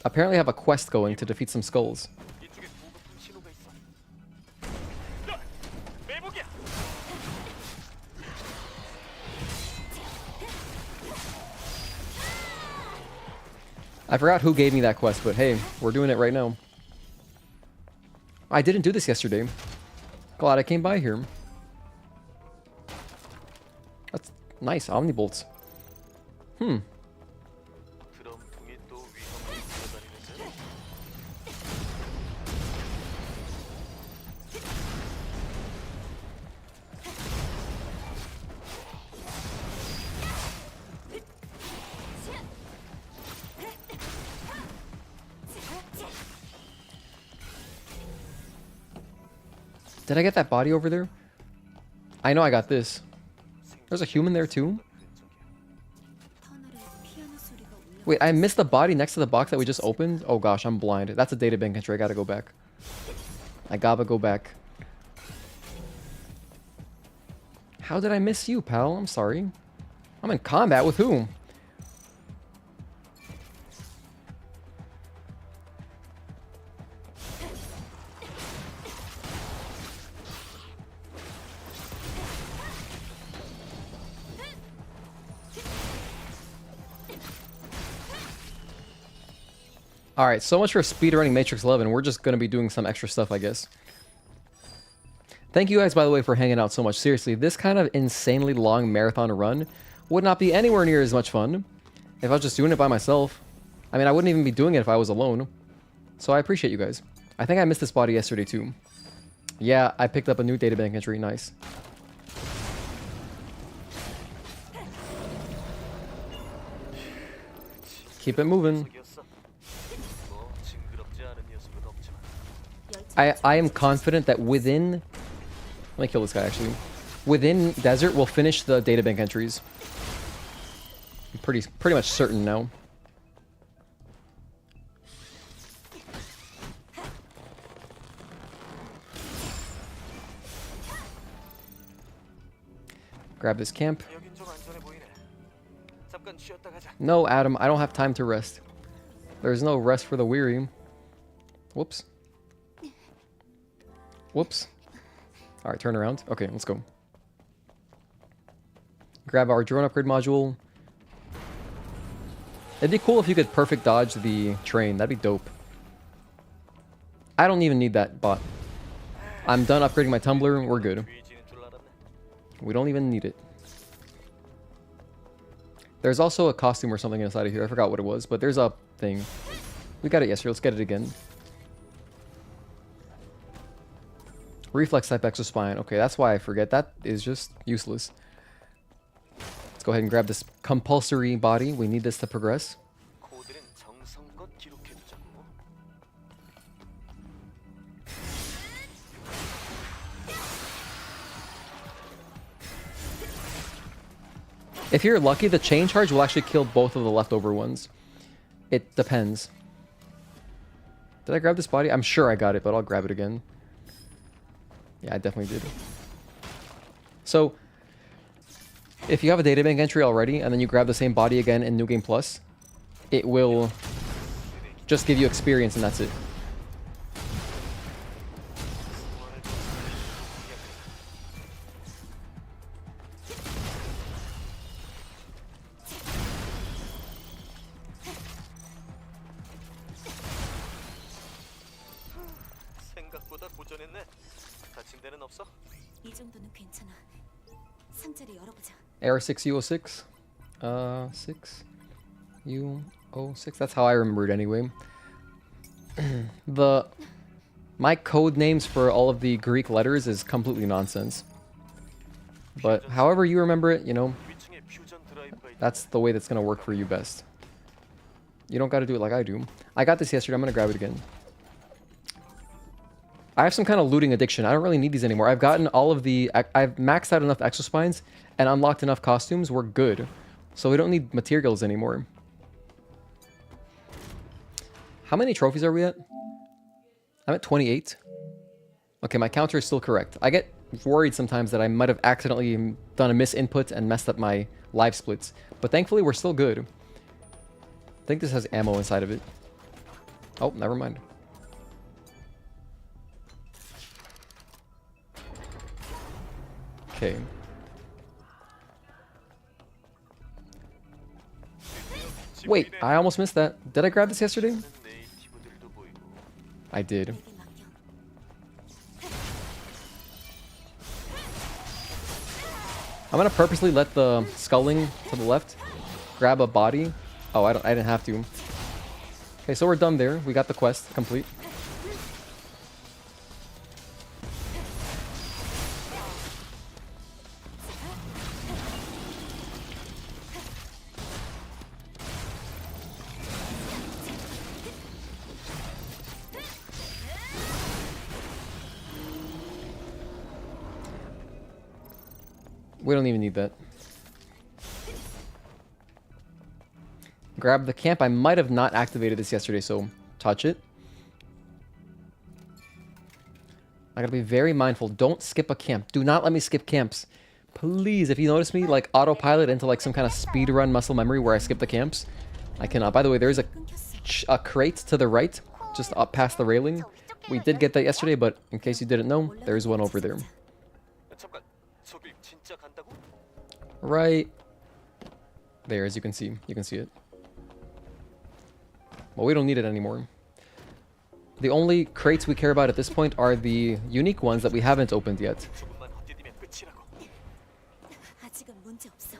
apparently have a quest going to defeat some skulls. 이쪽에 보급품 신호가 있어. 매복이야. I forgot who gave me that quest, but hey, we're doing it right now. I didn't do this yesterday. Glad I came by here. That's nice, Omnibolts. Hmm. 드럼통이 또 위험을 끌어다니는데. Did I get that body over there? I know I got this. There's a human there too? 터널에 피아노 소리가 울려. Wait, I missed the body next to the box that we just opened? Oh gosh, I'm blind. That's a data bank entry. I gotta go back. I gotta go back. How did I miss you, pal? I'm sorry. I'm in combat with who? Alright, so much for speedrunning Matrix 11. We're just going to be doing some extra stuff, I guess. Thank you guys, by the way, for hanging out so much. Seriously, this kind of insanely long marathon run would not be anywhere near as much fun if I was just doing it by myself. I mean, I wouldn't even be doing it if I was alone. So I appreciate you guys. I think I missed this body yesterday, too. Yeah, I picked up a new databank entry. Nice. Keep it moving. 뭐 징그럽지 않은 녀석은 없지만. I am confident that within... Let me kill this guy, actually. Within Desert, we'll finish the databank entries. I'm pretty much certain now. Grab this camp. 여긴 좀 안전해 보이네. 잠깐 쉬었다 가자. No, Adam, I don't have time to rest. There's no rest for the weary. Whoops. Whoops. Alright, turn around. Okay, let's go. Grab our drone upgrade module. It'd be cool if you could perfect dodge the train. That'd be dope. I don't even need that bot. I'm done upgrading my tumbler. We're good. 뒤지는 줄 알았네. We don't even need it. There's also a costume or something inside of here. I forgot what it was, but there's a thing. We got it yesterday. Let's get it again. Reflex type exospine. Okay, that's why I forget. That is just useless. Let's go ahead and grab this compulsory body. We need this to progress. 코드는 정성껏 기록해두자고. If you're lucky, the chain charge will actually kill both of the leftover ones. It depends. Did I grab this body? I'm sure I got it, but I'll grab it again. Yeah, I definitely did. So, if you have a databank entry already, and then you grab the same body again in New Game Plus, it will just give you experience, and that's it. 생각보다 고전했네. 다친 데는 없어? 이 정도는 괜찮아. 상자를 열어보자. Error 6U06. 6U06. That's how I remember it anyway. My code names for all of the Greek letters is completely nonsense. But however you remember it, you know, 위층에 퓨전 드라이브가 있다. that's the way that's gonna work for you best. You don't gotta do it like I do. I got this yesterday. I'm gonna grab it again. I have some kind of looting addiction. I don't really need these anymore. I've gotten all of the... I've maxed out enough exospines and unlocked enough costumes. We're good. So we don't need materials anymore. How many trophies are we at? I'm at 28. Okay, my counter is still correct. I get worried sometimes that I might have accidentally done a misinput and messed up my live splits. But thankfully, we're still good. I think this has ammo inside of it. Oh, never mind. Okay. Wait, I almost missed that. Did I grab this yesterday? I did. 내게 맡겨. I'm gonna purposely let the sculling to the left grab a body. Oh, I didn't have to. Okay, so we're done there. We got the quest complete. We don't even need that. Grab the camp. I might have not activated this yesterday, so touch it. I gotta be very mindful. Don't skip a camp. Do not let me skip camps. Please, if you notice me, like, autopilot into, like, some kind of speedrun muscle memory where I skip the camps, I cannot. By the way, there's a crate to the right, just up past the railing. We did get that yesterday, but in case you didn't know, there's one over there. 저길 진짜 간다고? Right there, as you can see. You can see it. Well, we don't need it anymore. The only crates we care about at this point are the unique ones that we haven't opened yet. 조금만 헛디디면 끝이라고. 아직은 문제 없어.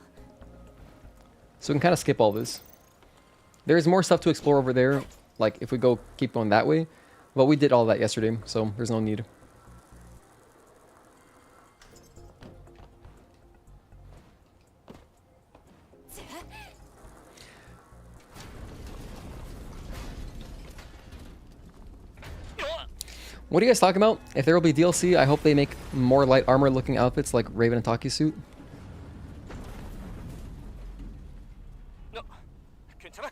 So we can kind of skip all this. There's more stuff to explore over there, like if we keep going that way. But we did all that yesterday, so there's no need. What are you guys talking about? If there will be DLC, I hope they make more light armor looking outfits like Raven and Taki's suit. 괜찮아?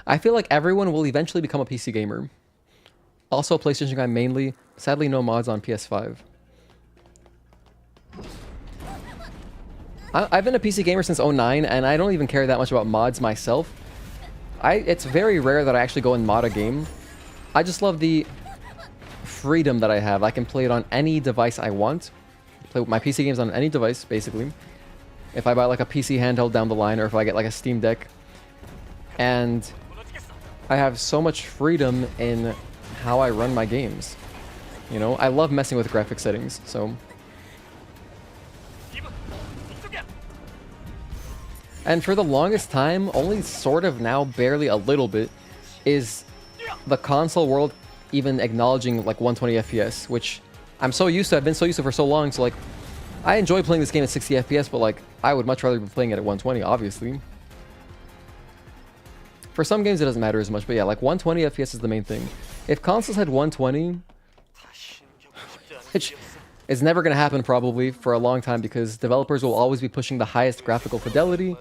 I feel like everyone will eventually become a PC gamer. Also a PlayStation guy mainly. Sadly, no mods on PS5. I've been a PC gamer since 09, and I don't even care that much about mods myself. It's very rare that I actually go and mod a game. I just love the freedom that I have. I can play it on any device I want. Play my PC games on any device, basically. If I buy like a PC handheld down the line, or if I get like a Steam Deck. And I have so much freedom in how I run my games. You know, I love messing with graphic settings, so... And for the longest time, only sort of now, barely a little bit, is the console world even acknowledging like 120 FPS, which I'm so used to. I've been so used to for so long. So like, I enjoy playing this game at 60 FPS, but like, I would much rather be playing it at 120, obviously. For some games, it doesn't matter as much, but yeah, like 120 FPS is the main thing. If consoles had 120, it's never going to happen probably for a long time because developers will always be pushing the highest graphical fidelity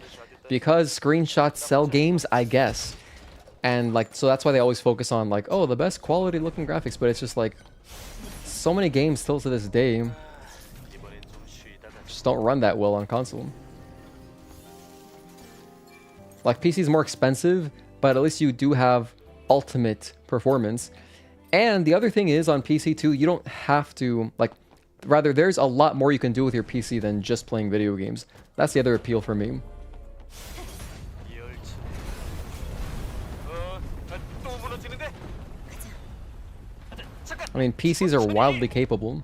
because screenshots sell games, I guess. And like, so that's why they always focus on like, oh, the best quality looking graphics, but it's just like, so many games still to this day just don't run that well on console. Like, PC is more expensive, but at least you do have ultimate performance. And the other thing is on PC too, you don't have to, like, rather there's a lot more you can do with your PC than just playing video games. That's the other appeal for me. I mean, PCs are wildly capable.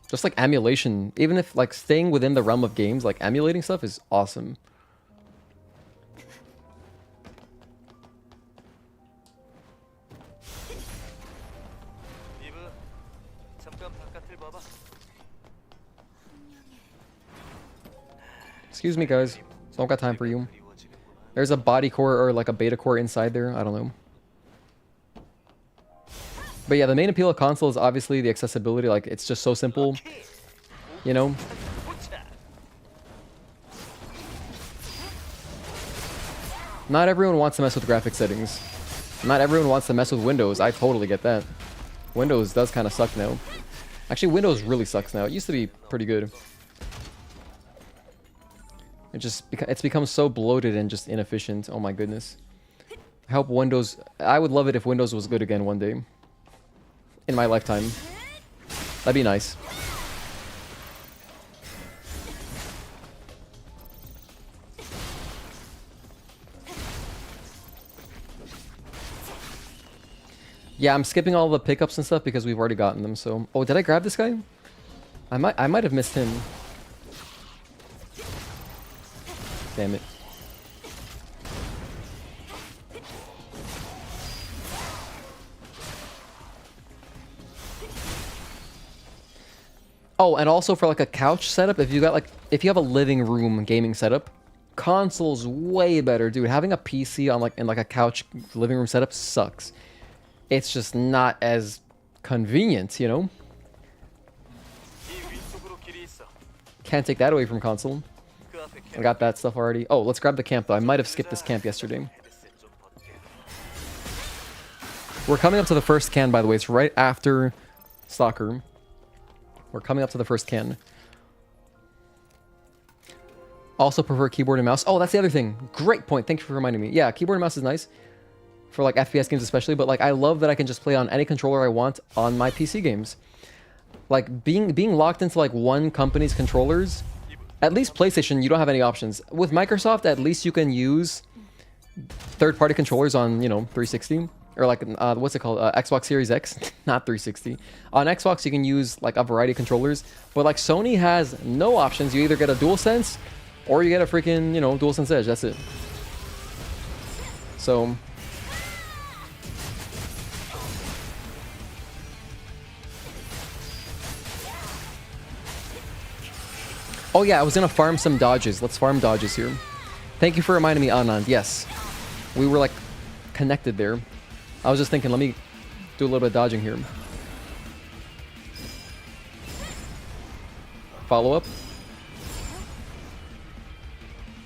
Just like emulation, even if like staying within the realm of games, like emulating stuff is awesome. Excuse me, guys. Don't got time for you. There's a body core or like a beta core inside there. I don't know. But yeah, the main appeal of console is obviously the accessibility. Like, it's just so simple, you know? Not everyone wants to mess with graphic settings. Not everyone wants to mess with Windows. I totally get that. Windows does kind of suck now. Actually, Windows really sucks now. It used to be pretty good. It's become so bloated and just inefficient. Oh my goodness. I hope Windows... I would love it if Windows was good again one day. In my lifetime. That'd be nice. Yeah, I'm skipping all the pickups and stuff because we've already gotten them, so... Oh, did I grab this guy? I might have missed him. Damn it. Oh, and also for like a couch setup, if you have a living room gaming setup, console's way better, dude. Having a PC on in a couch living room setup sucks. It's just not as convenient, you know? Can't take that away from console. I got that stuff already. Oh, let's grab the camp though. I might have skipped this camp yesterday. We're coming up to the first can, by the way. It's right after Stalker. We're coming up to the first can. Also prefer keyboard and mouse. Oh, that's the other thing. Great point. Thank you for reminding me. Yeah, keyboard and mouse is nice. For like FPS games especially, but like I love that I can just play on any controller I want on my PC games. Like being locked into like one company's controllers, at least PlayStation, you don't have any options. With Microsoft, at least you can use third-party controllers on, you know, 360 or like what's it called? Xbox Series X, not 360. On Xbox, you can use like a variety of controllers, but like Sony has no options. You either get a DualSense or you get a freaking, you know, DualSense Edge. That's it. So. Oh yeah, I was gonna farm some dodges. Let's farm dodges here. Thank you for reminding me, Anand. Yes. We were like connected there. I was just thinking, let me do a little bit of dodging here. Follow up.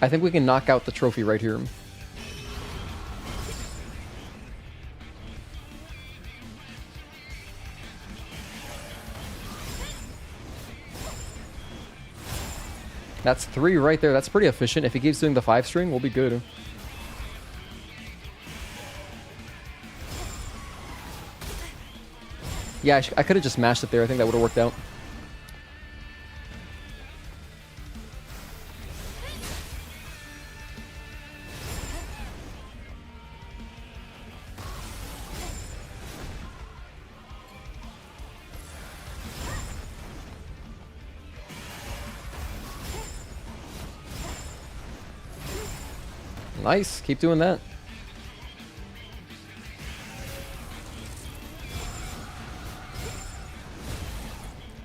I think we can knock out the trophy right here. That's 3 right there. That's pretty efficient. If he keeps doing the 5-string, we'll be good. Yeah, I could have just mashed it there. I think that would have worked out. Nice. Keep doing that.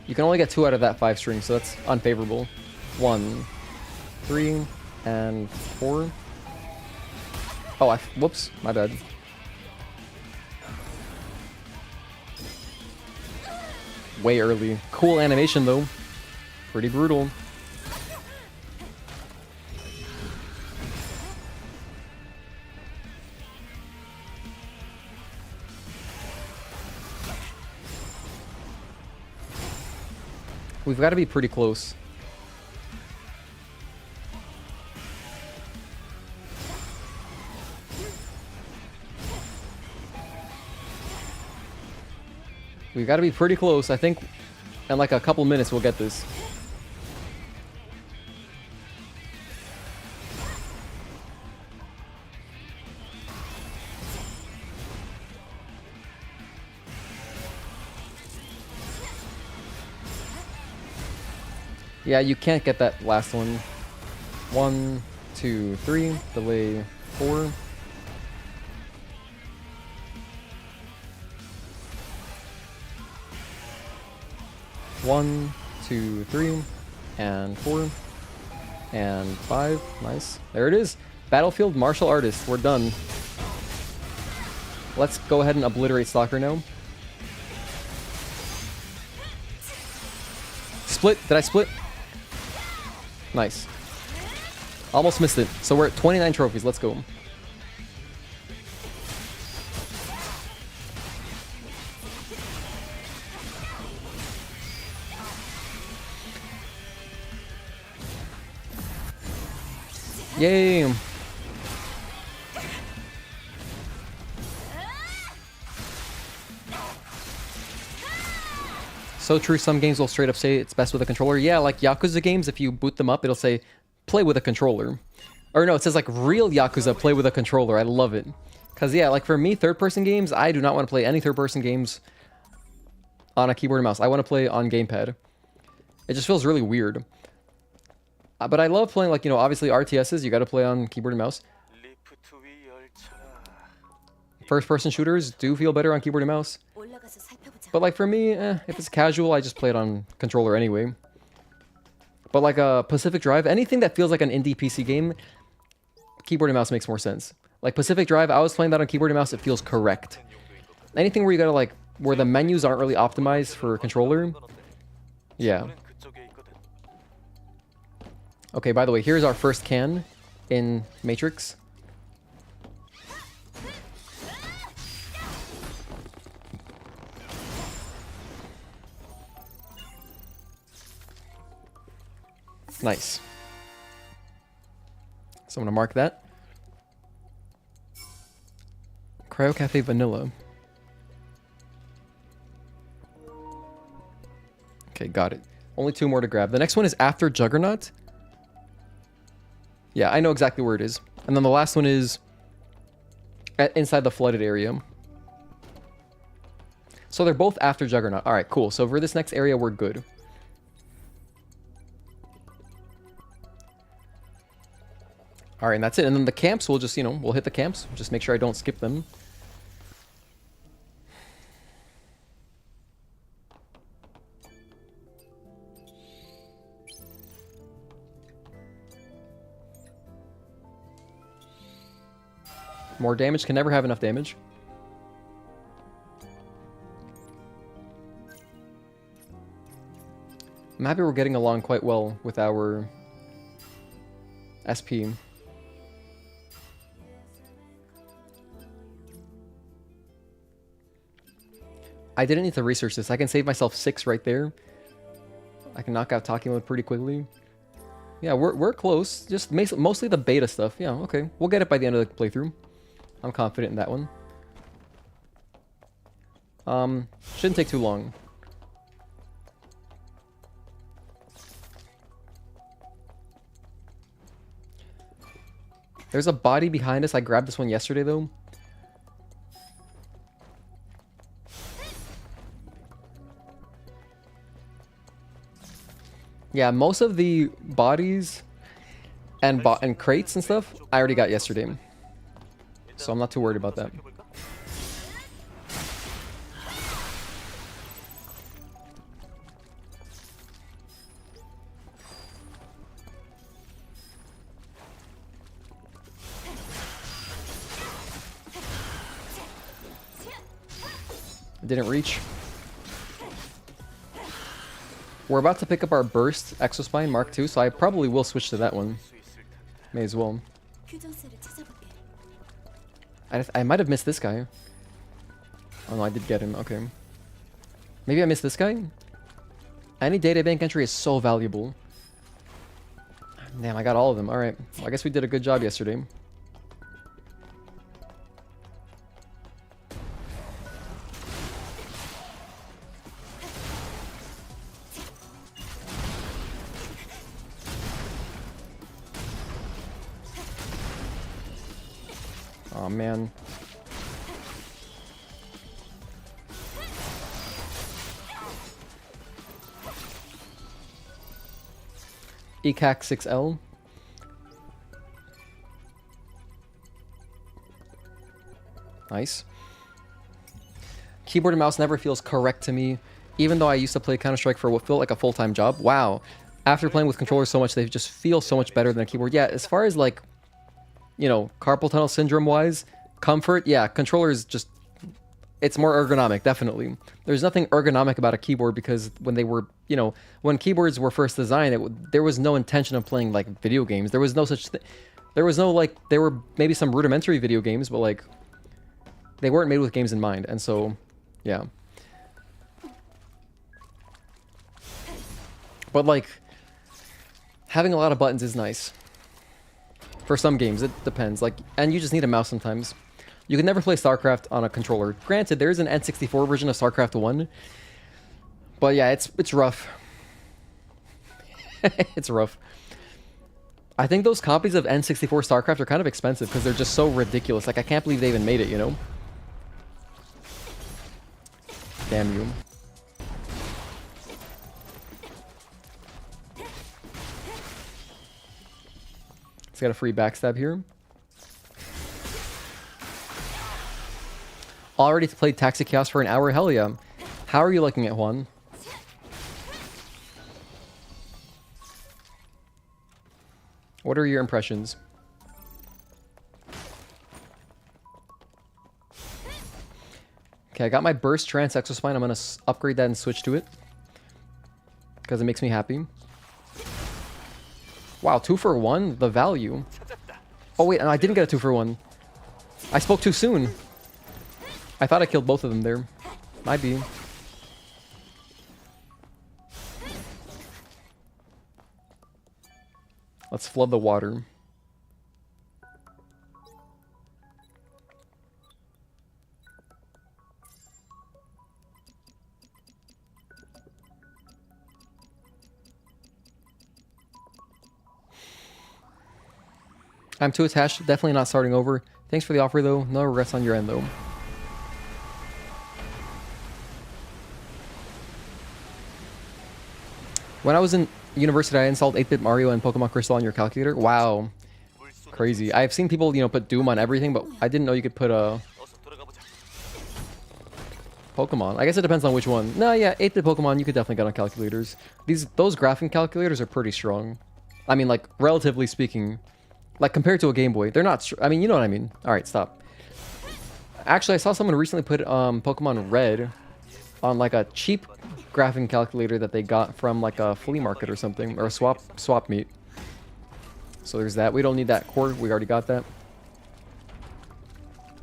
You can only get 2 out of that 5-string, so that's unfavorable. 1, 3, and 4. Oh, whoops. My bad. Way early. Cool animation, though. Pretty brutal. We've got to be pretty close. We've got to be pretty close. I think in like a couple minutes we'll get this. Yeah, you can't get that last one. 1, 2, 3. Delay 4. One, 2, 3, and 4, and 5. Nice. There it is. Battlefield Martial Artist. We're done. Let's go ahead and obliterate Stalker now. Split. Did I split? Nice. Almost missed it. So we're at 29 trophies. Let's go. Yay! So true, some games will straight up say it's best with a controller. Yeah, like Yakuza games, if you boot them up, it'll say, play with a controller. Or no, it says like real Yakuza, play with a controller. I love it. Because yeah, like for me, third-person games, I do not want to play any third-person games on a keyboard and mouse. I want to play on gamepad. It just feels really weird. But I love playing, like, you know, obviously RTSs, you got to play on keyboard and mouse. First-person shooters do feel better on keyboard and mouse. 올라가서 살펴보자. But like for me, if it's casual, I just play it on controller anyway. But like a Pacific Drive, anything that feels like an indie PC game, keyboard and mouse makes more sense. Like Pacific Drive, I was playing that on keyboard and mouse, it feels correct. Anything where you gotta like, where the menus aren't really optimized for a controller, yeah. Okay, by the way, here's our first can in Matrix. Nice. So I'm gonna mark that. Cryo Cafe Vanilla. Okay, got it. Only 2 more to grab. The next one is after Juggernaut. Yeah, I know exactly where it is. And then the last one is inside the flooded area. So they're both after Juggernaut. Alright, cool. So for this next area, we're good. Alright, and that's it. And then the camps, we'll just, you know, we'll hit the camps. Just make sure I don't skip them. More damage, can never have enough damage. I'm happy we're getting along quite well with our SP. I didn't need to research this. I can save myself 6 right there. I can knock out talking mode pretty quickly. Yeah, we're close. Just mostly the beta stuff. Yeah, okay. We'll get it by the end of the playthrough. I'm confident in that one. Shouldn't take too long. There's a body behind us. I grabbed this one yesterday, though. Yeah, most of the bodies and crates and stuff, I already got yesterday. So I'm not too worried about that. Didn't reach. We're about to pick up our Burst Exospine Mark II, so I probably will switch to that one. May as well. 규정세를 찾아볼게. I might have missed this guy. Oh no, I did get him. Okay. Maybe I missed this guy? Any databank entry is so valuable. Damn, I got all of them. Alright. Well, I guess we did a good job yesterday. Oh man. ECAC 6L. Nice. Keyboard and mouse never feels correct to me, even though I used to play Counter-Strike for what felt like a full-time job. Wow. After playing with controllers so much, they just feel so much better than a keyboard. Yeah, as far as like, you know, carpal tunnel syndrome wise, comfort, yeah, controllers just, it's more ergonomic, definitely. There's nothing ergonomic about a keyboard because when they were, you know, when keyboards were first designed, there was no intention of playing like video games. There was no such thing. There was no like, there were maybe some rudimentary video games, but like, they weren't made with games in mind. And so, yeah. But like, having a lot of buttons is nice. For some games, it depends. Like, and you just need a mouse sometimes. You can never play StarCraft on a controller. Granted, there is an N64 version of StarCraft 1. But yeah, it's rough. It's rough. I think those copies of N64 StarCraft are kind of expensive because they're just so ridiculous. Like, I can't believe they even made it, you know? Damn you. Let's get a free backstab here. Already played Taxi Chaos for an hour? Hell yeah. How are you liking it, Juan? What are your impressions? Okay, I got my Burst Trance Exospine. I'm going to upgrade that and switch to it. Because it makes me happy. Wow, 2 for 1? The value. Oh wait, I didn't get a 2 for 1. I spoke too soon. I thought I killed both of them there. Might be. Let's flood the water. I'm too attached. Definitely not starting over. Thanks for the offer, though. No regrets on your end, though. When I was in university, I installed 8-bit Mario and Pokemon Crystal on your calculator. Wow. Crazy. I've seen people, you know, put Doom on everything, but I didn't know you could put Pokemon. I guess it depends on which one. No, yeah, 8-bit Pokemon you could definitely get on calculators. Those graphing calculators are pretty strong. I mean, like, relatively speaking. Like, compared to a Game Boy, they're not... I mean, you know what I mean. Alright, stop. Actually, I saw someone recently put Pokemon Red on, like, a cheap graphing calculator that they got from, like, a flea market or something. Or a swap meet. So there's that. We don't need that core. We already got that.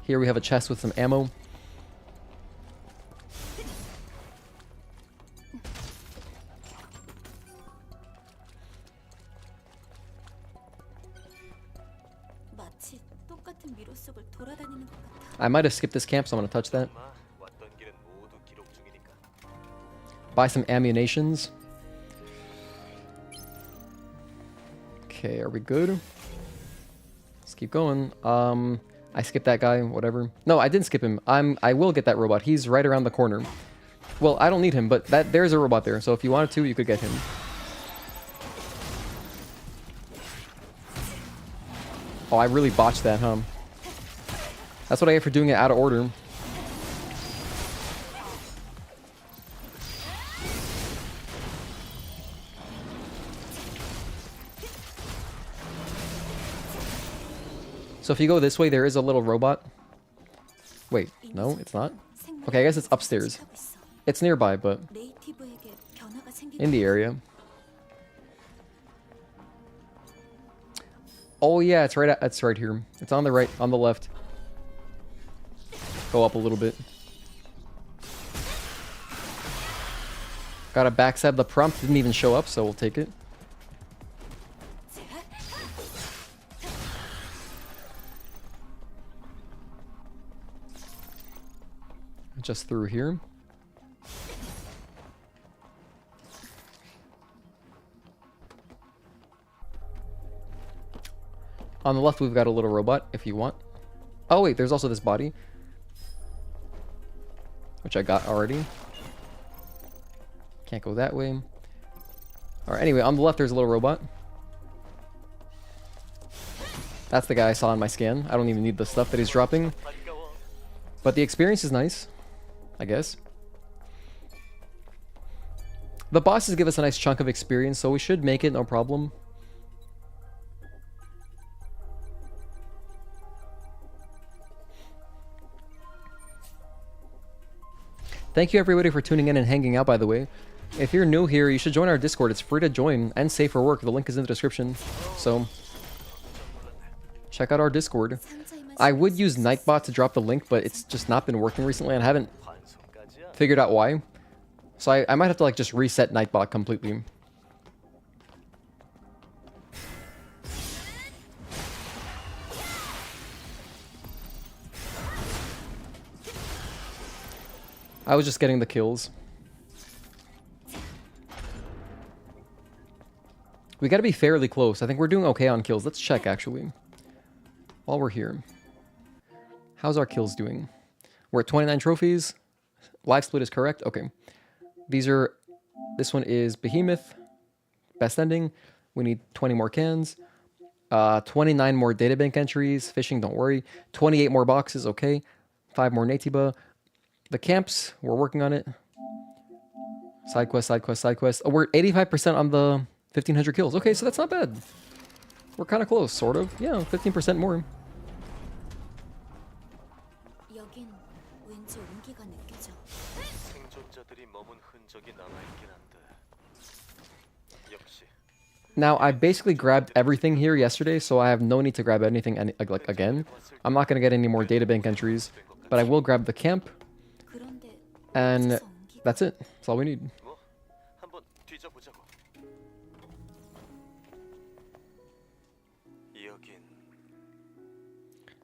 Here we have a chest with some ammo. I might have skipped this camp, so I'm going to touch that. Buy some ammunitions. Okay, are we good? Let's keep going. I skipped that guy, whatever. No, I didn't skip him. I will get that robot. He's right around the corner. Well, I don't need him, but there's a robot there, so if you wanted to, you could get him. Oh, I really botched that, huh? That's what I get for doing it out of order. So if you go this way, there is a little robot. Wait, no, it's not. Okay, I guess it's upstairs. It's nearby, but in the area. Oh yeah, it's right here. It's on the right, on the left. Go up a little bit. Got a backstab. The prompt didn't even show up, so we'll take it. Just through here. On the left, we've got a little robot, if you want. Oh wait, there's also this body. Which I got already. Can't go that way. Alright, anyway, on the left there's a little robot. That's the guy I saw in my scan. I don't even need the stuff that he's dropping. But the experience is nice, I guess. The bosses give us a nice chunk of experience, so we should make it, no problem. Thank you everybody for tuning in and hanging out, by the way. If you're new here, you should join our Discord. It's free to join and safe for work. The link is in the description. So, check out our Discord. I would use Nightbot to drop the link, but it's just not been working recently and I haven't figured out why. So I might have to like just reset Nightbot completely. I was just getting the kills. We gotta be fairly close. I think we're doing okay on kills. Let's check, actually. While we're here. How's our kills doing? We're at 29 trophies. Live split is correct. Okay. These are... This one is Behemoth. Best ending. We need 20 more cans. 29 more databank entries. Fishing, don't worry. 28 more boxes. Okay. 5 more Natiba. The camps, we're working on it. Side quest, side quest, side quest. Oh, we're 85% on the 1,500 kills. Okay, so that's not bad. We're kind of close, sort of. Yeah, 15% more. 여긴 왠지 온기가 느껴져. 생존자들이 머문 흔적이 남아있긴 한데 역시 Now, I basically grabbed everything here yesterday, so I have no need to grab anything like again. I'm not going to get any more databank entries, but I will grab the camp, 그런데 and 어째서 온기가 that's it. That's all we need. 뭐 한번 뒤져보자고. 여긴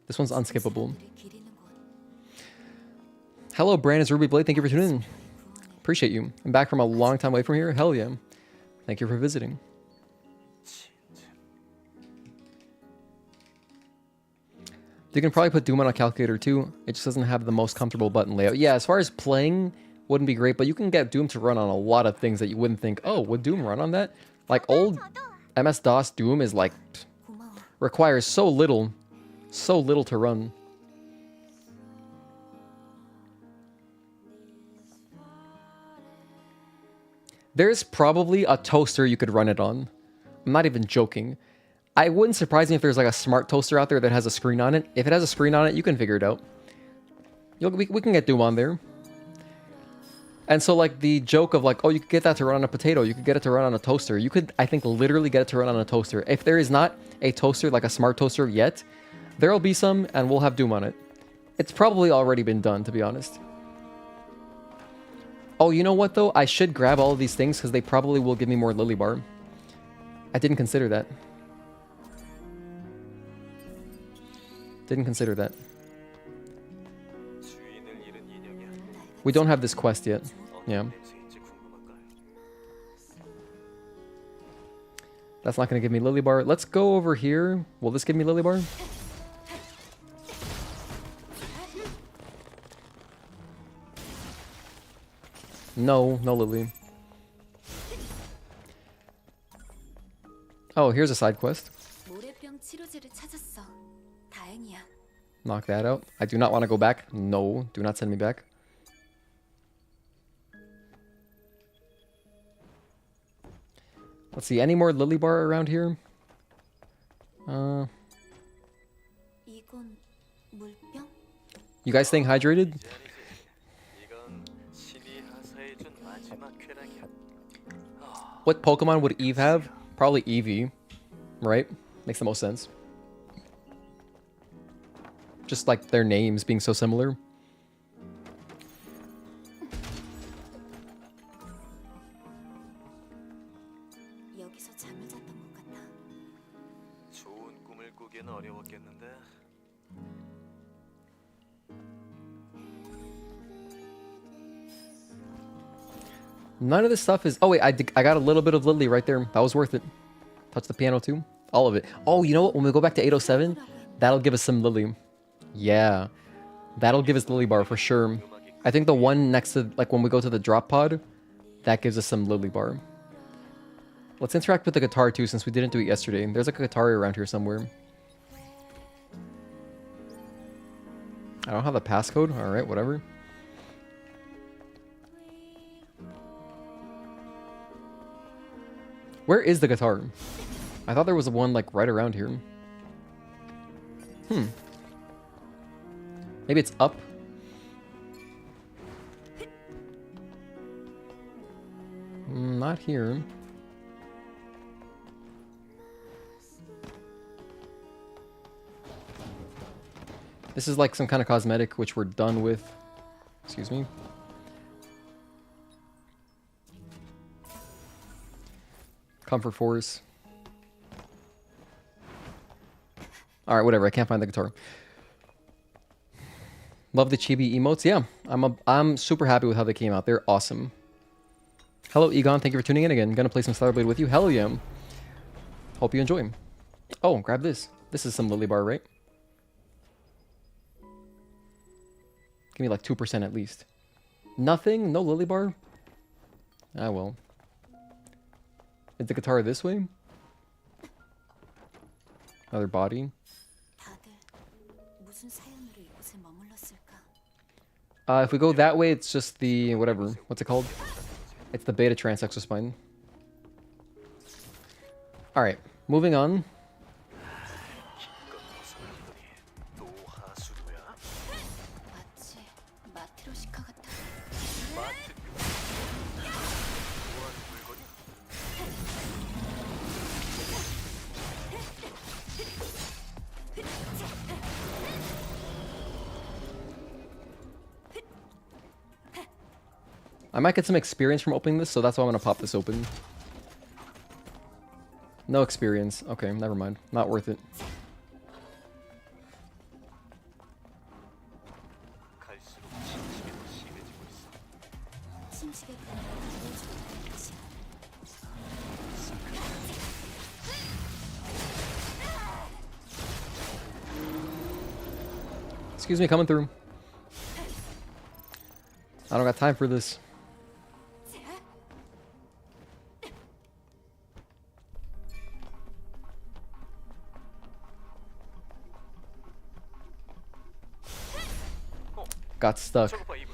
This one's unskippable. 사람들이 기리는 곳. Hello, Brandon's Ruby Blade. Thank you for tuning in. Appreciate you. I'm back from a long time away from here. Hell yeah. Thank you for visiting. You can probably put Doom on a calculator too. It just doesn't have the most comfortable button layout. Yeah, as far as playing, wouldn't be great, but you can get Doom to run on a lot of things that you wouldn't think, oh, would Doom run on that? Like old MS-DOS Doom is like, 고마워. requires so little to run. There's probably a toaster you could run it on. I'm not even joking. I wouldn't surprise me if there's like a smart toaster out there that has a screen on it. If it has a screen on it, you can figure it out. We can get Doom on there. And so like the joke of like, oh, you could get that to run on a potato. You could get it to run on a toaster. You could, I think, literally get it to run on a toaster. If there is not a toaster, like a smart toaster yet, there'll be some and we'll have Doom on it. It's probably already been done, to be honest. Oh, you know what though? I should grab all of these things because they probably will give me more Lily Bar. I didn't consider that. Didn't consider that. 주인을 잃은 인형이야. We don't have this quest yet. Yeah. 냄새인지 궁금한걸. That's not going to give me Lily Bar. Let's go over here. Will this give me Lily Bar? No, no Lily. Oh, here's a side quest. 모래병 치료제를 찾았어. 다행이야. Knock that out. I do not want to go back. No, do not send me back. Let's see, any more Lily Bar around here? 이건 물병? You guys staying hydrated? 이건 신이 하사해준 마지막 쾌락이야. What Pokemon would Eve have? Probably Eevee, right? Makes the most sense. Just like their names being so similar. 여기서 잠을 잤던 것 같아. 좋은 꿈을 꾸기는 어려웠겠는데. None of this stuff is... Oh, wait, I got a little bit of Lily right there. That was worth it. Touch the piano, too. All of it. Oh, you know what? When we go back to 807, that'll give us some Lily. Yeah. That'll give us Lily Bar for sure. I think the one next to... Like, when we go to the drop pod, that gives us some Lily Bar. Let's interact with the guitar, too, since we didn't do it yesterday. There's like a guitar around here somewhere. I don't have the passcode. Alright, whatever. Where is the guitar? I thought there was one like right around here. Maybe it's up. Not here. This is like some kind of cosmetic which we're done with. Excuse me. Comfort Force. Alright, whatever. I can't find the guitar. Love the chibi emotes. Yeah, I'm super happy with how they came out. They're awesome. Hello, Egon. Thank you for tuning in again. Gonna play some Stellar Blade with you. Hell yeah. Hope you enjoy. Oh, grab this. This is some Lily Bar, right? Give me like 2% at least. Nothing? No Lily Bar? Ah, well. Is the guitar this way? Another body. 다들 무슨 사연으로 이곳에 머물렀을까? If we go that way, it's just the whatever. What's it called? It's the beta trans exospine. Alright, moving on. 또 하수도야? 마치 마트로시카 같아. 마트 뭐하는 물건이? I might get some experience from opening this, so that's why I'm gonna pop this open. No experience. Okay, never mind. Not worth it. 갈수록 침식이 더 심해지고 있어. 침식의 분위기를 보여주는 xion. Excuse me, coming through. I don't got time for this. Got stuck. 저거 봐, 이거.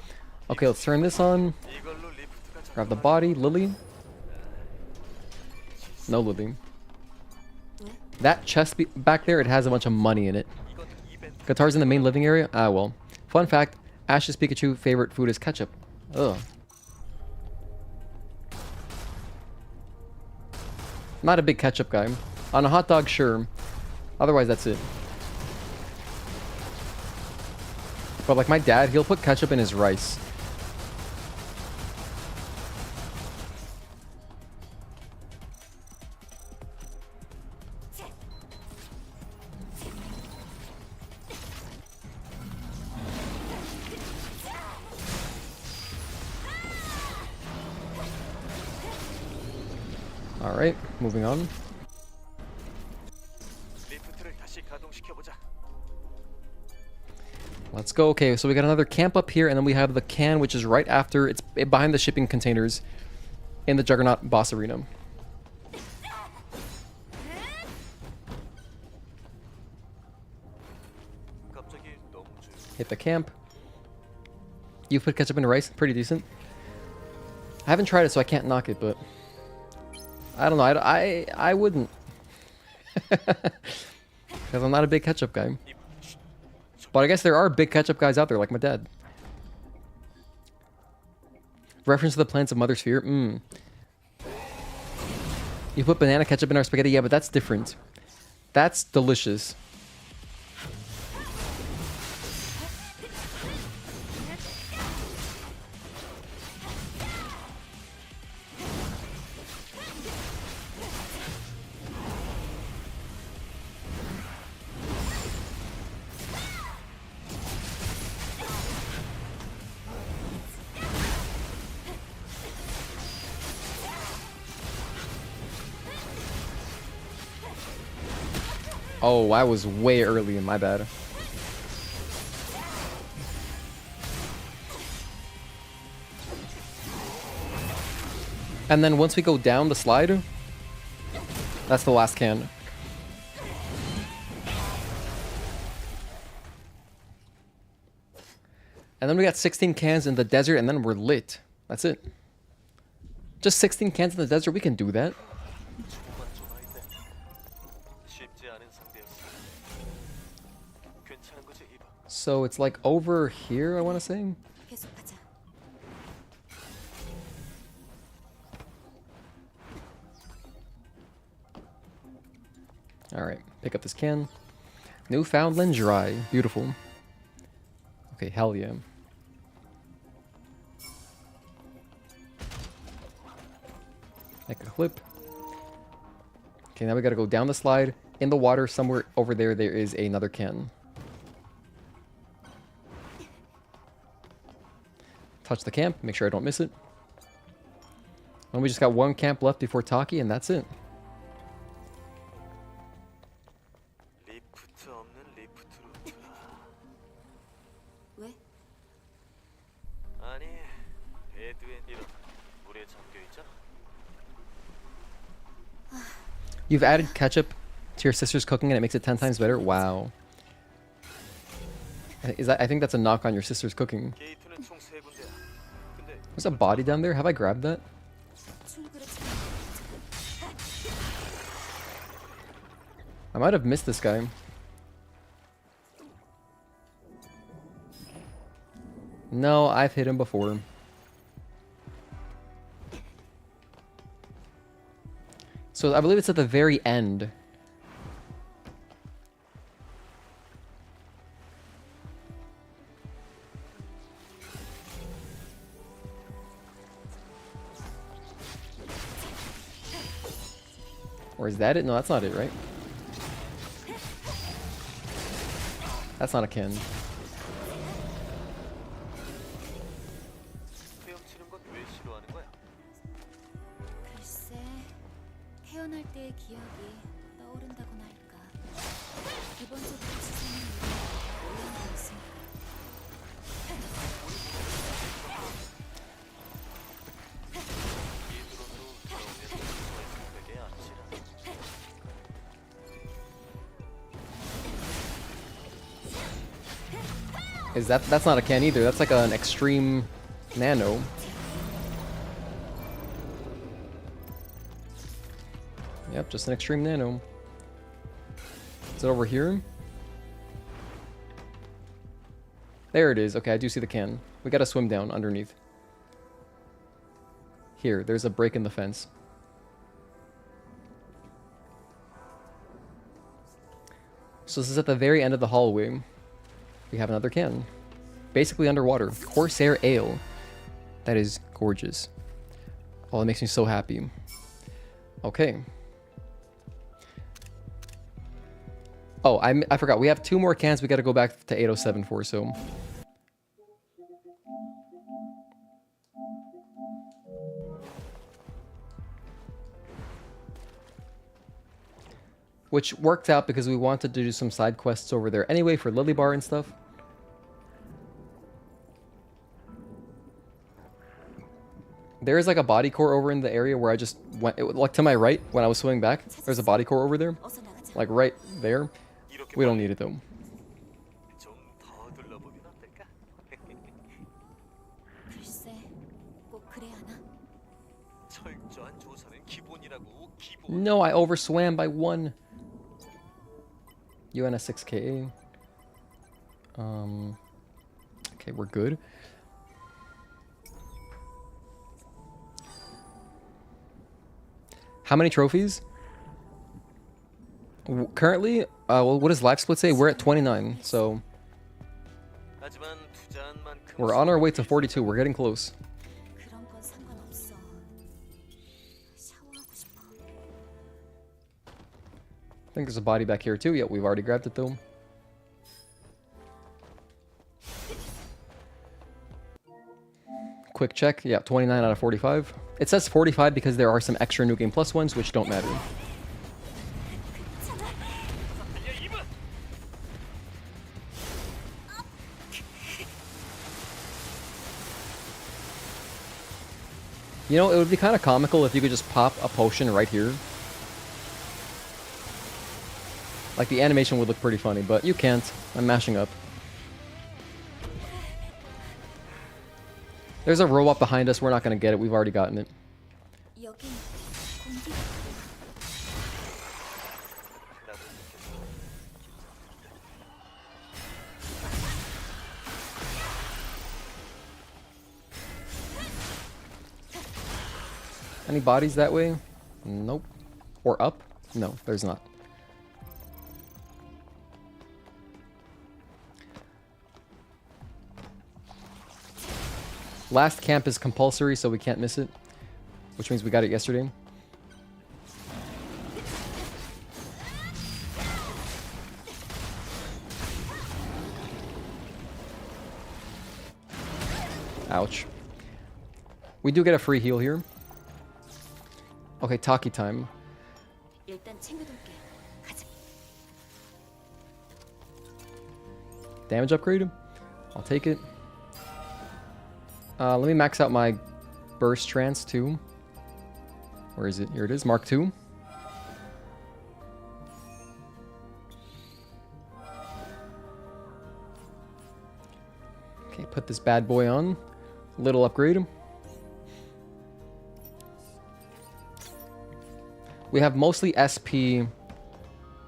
Okay, let's turn this on. 이걸로 리프트가 잘 Grab the body. Lily? No Lily. That chest back there, it has a bunch of money in it. 이건 이벤트. Guitar's in the main living area? Ah, well. Fun fact, Ash's Pikachu favorite food is ketchup. Ugh. Not a big ketchup guy. On a hot dog, sure. Otherwise, that's it. But like my dad, he'll put ketchup in his rice. Alright, moving on. 리프트를 다시 가동시켜보자. Let's go. Okay, so we got another camp up here, and then we have the can, which is right after. It's behind the shipping containers in the Juggernaut boss arena. 갑자기 너무 조용해. Hit the camp. You put ketchup in rice? Pretty decent. I haven't tried it, so I can't knock it, but I don't know. I wouldn't. Because I'm not a big ketchup guy. But I guess there are big ketchup guys out there, like my dad. Reference to the plants of Mother Sphere? You put banana ketchup in our spaghetti? Yeah, but that's different. That's delicious. Oh, I was way early in my bad. And then once we go down the slide, that's the last can. And then we got 16 cans in the desert, and then we're lit. That's it. Just 16 cans in the desert, we can do that. 조금만 좀 아닌데 쉽지 않은 상대였어. 괜찮은 거지, 이봐. So it's like over here, I want to say. 계속하자. All right, pick up this can. Newfoundland dry, beautiful. Okay, hell yeah. Make a clip. Okay, now we gotta go down the slide. In the water, somewhere over there, there is another can. touch the camp, make sure I don't miss it. And we just got one camp left before Taki, and that's it. 리프트 없는 리프트 루트라. 왜? 아니, 배드에 이런 물에 잠겨 있잖아. You've added ketchup to your sister's cooking and it makes it 10 times better? Wow. I think that's a knock on your sister's cooking. 게이트는 총 3군데야. 근데 There's a body down there? Have I grabbed that? I might have missed this guy. No, I've hit him before. So I believe it's at the very end. Or is that it? No, that's not it, right? That's not a Ken. 헤엄치는 건 왜 싫어하는 거야? 글쎄, 태어날 때의 기억이 떠오른다고나 할까. 기본적으로 지성은 올라가 있으니까. 이드론도 돌아오면 되게 아찔한. That's not a Ken either. That's like an extreme nano. Yep, just an extreme nano. Is it over here? There it is. Okay, I do see the Ken. We gotta swim down underneath. Here, there's a break in the fence. So this is at the very end of the hallway. We have another Ken. Basically underwater. Corsair Ale. That is gorgeous. Oh, it makes me so happy. Okay. Oh, I forgot. We have 2 more cans we gotta go back to 807 for, so... Which worked out because we wanted to do some side quests over there anyway for Lily Bar and stuff. There is like a body core over in the area where I just went, like to my right when I was swimming back. There's a body core over there. Like right there. We don't need it though. 좀 더 둘러보면 어떨까? 글쎄, 꼭 그래야 하나? 철저한 조사는 기본이라고. 기본. No, I overswam by 1. UNS 6K. Okay, we're good. How many trophies? Currently, well, what does Life Split say? We're at 29, so 하지만 투자한 만큼 we're on our way to 42. We're getting close. 그런 건 상관없어. 샤워하고 싶어. I think there's a body back here too. Yeah, we've already grabbed it though. Quick check. Yeah, 29 out of 45. It says 45 because there are some extra New Game Plus ones which don't matter. You know, it would be kind of comical if you could just pop a potion right here. Like, the animation would look pretty funny, but you can't. I'm mashing up. There's a robot behind us. We're not going to get it. We've already gotten it. 여긴 공기. Any bodies that way? Nope. Or up? No, there's not. Last camp is compulsory, so we can't miss it. Which means we got it yesterday. Ouch. We do get a free heal here. Okay, Taki time. 일단 챙겨둘게. 가자. Damage upgrade? I'll take it. Let me max out my burst trance too. Where is it? Here it is, Mark II. Okay, put this bad boy on. Little upgrade. We have mostly SP,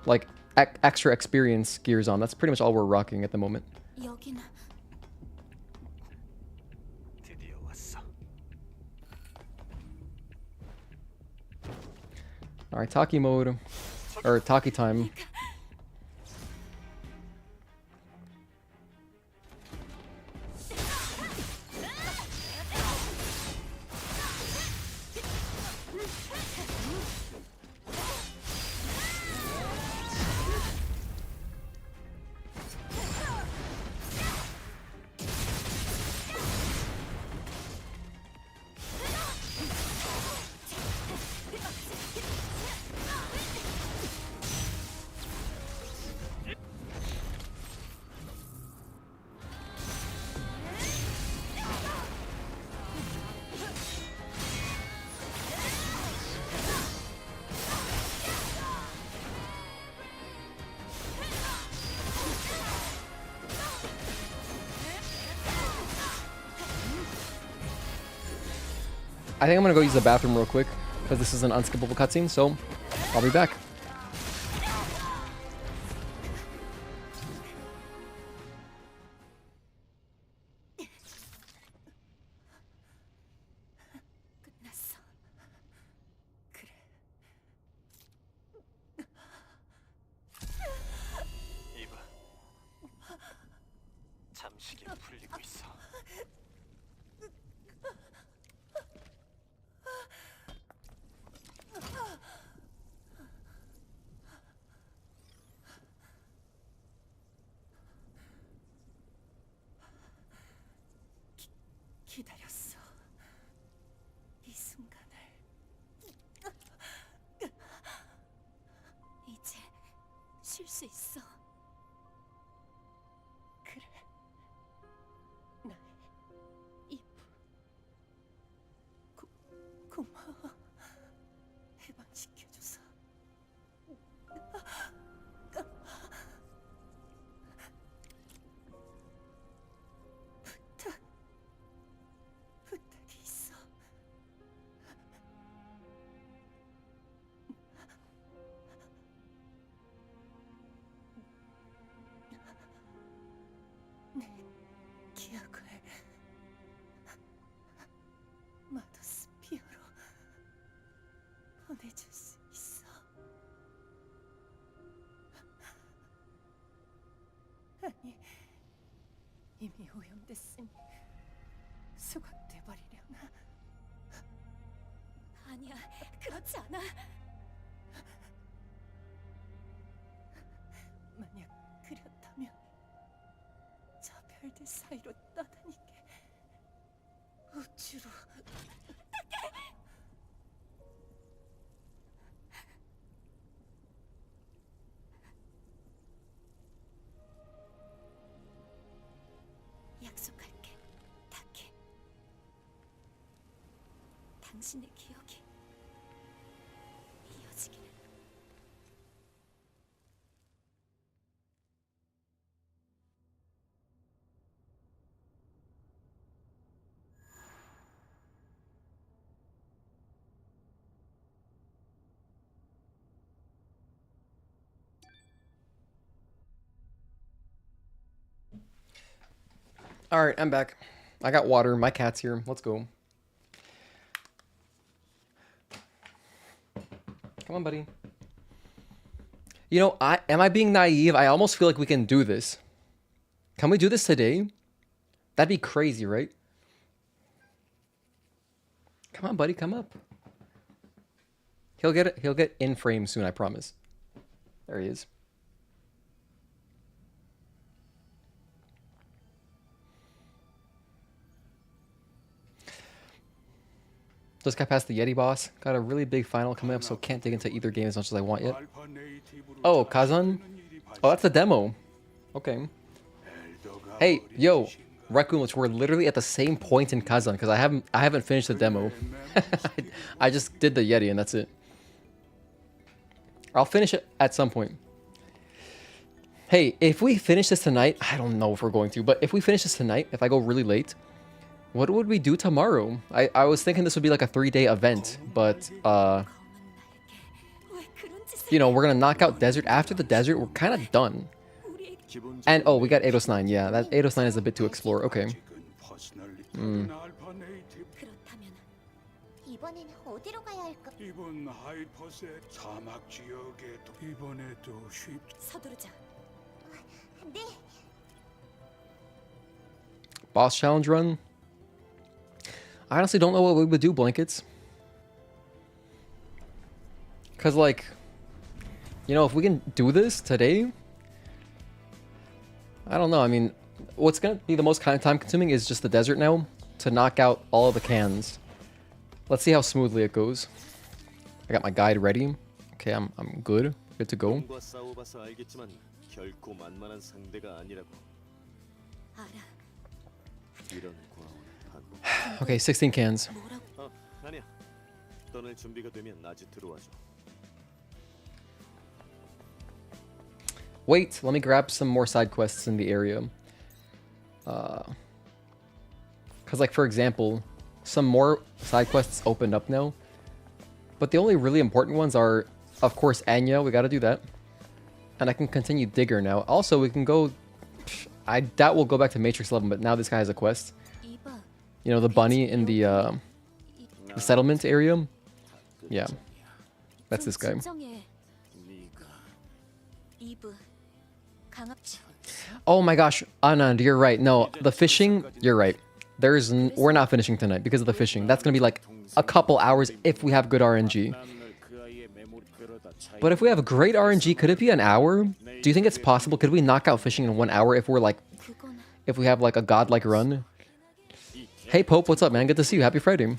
like extra experience gears on. That's pretty much all we're rocking at the moment. 여기는 드디어 왔어. Alright, Taki mode. Or Taki time. I think I'm gonna go use the bathroom real quick because this is an unskippable cutscene, so I'll be back. 끝났어. 그래. 이봐. 잠시기로 풀리고 있어. 기다렸어. 이 순간을. 이제 쉴 수 있어. 그래. 나의 이브. 고마워. 해방시켜줘서. 부탁이 있어. 내 기억을 마더스피어로 보내줄 수 있어. 아니, 이미 오염됐으니 수각돼버리려나? 아니야, 그렇지 않아. 만약 그렇다면 저 별들 사이로 떠다니게 우주로. 약속할게, 타케. 당신의 기억이 이어지기를. Alright, I'm back. I got water. My cat's here. Let's go. Come on, buddy. You know, am I being naive? I almost feel like we can do this. Can we do this today? That'd be crazy, right? Come on, buddy, come up. He'll get in frame soon, I promise. There he is. Just got past the Yeti boss. Got a really big final coming up, so can't dig into either game as much as I want yet. Oh, Kazan? Oh, that's the demo. Okay. Hey, yo, Raccoon, which we're literally at the same point in Kazan because I haven't finished the demo. I just did the Yeti and that's it. I'll finish it at some point. Hey, if we finish this tonight, I don't know if we're going to, but if we finish this tonight, if I go really late, what would we do tomorrow? I was thinking this would be like a 3-day event, but you know, we're gonna knock out desert. After the desert, we're kind of done. And oh, we got Eidos 9. Yeah, that Eidos 9 is a bit to explore. Okay. 그렇다면 이번에는 어디로 가야 할까? 이번 하이퍼스의 사막 지역에도 이번에도 서두르자. 네. Boss challenge run. I honestly don't know what we would do, Blankets. Cause like, you know, if we can do this today, I don't know. I mean, what's gonna be the most kind of time consuming is just the desert now to knock out all of the cans. Let's see how smoothly it goes. I got my guide ready. Okay, I'm good. Good to go. 과 싸워봐서 알겠지만 결코 만만한 상대가 아니라고. 알아. 이런 과언 Okay, 16 cans. 반. 아니야. 떠날 준비가 되면 아직 들어와줘. Wait, let me grab some more side quests in the area. Cause like for example, some more side quests opened up now. But the only really important ones are, of course, Anya. We gotta do that. And I can continue Digger now. Also, we can go... I doubt we'll go back to Matrix 11, but now this guy has a quest. You know, the bunny in the settlement area? Yeah. That's this guy. Oh my gosh, Anand, you're right. No, the fishing, you're right. We're not finishing tonight because of the fishing. That's gonna be like a couple hours if we have good RNG. But if we have great RNG, could it be an hour? Do you think it's possible? Could we knock out fishing in 1 hour if we have like a godlike run? Hey Pope, what's up, man? Good to see you. Happy Friday.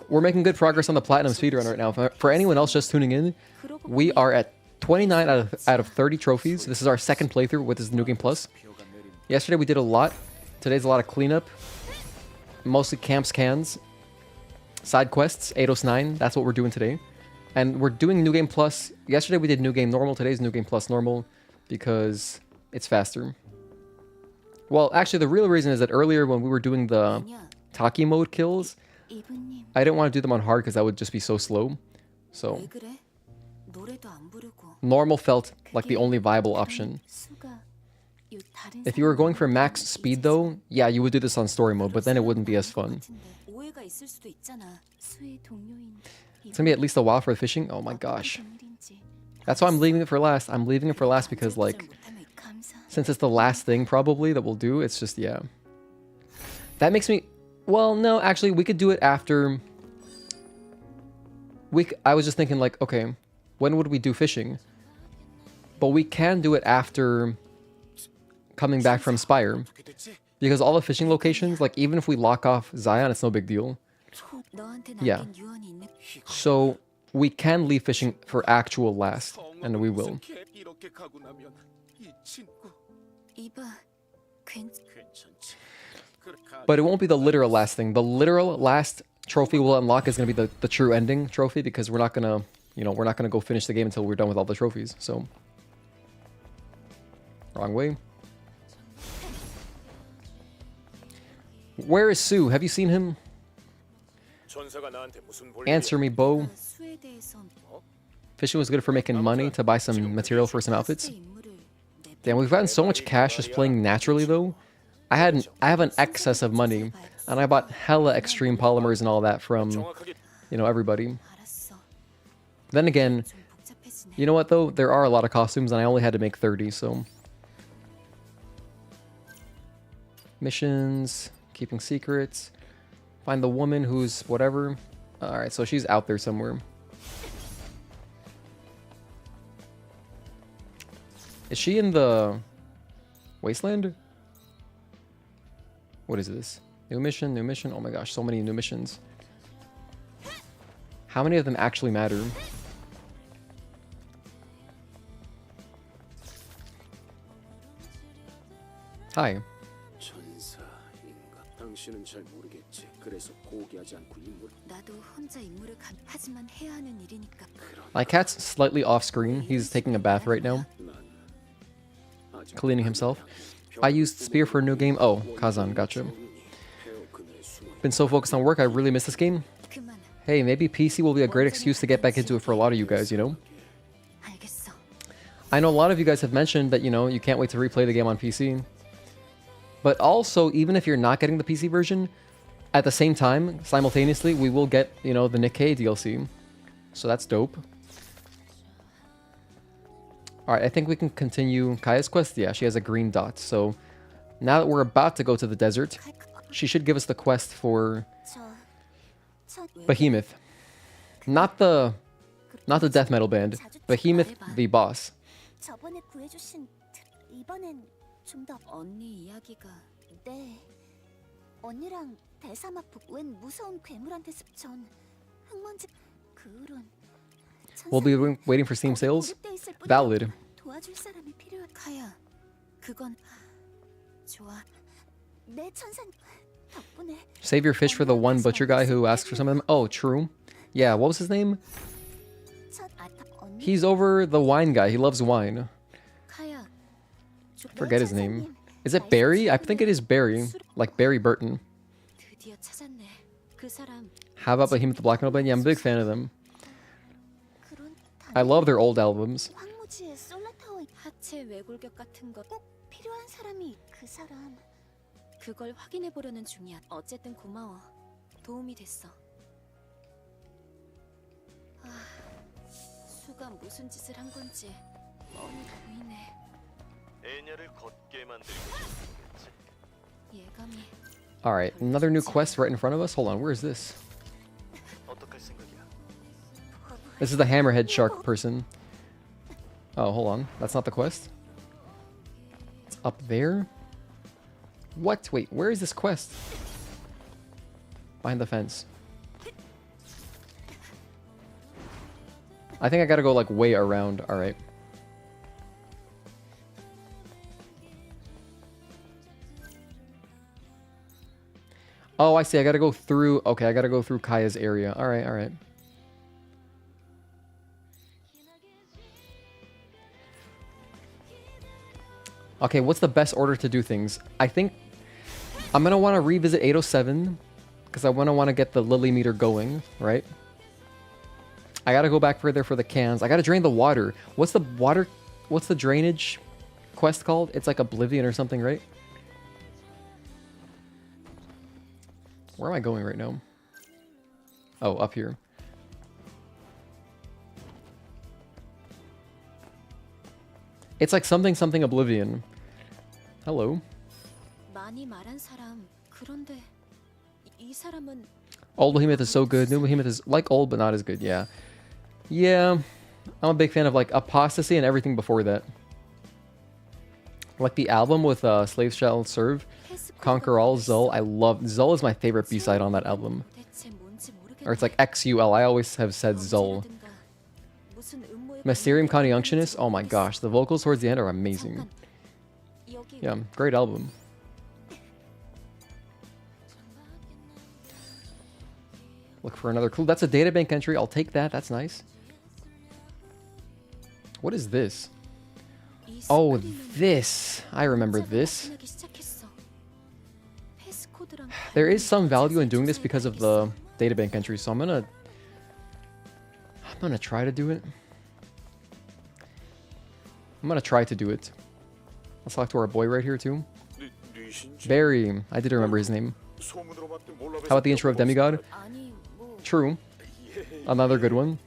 We're making good progress on the platinum speedrun right now. For anyone else just tuning in, we are at 29 out of 30 trophies. This is our second playthrough with this New Game Plus. Yesterday we did a lot. Today's a lot of cleanup. Mostly camps, cans. Side quests, Eidos 9. That's what we're doing today. And we're doing New Game Plus. Yesterday we did New Game Normal. Today's New Game Plus Normal because it's faster. Well, actually the real reason is that earlier when we were doing the Taki mode kills, I didn't want to do them on hard because that would just be so slow. So normal felt like the only viable option. If you were going for max speed though, yeah, you would do this on story mode, but then it wouldn't be as fun. It's gonna be at least a while for the fishing. Oh my gosh. That's why I'm leaving it for last. I'm leaving it for last because like, since it's the last thing probably that we'll do, it's just, yeah. That makes me, well, no, actually we could do it after. I was just thinking like, okay, when would we do fishing? But we can do it after coming back from Spire. Because all the fishing locations, like even if we lock off Xion, it's no big deal. Yeah. So we can leave fishing for actual last, and we will. But it won't be the literal last thing. The literal last trophy we'll unlock is going to be the true ending trophy because we're not going to, you know, we're not going to go finish the game until we're done with all the trophies. So, wrong way. Where is Sue? Have you seen him? Answer me, Bo. Fishing was good for making money to buy some material for some outfits. Damn, we've gotten so much cash just playing naturally though. I have an excess of money, and I bought hella extreme polymers and all that from, you know, everybody. Then again, you know what though? There are a lot of costumes, and I only had to make 30, so. Missions, keeping secrets, find the woman who's whatever. Alright, so she's out there somewhere. Is she in the Wasteland? What is this? New mission, new mission. Oh my gosh, so many new missions. How many of them actually matter? Hi. 천사인가? 당신은 잘 모르겠지. 그래서 포기하지 않고 임무를. 나도 혼자 임무를 하지만 해야 하는 일이니까. My cat's slightly off screen. He's taking a bath right now. Cleaning himself. I used Spear for a new game. Oh, Kazan, gotcha. Been so focused on work, I really miss this game. Hey, maybe PC will be a great excuse to get back into it for a lot of you guys, you know? 알겠어. I know a lot of you guys have mentioned that, you know, you can't wait to replay the game on PC. But also, even if you're not getting the PC version, at the same time, simultaneously, we will get, you know, the Nikkei DLC. So that's dope. Alright, I think we can continue Kaya's quest. Yeah, she has a green dot. So now that we're about to go to the desert, she should give us the quest for Behemoth. Not the death metal band. Behemoth, the boss. 저번에 구해주신 이번엔 좀 더 언니 이야기가 네. 언니랑 대사마폭 웬 무서운 괴물한테 습전 흙먼지 그런 We'll be waiting for Steam sales. Valid. 도와줄 사람이 필요해. 카야, 그건 좋아. 내 천사 덕분에 Save your fish for the one butcher guy who asks for some of them. Oh, true. Yeah, what was his name? 언니 He's over the wine guy. He loves wine. 카야, Forget his name. Is it Barry? I think it is Barry. Like Barry Burton. 드디어 찾았네. 그 사람 How about Behemoth the Black Metal Band? Yeah, I'm a big fan of them. 그런 I love their old albums. 황무지의 솔라타워 하체 외골격 같은 거 꼭 필요한 사람이 그 사람. 그걸 확인해 보려는 중이야. 어쨌든 고마워. 도움이 됐어. 아, 수가 무슨 짓을 한 건지 뻔히 보이네. 애녀를 걷게 만들고 싶겠지. 예감이. Alright, another new quest right in front of us. Hold on, where is this? 어떡할 생각이야? This is the hammerhead shark person. Oh, hold on. That's not the quest. It's up there. What? Wait, where is this quest? Behind the fence. I think I gotta go like way around. Alright. Oh, I see. I gotta go through. Okay, I gotta go through Kaya's area. Alright, alright. Okay, what's the best order to do things? I think I'm gonna want to revisit 807 because I want to get the Lily meter going, right? I gotta go back further for the cans. I gotta drain the water. What's the drainage quest called? It's like Oblivion or something, right? Where am I going right now? Oh, up here. It's like something Oblivion. Hello. 많이 말한 사람. 그런데 이 사람은 Old Behemoth is so good. New Behemoth is like old but not as good. Yeah. Yeah. I'm a big fan of like Apostasy and everything before that. Like the album with Slaves Shall Serve, Conquer All, Zul. I love Zul is my favorite B-side on that album. 대체 뭔지 모르겠네. Or it's like XUL. I always have said Zul. 무슨 음모에 Mysterium Conjunctionist. Oh my gosh, the vocals towards the end are amazing. 여기 Yeah, great album. Look for another clue. That's a databank entry. I'll take that. That's nice. What is this? 이 Oh, 습관이면 this. I remember 혼자가 this. 나타나기 시작했어. 패스코드랑 There is some value in doing this because of the databank entry, so I'm gonna try to do it. I'm gonna try to do it. Let's talk to our boy right here too. Barry. I did remember his name. How about the intro of Demigod? 아니 뭐 True. Another good one.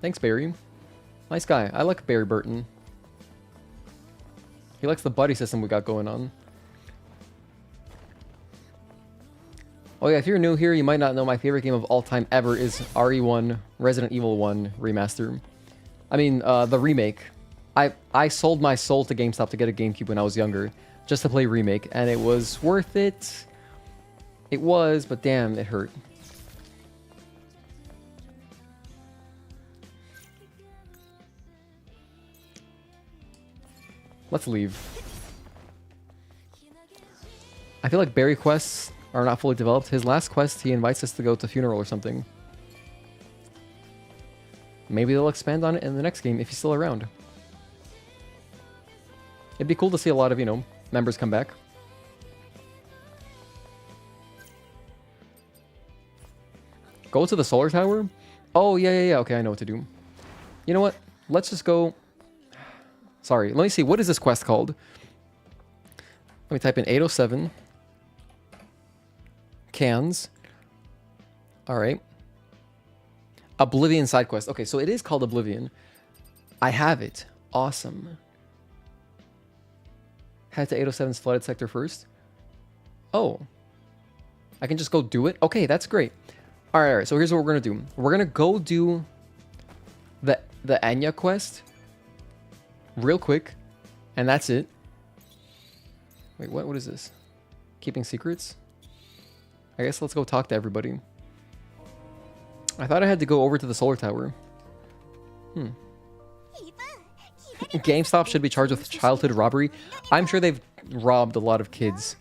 Thanks, Barry. Nice guy. I like Barry Burton. He likes the buddy system we got going on. Oh yeah, if you're new here, you might not know my favorite game of all time ever is RE1 Resident Evil 1 Remaster. I mean, the remake. I sold my soul to GameStop to get a GameCube when I was younger, just to play Remake, and it was worth it. It was, but damn, it hurt. Let's leave. I feel like Barry quests are not fully developed. His last quest, he invites us to go to funeral or something. Maybe they'll expand on it in the next game if he's still around. It'd be cool to see a lot of, you know, members come back. Go to the solar tower? Oh, yeah. Okay, I know what to do. You know what? Let's just go... Sorry, let me see. What is this quest called? Let me type in 807. Cans. Alright. Oblivion side quest. Okay, so it is called Oblivion. I have it. Awesome. Head to 807's flooded sector first. Oh. I can just go do it? Okay, that's great. Alright, so here's what we're gonna do. We're gonna go do the Anya quest real quick, and that's it. Wait, what is this? Keeping secrets? I guess let's go talk to everybody. I thought I had to go over to the solar tower. GameStop should be charged with childhood robbery. I'm sure they've robbed a lot of kids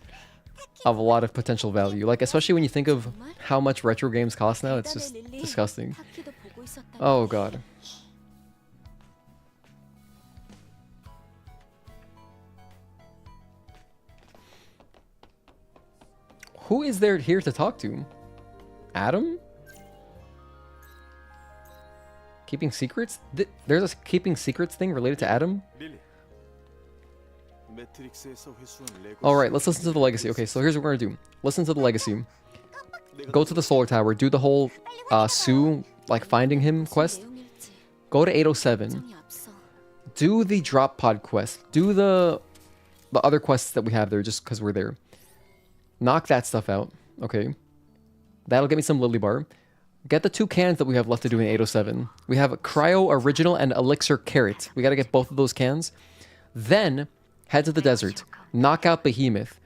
of a lot of potential value. Like, especially when you think of how much retro games cost now, it's just disgusting. Oh god. Who is there here to talk to? Adam? Keeping secrets? There's a keeping secrets thing related to Adam? Alright, let's listen to the legacy. Okay, so here's what we're gonna do. Listen to the legacy. Go to the solar tower. Do the whole Sue, like, finding him quest. Go to 807. Do the drop pod quest. Do the other quests that we have there just because we're there. Knock that stuff out. Okay. That'll get me some Lily Bar. Get the 2 cans that we have left to do in 807. We have Cryo Original and Elixir Carrot. We gotta get both of those cans. Then, head to the desert. Knock out Behemoth.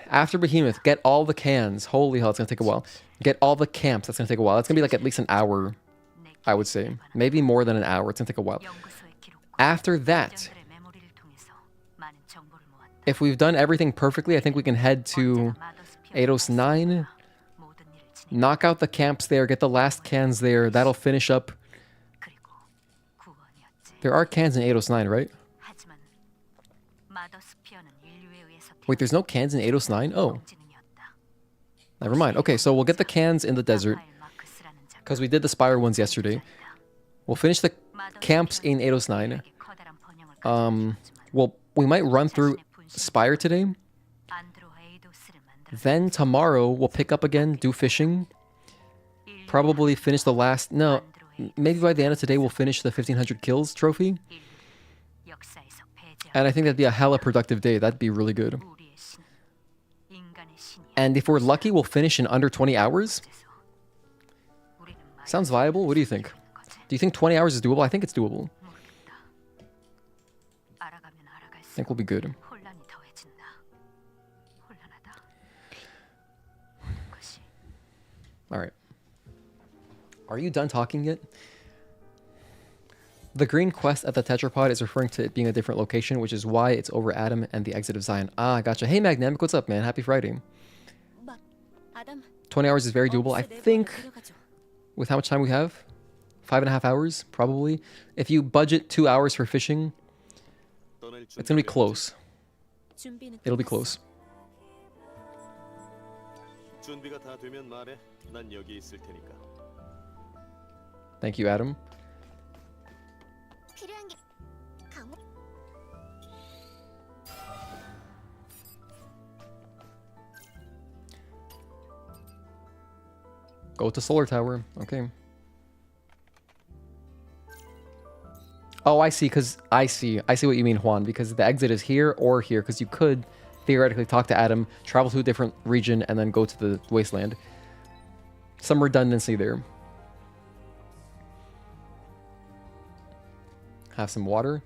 After Behemoth, get all the cans. Holy hell, it's gonna take a while. Get all the camps. That's gonna take a while. That's gonna be like at least an hour, I would say. Maybe more than an hour. It's gonna take a while. After that, if we've done everything perfectly, I think we can head to Eidos 9. Knock out the camps there. Get the last cans there. That'll finish up. There are cans in Eidos 9, right? Wait, there's no cans in Eidos 9? Oh. Never mind. Okay, so we'll get the cans in the desert. Because we did the Spire ones yesterday. We'll finish the camps in Eidos 9. We might run through Spire today. Then tomorrow we'll pick up again, do fishing. Probably finish the last... No, maybe by the end of today we'll finish the 1500 kills trophy. And I think that'd be a hella productive day. That'd be really good. And if we're lucky, we'll finish in under 20 hours. Sounds viable. What do you think? Do you think 20 hours is doable? I think it's doable. I think we'll be good. Alright. Are you done talking yet? The green quest at the tetrapod is referring to it being a different location, which is why it's over Adam and the exit of Xion. Ah, gotcha. Hey, Magnemic, what's up, man? Happy Friday. 20 hours is very doable. I think, with how much time we have, 5.5 hours, probably. If you budget 2 hours for fishing, it's gonna be close. It'll be close. Thank you, Adam. Go to Solar Tower. Okay. Oh, I see, because I see what you mean, Juan, because the exit is here or here, because you could theoretically talk to Adam, travel to a different region, and then go to the Wasteland. Some redundancy there. Have some water.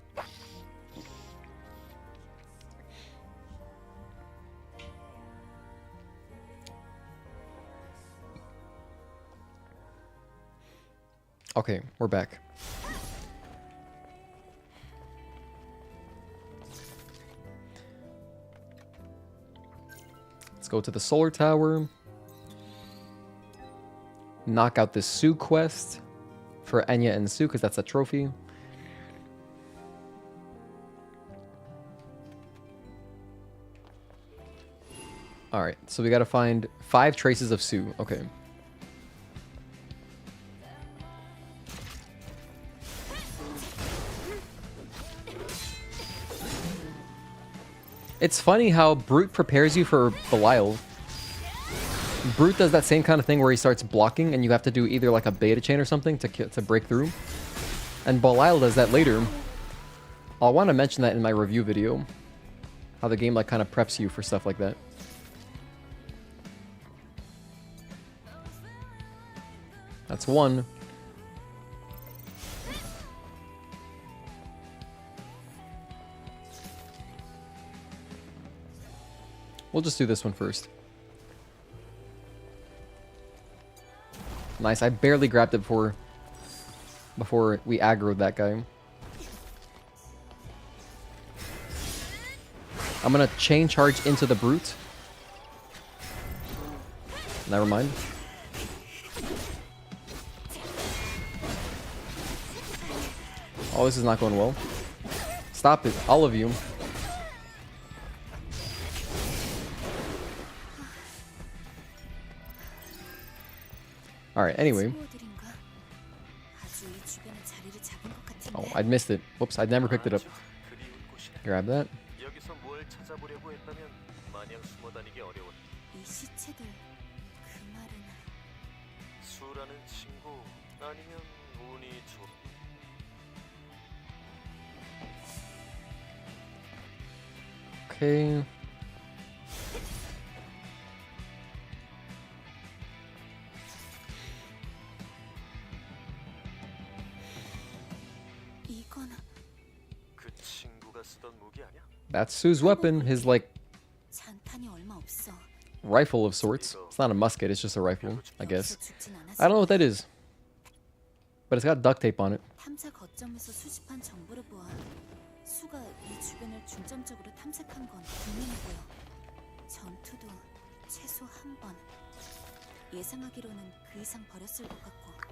Okay, we're back. Let's go to the solar tower. Knock out this Sue quest for Enya and Sue, because that's a trophy. Alright, so we gotta find 5 traces of Sue. Okay. It's funny how Brute prepares you for Belial. Brute does that same kind of thing where he starts blocking and you have to do either like a beta chain or something to break through. And Belial does that later. I'll want to mention that in my review video. How the game like kind of preps you for stuff like that. That's one. We'll just do this one first. Nice, I barely grabbed it before we aggroed that guy. I'm gonna chain charge into the Brute. Never mind. Oh, this is not going well. Stop it, all of you. Alright, anyway. Oh, I'd missed it. Whoops, I'd never picked it up. Grab that. Okay. That's Sue's weapon, his like rifle of sorts. It's not a musket, it's just a rifle, I guess. I don't know what that is. But it's got duct tape on it.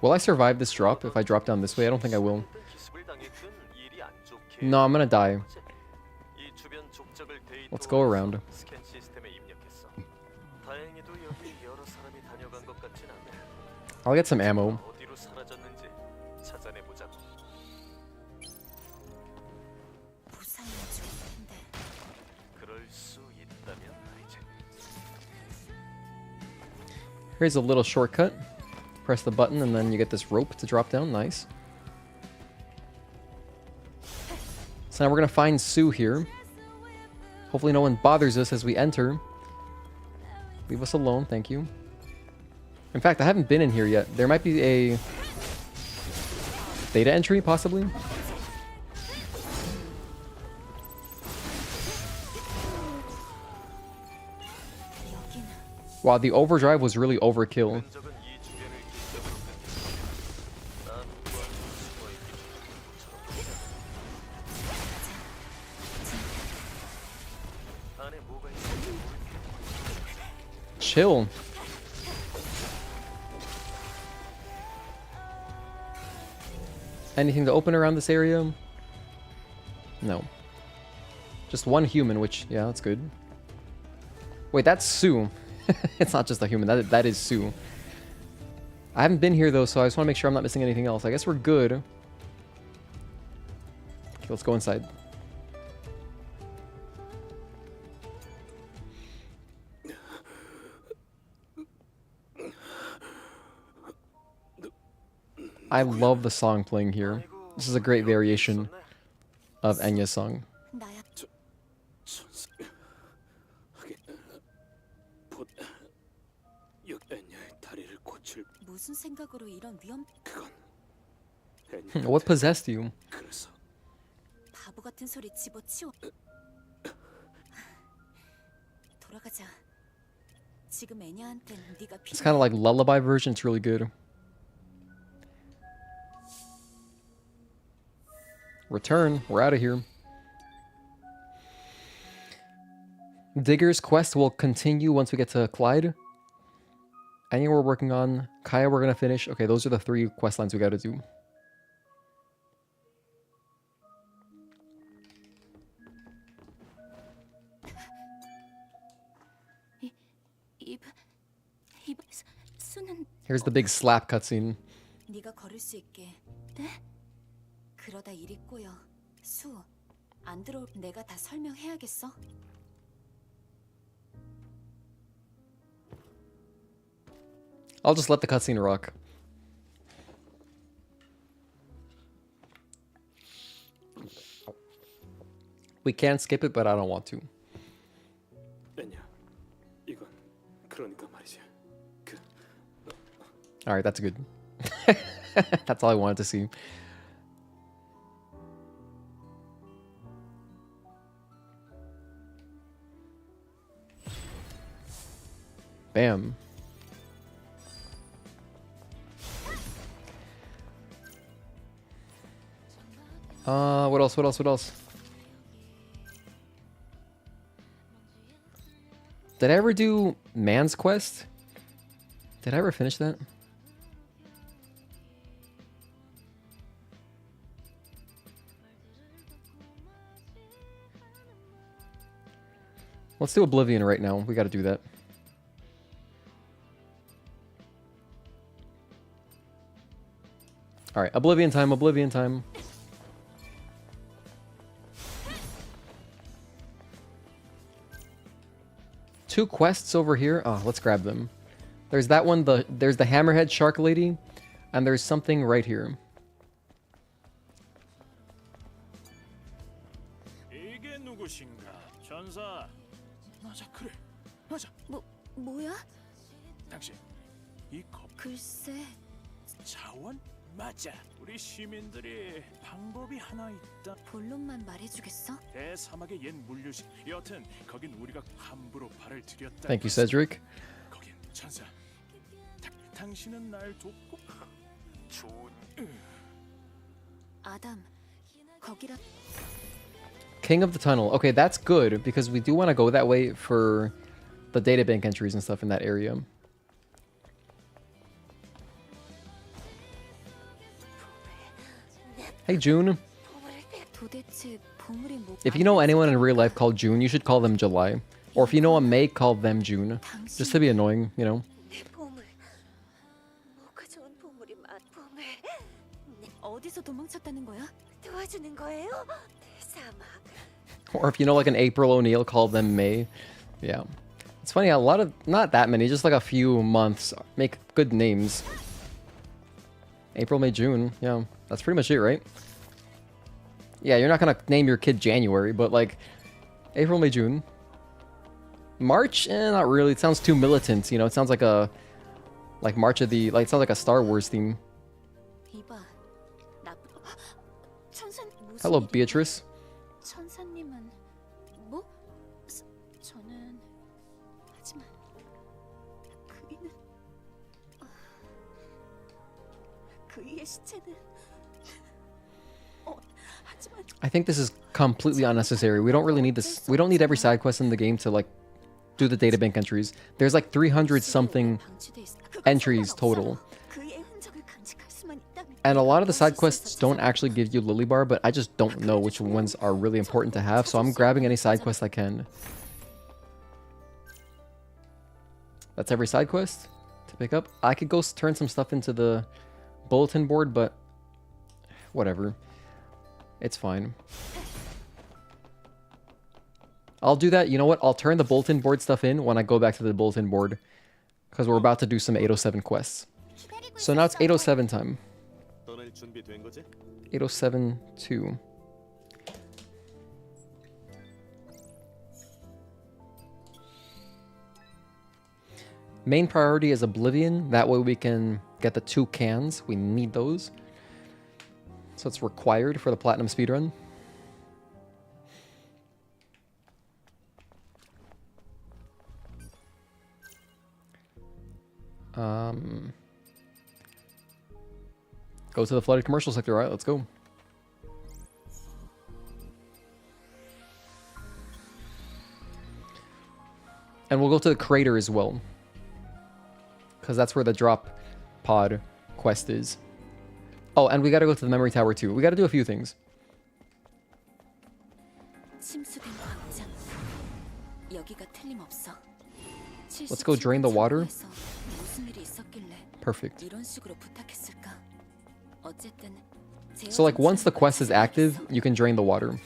Will I survive this drop if I drop down this way? I don't think I will. No, I'm gonna die. Let's go around. I'll get some ammo. Here's a little shortcut. Press the button and then you get this rope to drop down. Nice. So now we're gonna find Sue here. Hopefully no one bothers us as we enter. Leave us alone, thank you. In fact, I haven't been in here yet. There might be a data entry, possibly. Wow, the overdrive was really overkill. Chill. Anything to open around this area? No. Just one human, which, yeah, that's good. Wait, that's Sue. It's not just a human, that is Sue. I haven't been here though, so I just want to make sure I'm not missing anything else. I guess we're good. Okay, let's go inside. I love the song playing here. This is a great variation of Enya's song. What possessed you? It's kind of like lullaby version. It's really good. Return. We're out of here. Digger's quest will continue once we get to Clyde. Anya we're working on. Kaya we're going to finish. Okay, those are the 3 quest lines we got to do. Here's the big slap cutscene. 네가 걸을 수 있게. 네? 그러다 일이 꼬여. 수, 안 들어올 내가 다 설명해야겠어. I'll just let the cutscene rock. We can skip it, but I don't want to. 아니야. 이건 그러니까 말이지. Alright, that's good. That's all I wanted to see. Bam. What else? What else? What else? Did I ever do Man's Quest? Did I ever finish that? Let's do Oblivion right now. We got to do that. All right, Oblivion time, Oblivion time. Two quests over here. Oh, let's grab them. There's that one, there's the Hammerhead Shark Lady, and there's something right here. 이게 누구신가? 전사. 맞아, 그래. 맞아. 뭐야? 당신 이 글쎄. 자원? 맞아. 우리 시민들이 방법이 하나 있다. 본론만 말해주겠어? 대사막의 옛 물류식. 여튼 거긴 우리가 함부로 발을 들였다. Thank you, Cedric. 거긴 전사. 당신은 날 돕고 좋은. 아담, 거기라. King of the Tunnel. Okay, that's good because we do want to go that way for the databank entries and stuff in that area. Hey, June. If you know anyone in real life called June, you should call them July. Or if you know a May, call them June. Just to be annoying, you know. 어디서 도망쳤다는 거야? 도와주는 거예요? 대사막. Or if you know like an April O'Neil, call them May. Yeah. It's funny, a lot of, not that many, just like a few months make good names. April, May, June. Yeah, that's pretty much it, right? Yeah, you're not gonna name your kid January, but like April, May, June. March? Not really. It sounds too militant, you know? It sounds like a, like March of the, like it sounds like a Star Wars theme. Hello, Beatrice. 천사님은 뭐? 저는 하지만 그이는 그이의 시체는 하지만 I think this is completely unnecessary. We don't really need this. We don't need every side quest in the game to like do the databank entries. There's like 300 something entries total. And a lot of the side quests don't actually give you Lily Bar, but I just don't know which ones are really important to have, so I'm grabbing any side quest I can. That's every side quest to pick up. I could go turn some stuff into the bulletin board, but whatever. It's fine. I'll do that. You know what? I'll turn the bulletin board stuff in when I go back to the bulletin board, because we're about to do some 807 quests. So now it's 807 time. 807-2. Main priority is Oblivion. That way we can get the 2 cans. We need those. So it's required for the Platinum Speedrun. Go to the flooded commercial sector. All right, let's go. And we'll go to the crater as well. Because that's where the drop pod quest is. Oh, and we gotta go to the memory tower too. We gotta do a few things. Let's go drain the water. Perfect. So like once the quest is active, you can drain the water.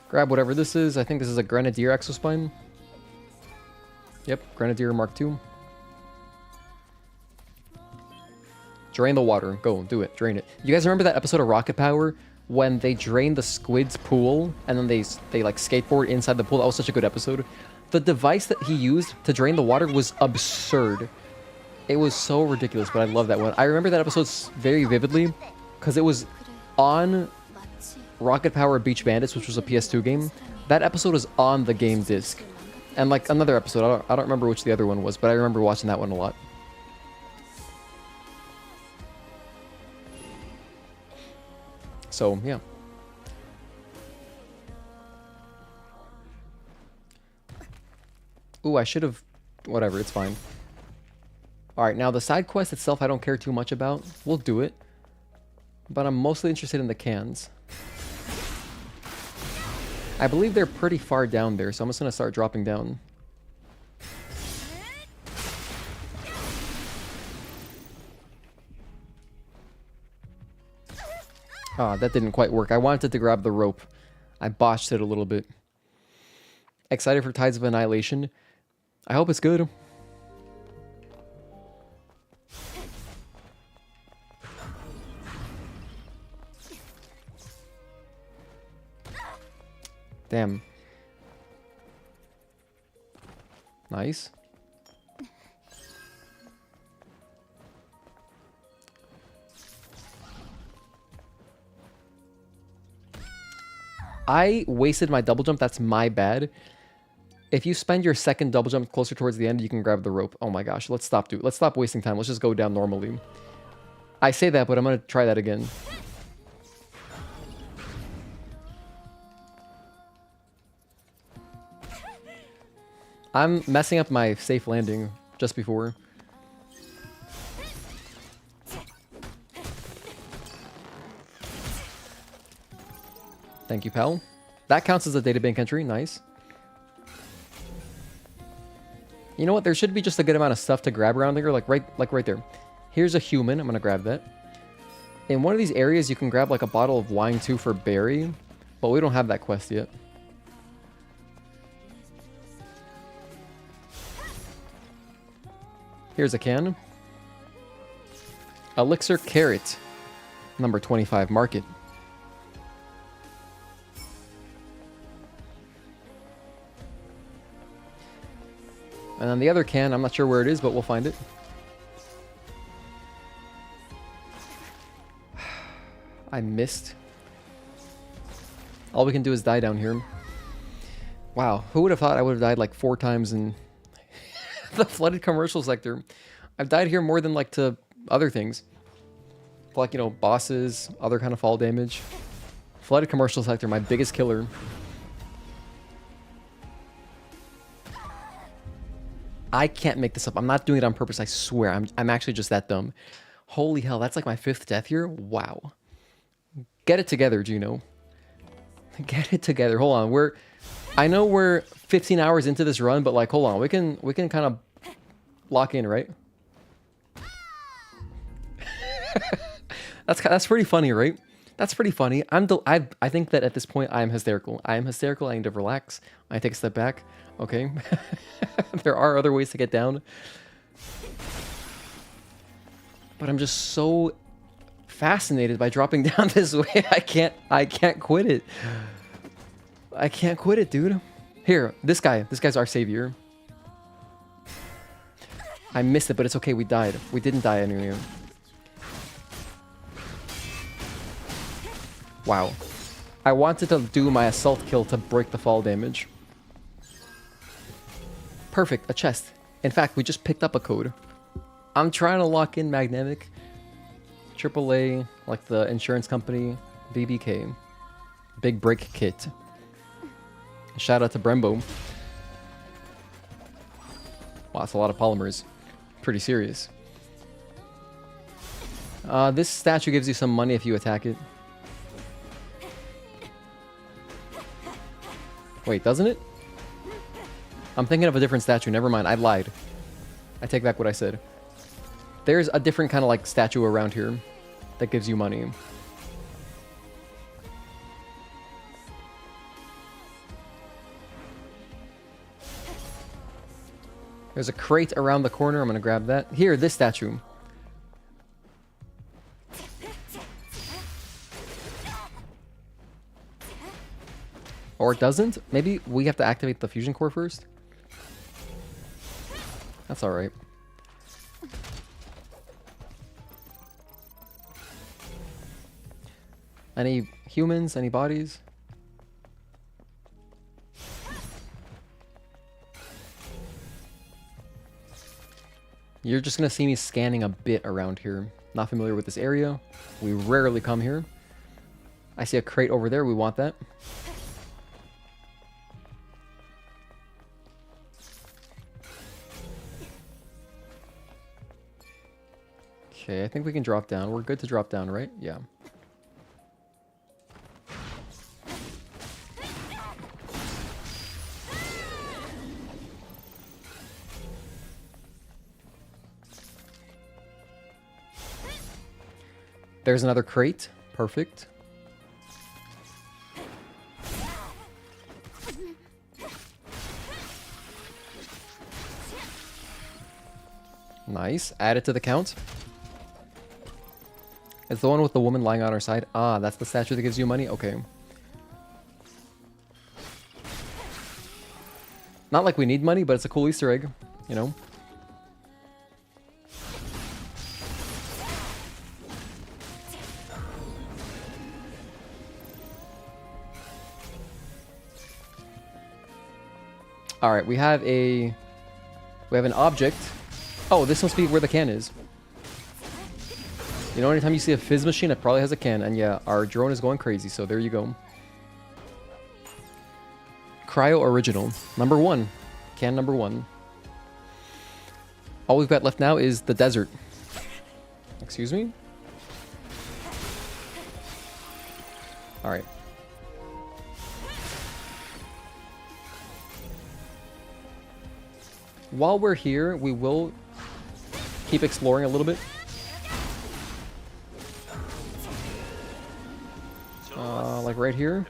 Grab whatever this is. I think this is a Grenadier exospine. Yep, Grenadier Mark II. Drain the water. Go, do it. Drain it. You guys remember that episode of Rocket Power when they drained the squid's pool and then they like skateboard inside the pool? That was such a good episode. The device that he used to drain the water was absurd. It was so ridiculous, but I love that one. I remember that episode very vividly because it was on Rocket Power Beach Bandits, which was a PS2 game. That episode was on the game disc. And like another episode, I don't remember which the other one was, but I remember watching that one a lot. So, yeah. Ooh, I should have... Whatever, it's fine. Alright, now the side quest itself I don't care too much about. We'll do it. But I'm mostly interested in the cans. I believe they're pretty far down there, so I'm just going to start dropping down. Ah, that didn't quite work. I wanted to grab the rope. I botched it a little bit. Excited for Tides of Annihilation. I hope it's good. Damn. Nice. I wasted my double jump. That's my bad. If you spend your second double jump closer towards the end, you can grab the rope. Oh my gosh. Let's stop, dude. Let's stop wasting time. Let's just go down normally. I say that, but I'm going to try that again. I'm messing up my safe landing just before. Thank you, pal. That counts as a databank entry. Nice. You know what? There should be just a good amount of stuff to grab around here, like right there. Here's a human. I'm gonna grab that. In one of these areas, you can grab like a bottle of wine too for Barry, but we don't have that quest yet. Here's a can. Elixir Carrot. Number 25. Mark it. And then the other can, I'm not sure where it is, but we'll find it. I missed. All we can do is die down here. Wow, who would have thought I would have died like 4 times in the flooded commercial sector? I've died here more than like to other things. Like, you know, bosses, other kind of fall damage. Flooded commercial sector, my biggest killer. I can't make this up. I'm not doing it on purpose, I swear. I'm actually just that dumb. Holy hell, that's like my 5th death here? Wow. Get it together, Gino. Get it together. Hold on. I know we're 15 hours into this run, but like, hold on. We can kind of lock in, right? That's pretty funny, right? That's pretty funny. I think that at this point I am hysterical. I am hysterical. I need to relax. I take a step back. Okay. There are other ways to get down. But I'm just so fascinated by dropping down this way. I can't quit it. I can't quit it, dude. Here, this guy's our savior. I missed it, but it's okay. We died. We didn't die anyway. Wow. I wanted to do my assault kill to break the fall damage. Perfect, a chest. In fact, we just picked up a code. I'm trying to lock in Magnemic, AAA, like the insurance company, BBK, Big Break Kit. Shout out to Brembo. Wow, that's a lot of polymers. Pretty serious. This statue gives you some money if you attack it. Wait, doesn't it? I'm thinking of a different statue. Never mind, I lied. I take back what I said. There's a different kind of like statue around here that gives you money. There's a crate around the corner. I'm gonna grab that. Here, this statue. Or it doesn't? Maybe we have to activate the fusion core first? That's alright. Any humans? Any bodies? You're just gonna see me scanning a bit around here. Not familiar with this area. We rarely come here. I see a crate over there. We want that. Okay, I think we can drop down. We're good to drop down, right? Yeah. There's another crate. Perfect. Nice. Add it to the count. It's the one with the woman lying on her side. Ah, that's the statue that gives you money? Okay. Not like we need money, but it's a cool Easter egg, you know? Alright, we have an object. Oh, this must be where the can is. You know, anytime you see a fizz machine, it probably has a can. And yeah, our drone is going crazy, so there you go. Cryo Original. Number 1. Can number 1. All we've got left now is the desert. Excuse me? Alright. While we're here, we will keep exploring a little bit. Like right here.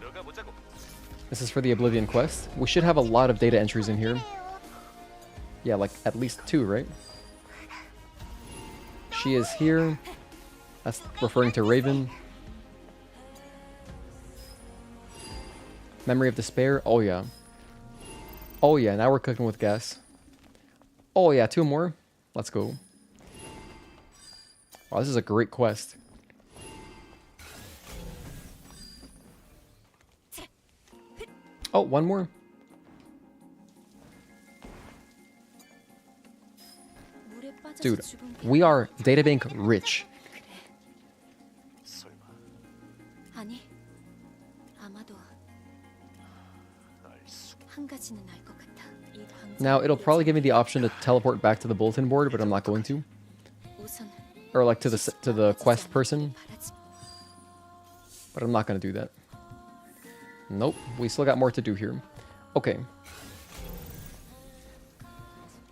This is for the Oblivion quest. We should have a lot of data entries in here. Yeah, like at least 2, right? She is here. That's referring to Raven. Memory of Despair. Oh yeah. Oh yeah, now we're cooking with gas. Oh yeah, 2 more. Let's go. Wow, this is a great quest. Oh, 1 more. Dude, we are databank rich. 아니, 아마도 한 가지는 알 것 같아. Now, it'll probably give me the option to teleport back to the bulletin board, but I'm not going to. Or like to the quest person. But I'm not going to do that. Nope, we still got more to do here. Okay.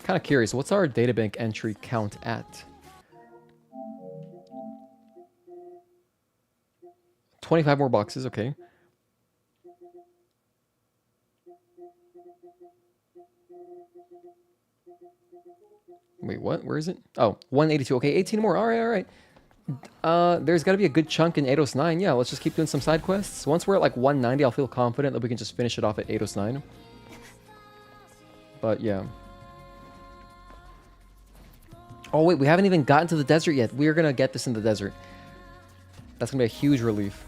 Kind of curious, what's our databank entry count at? 25 more boxes, okay. Wait, what? Where is it? Oh, 182. Okay, 18 more. All right, all right. There's got to be a good chunk in Eidos 9. Yeah, let's just keep doing some side quests. Once we're at like 190, I'll feel confident that we can just finish it off at Eidos 9. But yeah. Oh wait, we haven't even gotten to the desert yet. We're gonna get this in the desert. That's gonna be a huge relief.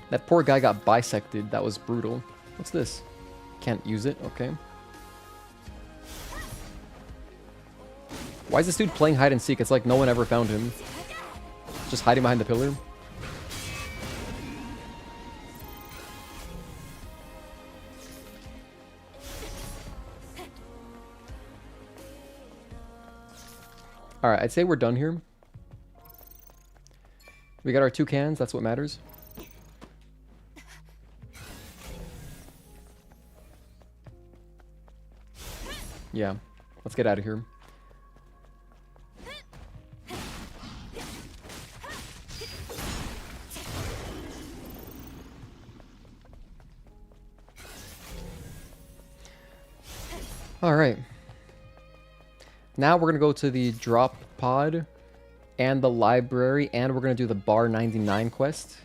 That poor guy got bisected. That was brutal. What's this? Can't use it. Okay. Why is this dude playing hide and seek? It's like no one ever found him. Just hiding behind the pillar. Alright, I'd say we're done here. We got our 2 cans. That's what matters. Yeah. Let's get out of here. Alright. Now we're going to go to the drop pod and the library, and we're going to do the bar 99 quest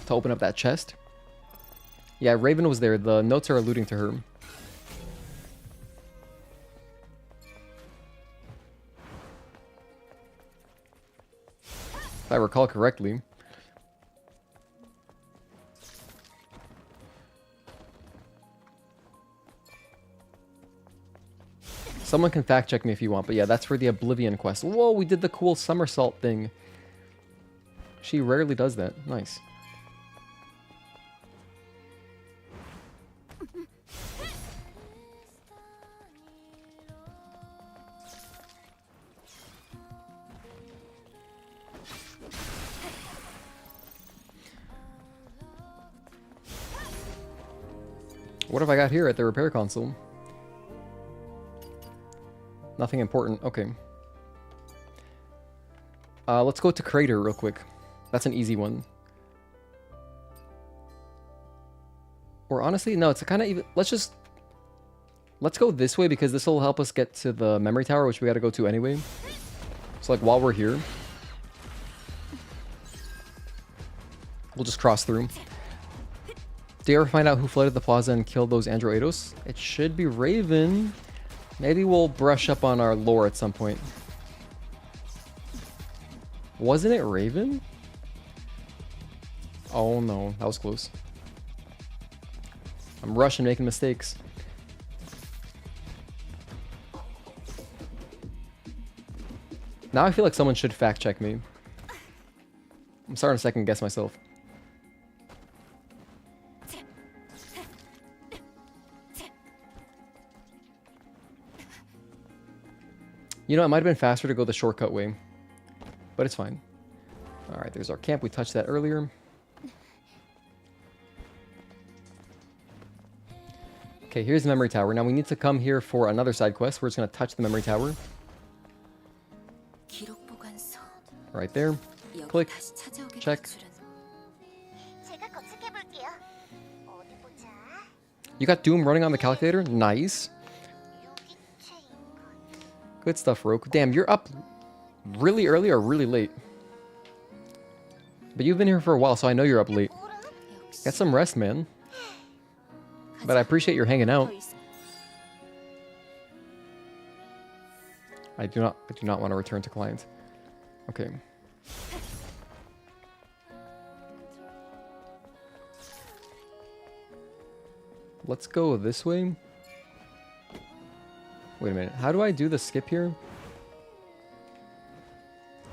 to open up that chest. Yeah, Raven was there. The notes are alluding to her. If I recall correctly. Someone can fact check me if you want, but yeah, that's for the Oblivion quest. Whoa, we did the cool somersault thing. She rarely does that. Nice. What have I got here at the repair console? Nothing important. Okay. Let's go to Crater real quick. That's an easy one. Or honestly, no, it's kind of even... Let's go this way because this will help us get to the memory tower, which we got to go to anyway. So like while we're here, we'll just cross through. Do you ever find out who flooded the plaza and killed those Andro Eidos? It should be Raven. Maybe we'll brush up on our lore at some point. Wasn't it Raven? Oh no, that was close. I'm rushing, making mistakes. Now I feel like someone should fact check me. I'm starting to second guess myself. You know, it might have been faster to go the shortcut way, but it's fine. Alright, there's our camp. We touched that earlier. Okay, here's the memory tower. Now we need to come here for another side quest. We're just going to touch the memory tower. Right there. Click. Check. You got Doom running on the calculator? Nice. Good stuff, Roku. Damn, you're up really early or really late? But you've been here for a while, so I know you're up late. Get some rest, man. But I appreciate your hanging out. I do not want to return to client. Okay. Let's go this way. Wait a minute. How do I do the skip here?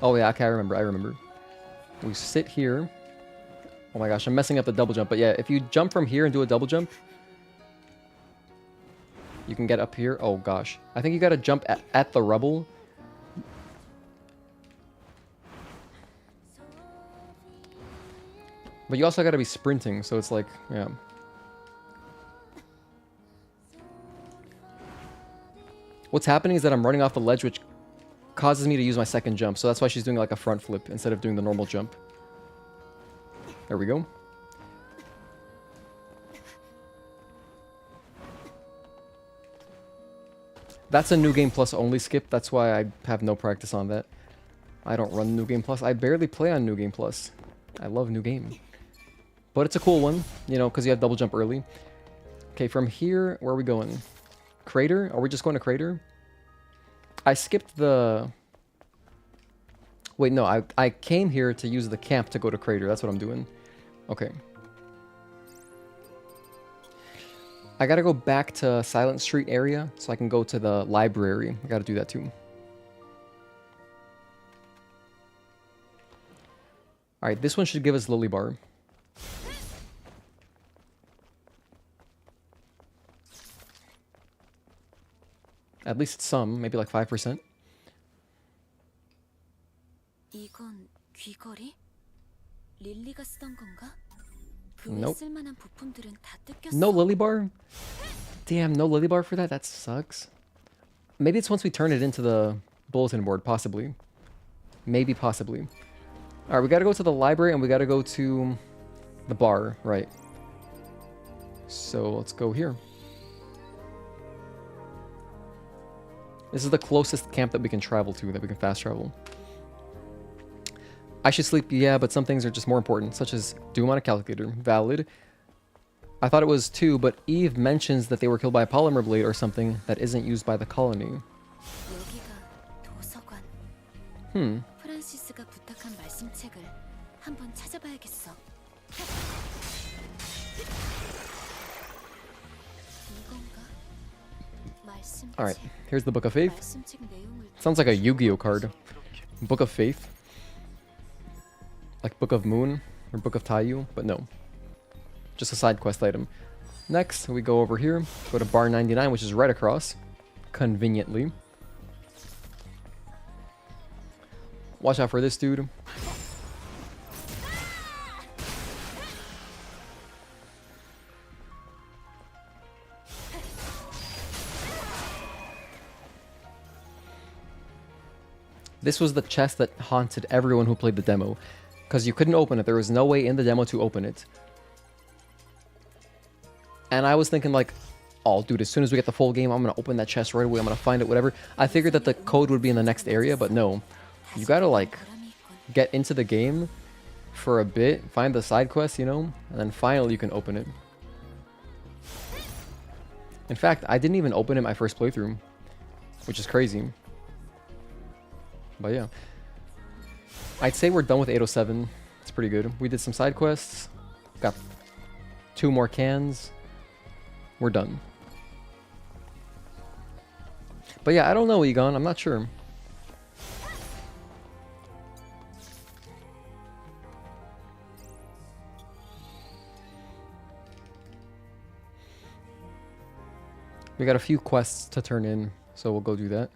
Oh yeah, okay, I remember. We sit here. Oh my gosh, I'm messing up the double jump. But yeah, if you jump from here and do a double jump, you can get up here. Oh gosh. I think you gotta jump at the rubble. But you also gotta be sprinting, so it's like, yeah. What's happening is that I'm running off the ledge, which causes me to use my second jump. So that's why she's doing like a front flip instead of doing the normal jump. There we go. That's a New Game Plus only skip. That's why I have no practice on that. I don't run New Game Plus. I barely play on New Game Plus. I love New Game. But it's a cool one, you know, because you have double jump early. Okay, from here, where are we going? Crater? Are we just going to Crater? I skipped the... Wait, no, I came here to use the camp to go to Crater. That's what I'm doing. Okay. I gotta go back to Silent Street area so I can go to the library. I gotta do that too. Alright, this one should give us Lily Bar. At least some, maybe like 5%. 이건 귀걸이? 릴리가 쓰던 건가? Nope. 쓸만한 부품들은 다 뜯겼어. No Lily Bar? Damn, no Lily Bar for that? That sucks. Maybe it's once we turn it into the bulletin board, possibly. Maybe, possibly. Alright, we gotta go to the library and we gotta go to the bar, right. So let's go here. This is the closest camp that we can travel to, that we can fast travel. I should sleep, yeah, but some things are just more important, such as Doom on a calculator. Valid. I thought it was 2, but Eve mentions that they were killed by a polymer blade or something that isn't used by the colony. 프란시스가 부탁한 말씀책을 한번 찾아봐야겠어. 이건가? 말씀책. Alright, here's the Book of Faith. 말씀책 내용을 Sounds like a Yu-Gi-Oh card. Book of Faith. Like Book of Moon or Book of Taiyu, but no. Just a side quest item. Next, we go over here, go to bar 99, which is right across, conveniently. Watch out for this dude. This was the chest that haunted everyone who played the demo, because you couldn't open it. There was no way in the demo to open it. And I was thinking like, oh dude, as soon as we get the full game, I'm gonna open that chest right away, I'm gonna find it, whatever. I figured that the code would be in the next area, but no. You gotta like get into the game for a bit, find the side quest, you know, and then finally you can open it. In fact, I didn't even open it my first playthrough, which is crazy. But yeah. I'd say we're done with 807. It's pretty good. We did some side quests, got 2 more cans. We're done. But yeah, I don't know, Egon. I'm not sure. We got a few quests to turn in, so we'll go do that.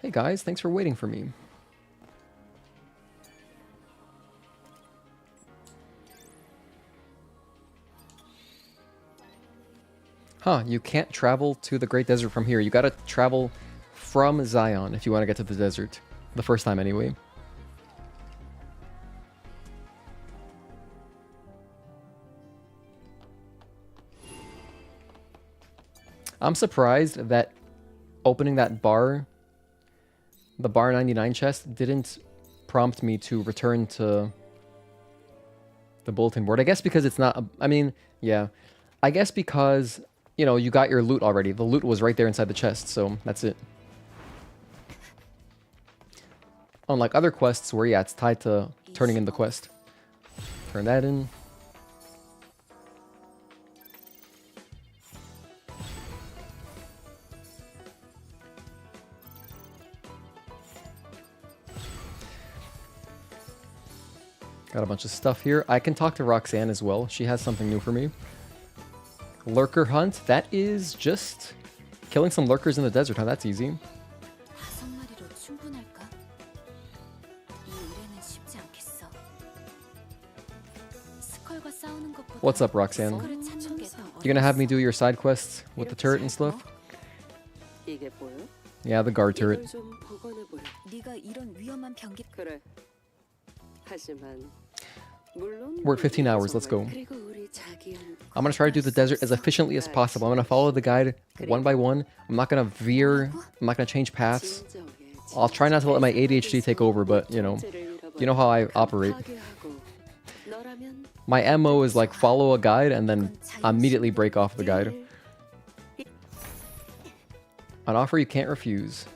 Hey guys, thanks for waiting for me. Huh, you can't travel to the Great Desert from here. You gotta travel from Xion if you want to get to the desert. The first time anyway. I'm surprised that opening that bar, the bar 99 chest, didn't prompt me to return to the bulletin board. I guess because it's not, I mean, yeah. I guess because, you know, you got your loot already. The loot was right there inside the chest, so that's it. Unlike other quests where, yeah, it's tied to turning in the quest. Turn that in. Got a bunch of stuff here. I can talk to Roxanne as well. She has something new for me. Lurker hunt. That is just killing some lurkers in the desert. Huh? That's easy. What's up, Roxanne? You gonna have me do your side quests with the turret and stuff? Yeah, the guard turret. Work 15 hours, let's go. I'm gonna try to do the desert as efficiently as possible. I'm gonna follow the guide one by one. I'm not gonna veer, I'm not gonna change paths. I'll try not to let my ADHD take over, but you know how I operate. My MO is like follow a guide and then immediately break off the guide. An offer you can't refuse.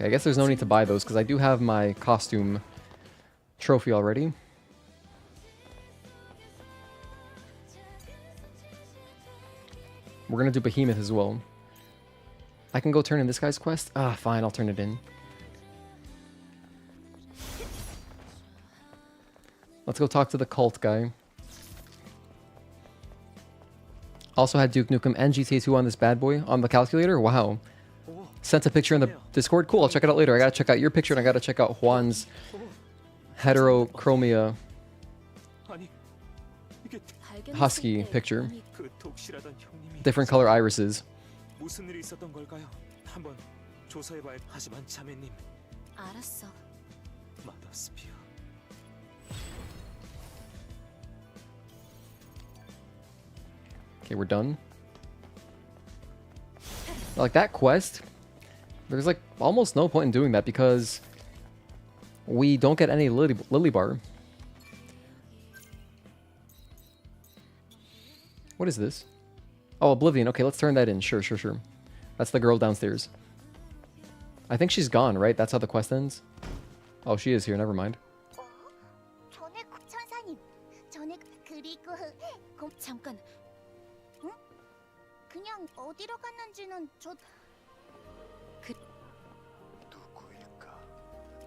Okay, I guess there's no need to buy those because I do have my costume trophy already. We're gonna do Behemoth as well. I can go turn in this guy's quest? Ah, fine, I'll turn it in. Let's go talk to the cult guy. Also had Duke Nukem and GTA 2 on this bad boy on the calculator. Wow. Sent a picture in the Discord. Cool, I'll check it out later. I gotta check out your picture and I gotta check out Juan's heterochromia husky picture. 그 독실하던 형님이 Different color irises. 무슨 일이 있었던 걸까요? 한번 조사해봐야. 하지만 자매님, 알았어. 마더스피어. Okay, we're done. Like that quest, there's like almost no point in doing that because we don't get any lily bar. What is this? Oh, Oblivion. Okay, let's turn that in. Sure. That's the girl downstairs. I think she's gone, right? That's how the quest ends? Oh, she is here. Never mind. 전에 천사님, 전에 그리고 잠깐. 응? 그냥 어디로 갔는지는 저 누구일까?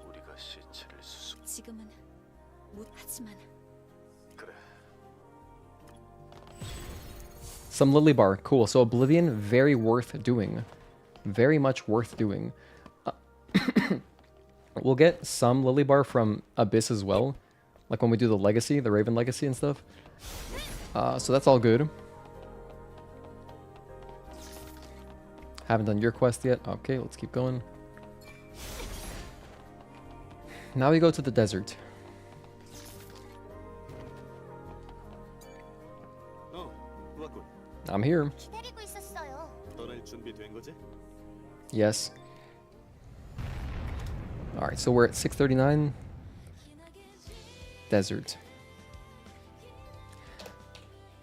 우리가 시체를 수습. 지금은 못 하지만 그래. Some lily bar. Cool. So Oblivion, very worth doing. Very much worth doing. We'll get some lily bar from Abyss as well. Like when we do the legacy, the Raven legacy and stuff. So that's all good. Haven't done your quest yet. Okay, let's keep going. Now we go to the desert. 왔군. I'm here. 기다리고 있었어요. 떠날 준비된 거지? Yes. Alright, so we're at 639. Desert.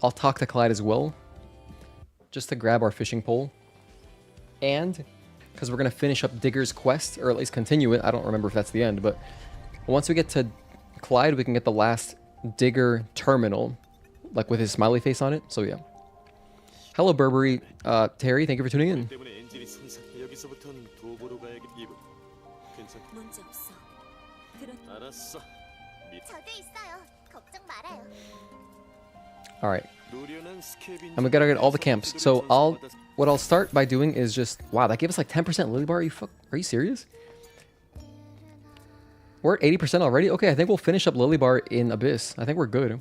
I'll talk to Clyde as well. Just to grab our fishing pole. And, because we're going to finish up Digger's quest, or at least continue it. I don't remember if that's the end, but once we get to Clyde, we can get the last Digger terminal. Like with his smiley face on it. So yeah. Hello, Burberry. Terry, thank you for tuning in. 때문에 엔진이 여기서부터는 도보로 가야겠. 이분. 괜찮. 문제 없어. 그런 알았어. 저도 있어요. 걱정 말아요. Alright. 노련한 스케빈. And we gotta get all the camps. So what I'll start by doing is just, wow, that gave us like 10% lily bar. Are you serious? We're at 80% already? Okay, I think we'll finish up lily bar in Abyss. I think we're good.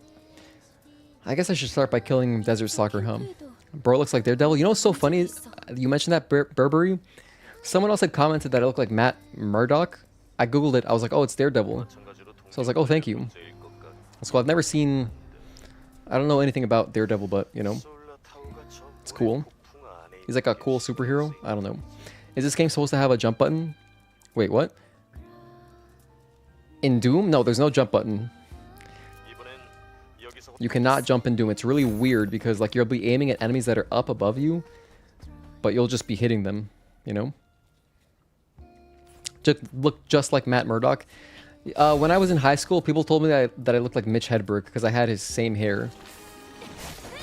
I guess I should start by killing Desert Stalker Hum. Bro looks like Daredevil. You know what's so funny? You mentioned that Burberry. Someone else had commented that I look like Matt Murdock. I googled it. I was like, oh, it's Daredevil. So I was like, oh, thank you. So I've never seen... I don't know anything about Daredevil, but, you know. It's cool. He's like a cool superhero. I don't know. Is this game supposed to have a jump button? Wait, what? In Doom? No, there's no jump button. You cannot jump in Doom. It's really weird because like you'll be aiming at enemies that are up above you, but you'll just be hitting them, you know? Just look just like Matt Murdock. When I was in high school, people told me that I looked like Mitch Hedberg because I had his same hair.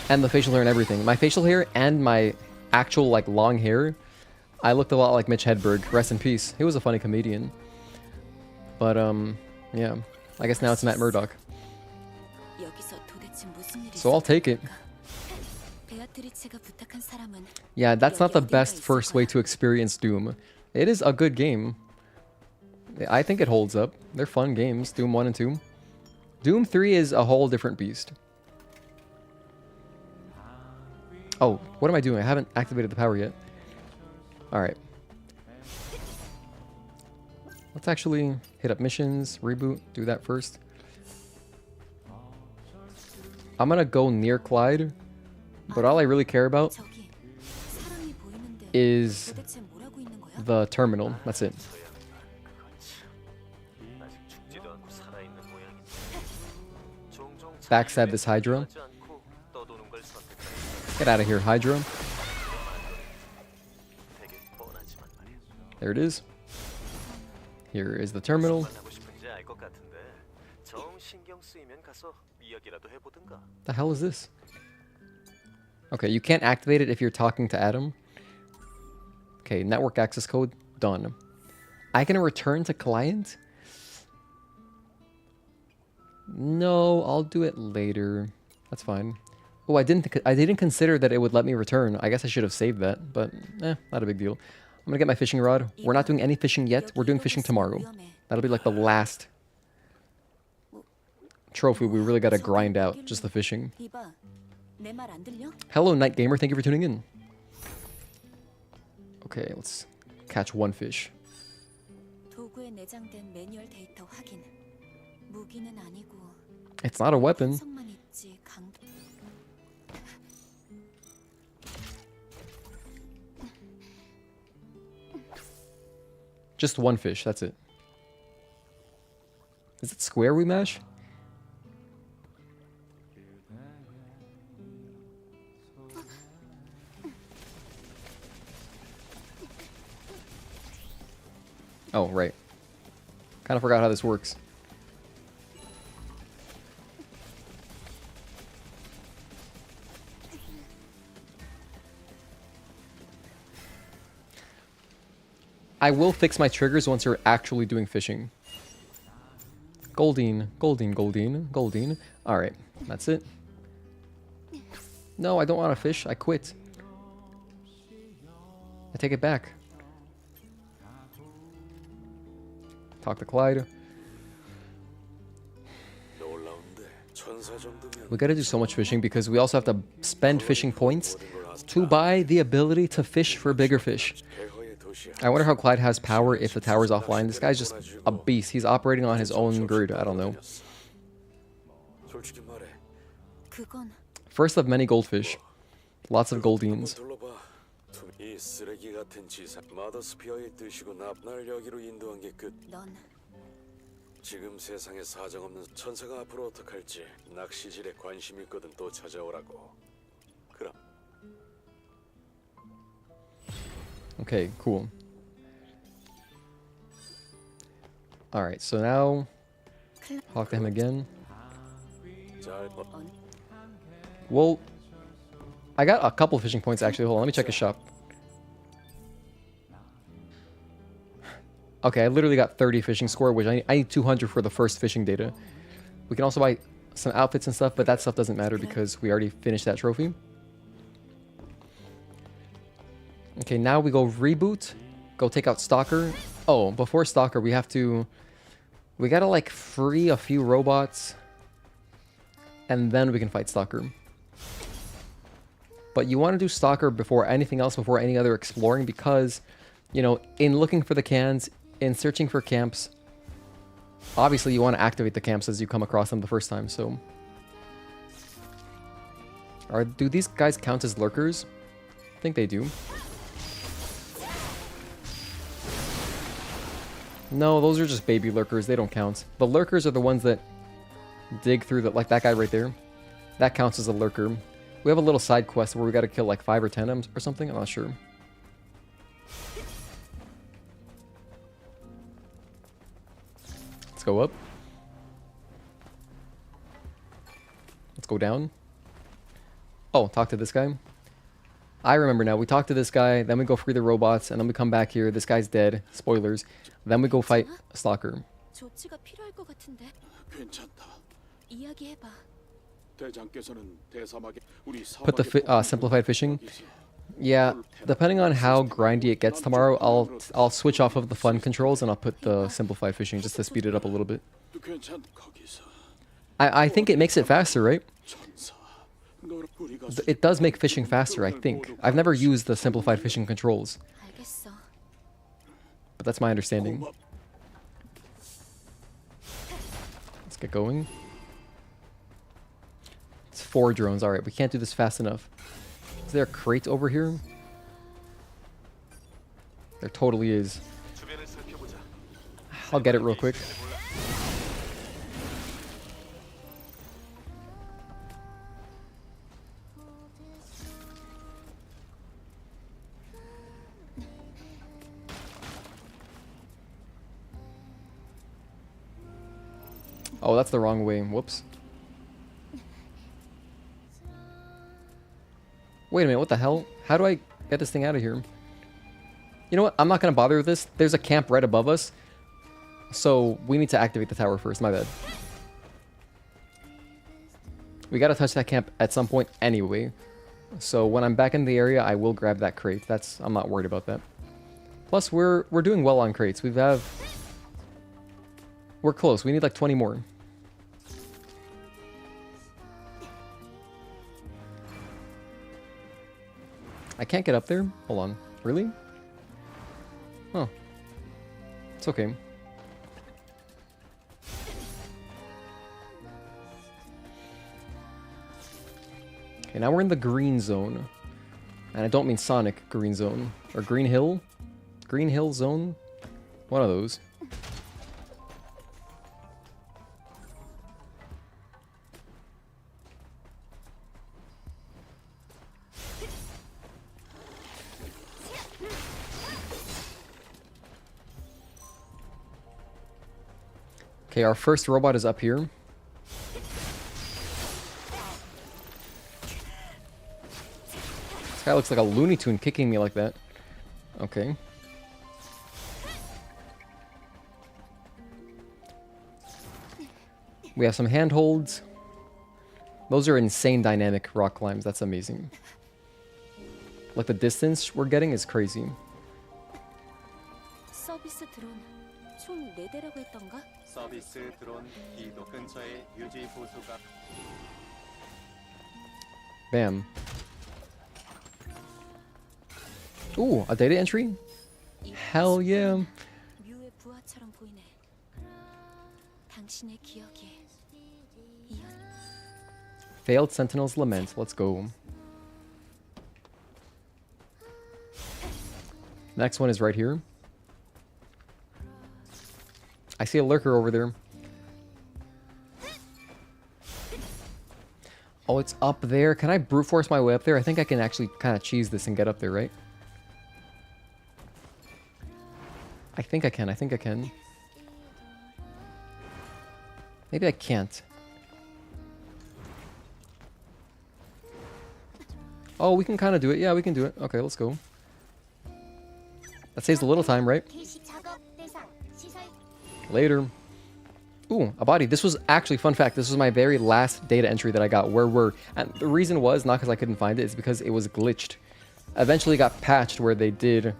And the facial hair and everything. My facial hair and my actual like long hair, I looked a lot like Mitch Hedberg. Rest in peace. He was a funny comedian. But yeah. I guess now it's Matt Murdock. So I'll take it. Yeah, that's not the best first way to experience Doom. It is a good game. I think it holds up. They're fun games, Doom 1 and 2. Doom 3 is a whole different beast. Oh, what am I doing? I haven't activated the power yet. Alright. Let's actually hit up missions, reboot, do that first. I'm gonna go near Clyde, but all I really care about is the terminal. That's it. Backstab this Hydra. Get out of here, Hydra. There it is. Here is the terminal. 만나고 싶은지 알 것 같은데 정 신경 쓰이면 가서 이야기라도 해보든가. The hell is this? Okay, you can't activate it if you're talking to Adam. Okay, network access code, done. I can return to client? No, I'll do it later. That's fine. Oh, I didn't consider that it would let me return. I guess I should have saved that, but not a big deal. I'm gonna get my fishing rod. We're not doing any fishing yet. We're doing fishing tomorrow. That'll be like the last trophy we really gotta grind out, just the fishing. 이봐, 내 말 안 들려? Hello, Night Gamer. Thank you for tuning in. Okay, let's catch one fish. 도구에 내장된 매뉴얼 데이터 확인. 무기는 아니고. It's not a weapon. 성만 있지, 강도. Just one fish, that's it. Is it square we mash? Oh, right. Kind of forgot how this works. I will fix my triggers once you're actually doing fishing. Goldine, Goldine, Goldine, Goldine. Alright, that's it. No, I don't want to fish. I quit. I take it back. Talk to Clyde. We gotta do so much fishing because we also have to spend fishing points to buy the ability to fish for bigger fish. I wonder how Clyde has power if the tower's offline. This guy's just a beast. He's operating on his own grid. I don't know. 그건 First of many goldfish. Lots of goldines. 이 쓰레기 같은 지상 마더스피어의 뜻이고 날 여기로 인도한 게 끝. 넌 지금 세상에 사정없는 천사가 앞으로 어떡할지 낚시질에 관심 있거든 또 찾아오라고. 그럼. Okay, cool. Alright, so now talk to him again. 잘 봐. Well, I got a couple fishing points actually. Hold on, let me check his shop. Okay, I literally got 30 fishing score, which I need 200 for the first fishing data. We can also buy some outfits and stuff, but that stuff doesn't matter because we already finished that trophy. Okay, now we go reboot. Go take out Stalker. Oh, before Stalker, we gotta like free a few robots. And then we can fight Stalker. But you want to do Stalker before anything else, before any other exploring, because, you know, in looking for the cans, in searching for camps, obviously you want to activate the camps as you come across them the first time, so. Do these guys count as lurkers? I think they do. No, those are just baby lurkers. They don't count. The lurkers are the ones that dig through the, like that guy right there. That counts as a lurker. We have a little side quest where we got to kill like 5 or 10 of them or something. I'm not sure. Let's go up. Let's go down. Oh, talk to this guy. I remember now. We talk to this guy, then we go free the robots, and then we come back here. This guy's dead. Spoilers. Then we go fight Stalker. 조치가 필요할 것 같은데. 괜찮다. 이야기해봐. 대장께서는 대사막에 우리 Put the simplified fishing. Yeah, depending on how grindy it gets tomorrow, I'll switch off of the fun controls and I'll put the simplified fishing just to speed it up a little bit. 괜찮 거기서 I think it makes it faster, right? 천사. 너 우리가 It does make fishing faster, I think. I've never used the simplified fishing controls, 알겠어. but that's my understanding. Let's get going. It's 4 drones. Alright, we can't do this fast enough. Is there a crate over here? There totally is. 주변을 살펴보자. I'll get it real quick. Oh, that's the wrong way. Whoops. Wait a minute, what the hell? How do I get this thing out of here? You know what? I'm not going to bother with this. There's a camp right above us. So we need to activate the tower first. My bad. We got to touch that camp at some point anyway. So when I'm back in the area, I will grab that crate. I'm not worried about that. Plus, we're doing well on crates. We're close. We need like 20 more. I can't get up there? Hold on. Really? Huh. It's okay. Okay, now we're in the green zone. And I don't mean Sonic green zone. Or Green Hill? Green Hill zone? One of those. Okay, our first robot is up here. This guy looks like a Looney Tune kicking me like that. Okay. We have some handholds. Those are insane dynamic rock climbs. That's amazing. Like the distance we're getting is crazy. 서비스 드론 총 4대라고 했던가? 서비스 드론 이도 근처에 유지 보수가 Bam. Ooh, a data entry? Hell yeah. 뮤의 부하처럼 보이네. 당신의 기억이 Failed Sentinel's Lament. Let's go. Next one is right here. I see a lurker over there. Oh, it's up there. Can I brute force my way up there? I think I can actually kind of cheese this and get up there, right? I think I can. Maybe I can't. Oh, we can kind of do it. Yeah, we can do it. Okay, let's go. That saves a little time, right? Later. Ooh, a body. This was actually, fun fact, this was my very last data entry that I got. And the reason was, not because I couldn't find it, it's because it was glitched. Eventually got patched where they did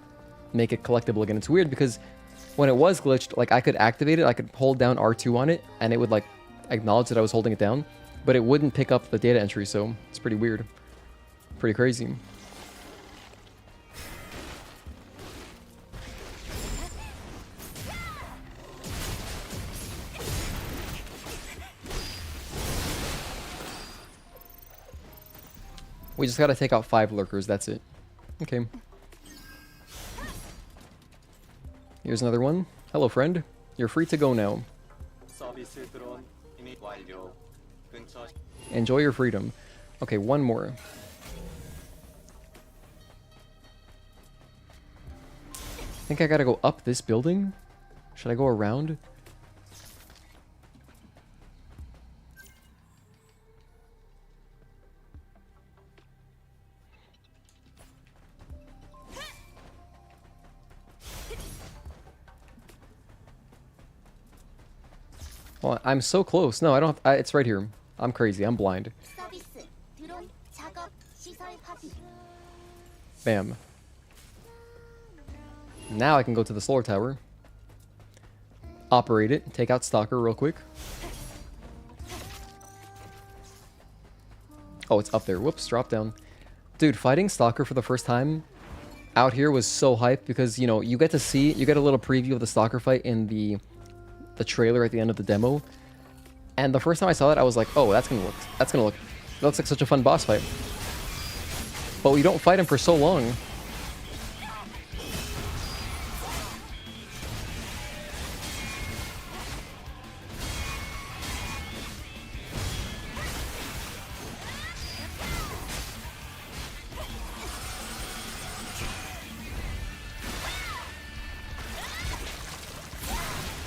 make it collectible again. It's weird because when it was glitched, like I could activate it, I could hold down R2 on it, and it would like acknowledge that I was holding it down, but it wouldn't pick up the data entry, so it's pretty weird. Pretty crazy. We just gotta take out 5 lurkers, that's it. Okay. Here's another one. Hello, friend. You're free to go now. 서비스 드론 이미 완료. 근처 Enjoy your freedom. Okay, one more. I think I gotta go up this building? Should I go around? Well, I'm so close. No, I don't have... it's right here. I'm crazy. I'm blind. 서비스 드론 작업 시설 확인. Bam. Now I can go to the solar tower. Operate it. Take out Stalker real quick. Oh, it's up there. Whoops, drop down. Dude, fighting Stalker for the first time out here was so hype because, you know, you get a little preview of the Stalker fight in the trailer at the end of the demo. And the first time I saw that, I was like, oh, that looks like such a fun boss fight. But we don't fight him for so long.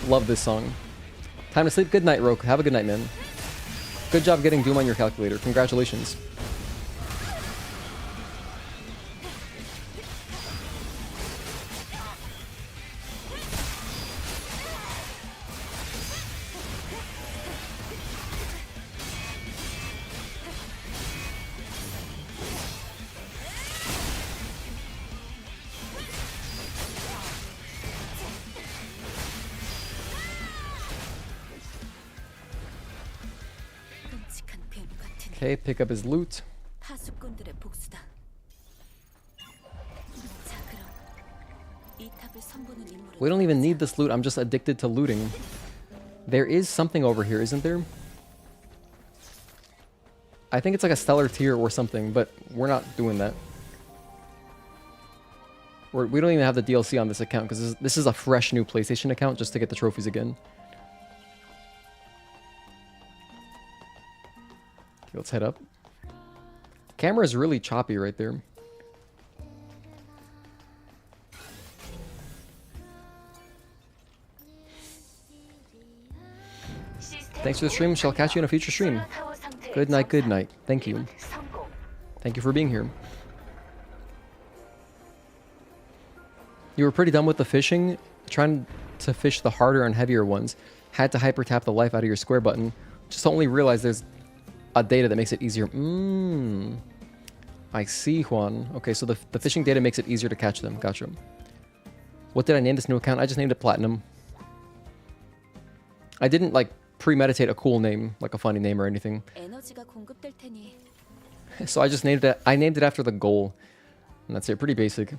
Love this song. Time to sleep. Good night, Roke. Have a good night, man. Good job getting Doom on your calculator. Congratulations. 끔찍한 괴물 같은 Okay, pick up his loot. 파수꾼들의 복수다. 자, 그럼 이 탑을 선보는 인물은 We don't even need this loot. I'm just addicted to looting. There is something over here, isn't there? I think it's like a stellar tier or something, but we're not doing that. We don't even have the DLC on this account because this is a fresh new PlayStation account just to get the trophies again. Okay, let's head up. Camera is really choppy right there. Thanks for the stream. Shall catch you in a future stream. Good night, good night. Thank you. Thank you for being here. You were pretty done with the fishing. Trying to fish the harder and heavier ones. Had to hyper tap the life out of your square button. Just only realized there's a data that makes it easier. I see, Juan. Okay, so the fishing data makes it easier to catch them. Gotcha. What did I name this new account? I just named it Platinum. I didn't like premeditate a cool name, like a funny name or anything. 에너지가 공급될 테니 So I just named it. I named it after the goal, and that's it. Pretty basic.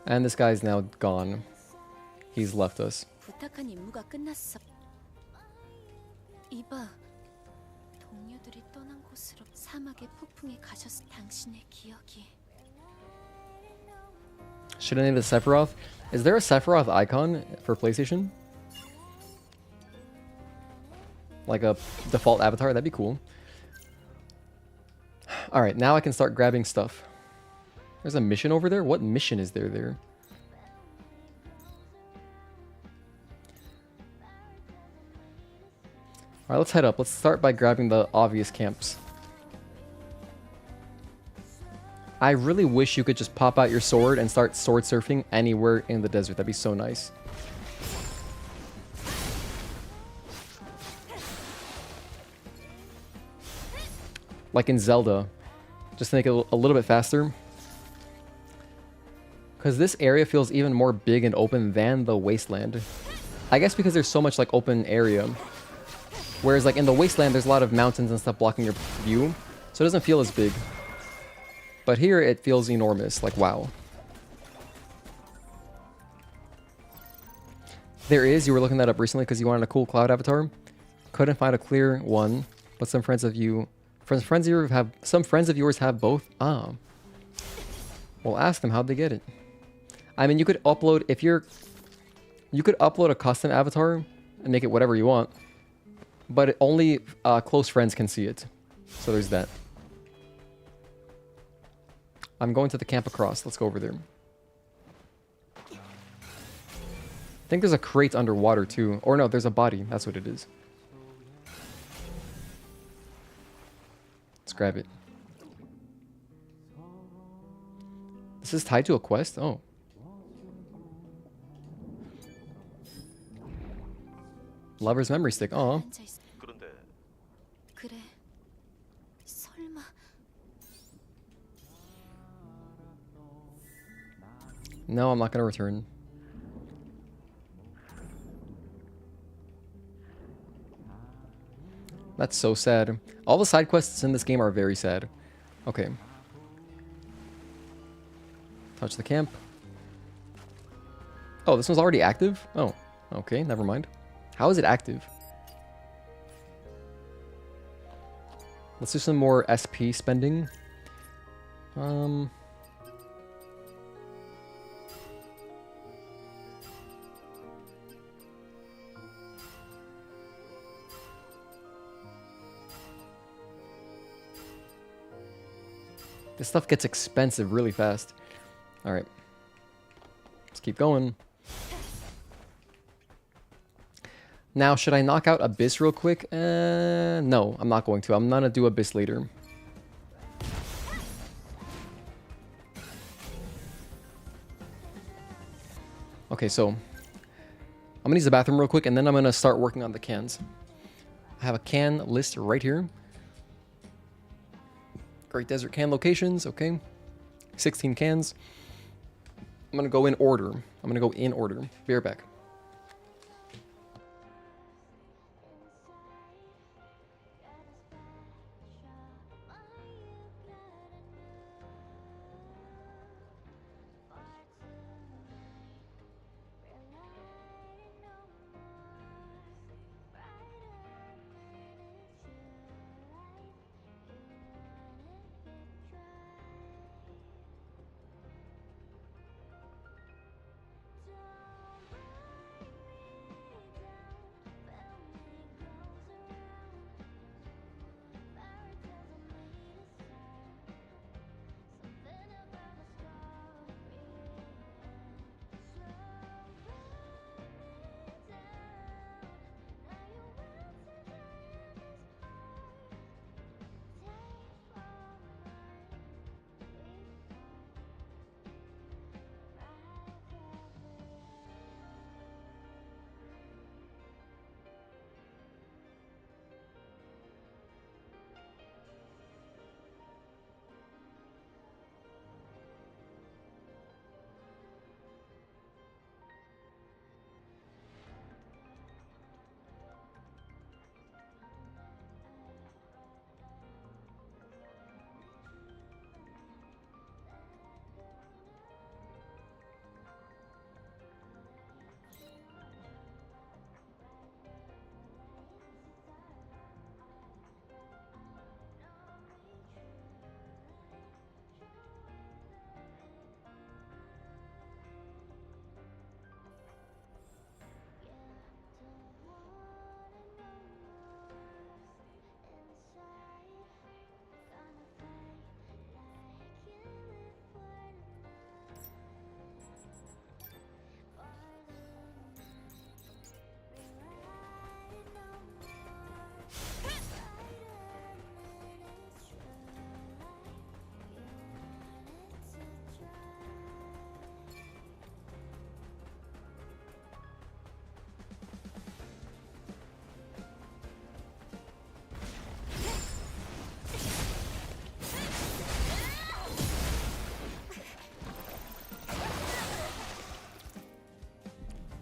And this guy's now gone. He's left us. 부탁한 임무가 끝났어. 이봐, 동료들이 떠난 곳으로 사막의 폭풍이 가셨을 당신의 기억이. Should I name it Sephiroth? Is there a Sephiroth icon for PlayStation? Like a default avatar? That'd be cool. Alright, now I can start grabbing stuff. There's a mission over there? What mission is there? Alright, let's head up. Let's start by grabbing the obvious camps. I really wish you could just pop out your sword and start sword surfing anywhere in the desert. That'd be so nice. Like in Zelda. Just to make it a little bit faster. Because this area feels even more big and open than the Wasteland. I guess because there's so much like open area. Whereas like in the Wasteland, there's a lot of mountains and stuff blocking your view. So it doesn't feel as big. But here it feels enormous, like wow. There is, you were looking that up recently because you wanted a cool cloud avatar. Couldn't find a clear one, but some friends of yours have both. Ah. Well, ask them how'd they get it. I mean, you could upload you could upload a custom avatar and make it whatever you want, but only close friends can see it. So there's that. I'm going to the camp across. Let's go over there. I think there's a crate underwater too. Or no, there's a body. That's what it is. Let's grab it. This is tied to a quest? Oh. Lover's memory stick. Oh. 그런데 그래. 설마 No, I'm not going to return. That's so sad. All the side quests in this game are very sad. Okay. Touch the camp. Oh, this one's already active? Oh, okay, never mind. How is it active? Let's do some more SP spending. This stuff gets expensive really fast. All right. Let's keep going. Now, should I knock out Abyss real quick? No, I'm not going to. I'm gonna do Abyss later. Okay, so I'm gonna use the bathroom real quick, and then I'm gonna start working on the cans. I have a can list right here. Great Desert can locations, okay. 16 cans. I'm gonna go in order. Be right back.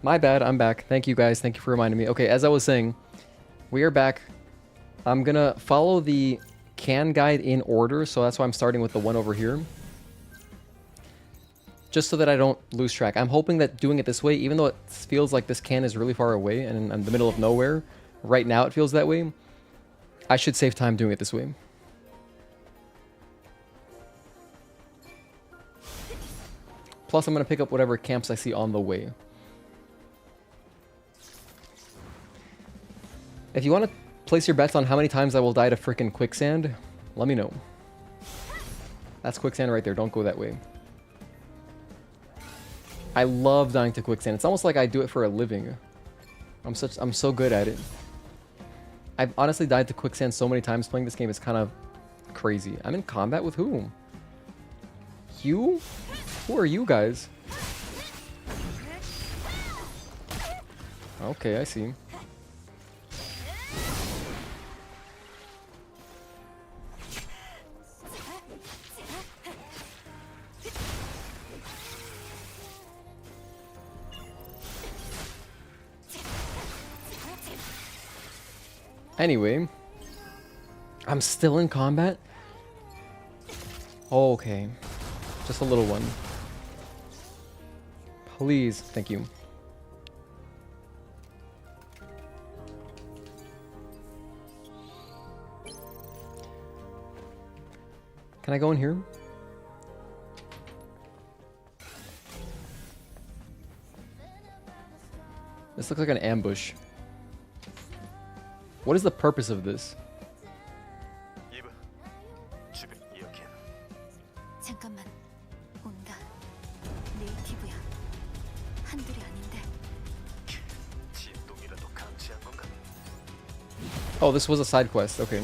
My bad, I'm back. Thank you guys, thank you for reminding me. Okay, as I was saying, we are back. I'm gonna follow the can guide in order, so that's why I'm starting with the one over here. Just so that I don't lose track. I'm hoping that doing it this way, even though it feels like this can is really far away and in the middle of nowhere, right now it feels that way, I should save time doing it this way. Plus, I'm gonna pick up whatever camps I see on the way. If you want to place your bets on how many times I will die to frickin' quicksand, let me know. That's quicksand right there. Don't go that way. I love dying to quicksand. It's almost like I do it for a living. I'm so good at it. I've honestly died to quicksand so many times playing this game. It's kind of crazy. I'm in combat with whom? You? Who are you guys? Okay, I see. Anyway, I'm still in combat? Okay. Just a little one. Please, thank you. Can I go in here? This looks like an ambush. What is the purpose of this? Oh, this was a side quest. Okay.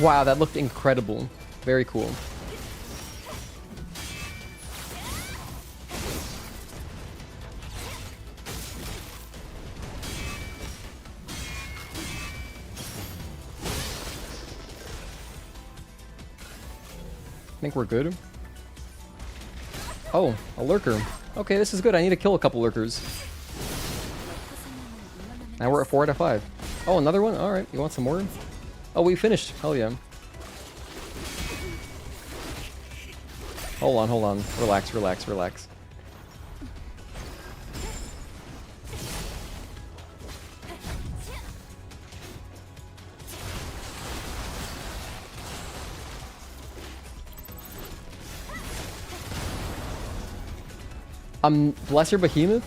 Wow, that looked incredible. Very cool. I think we're good. Oh, a lurker. Okay, this is good. I need to kill a couple lurkers. Now we're at 4 out of 5. Oh, another one? Alright, you want some more? Oh, we finished. Hell yeah. Hold on, hold on. Relax, relax, relax. Bless your behemoth?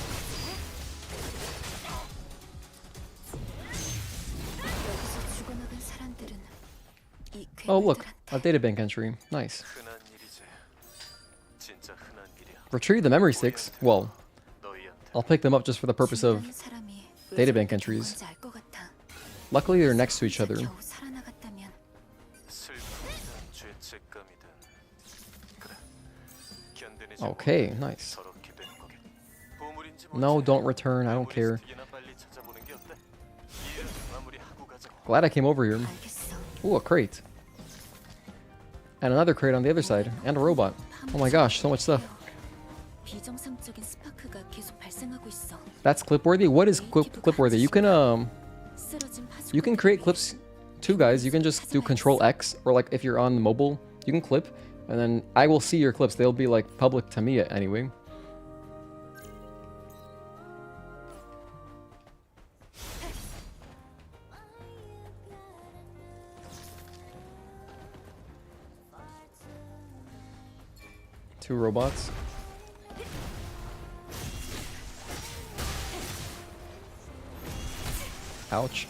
여기서 죽어나간 사람들은 이 Oh, look. 괴물들한테 A databank entry. Nice. 흔한 일이지. 진짜 흔한 일이야. Retrieve the memory sticks. Well, 너희한테 I'll pick them up just for the purpose of 죽어나간 사람이 왜 databank 저렇게 entries. 죽었는지 알 것 같아. Luckily, they're next to each other. 겨우 살아나갔다면 슬픔이든 죄책감이든 그래. 견뎌내지 Okay, 못해 nice. 저렇게 되는 거겠. 보물인지 No, 뭔지 don't return. I don't care. 메모리 스틱이나 빨리 찾아보는 게 어때? 일은 마무리하고 가자고. Glad I came over here. 알겠어. Ooh, a crate. And another crate on the other side. And a robot. Oh my gosh, so much stuff. 비정상적인 스파크가 계속 발생하고 있어. That's clip-worthy? What is clip-worthy? You 쓰러진 you can create clips too, guys. You can just do Control X, or like if you're on mobile, you can clip, and then I will see your clips. They'll be like public to me anyway. Two robots. Ouch.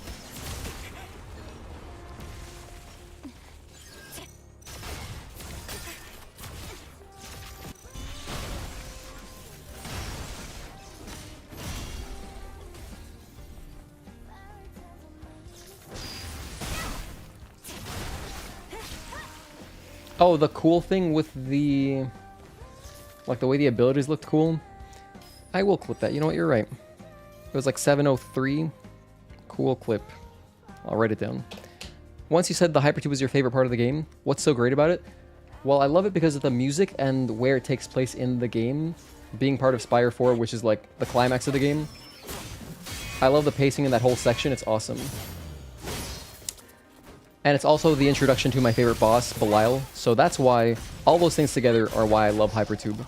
Oh, the cool thing with the... like the way the abilities looked cool. I will clip that. You know what? You're right. It was like 703. Cool clip. I'll write it down. Once you said the Hypertube was your favorite part of the game, what's so great about it? Well, I love it because of the music and where it takes place in the game. Being part of Spire 4, which is like the climax of the game. I love the pacing in that whole section. It's awesome. And it's also the introduction to my favorite boss, Belial. So that's why all those things together are why I love Hypertube.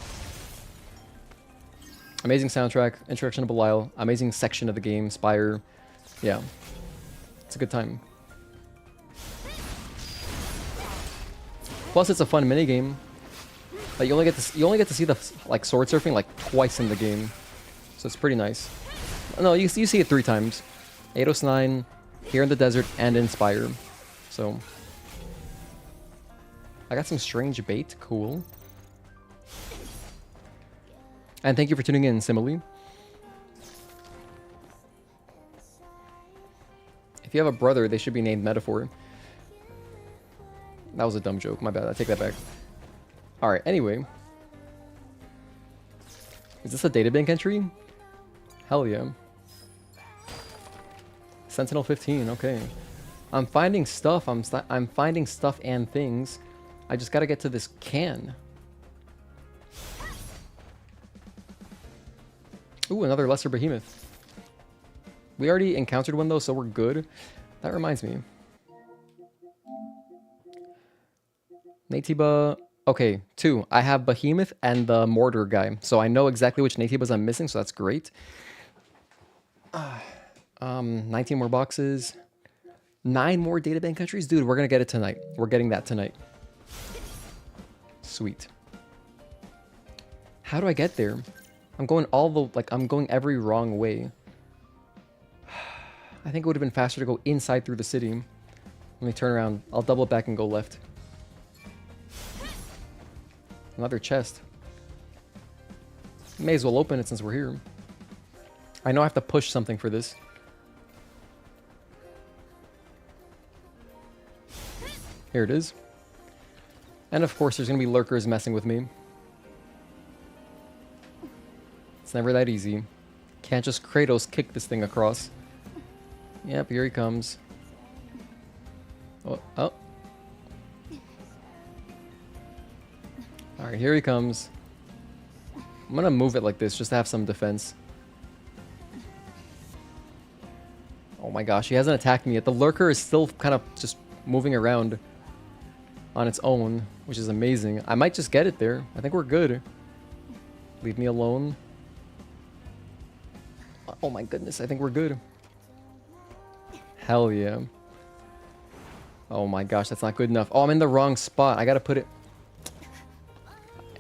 Amazing soundtrack, introduction to Belial, amazing section of the game, Spire. Yeah, it's a good time. Plus, it's a fun mini game. Like you only get to see the like sword surfing like twice in the game, so it's pretty nice. No, you see it 3 times. Eidos 9, here in the desert, and in Spire. So I got some strange bait. Cool. And thank you for tuning in, Simile. If you have a brother, they should be named Metaphor. That was a dumb joke. My bad. I take that back. Alright, anyway. Is this a databank entry? Hell yeah. Sentinel 15, okay. I'm finding stuff. I'm finding stuff and things. I just gotta get to this can. Ooh, another lesser behemoth. We already encountered one though, so we're good. That reminds me. Natiba. Okay, 2. I have behemoth and the mortar guy, so I know exactly which Natibas I'm missing, so that's great. 19 more boxes. 9 more databank countries? Dude, we're gonna get it tonight. We're getting that tonight. Sweet. How do I get there? I'm going all the... like, I'm going every wrong way. I think it would have been faster to go inside through the city. Let me turn around. I'll double back and go left. Another chest. May as well open it since we're here. I know I have to push something for this. Here it is. And of course there's going to be lurkers messing with me. It's never that easy. Can't just Kratos kick this thing across. Yep, here he comes. Oh, oh. Alright, here he comes. I'm gonna move it like this just to have some defense. Oh my gosh, he hasn't attacked me yet. The lurker is still kind of just moving around on its own, which is amazing. I might just get it there. I think we're good. Leave me alone. Oh my goodness, I think we're good. Hell yeah. Oh my gosh, that's not good enough. Oh, I'm in the wrong spot. I gotta put it...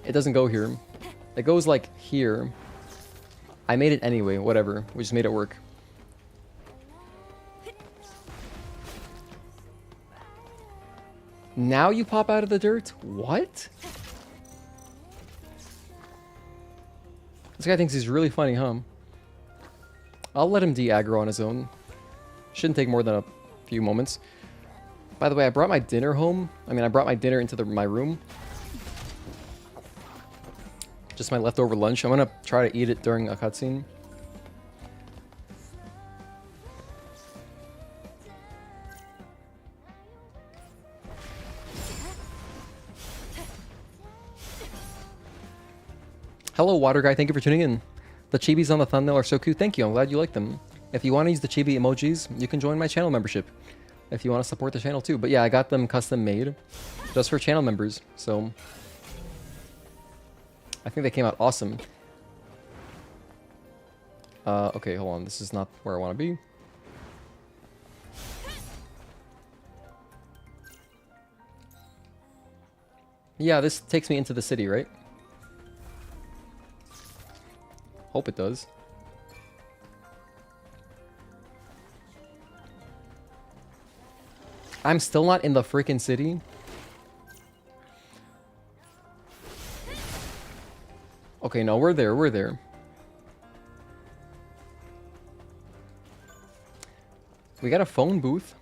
It doesn't go here. It goes like here. I made it anyway, whatever. We just made it work. Now you pop out of the dirt? What? This guy thinks he's really funny, huh? I'll let him de-aggro on his own. Shouldn't take more than a few moments. By the way, I brought my dinner home. I brought my dinner into my room. Just my leftover lunch. I'm gonna try to eat it during a cutscene. Hello, Water Guy. Thank you for tuning in. The chibis on the thumbnail are so cute. Thank you. I'm glad you like them. If you want to use the chibi emojis, you can join my channel membership. If you want to support the channel too. But yeah, I got them custom made just for channel members. So I think they came out awesome. Okay, hold on. This is not where I want to be. Yeah, this takes me into the city, right? Hope it does. I'm still not in the freaking city. Okay, no, we're there, we're there. We got a phone booth.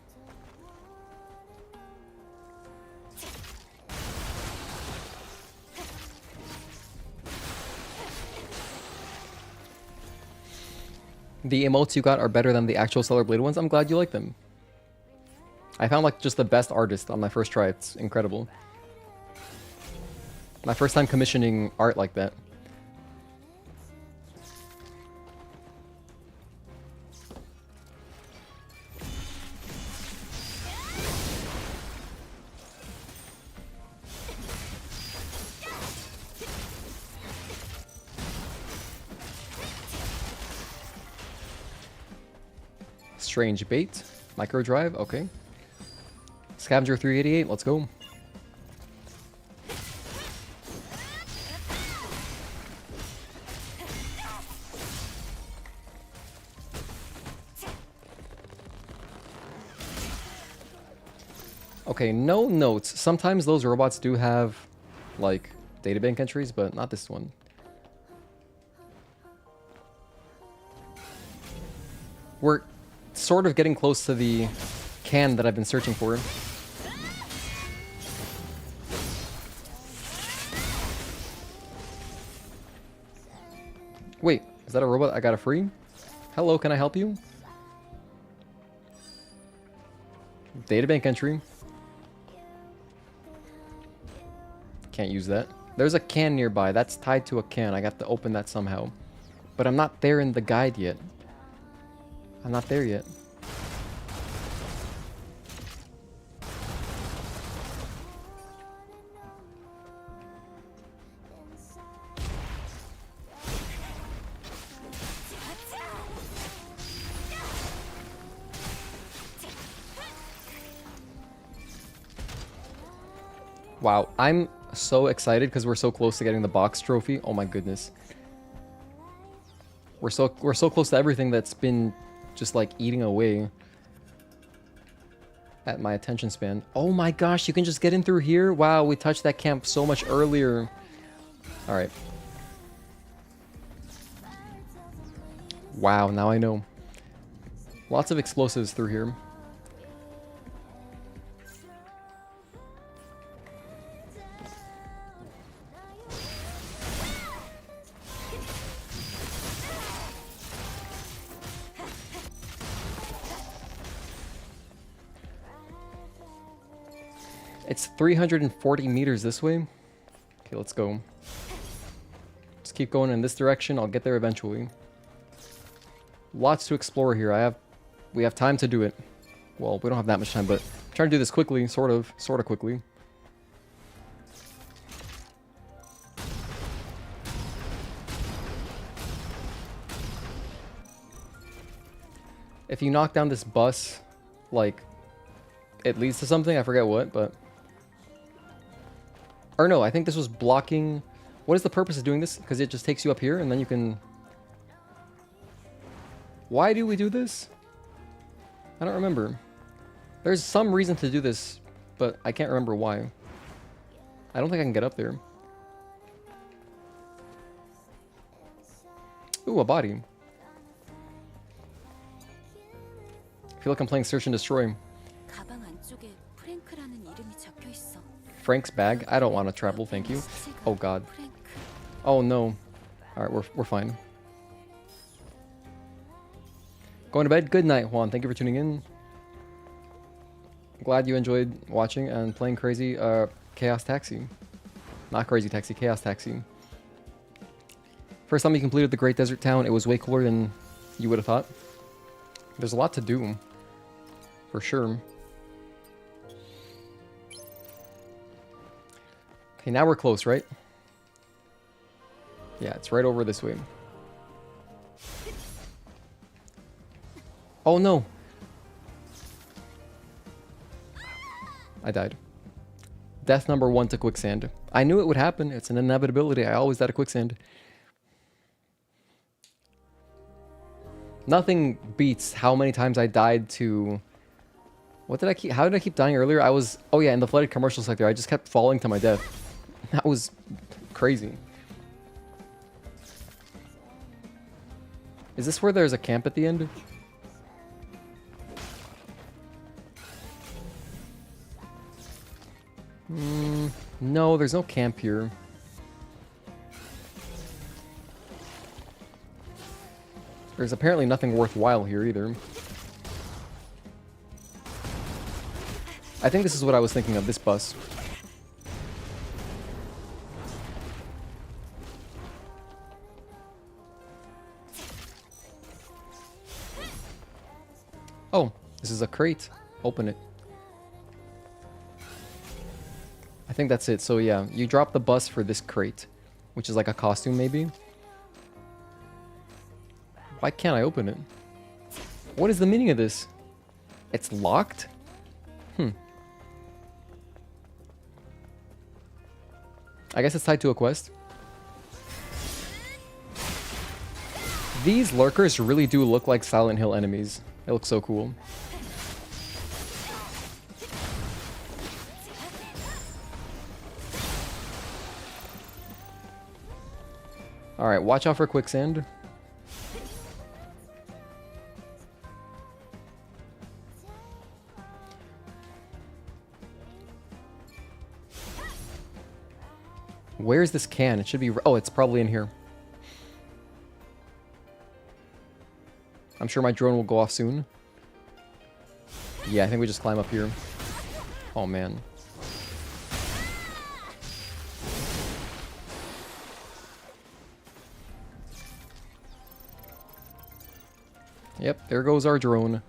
The emotes you got are better than the actual Stellar Blade ones. I'm glad you like them. I found like just the best artist on my first try. It's incredible. My first time commissioning art like that. Strange bait. Micro drive. Okay. Scavenger 388. Let's go. Okay, no notes. Sometimes those robots do have, like, databank entries, but not this one. We're sort of getting close to the can that I've been searching for. Wait, is that a robot I got a free? Hello, can I help you? Databank entry. Can't use that. There's a can nearby. That's tied to a can. I got to open that somehow. But I'm not there in the guide yet. I'm not there yet. Wow, I'm so excited because we're so close to getting the box trophy. Oh my goodness. We're so close to everything that's been just like eating away at my attention span. Oh my gosh, you can just get in through here? Wow, we touched that camp so much earlier. Alright. Wow, now I know. Lots of explosives through here. It's 340 meters this way. Okay, let's go. Just keep going in this direction. I'll get there eventually. Lots to explore here. We have time to do it. Well, we don't have that much time, but I'm trying to do this quickly, sort of quickly. If you knock down this bus, like, it leads to something. I forget what, but... Or no, I think this was blocking... What is the purpose of doing this? Because it just takes you up here, and then you can... Why do we do this? I don't remember. There's some reason to do this, but I can't remember why. I don't think I can get up there. Ooh, a body. I feel like I'm playing Search and Destroy. 가방 안쪽에 프랭크라는 이름이 적혀 있어. Frank's bag? I don't want to travel, thank you. Oh god. Oh no. Alright, we're fine. Going to bed? Good night, Juan. Thank you for tuning in. Glad you enjoyed watching and playing Crazy Chaos Taxi. Not Crazy Taxi, Chaos Taxi. First time you completed the Great Desert Town, it was way cooler than you would have thought. There's a lot to do. For sure. Okay, now we're close, right? Yeah, it's right over this way. Oh no! I died. Death number 1 to quicksand. I knew it would happen. It's an inevitability. I always die to quicksand. Nothing beats how many times I died to... What did I keep... How did I keep dying earlier? I was... Oh yeah, in the flooded commercial sector. I just kept falling to my death. That was crazy. Is this where there's a camp at the end? No, there's no camp here. There's apparently nothing worthwhile here either. I think this is what I was thinking of, this bus. Oh, this is a crate. Open it. I think that's it. So yeah, you drop the bus for this crate, which is like a costume maybe. Why can't I open it? What is the meaning of this? It's locked? I guess it's tied to a quest. These lurkers really do look like Silent Hill enemies. They look so cool. Alright, watch out for quicksand. Where's this can? It should be... Oh, it's probably in here. I'm sure my drone will go off soon. Yeah, I think we just climb up here. Oh, man. Yep, there goes our drone.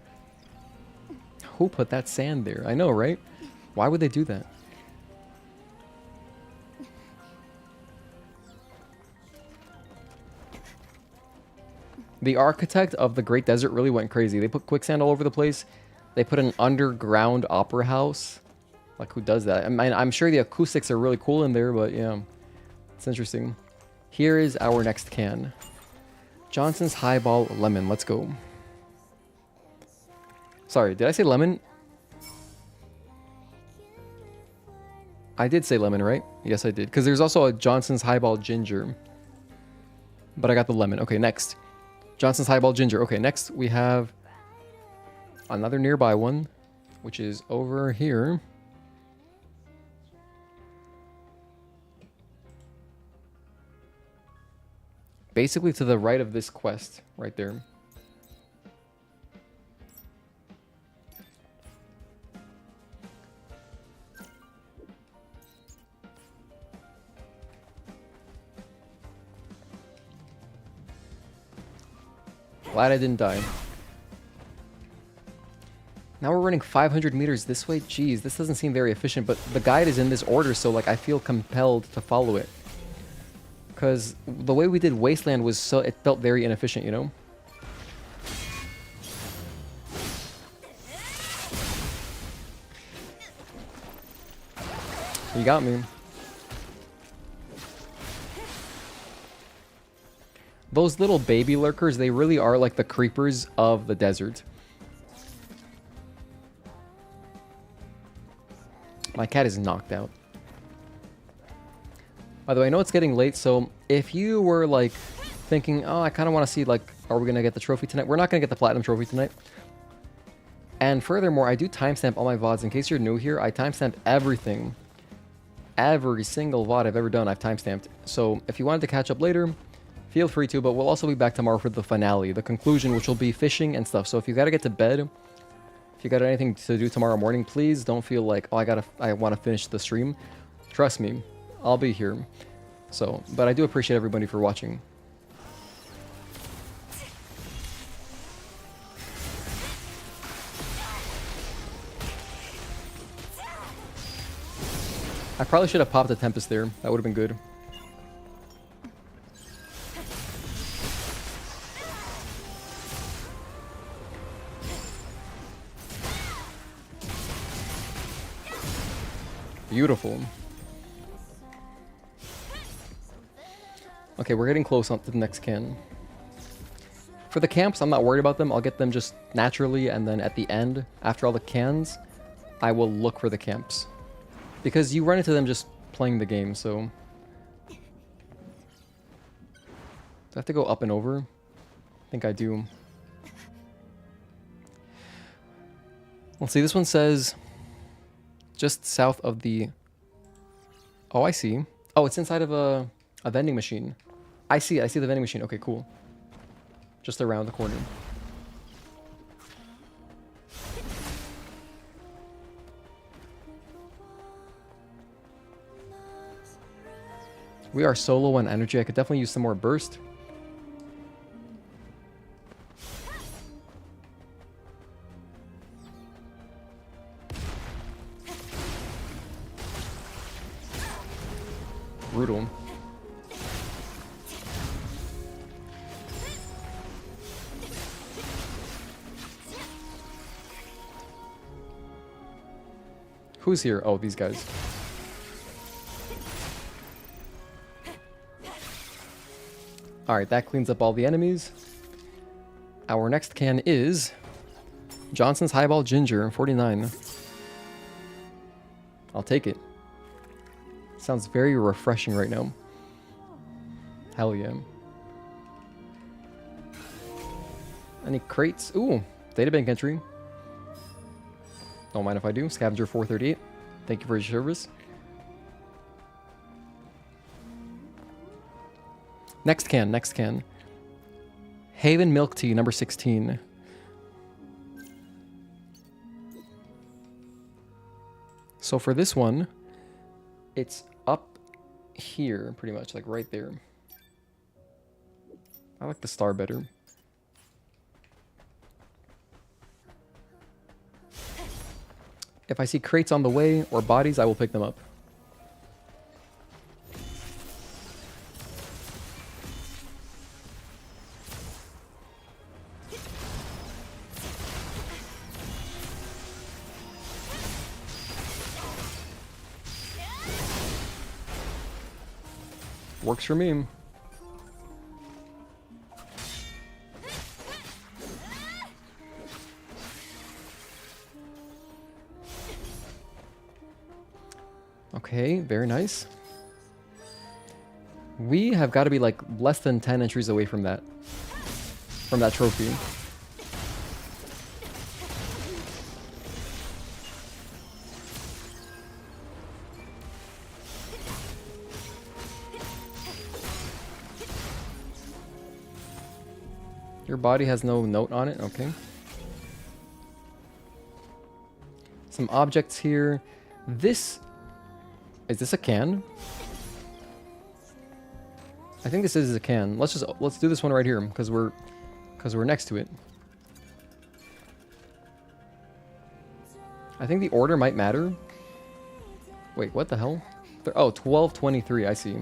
Who put that sand there? I know, right? Why would they do that? The architect of the Great Desert really went crazy. They put quicksand all over the place. They put an underground opera house. Like, who does that? I mean, I'm sure the acoustics are really cool in there, but yeah. It's interesting. Here is our next can. Johnson's Highball Lemon. Let's go. Sorry, did I say lemon? I did say lemon, right? Yes, I did. Because there's also a Johnson's Highball Ginger. But I got the lemon. Okay, next. Johnson's Highball Ginger. Okay, next we have another nearby one, which is over here. Basically to the right of this quest, right there. Glad I didn't die. Now we're running 500 meters this way? Jeez, this doesn't seem very efficient, but the guide is in this order, so like I feel compelled to follow it. Because the way we did Wasteland was so... it felt very inefficient, you know? You got me. Those little baby lurkers, they really are like the creepers of the desert. My cat is knocked out. By the way, I know it's getting late, so if you were like thinking, oh, I kind of want to see like, are we going to get the trophy tonight? We're not going to get the platinum trophy tonight. And furthermore, I do timestamp all my VODs. In case you're new here, I timestamp everything. Every single VOD I've ever done, I've timestamped. So if you wanted to catch up later, feel free to, but we'll also be back tomorrow for the finale, the conclusion, which will be fishing and stuff. So if you got to get to bed, if you got anything to do tomorrow morning, please don't feel like, oh, I want to finish the stream. Trust me, I'll be here. So, but I do appreciate everybody for watching. I probably should have popped a Tempest there. That would have been good. Beautiful. Okay, we're getting close on to the next can. For the camps, I'm not worried about them. I'll get them just naturally, and then at the end, after all the cans, I will look for the camps. Because you run into them just playing the game, so... Do I have to go up and over? I think I do. Let's see, this one says... just south of the... Oh, I see. Oh, it's inside of a vending machine. I see the vending machine. Okay, cool. Just around the corner. We are so low on energy. I could definitely use some more burst. Brutal. Who's here? Oh, these guys. Alright, that cleans up all the enemies. Our next can is Johnson's Highball Ginger, 49. I'll take it. Sounds very refreshing right now. Hell yeah. Any crates? Ooh, databank entry. Don't mind if I do. Scavenger 438. Thank you for your service. Next can. Haven Milk Tea, number 16. So for this one, it's up here, pretty much, like right there. I like the star better. If I see crates on the way or bodies, I will pick them up. Works for me. Okay, very nice. We have got to be like less than 10 entries away from that trophy. Your body has no note on it, okay. Some objects here. Is this a can? I think this is a can. Let's do this one right here because we're next to it. I think the order might matter. Wait, what the hell? Oh, 1223, I see.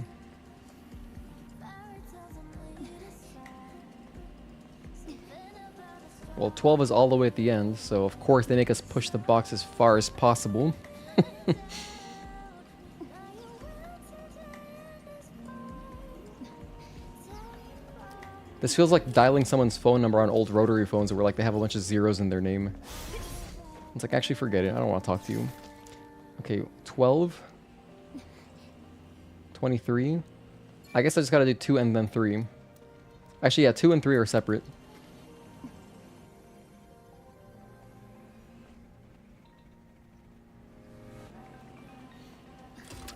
Well, 12 is all the way at the end, so of course they make us push the box as far as possible. This feels like dialing someone's phone number on old rotary phones where like they have a bunch of zeros in their name. It's like, actually forget it, I don't want to talk to you. Okay, 12. 23. I guess I just gotta do 2 and then 3. Actually, yeah, 2 and 3 are separate.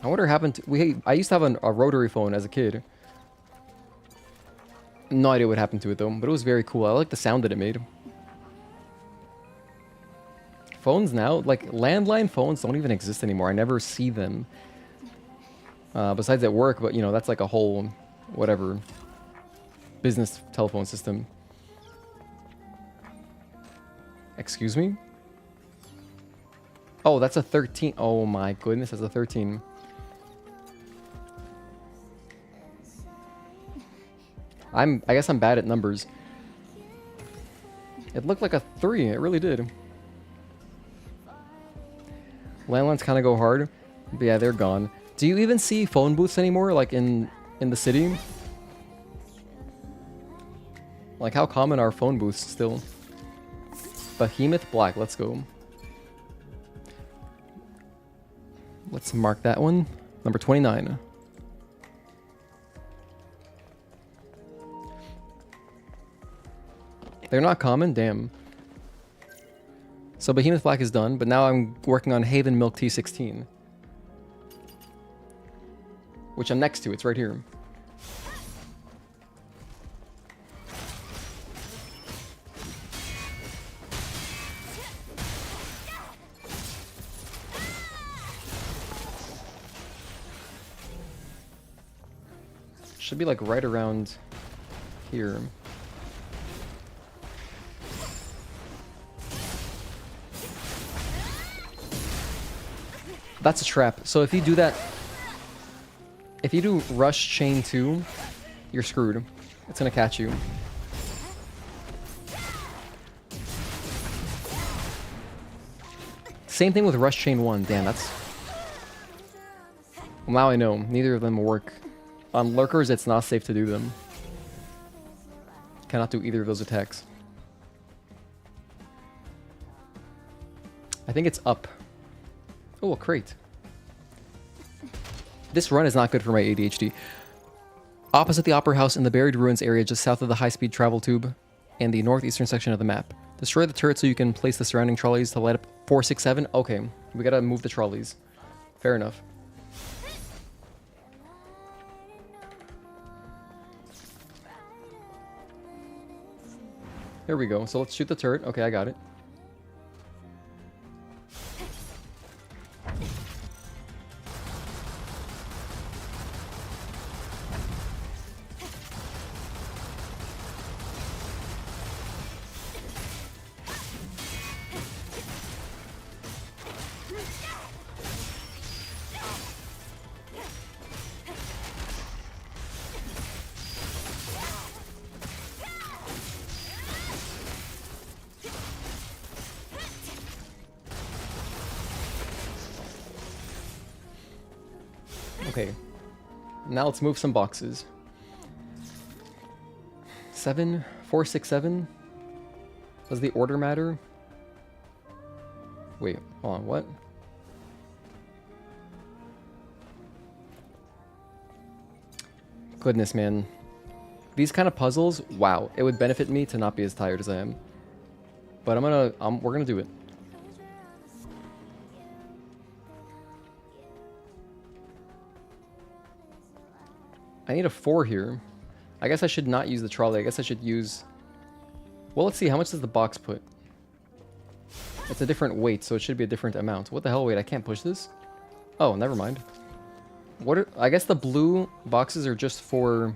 I wonder what happened to... I used to have a rotary phone as a kid. No idea what happened to it though, but it was very cool. I like the sound that it made. Phones now, like landline phones don't even exist anymore. I never see them. Besides at work, but you know, that's like a whole, whatever, business telephone system. Excuse me? Oh, that's a 13. Oh my goodness, that's a 13. I guess I'm bad at numbers. It looked like a 3, it really did. Landlines kind of go hard, but yeah, they're gone. Do you even see phone booths anymore, like in the city? Like, how common are phone booths still? Behemoth Black, let's go. Let's mark that one. Number 29. They're not common? Damn. So Behemoth Black is done, but now I'm working on Haven Milk Tea 16. Which I'm next to, it's right here. Should be like right around here. That's a trap. So if you do that, if you do Rush Chain 2, you're screwed. It's gonna catch you. Same thing with Rush Chain 1. Damn, that's... Well, now I know. Neither of them work. On Lurkers, it's not safe to do them. Cannot do either of those attacks. I think it's up. Oh, a crate. This run is not good for my ADHD. Opposite the Opera House in the Buried Ruins area just south of the high-speed travel tube and the northeastern section of the map. Destroy the turret so you can place the surrounding trolleys to light up 467. Okay, we gotta move the trolleys. Fair enough. Here we go. So let's shoot the turret. Okay, I got it. Okay, now let's move some boxes. 7, 4, 6, 7. Does the order matter? Wait, hold on, what? Goodness, man. These kind of puzzles, wow, it would benefit me to not be as tired as I am. But we're gonna do it. I need a 4 here. I guess I should not use the trolley. I guess I should use... Well, let's see. How much does the box put? It's a different weight, so it should be a different amount. What the hell? Wait, I can't push this? Oh, never mind. I guess the blue boxes are just for...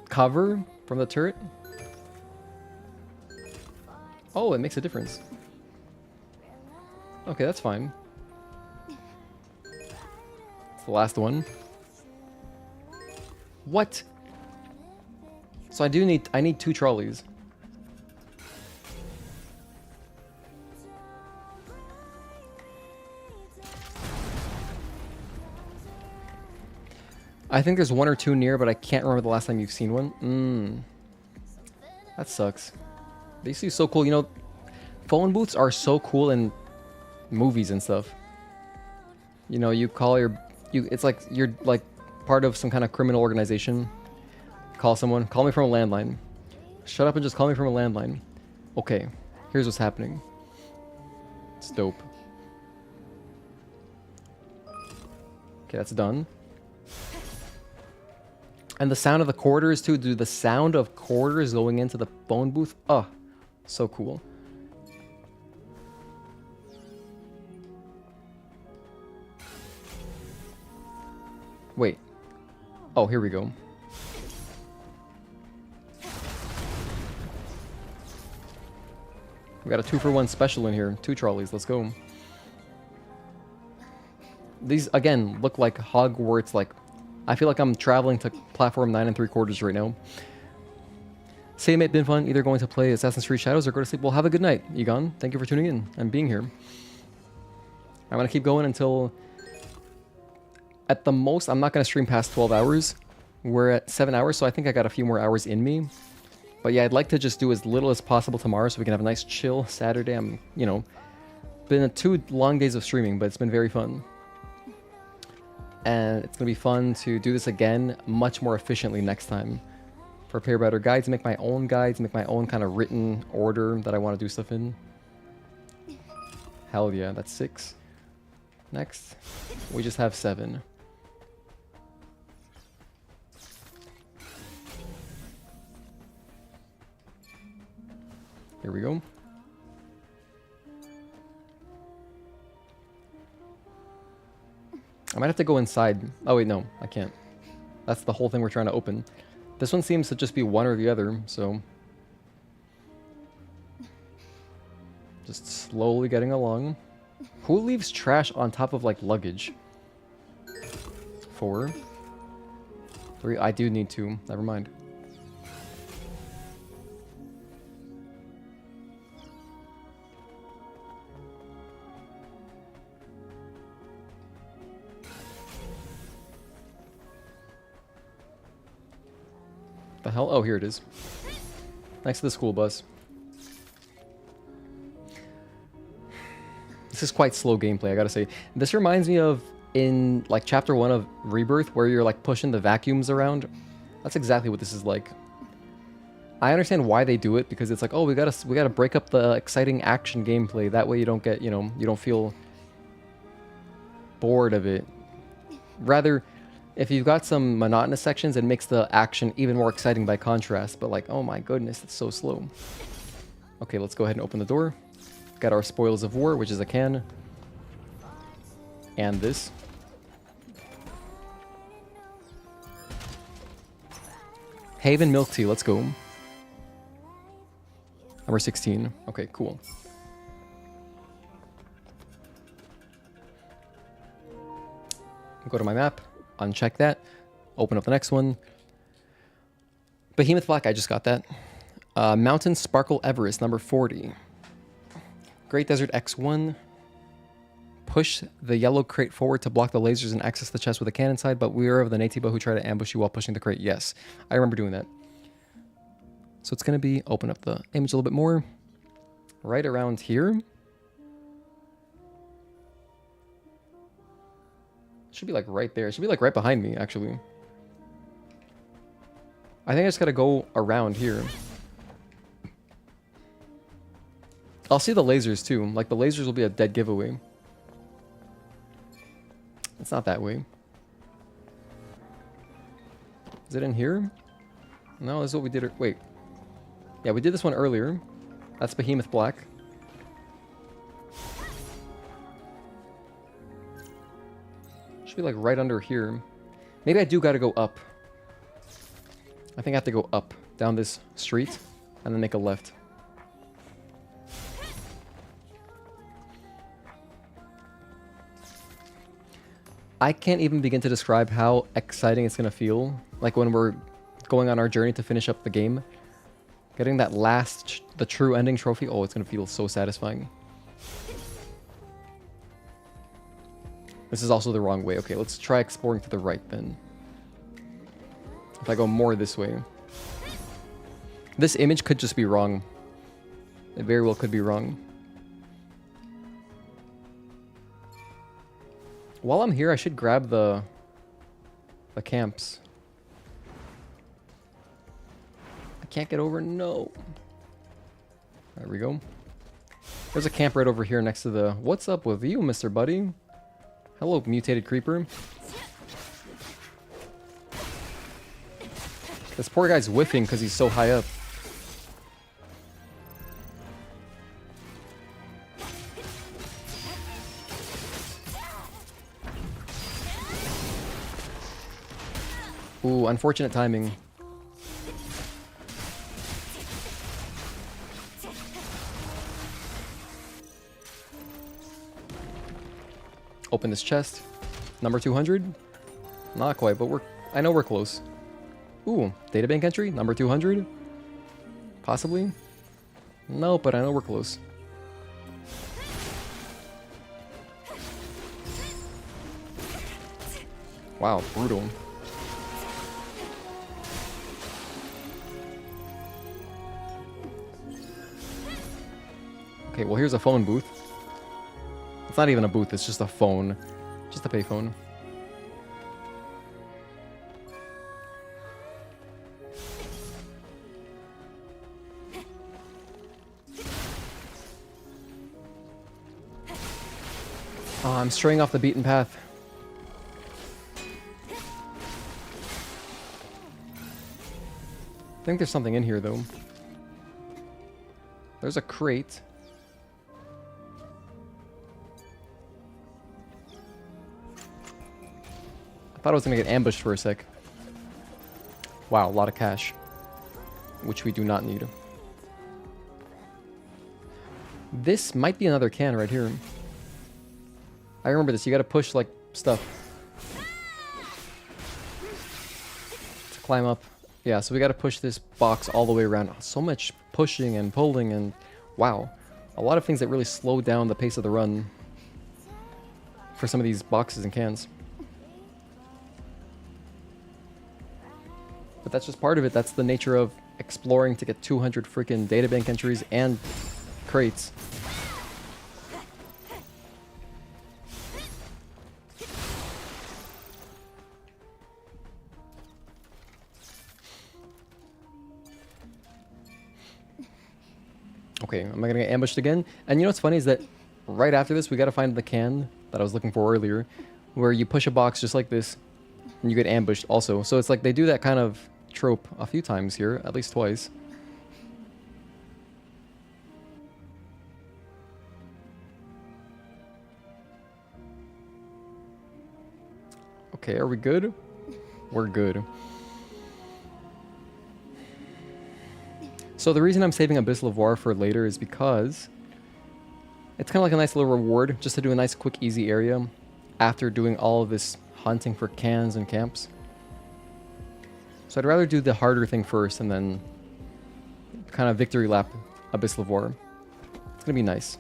cover from the turret? Oh, it makes a difference. Okay, that's fine. It's the last one. What? So I need 2 trolleys. I think there's 1 or 2 near, but I can't remember the last time you've seen one. That sucks. They used to be so cool. You know, phone booths are so cool in movies and stuff. You know, you call it's like you're like part of some kind of criminal organization. Call someone. Call me from a landline. Shut up and just call me from a landline. Okay, here's what's happening. It's dope. Okay, that's done. And the sound of the quarters too. Dude, the sound of quarters going into the phone booth. Oh, so cool. Wait. Oh, here we go. We got a 2-for-1 special in here. 2 trolleys. Let's go. These, again, look like Hogwarts. Like, I feel like I'm traveling to platform 9 3/4 right now. Say it may have been fun, either going to play Assassin's Creed Shadows or go to sleep. Well, have a good night, Egon. Thank you for tuning in and being here. I'm going to keep going until... At the most, I'm not going to stream past 12 hours. We're at 7 hours, so I think I got a few more hours in me. But yeah, I'd like to just do as little as possible tomorrow so we can have a nice chill Saturday. I'm, you know, been 2 long days of streaming, but it's been very fun. And it's going to be fun to do this again much more efficiently next time. Prepare better guides, make my own kind of written order that I want to do stuff in. Hell yeah, that's 6. Next, we just have 7. Here we go. I might have to go inside. Oh wait, no, I can't. That's the whole thing we're trying to open. This one seems to just be one or the other, so... Just slowly getting along. Who leaves trash on top of, like, luggage? 4. 3. I do need 2. Never mind. The hell? Oh, here it is. Next to the school bus. This is quite slow gameplay, I gotta say. This reminds me of in like chapter 1 of Rebirth, where you're like pushing the vacuums around. That's exactly what this is like. I understand why they do it, because it's like, oh, we gotta break up the exciting action gameplay. That way you don't get, you know, you don't feel bored of it. Rather, if you've got some monotonous sections, it makes the action even more exciting by contrast. But like, oh my goodness, it's so slow. Okay, let's go ahead and open the door. Got our spoils of war, which is a can. And this. Haven milk tea, let's go. Number 16. Okay, cool. Go to my map. Uncheck that. Open up the next one. Behemoth Black, I just got that. Mountain Sparkle Everest, number 40. Great Desert X1. Push the yellow crate forward to block the lasers and access the chest with a cannon side, but beware of the Natiba who try to ambush you while pushing the crate. Yes, I remember doing that. So it's going to be, open up the image a little bit more. Right around here. Should be like right there. It should be like right behind me, actually. I think I just gotta go around here. I'll see the lasers too. Like the lasers will be a dead giveaway. It's not that way. Is it in here? No, this is what we did. Wait. Yeah, we did this one earlier. That's Behemoth Black. Should be like right under here. Maybe I do gotta go up. I think I have to go up, down this street, and then make a left. I can't even begin to describe how exciting it's gonna feel. Like when we're going on our journey to finish up the game. Getting that last, the true ending trophy. Oh, it's gonna feel so satisfying. This is also the wrong way. Okay, let's try exploring to the right then. If I go more this way. This image could just be wrong. It very well could be wrong. While I'm here, I should grab the camps. I can't get over. No. There we go. There's a camp right over here next to the... What's up with you, Mr. Buddy? Hello, mutated creeper. This poor guy's whiffing because he's so high up. Ooh, unfortunate timing. Open this chest. Number 200? Not quite, but I know we're close. Ooh, databank entry, number 200? Possibly? No, but I know we're close. Wow, brutal. Okay, well here's a phone booth. It's not even a booth, it's just a phone. Just a payphone. Oh, I'm straying off the beaten path. I think there's something in here though. There's a crate. I thought I was gonna get ambushed for a sec. Wow, a lot of cash. Which we do not need. This might be another can right here. I remember this, you gotta push like stuff. To climb up. Yeah, so we gotta push this box all the way around. So much pushing and pulling and wow. A lot of things that really slow down the pace of the run. For some of these boxes and cans. But that's just part of it. That's the nature of exploring to get 200 freaking databank entries and crates. Okay, am I gonna get ambushed again? And you know what's funny is that right after this, we gotta find the can that I was looking for earlier, where you push a box just like this, and you get ambushed also. So it's like they do that kind of trope a few times here, at least twice. Okay, are we good? We're good. So the reason I'm saving Abyss Lavoir for later is because it's kind of like a nice little reward just to do a nice quick easy area after doing all of this hunting for cans and camps. So I'd rather do the harder thing first and then kind of victory lap Abyss Lavoir. It's gonna be nice.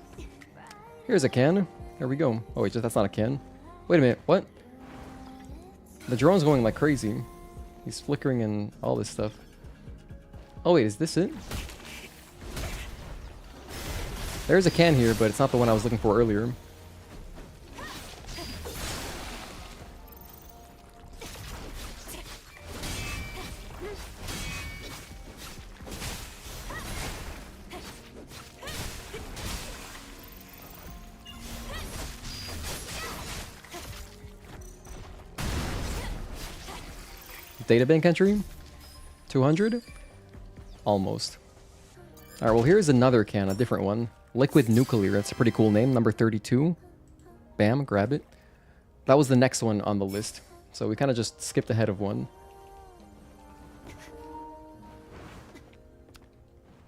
Here's a can. There we go. Oh wait, that's not a can. Wait a minute, what? The drone's going like crazy. He's flickering and all this stuff. Oh wait, is this it? There's a can here, but it's not the one I was looking for earlier. Databank entry? 200? Almost. Alright, well here's another can, a different one. Liquid Nuclear, that's a pretty cool name, number 32. Bam, grab it. That was the next one on the list. So we kind of just skipped ahead of one.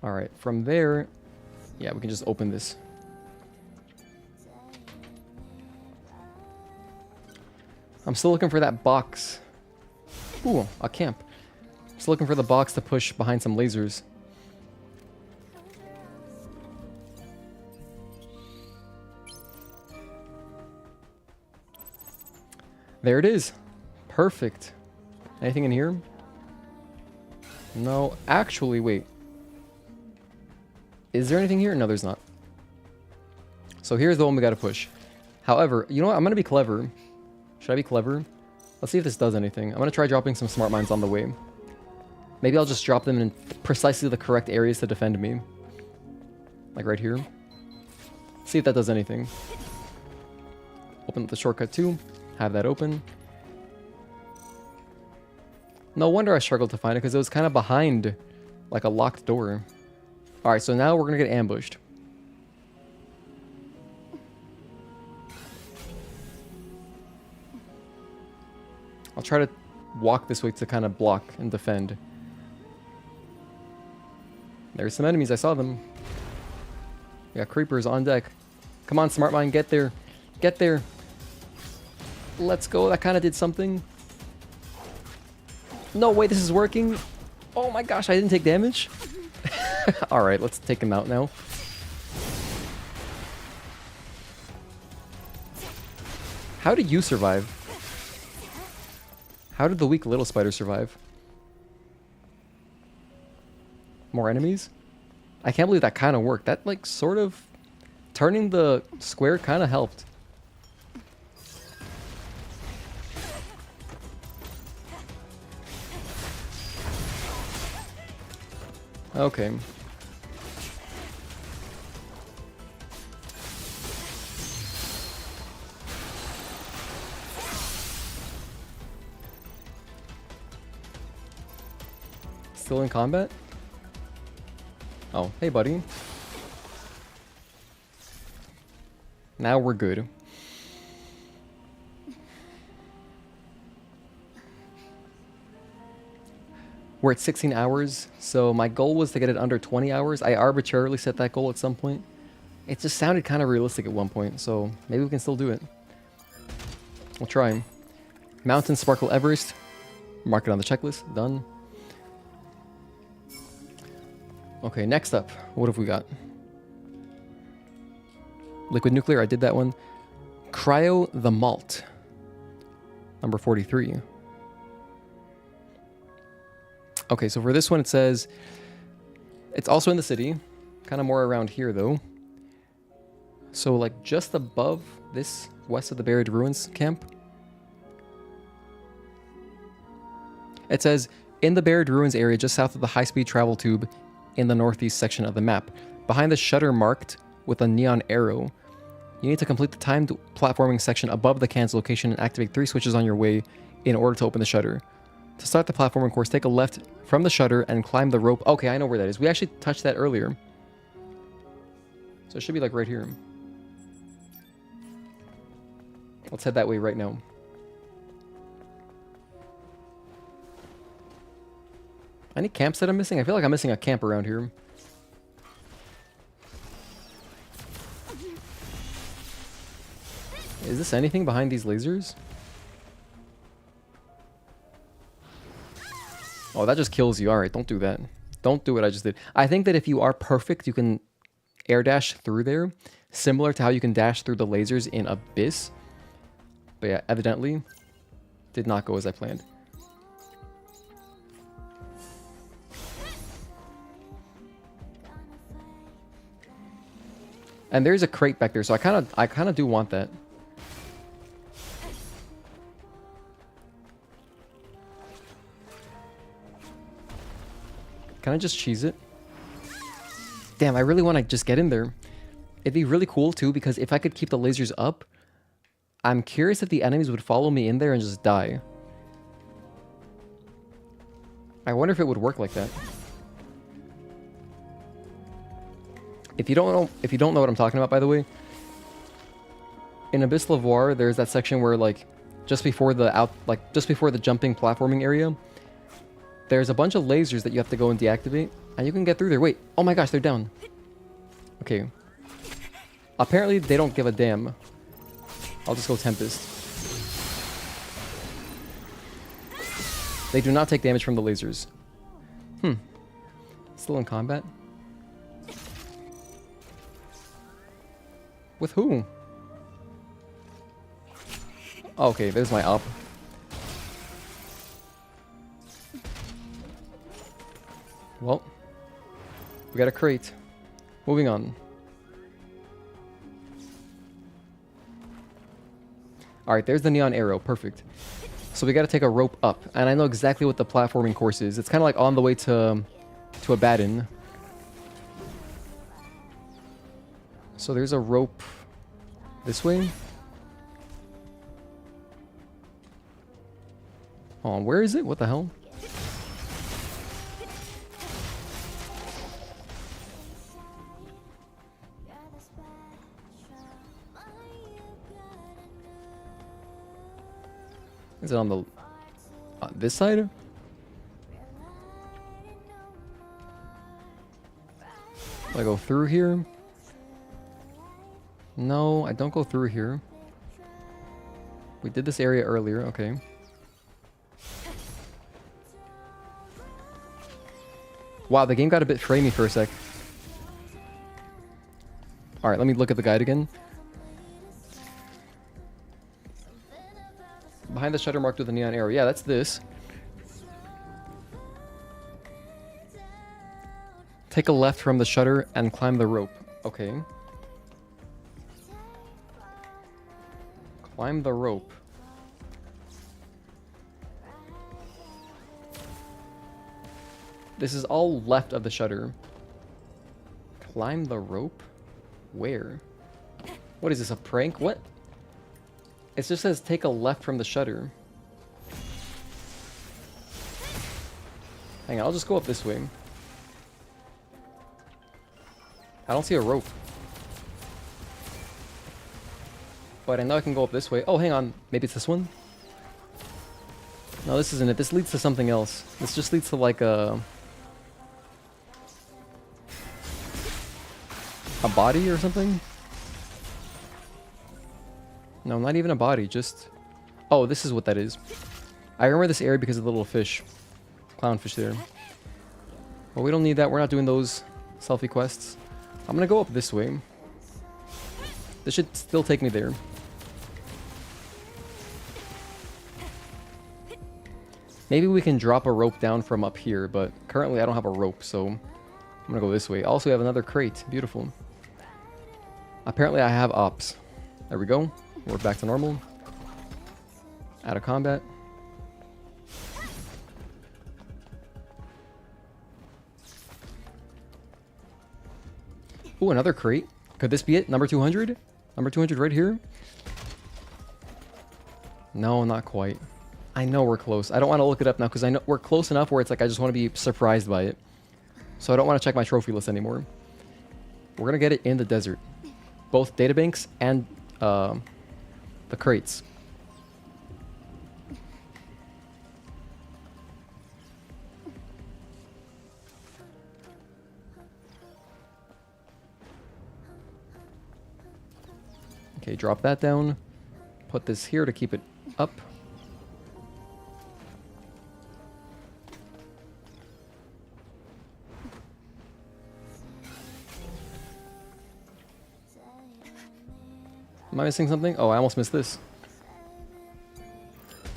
Alright, from there, yeah, we can just open this. I'm still looking for that box. Ooh, a camp. Still looking for the box to push behind some lasers. There it is. Perfect. Anything in here? No, actually, wait. Is there anything here? No, there's not. So here's the one we gotta push. However, you know what? I'm gonna be clever. Should I be clever? Let's see if this does anything. I'm gonna try dropping some smart mines on the way. Maybe I'll just drop them in precisely the correct areas to defend me. Like right here. See if that does anything. Open up the shortcut too. Have that open. No wonder I struggled to find it, because it was kind of behind like a locked door. Alright, so now we're gonna get ambushed. I'll try to walk this way to kind of block and defend. There's some enemies, I saw them. We got creepers on deck. Come on, smart mine, get there. Get there. Let's go, that kind of did something. No way, this is working. Oh my gosh, I didn't take damage. Alright, let's take him out now. How did you survive? How did the weak little spider survive? More enemies? I can't believe that kind of worked. That, like, sort of... Turning the square kind of helped. Okay. Still in combat? Oh, hey buddy. Now we're good. We're at 16 hours, so my goal was to get it under 20 hours. I arbitrarily set that goal at some point. It just sounded kind of realistic at one point, so maybe we can still do it. We'll try. Mountain Sparkle Everest. Mark it on the checklist. Done. Okay, next up. What have we got? Liquid Nuclear, I did that one. Cryo the Malt. Number 43. Okay, so for this one it says... It's also in the city. Kind of more around here, though. So, like, just above this, west of the Buried Ruins camp. It says, in the Buried Ruins area just south of the high-speed travel tube in the northeast section of the map. Behind the shutter marked with a neon arrow, you need to complete the timed platforming section above the can's location and activate 3 switches on your way in order to open the shutter. To start the platforming course, take a left from the shutter and climb the rope. Okay, I know where that is. We actually touched that earlier. So it should be like right here. Let's head that way right now. Any camps that I'm missing? I feel like I'm missing a camp around here. Is this anything behind these lasers? Oh, that just kills you. Alright, don't do that. Don't do what I just did. I think that if you are perfect, you can air dash through there. Similar to how you can dash through the lasers in Abyss. But yeah, evidently, did not go as I planned. And there's a crate back there, so I kind of do want that. Can I just cheese it? Damn, I really want to just get in there. It'd be really cool too, because if I could keep the lasers up, I'm curious if the enemies would follow me in there and just die. I wonder if it would work like that. If you don't know what I'm talking about, by the way, in Abyss Lavoir, there's that section where like just before the jumping platforming area, there's a bunch of lasers that you have to go and deactivate, and you can get through there. Wait, oh my gosh, they're down. Okay. Apparently they don't give a damn. I'll just go Tempest. They do not take damage from the lasers. Still in combat? With who? Okay, there's my up. Well, we got a crate. Moving on. Alright, there's the neon arrow. Perfect. So we got to take a rope up. And I know exactly what the platforming course is. It's kind of like on the way to Abaddon. So there's a rope this way. Oh, where is it? What the hell? Is it on the this side? Do I go through here? No, I don't go through here. We did this area earlier, okay. Wow, the game got a bit framey for a sec. Alright, let me look at the guide again. Behind the shutter marked with the neon arrow. Yeah, that's this. Take a left from the shutter and climb the rope. Okay. Climb the rope. This is all left of the shutter. Climb the rope? Where? What is this, a prank? What? It just says take a left from the shutter. Hang on, I'll just go up this way. I don't see a rope. But I know I can go up this way. Oh, hang on. Maybe it's this one? No, this isn't it. This leads to something else. This just leads to like a body or something? No, not even a body, just... Oh, this is what that is. I remember this area because of the little fish. Clownfish there. Well, we don't need that. We're not doing those selfie quests. I'm gonna go up this way. This should still take me there. Maybe we can drop a rope down from up here, but currently I don't have a rope, so I'm gonna go this way. Also, we have another crate. Beautiful. Apparently I have ops. There we go. We're back to normal. Out of combat. Ooh, another crate. Could this be it? Number 200? Number 200 right here? No, not quite. I know we're close. I don't want to look it up now because I know we're close enough where it's like I just want to be surprised by it. So I don't want to check my trophy list anymore. We're going to get it in the desert. Both databanks and the crates. Okay, drop that down. Put this here to keep it up. Am I missing something? Oh, I almost missed this.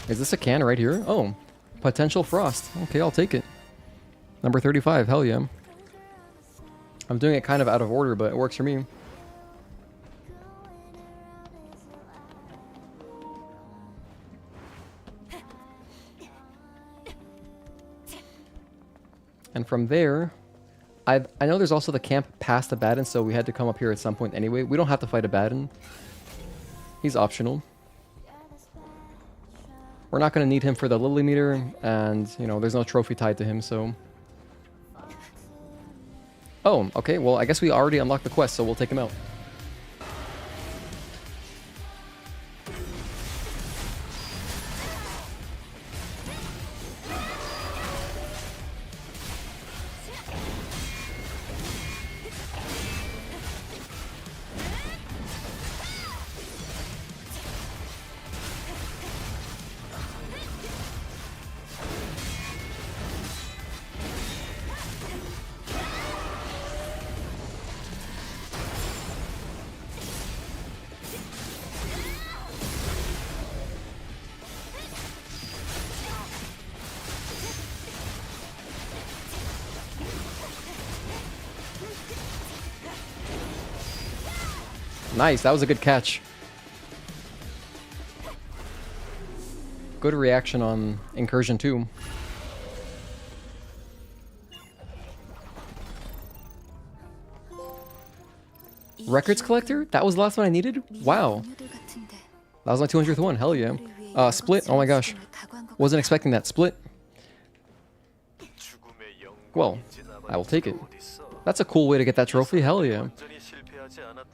Is this a can right here? Oh, potential frost. Okay, I'll take it. Number 35, hell yeah. I'm doing it kind of out of order, but it works for me. And from there, I know there's also the camp past Abaddon, so we had to come up here at some point anyway. We don't have to fight Abaddon. He's optional. We're not going to need him for the Lily meter, and, you know, there's no trophy tied to him, so... Oh, okay, well, I guess we already unlocked the quest, so we'll take him out. Nice, that was a good catch. Good reaction on Incursion too. Records collector? That was the last one I needed? Wow. That was my 200th one, hell yeah. Split, oh my gosh. Wasn't expecting that. Split. Well, I will take it. That's a cool way to get that trophy, hell yeah.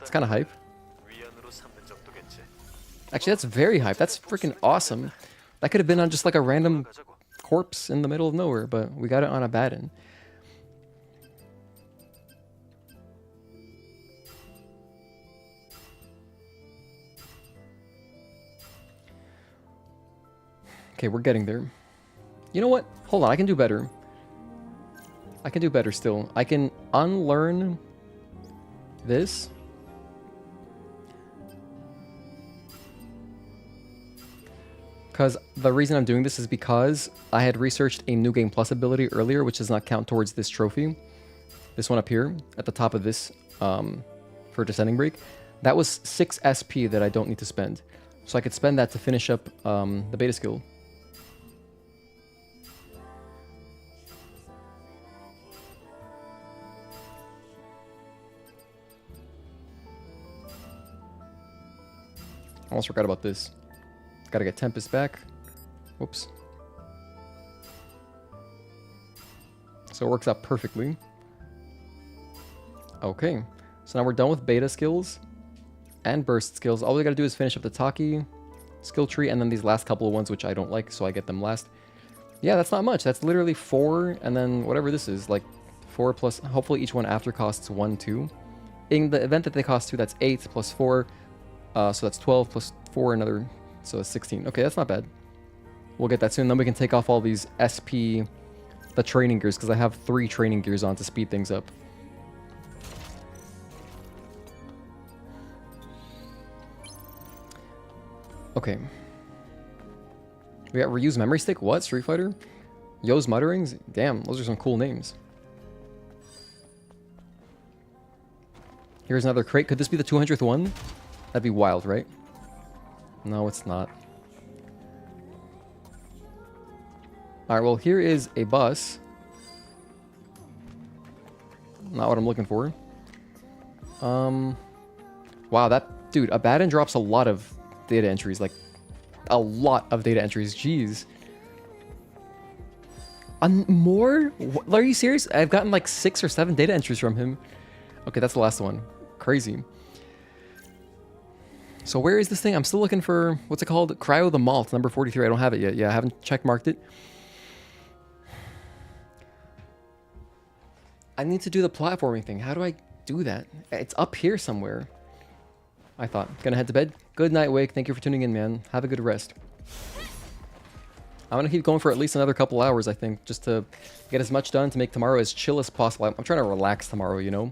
It's kind of hype. Actually, that's very hype. That's freaking awesome. That could have been on just like a random corpse in the middle of nowhere, but we got it on a Baden. Okay, we're getting there. You know what? Hold on, I can do better. I can do better still. I can unlearn this. Because the reason I'm doing this is because I had researched a New Game Plus ability earlier, which does not count towards this trophy. This one up here, at the top of this, for Descending Break. That was 6 SP that I don't need to spend. So I could spend that to finish up the beta skill. Almost forgot about this. Gotta get Tempest back. Whoops. So it works out perfectly. Okay. So now we're done with beta skills and burst skills. All we gotta do is finish up the Taki skill tree and then these last couple of ones which I don't like, so I get them last. Yeah, that's not much. That's literally 4 and then whatever this is, like 4 plus, hopefully each one after costs 1, 2. In the event that they cost 2, that's 8 plus 4. So that's 12 plus 4, another, so that's 16. Okay, that's not bad. We'll get that soon. Then we can take off all these SP, the training gears, because I have 3 training gears on to speed things up. Okay. We got Reuse Memory Stick? What? Street Fighter? Yo's Mutterings? Damn, those are some cool names. Here's another crate. Could this be the 200th one? That'd be wild, right? No, it's not. Alright, well, here is a bus. Not what I'm looking for. Wow, that... Dude, Abaddon drops a lot of data entries. Like, a lot of data entries. Jeez. More? Are you serious? I've gotten like 6 or 7 data entries from him. Okay, that's the last one. Crazy. So where is this thing? I'm still looking for, what's it called? Cryo the Malt, number 43. I don't have it yet. Yeah, I haven't check-marked it. I need to do the platforming thing. How do I do that? It's up here somewhere. I thought. Gonna head to bed. Good night, Wake. Thank you for tuning in, man. Have a good rest. I'm gonna keep going for at least another couple hours, I think, just to get as much done to make tomorrow as chill as possible. I'm trying to relax tomorrow, you know?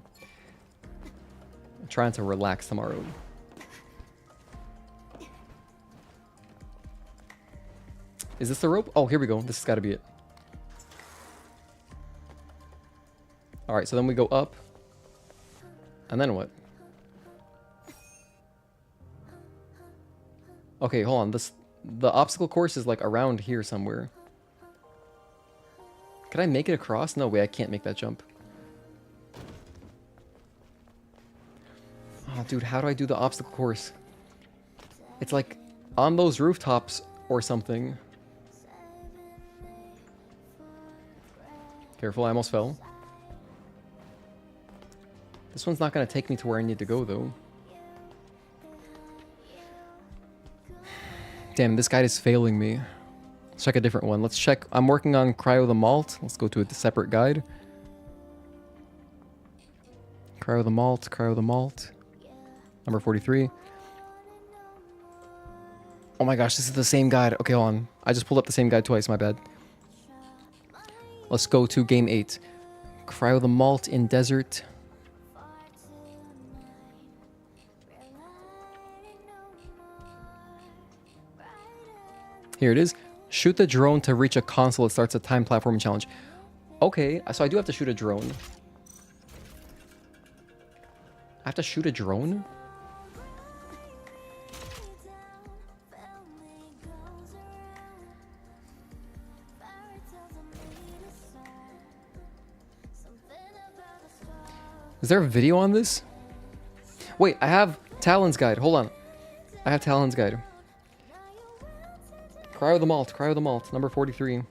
I'm trying to relax tomorrow. Is this the rope? Oh, here we go. This has got to be it. Alright, so then we go up. And then what? Okay, hold on. The obstacle course is like around here somewhere. Can I make it across? No way, I can't make that jump. Oh, dude, how do I do the obstacle course? It's like on those rooftops or something. Careful, I almost fell. This one's not gonna take me to where I need to go, though. Damn, this guide is failing me. Let's check a different one. Let's check. I'm working on Cryo the Malt. Let's go to a separate guide. Cryo the Malt, Cryo the Malt. Number 43. Oh my gosh, this is the same guide. Okay, hold on. I just pulled up the same guide twice, my bad. Let's go to game 8. Cryo the Malt in Desert. Here it is. Shoot the drone to reach a console. It starts a time platforming challenge. Okay, so I do have to shoot a drone. I have to shoot a drone? Is there a video on this? Wait, I have Talon's guide. Hold on. I have Talon's guide. Cryo the Malt, number 43.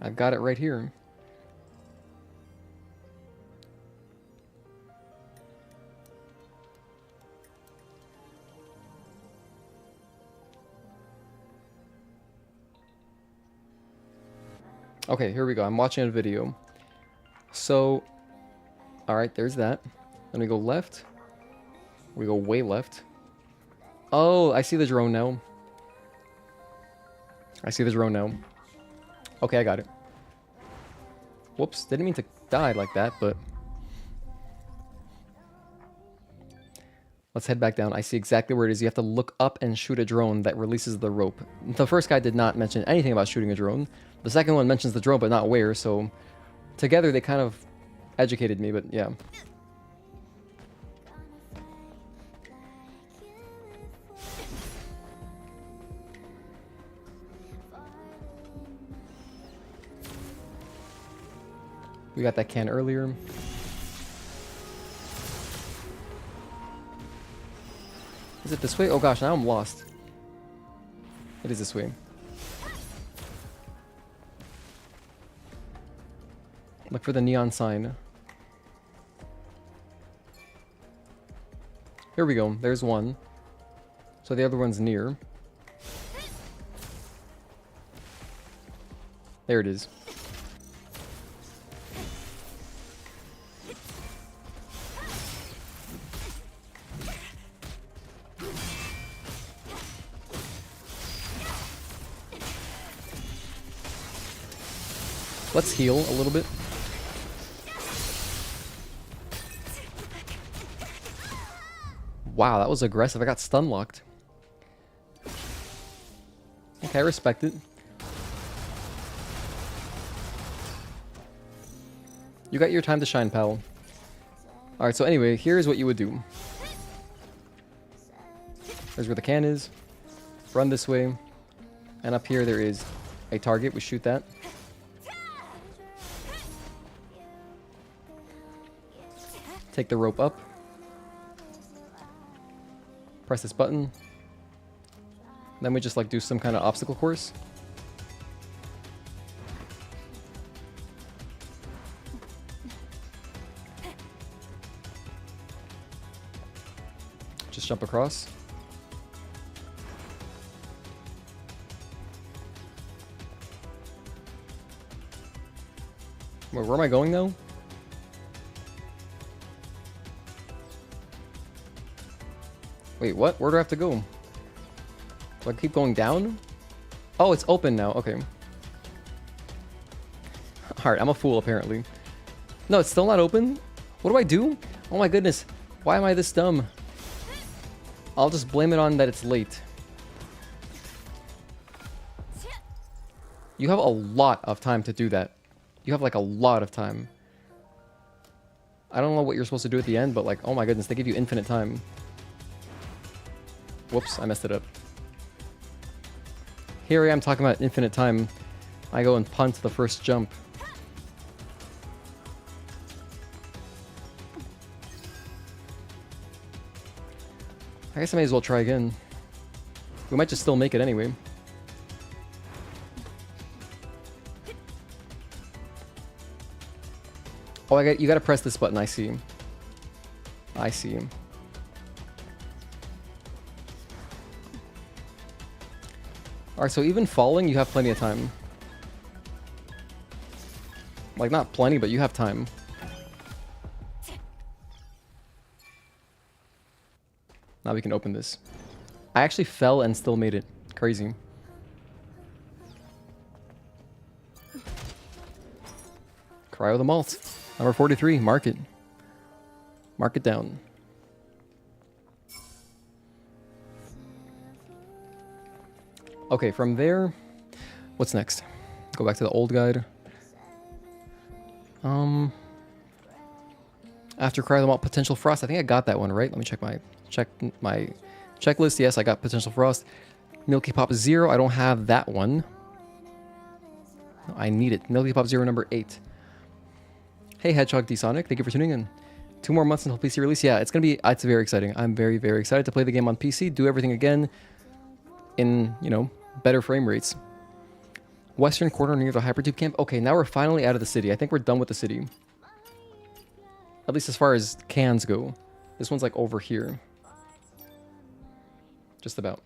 I've got it right here. Okay, here we go. I'm watching a video. So, alright, there's that. Then we go left. We go way left. Oh, I see the drone now. I see the drone now. Okay, I got it. Whoops, didn't mean to die like that, but... Let's head back down. I see exactly where it is. You have to look up and shoot a drone that releases the rope. The first guy did not mention anything about shooting a drone. The second one mentions the drone, but not where, so... Together, they kind of educated me, but yeah. We got that can earlier. Is it this way? Oh gosh, now I'm lost. It is this way. Look for the neon sign. Here we go. There's one. So the other one's near. There it is. Let's heal a little bit. Wow, that was aggressive. I got stun locked. Okay, I respect it. You got your time to shine, pal. Alright, so anyway, here's what you would do. There's where the can is. Run this way. And up here there is a target. We shoot that. Take the rope up. Press this button. Then we just like do some kind of obstacle course. Just jump across. Wait, where am I going now? Wait, what? Where do I have to go? Do I keep going down? Oh, it's open now. Okay. Alright, I'm a fool apparently. No, it's still not open? What do I do? Oh my goodness. Why am I this dumb? I'll just blame it on that it's late. You have a lot of time to do that. You have like a lot of time. I don't know what you're supposed to do at the end, but like, oh my goodness, they give you infinite time. Whoops, I messed it up. Here I am talking about infinite time. I go and punt the first jump. I guess I may as well try again. We might just still make it anyway. Oh, you gotta press this button. I see. I see. Alright, so even falling, you have plenty of time. Like, not plenty, but you have time. Now we can open this. I actually fell and still made it. Crazy. Cryo the malt. Number 43, mark it. Mark it down. Okay, from there, what's next? Go back to the old guide. After cryo the malt, potential frost. I think I got that one right. Let me check my checklist. Yes, I got potential frost. Milky Pop 0. I don't have that one. No, I need it. Milky Pop 0 number 8. Hey Hedgehog D Sonic, thank you for tuning in. 2 more months until PC release. Yeah, it's very exciting. I'm very, very excited to play the game on PC, do everything again in, you know, better frame rates. Western corner near the Hypertube camp. Okay, now we're finally out of the city. I think we're done with the city. At least as far as cans go. This one's like over here. Just about.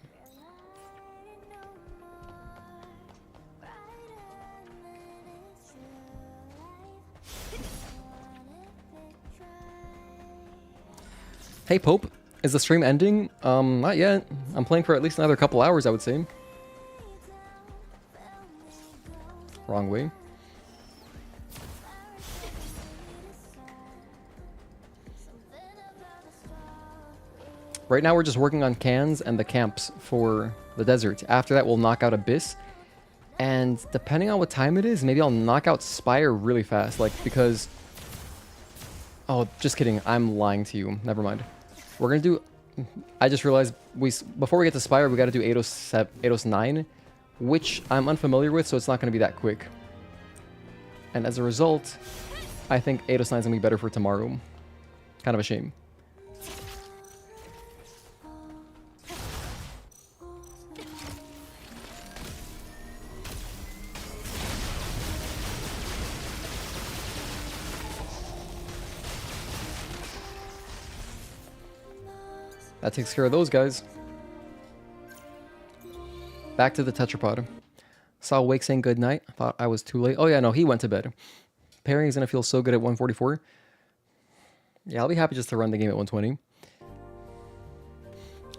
Hey Pope, is the stream ending? Not yet. I'm playing for at least another couple hours, I would say. Wrong way. Right now we're just working on cans and the camps for the desert. After that we'll knock out Abyss. And depending on what time it is, maybe I'll knock out Spire really fast. Like, because... Oh, just kidding. I'm lying to you. Never mind. We're gonna do... I just realized before we get to Spire, we gotta do Eidos 9, which I'm unfamiliar with, so it's not gonna be that quick. And as a result, I think Eidos 9 is gonna be better for tomorrow. Kind of a shame. That takes care of those guys. Back to the tetrapod. Saw Wake saying good night. Thought I was too late. Oh yeah, no, he went to bed. Pairing is gonna feel so good at 144. Yeah, I'll be happy just to run the game at 120.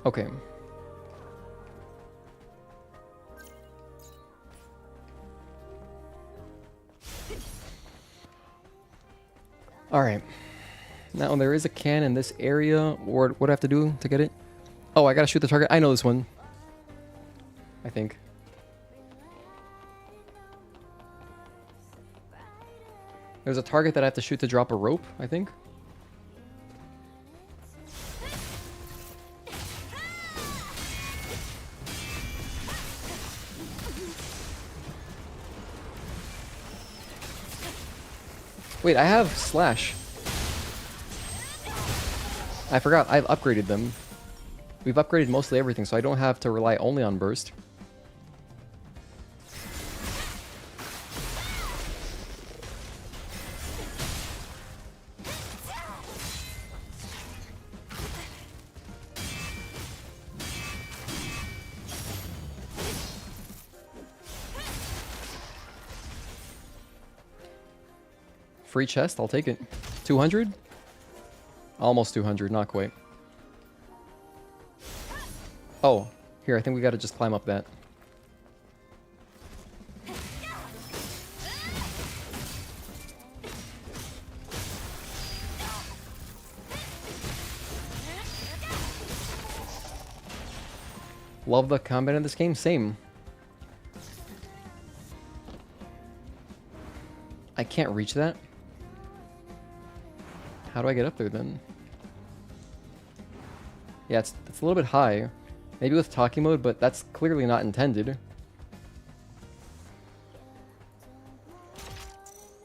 Okay. Alright. Now there is a can in this area. What do I have to do to get it? Oh, I gotta shoot the target. I know this one. I think. There's a target that I have to shoot to drop a rope, I think. Wait, I have Slash. I forgot, I've upgraded them. We've upgraded mostly everything, so I don't have to rely only on Burst. Free chest, I'll take it. 200? Almost 200, not quite. Oh, here, I think we gotta just climb up that. Love the combat in this game, same. I can't reach that. How do I get up there then? Yeah, it's a little bit high. Maybe with talking mode, but that's clearly not intended.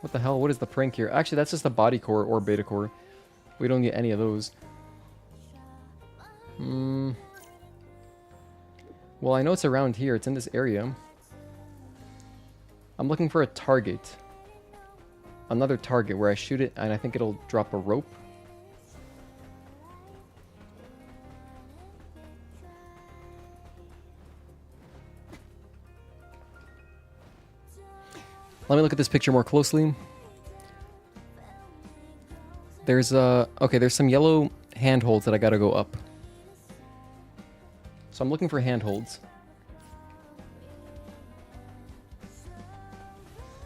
What the hell? What is the prank here? Actually, that's just a body core or beta core. We don't need any of those. Well, I know it's around here. It's in this area. I'm looking for a target. Another target where I shoot it and I think it'll drop a rope. Let me look at this picture more closely. There's okay, there's some yellow handholds that I gotta go up. So I'm looking for handholds.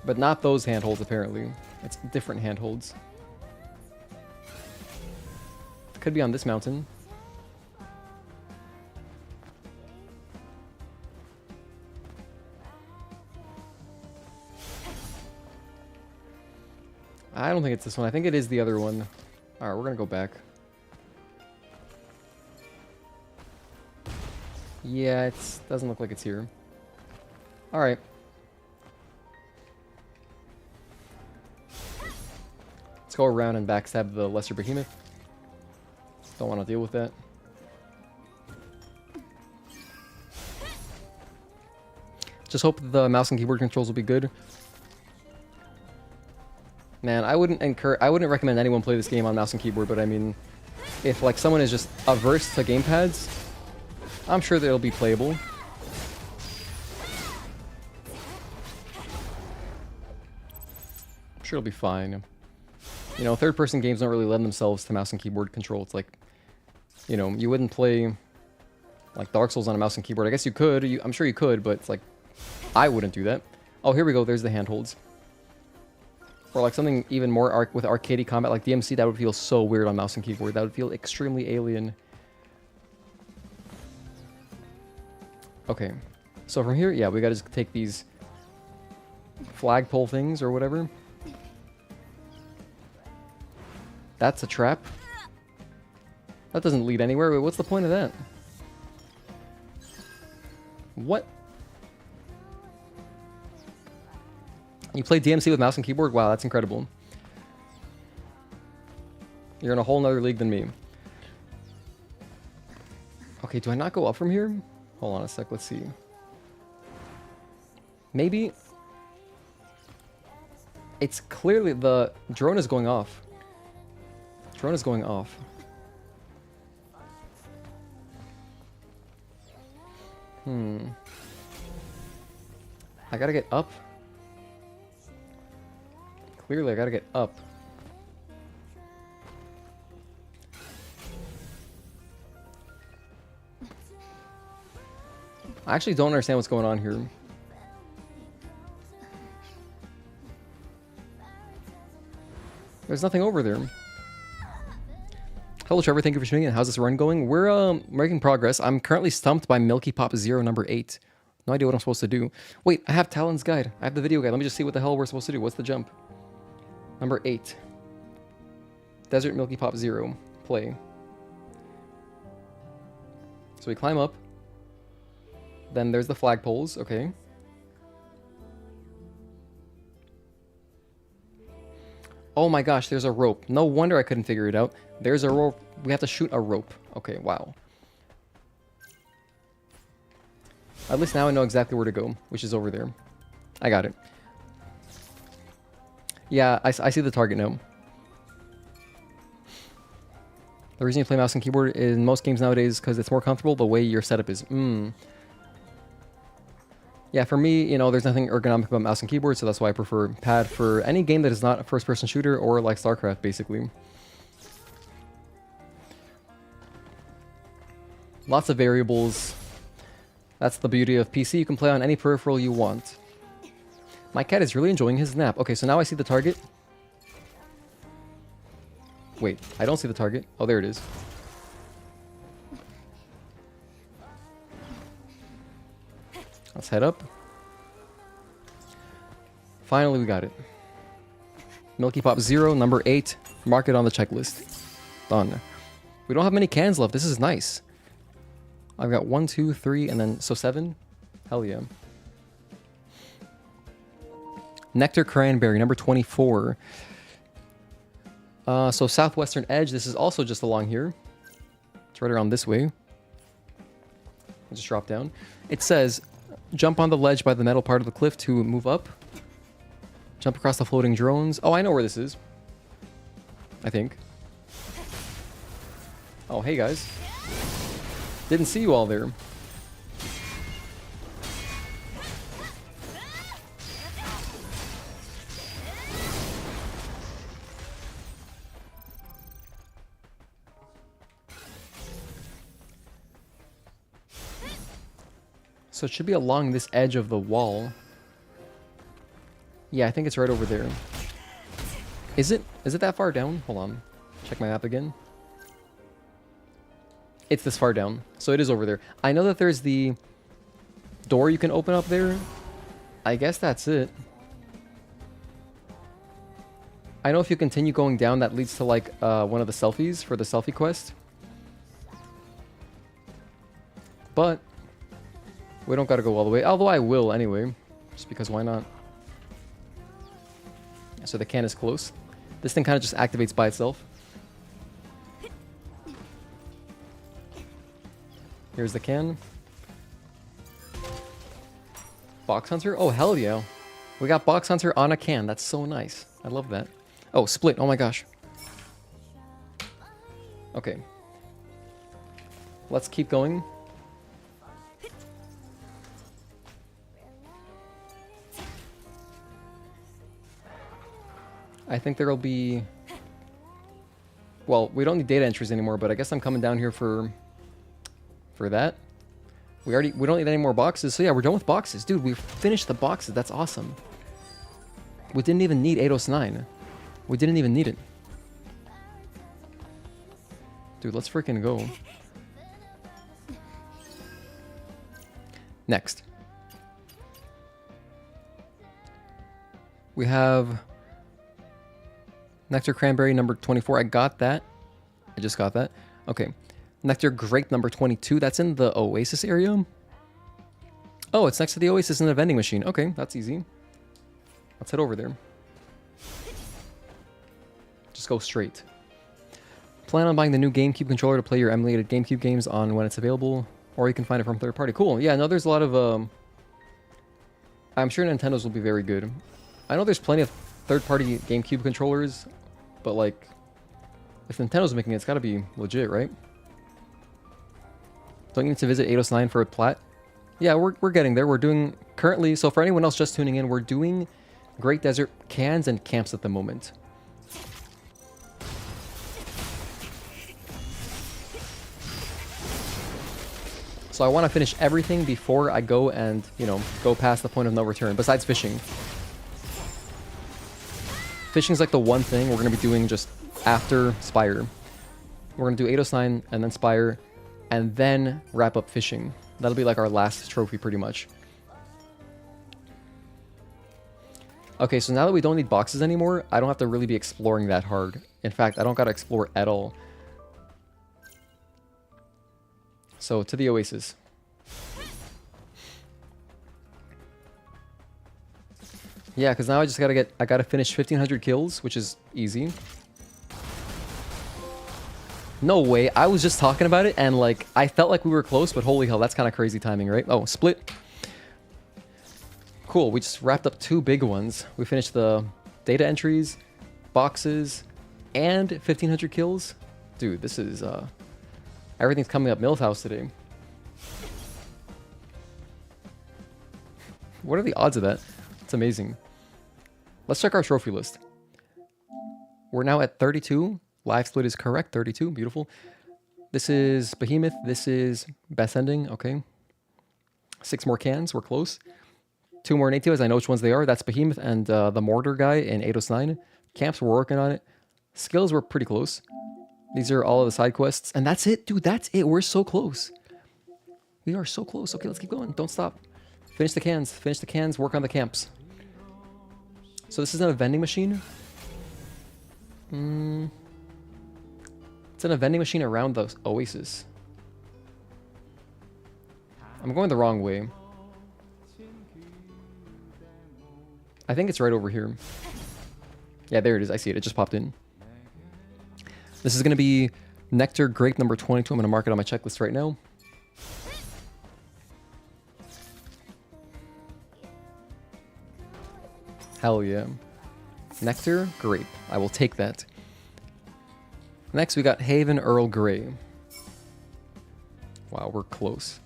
But not those handholds, apparently. It's different handholds. Could be on this mountain. I don't think it's this one. I think it is the other one. Alright, we're gonna go back. Yeah, it doesn't look like it's here. Alright. Let's go around and backstab the lesser behemoth. Don't want to deal with that. Just hope the mouse and keyboard controls will be good. Man, I wouldn't recommend anyone play this game on mouse and keyboard, but I mean, if like someone is just averse to gamepads, I'm sure that it'll be playable. I'm sure it'll be fine. You know, third-person games don't really lend themselves to mouse and keyboard control. It's like, you know, you wouldn't play like Dark Souls on a mouse and keyboard. I guess you could. I'm sure you could, but it's like, I wouldn't do that. Oh, here we go. There's the handholds. Or like something even more with arcadey combat, like DMC, that would feel so weird on mouse and keyboard. That would feel extremely alien. Okay, so from here, yeah, we gotta just take these flagpole things or whatever. That's a trap. That doesn't lead anywhere. Wait, what's the point of that? What? You play DMC with mouse and keyboard? Wow, that's incredible. You're in a whole nother league than me. Okay, do I not go up from here? Hold on a sec, let's see. Maybe... It's clearly the drone is going off. Drone is going off. I gotta get up. Clearly, I gotta get up. I actually don't understand what's going on here. There's nothing over there. Hello, Trevor. Thank you for tuning in. How's this run going? We're making progress. I'm currently stumped by Milky Pop Zero number 8. No idea what I'm supposed to do. Wait, I have Talon's guide. I have the video guide. Let me just see what the hell we're supposed to do. What's the jump? Number 8. Desert Milky Pop Zero. Play. So we climb up. Then there's the flagpoles. Okay. Oh my gosh, there's a rope. No wonder I couldn't figure it out. There's a rope. We have to shoot a rope. Okay, wow. At least now I know exactly where to go, which is over there. I got it. Yeah, I see the target now. The reason you play mouse and keyboard in most games nowadays is because it's more comfortable the way your setup is. Yeah, for me, you know, there's nothing ergonomic about mouse and keyboard, so that's why I prefer pad for any game that is not a first-person shooter or like StarCraft, basically. Lots of variables. That's the beauty of PC. You can play on any peripheral you want. My cat is really enjoying his nap. Okay, so now I see the target. Wait, I don't see the target. Oh, there it is. Let's head up. Finally, we got it. Milky Pop Zero, number 8. Mark it on the checklist. Done. We don't have many cans left. This is nice. I've got 1, 2, 3, and then, so 7? Hell yeah. Nectar Cranberry, number 24. So southwestern edge, this is also just along here. It's right around this way. just drop down. It says, jump on the ledge by the metal part of the cliff to move up. Jump across the floating drones. Oh, I know where this is. I think. Oh, hey guys. Didn't see you all there. So it should be along this edge of the wall. Yeah, I think it's right over there. Is it that far down? Hold on. Check my map again. It's this far down. So it is over there. I know that there's the door you can open up there. I guess that's it. I know if you continue going down, that leads to like one of the selfies for the selfie quest. But we don't gotta go all the way. Although I will anyway. Just because why not? So the can is close. This thing kind of just activates by itself. Here's the can. Box Hunter? Oh, hell yeah. We got Box Hunter on a can. That's so nice. I love that. Oh, split. Oh my gosh. Okay. Let's keep going. I think there'll be... Well, we don't need data entries anymore, but I guess I'm coming down here for that. We don't need any more boxes, so yeah, we're done with boxes. Dude, we finished the boxes. That's awesome. We didn't even need Eidos 9. We didn't even need it. Dude, let's freaking go. Next. We have Nectar Cranberry number 24. I got that. I just got that. Okay. Nectar Grape number 22. That's in the Oasis area. Oh, it's next to the Oasis in the vending machine. Okay, that's easy. Let's head over there. Just go straight. Plan on buying the new GameCube controller to play your emulated GameCube games on when it's available, or you can find it from third party. Cool. Yeah, no, there's a lot of... I'm sure Nintendo's will be very good. I know there's plenty of third-party GameCube controllers, but like, if Nintendo's making it, it's gotta be legit, right? Don't you need to visit Eidos 9 for a plat? Yeah, we're getting there. We're doing currently, so for anyone else just tuning in, we're doing Great Desert cans and camps at the moment. So I want to finish everything before I go and, you know, go past the point of no return, besides fishing. Fishing's like the one thing we're going to be doing just after Spire. We're going to do Eidos 9 and then Spire, and then wrap up fishing. That'll be like our last trophy pretty much. Okay, so now that we don't need boxes anymore, I don't have to really be exploring that hard. In fact, I don't got to explore at all. So, to the Oasis. Yeah, because now I just I gotta finish 1,500 kills, which is easy. No way, I was just talking about it, and like, I felt like we were close, but holy hell, that's kind of crazy timing, right? Oh, split. Cool, we just wrapped up 2 big ones. We finished the data entries, boxes, and 1,500 kills. Dude, this is, everything's coming up Milhouse today. What are the odds of that? It's amazing. Let's check our trophy list. We're now at 32. Live split is correct. 32. Beautiful. This is Behemoth. This is Best Ending. Okay. 6 more cans. We're close. 2 more natives. I know which ones they are. That's Behemoth and the Mortar guy in Eidos 9. Camps, we're working on it. Skills, we're pretty close. These are all of the side quests. And that's it, dude. That's it. We're so close. We are so close. Okay, let's keep going. Don't stop. Finish the cans. Finish the cans. Work on the camps. So this isn't a vending machine. It's in a vending machine around the Oasis. I'm going the wrong way. I think it's right over here. Yeah, there it is. I see it. It just popped in. This is going to be Nectar Grape number 22. I'm going to mark it on my checklist right now. Hell yeah. Nectar, grape. I will take that. Next, we got Haven Earl Grey. Wow, we're close.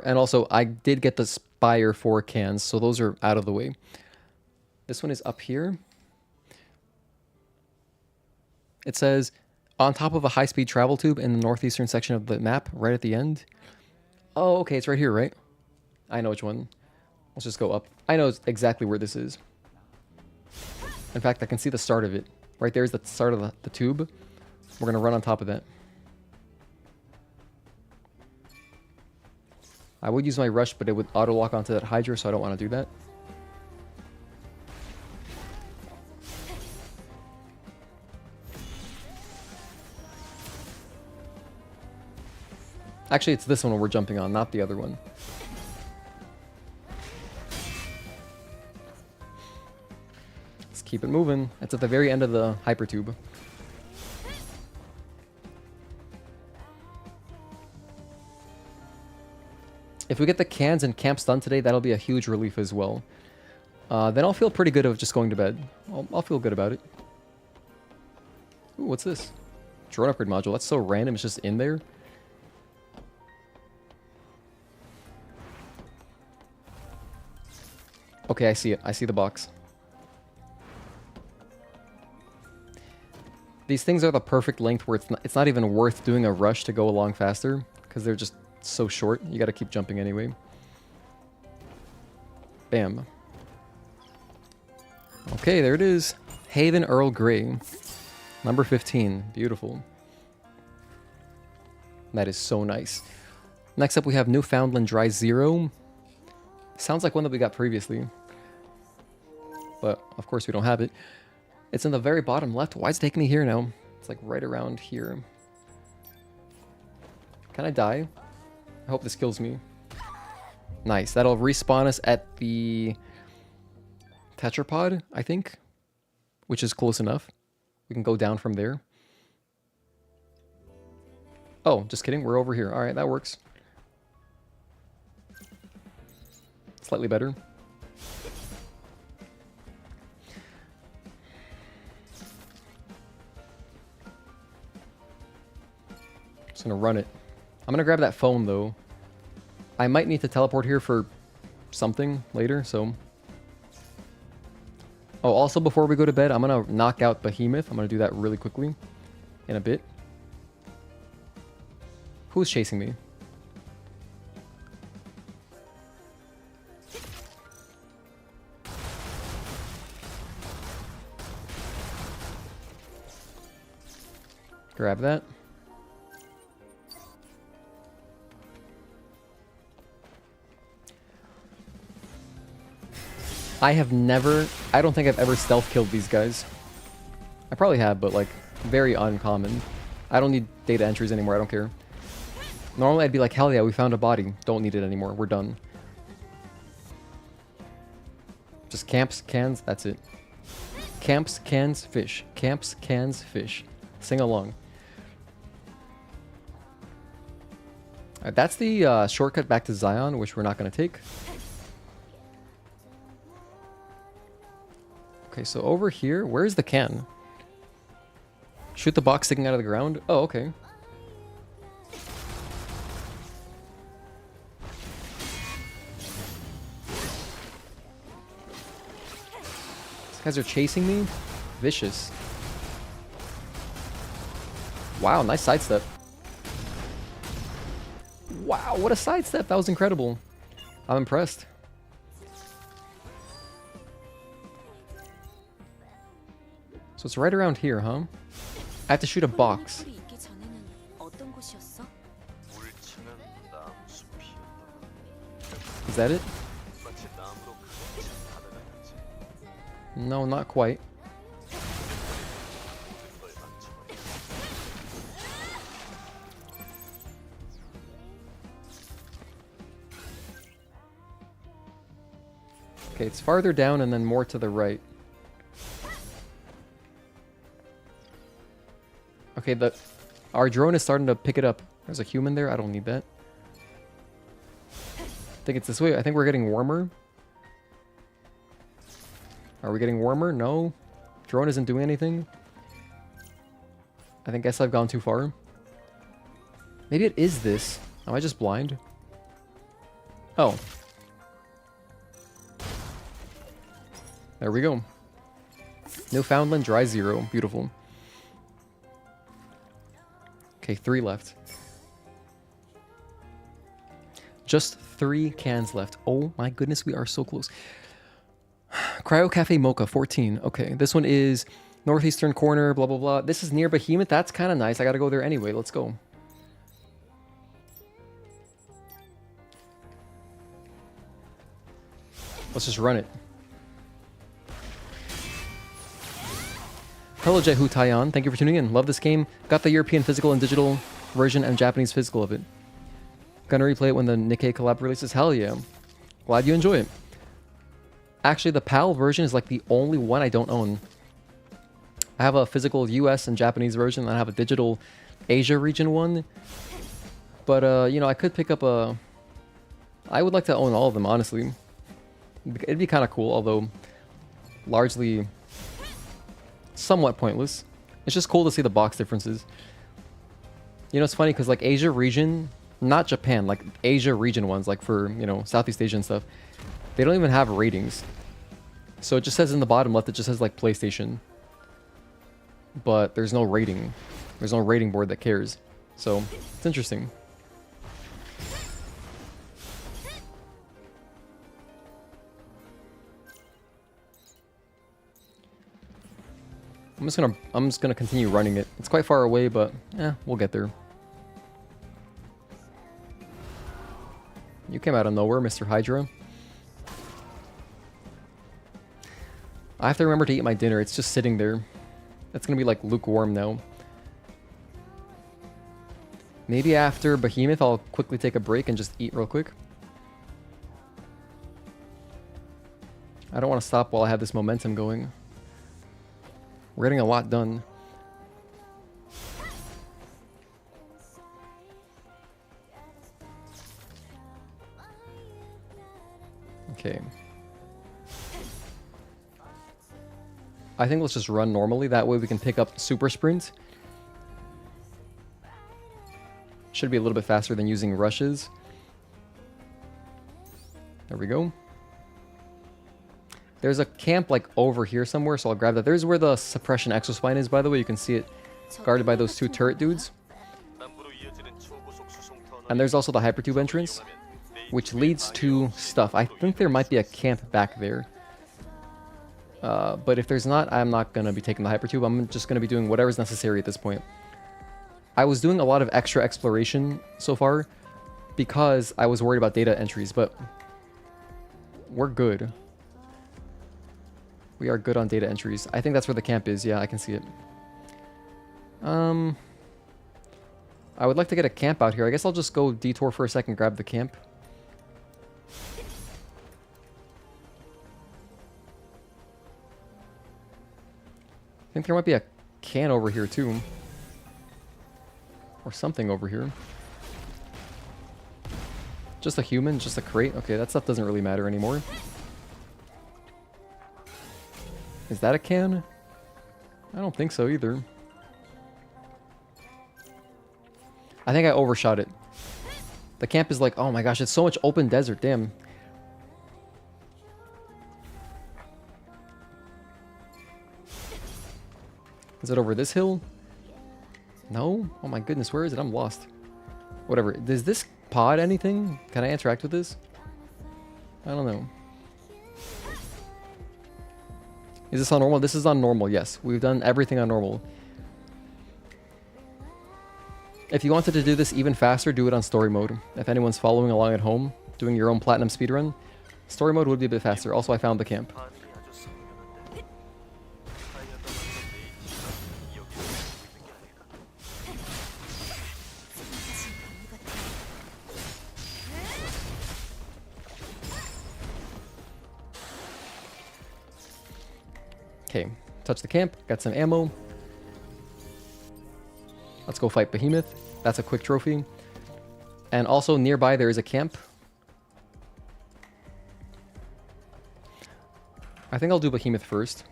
And also, I did get the Spire 4 cans, so those are out of the way. This one is up here. It says, on top of a high-speed travel tube in the northeastern section of the map, right at the end. Oh, okay, it's right here, right? I know which one. Let's just go up. I know exactly where this is. In fact, I can see the start of it. Right there's the start of the tube. We're going to run on top of that. I would use my rush, but it would auto-lock onto that Hydra, so I don't want to do that. Actually, it's this one we're jumping on, not the other one. Let's keep it moving. It's at the very end of the hypertube. If we get the cans and camps done today, that'll be a huge relief as well. Then I'll feel pretty good of just going to bed. I'll feel good about it. Ooh, what's this? Drone upgrade module. That's so random. It's just in there. Okay, I see it. I see the box. These things are the perfect length where it's not even worth doing a rush to go along faster, because they're just so short. You gotta keep jumping anyway. Bam. Okay, there it is. Haven Earl Grey. Number 15. Beautiful. That is so nice. Next up, we have Newfoundland Dry Zero. Sounds like one that we got previously. But, of course, we don't have it. It's in the very bottom left. Why is it taking me here now? It's like right around here. Can I die? I hope this kills me. Nice. That'll respawn us at the tetrapod, I think. Which is close enough. We can go down from there. Oh, just kidding. We're over here. Alright, that works. Slightly better. Just gonna run it. I'm gonna grab that phone though. I might need to teleport here for something later, so. Oh, also before we go to bed, I'm gonna knock out Behemoth. I'm gonna do that really quickly in a bit. Who's chasing me? Grab that. I don't think I've ever stealth killed these guys. I probably have, but like, very uncommon. I don't need data entries anymore, I don't care. Normally I'd be like, hell yeah, we found a body. Don't need it anymore, we're done. Just camps, cans, that's it. Camps, cans, fish. Camps, cans, fish. Sing along. Alright, that's the shortcut back to Xion, which we're not going to take. Okay, so over here, where's the can? Shoot the box sticking out of the ground? Oh, okay. These guys are chasing me? Vicious. Wow, nice sidestep. Wow, what a sidestep! That was incredible. I'm impressed. So it's right around here, huh? I have to shoot a box. Is that it? No, not quite. Okay, it's farther down and then more to the right. Okay, our drone is starting to pick it up. There's a human there. I don't need that. I think it's this way. I think we're getting warmer. Are we getting warmer? No. Drone isn't doing anything. I guess I've gone too far. Maybe it is this. Am I just blind? Oh. There we go. Newfoundland, dry 0. Beautiful. Okay, 3 left. Just 3 cans left. Oh my goodness, we are so close. Cryo Cafe Mocha, 14. Okay, this one is northeastern corner, blah, blah, blah. This is near Behemoth. That's kind of nice. I gotta go there anyway. Let's go. Let's just run it. Hello, Jehu Taiyan. Thank you for tuning in. Love this game. Got the European physical and digital version and Japanese physical of it. Gonna replay it when the Nikkei collab releases. Hell yeah. Glad you enjoy it. Actually, the PAL version is like the only one I don't own. I have a physical US and Japanese version, and I have a digital Asia region one. But, you know, I could pick up a... I would like to own all of them, honestly. It'd be kind of cool, although largely somewhat pointless. It's just cool to see the box differences. You know, it's funny because like Asia region, not Japan, like Asia region ones, like for, you know, Southeast Asia and stuff, they don't even have ratings. So it just says in the bottom left, it just says like PlayStation. But there's no rating. There's no rating board that cares. So it's interesting. I'm just gonna continue running it. It's quite far away, but we'll get there. You came out of nowhere, Mr. Hydra. I have to remember to eat my dinner. It's just sitting there. It's gonna be like lukewarm now. Maybe after Behemoth, I'll quickly take a break and just eat real quick. I don't want to stop while I have this momentum going. We're getting a lot done. Okay. I think let's just run normally. That way we can pick up super sprint. Should be a little bit faster than using rushes. There we go. There's a camp like over here somewhere, so I'll grab that. There's where the suppression exospine is, by the way. You can see it guarded by those 2 turret dudes. And there's also the hypertube entrance, which leads to stuff. I think there might be a camp back there. But if there's not, I'm not going to be taking the hypertube. I'm just going to be doing whatever's necessary at this point. I was doing a lot of extra exploration so far because I was worried about data entries, but we're good. We are good on data entries. I think that's where the camp is. Yeah, I can see it. I would like to get a camp out here. I guess I'll just go detour for a second, grab the camp. I think there might be a can over here too. Or something over here. Just a human, just a crate. Okay, that stuff doesn't really matter anymore. Is that a can? I don't think so either. I think I overshot it. The camp is like, oh my gosh, it's so much open desert, damn. Is it over this hill? No? Oh my goodness, where is it? I'm lost. Whatever. Does this pod anything? Can I interact with this? I don't know. Is this on normal? This is on normal, yes. We've done everything on normal. If you wanted to do this even faster, do it on story mode. If anyone's following along at home, doing your own platinum speedrun, story mode would be a bit faster. Also, I found the camp. Okay, touch the camp, got some ammo. Let's go fight Behemoth. That's a quick trophy. And also nearby there is a camp. I think I'll do Behemoth first.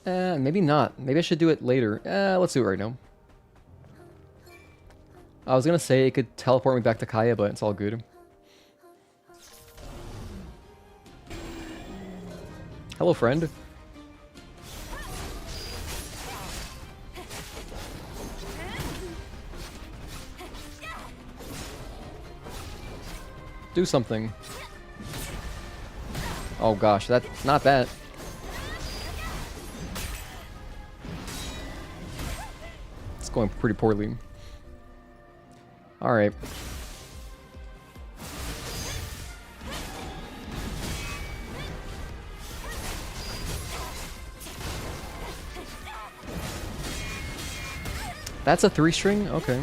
Maybe not. Maybe I should do it later. Let's do it right now. I was gonna say it could teleport me back to Kaya, but it's all good. Hello, friend. Do something. Oh gosh, that's not that. It's going pretty poorly. All right. That's a 3-string? Okay.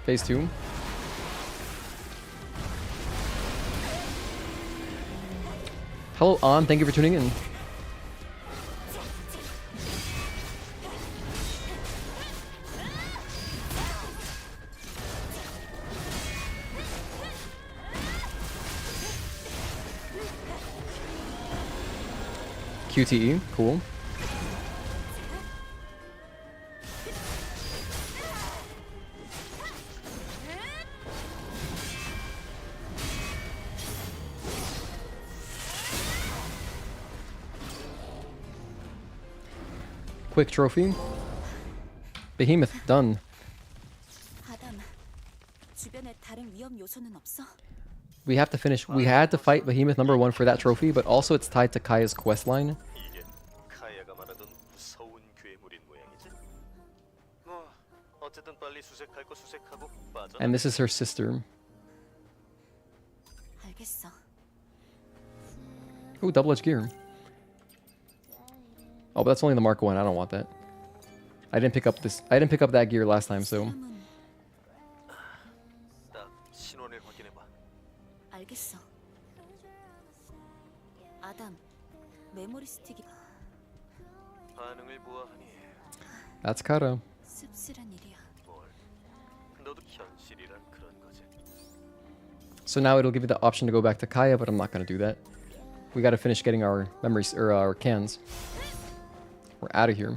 Phase 2. Hello, On. Thank you for tuning in. QTE. Cool. Quick trophy. Behemoth done. 아담, 주변에 다른 위험 요소는 없어? We have to finish. We had to fight Behemoth number 1 for that trophy, but also it's tied to Kaya's quest line. 이게 카야가 말하던 무서운 괴물인 모양이지. 뭐 어쨌든 빨리 수색할 거 수색하고 빠져. And this is her sister. 알겠어. Ooh, double-edged gear. Oh, but that's only the Mark 1. I don't want that. I didn't pick up this. I didn't pick up that gear last time, so. 딱 신원을 확인해 봐. 알겠어. 아담, 메모리 스틱이 반응을 보아하니 That's Kara. 씁쓸한 일이야. 뭘? 너도 현실이란 그런 거지. So now it'll give you the option to go back to Kaya, but I'm not gonna do that. We gotta finish getting our memories or our cans. We're out of here.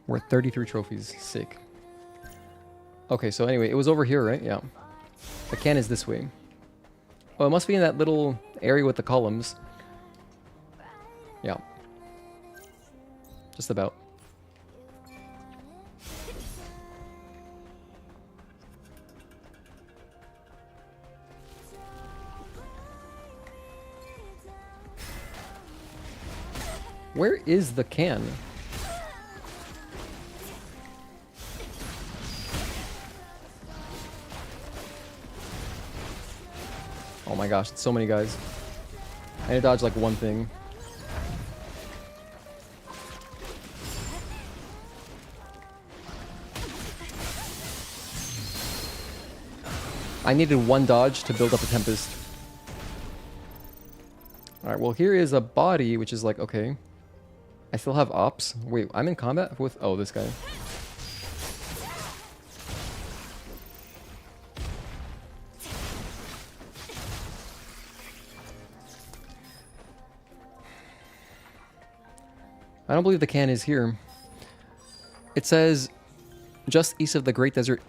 We're at 33 trophies. Sick. Okay, so anyway, it was over here, right? Yeah. The can is this way. Oh, it must be in that little area with the columns. Yeah. Just about. Where is the can? Oh my gosh, it's so many guys. I need to dodge like one thing. I needed one dodge to build up a Tempest. Alright, well here is a body, which is like, okay. I still have ops. Wait, I'm in combat with... Oh, this guy. I don't believe the can is here. It says just east of the Great Desert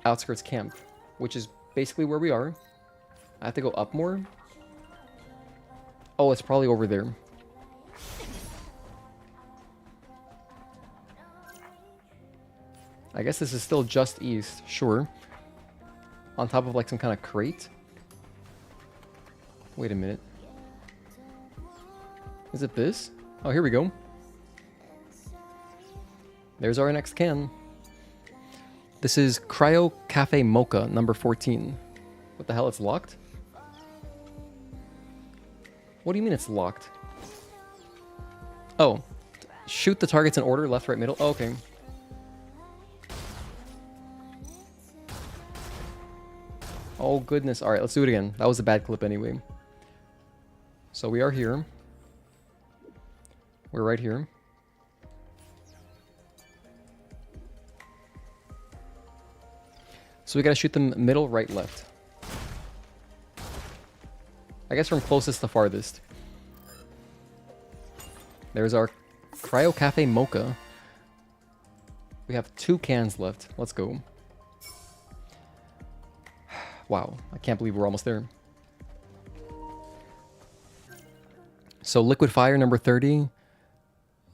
Outskirts Camp, which is basically where we are. I have to go up more. Oh, it's probably over there. I guess this is still just east, sure. On top of like some kind of crate. Wait a minute. Is it this? Oh, here we go. There's our next can. This is Cryo Cafe Mocha number 14. What the hell, it's locked? What do you mean it's locked? Oh. Shoot the targets in order, left, right, middle. Oh, okay. Oh goodness. Alright, let's do it again. That was a bad clip anyway. So we are here. We're right here. So we gotta shoot them middle, right, left. I guess from closest to farthest. There's our Cryo Cafe Mocha. We have 2 cans left. Let's go. Wow, I can't believe we're almost there. So Liquid Fire number 30.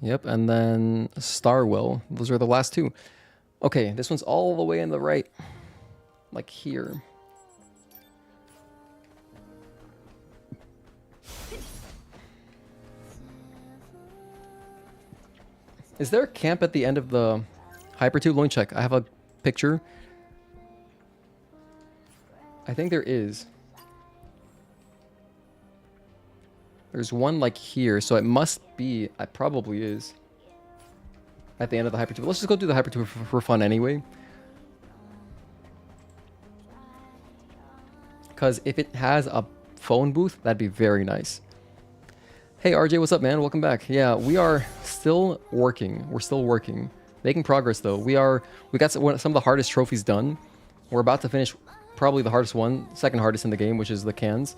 Yep, and then Starwell. Those are the last 2. Okay, this one's all the way in the right. Like here. Is there a camp at the end of the hypertube? Let me check. I have a picture. I think there is. There's one like here, so it must be. It probably is. At the end of the hypertube. Let's just go do the hypertube for fun anyway. Because if it has a phone booth, that'd be very nice. Hey RJ, what's up, man? Welcome back. Yeah, we are still working. We're still working. Making progress, though. We got some of the hardest trophies done. We're about to finish probably the hardest one, second hardest in the game, which is the cans.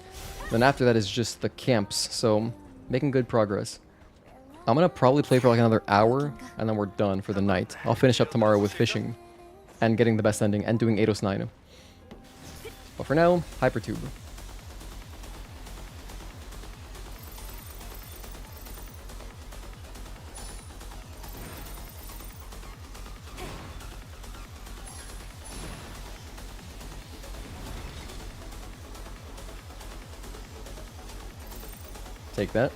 Then after that is just the camps. So, making good progress. I'm going to probably play for like another hour, and then we're done for the night. I'll finish up tomorrow with fishing and getting the best ending and doing Eidos 9. But for now, hypertube. Take that.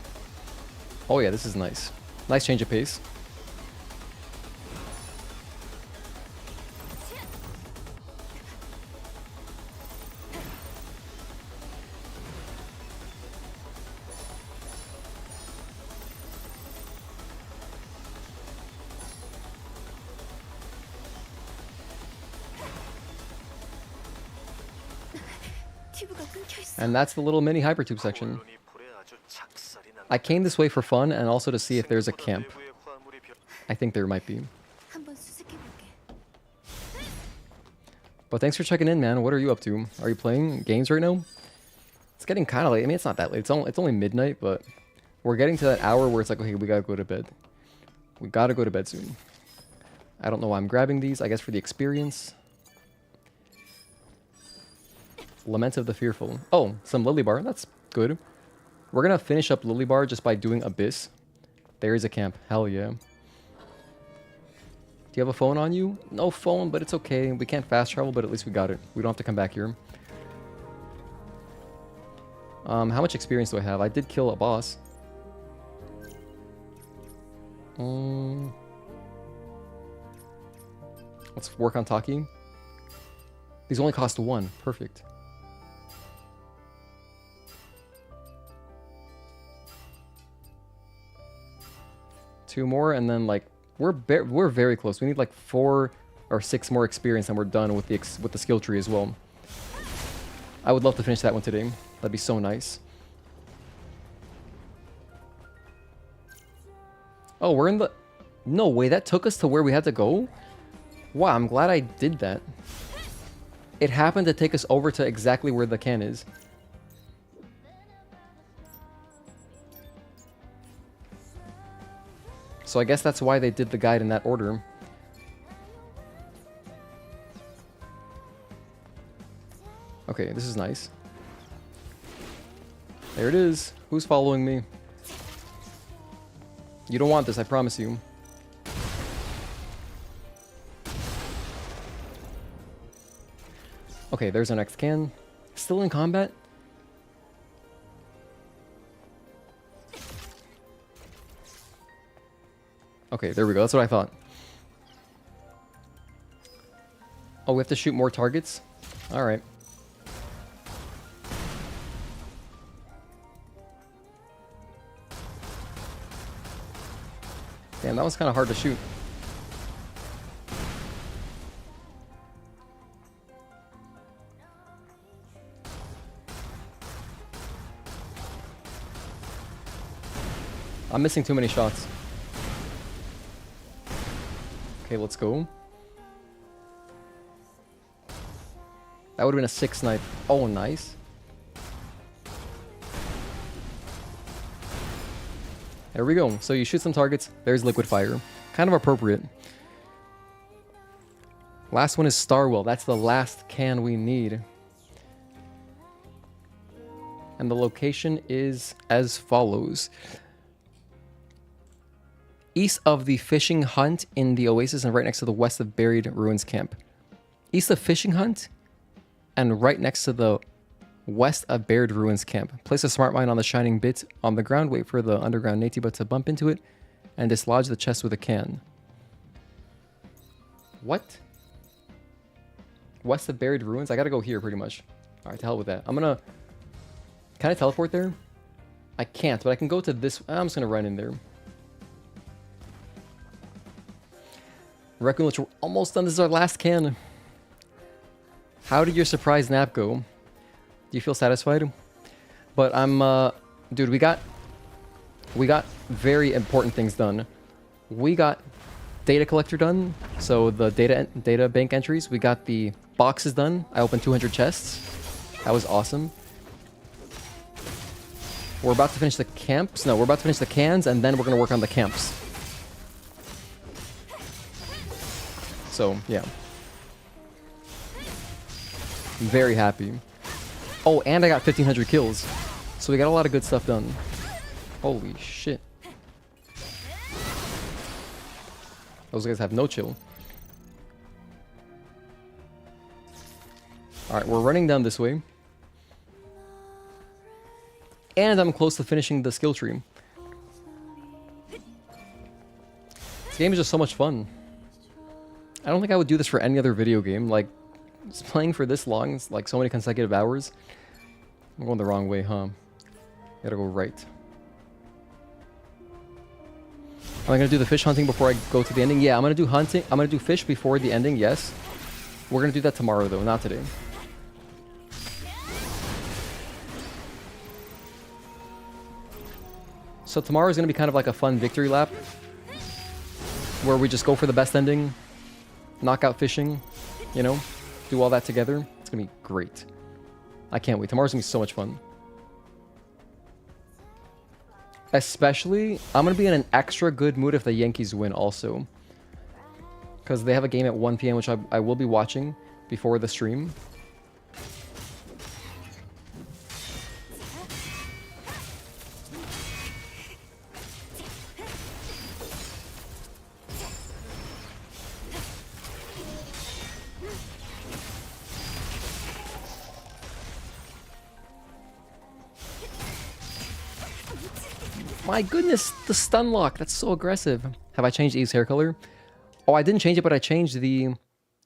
Oh yeah, this is nice. Nice change of pace. And that's the little mini hypertube section. I came this way for fun and also to see if there's a camp. I think there might be. But thanks for checking in, man. What are you up to? Are you playing games right now? It's getting kind of late. I mean, it's not that late. It's only midnight, but we're getting to that hour where it's like, okay, we gotta go to bed. We gotta go to bed soon. I don't know why I'm grabbing these. I guess for the experience. Lament of the Fearful. Oh, some Lily Bar. That's good. We're gonna finish up Lily Bar just by doing Abyss. There is a camp. Hell yeah. Do you have a phone on you? No phone, but it's okay. We can't fast travel, but at least we got it. We don't have to come back here. How much experience do I have? I did kill a boss. Let's work on Taki. These only cost 1. Perfect. Two more, and then like we're very close. We need like 4 or 6 more experience, and we're done with the skill tree as well. I would love to finish that one today. That'd be so nice. Oh, we're in the... No way, that took us to where we had to go? Wow, I'm glad I did that. It happened to take us over to exactly where the can is. So I guess that's why they did the guide in that order. Okay, this is nice. There it is. Who's following me? You don't want this, I promise you. Okay, there's our next can. Still in combat? Okay, there we go. That's what I thought. Oh, we have to shoot more targets? Alright. Damn, that was kind of hard to shoot. I'm missing too many shots. Okay, let's go. That would have been a 6 snipe. Oh, nice. There we go. So you shoot some targets. There's liquid fire. Kind of appropriate. Last one is Starwell. That's the last can we need. And the location is as follows. East of the fishing hunt in the oasis and right next to the west of buried ruins camp. East of fishing hunt and right next to the west of buried ruins camp. Place a smart mine on the shining bit on the ground. Wait for the underground Natiba to bump into it and dislodge the chest with a can. What? West of buried ruins? I gotta go here pretty much. Alright, to hell with that. I'm gonna... Can I teleport there? I can't, but I can go to this... I'm just gonna run in there. Raccoon, we're almost done. This is our last can. How did your surprise nap go? Do you feel satisfied? But I'm... dude, we got very important things done. We got data collector done. So the data bank entries. We got the boxes done. I opened 200 chests. That was awesome. We're about to finish the camps. No, we're about to finish the cans, and then we're going to work on the camps. So, yeah. I'm very happy. Oh, and I got 1,500 kills. So we got a lot of good stuff done. Holy shit. Those guys have no chill. Alright, we're running down this way. And I'm close to finishing the skill tree. This game is just so much fun. I don't think I would do this for any other video game. Like, just playing for this long, it's like so many consecutive hours. I'm going the wrong way, huh? Gotta go right. Am I gonna do the fish hunting before I go to the ending? Yeah, I'm gonna do hunting. I'm gonna do fish before the ending, yes. We're gonna do that tomorrow though, not today. So tomorrow is gonna be kind of like a fun victory lap. Where we just go for the best ending. Knockout fishing, you know, do all that together. It's gonna be great. I can't wait. Tomorrow's gonna be so much fun. Especially, I'm gonna be in an extra good mood if the Yankees win also. Because they have a game at 1 p.m. which I will be watching before the stream. My goodness, the stun lock. That's so aggressive. Have I changed Eve's hair color? Oh, I didn't change it, but I changed the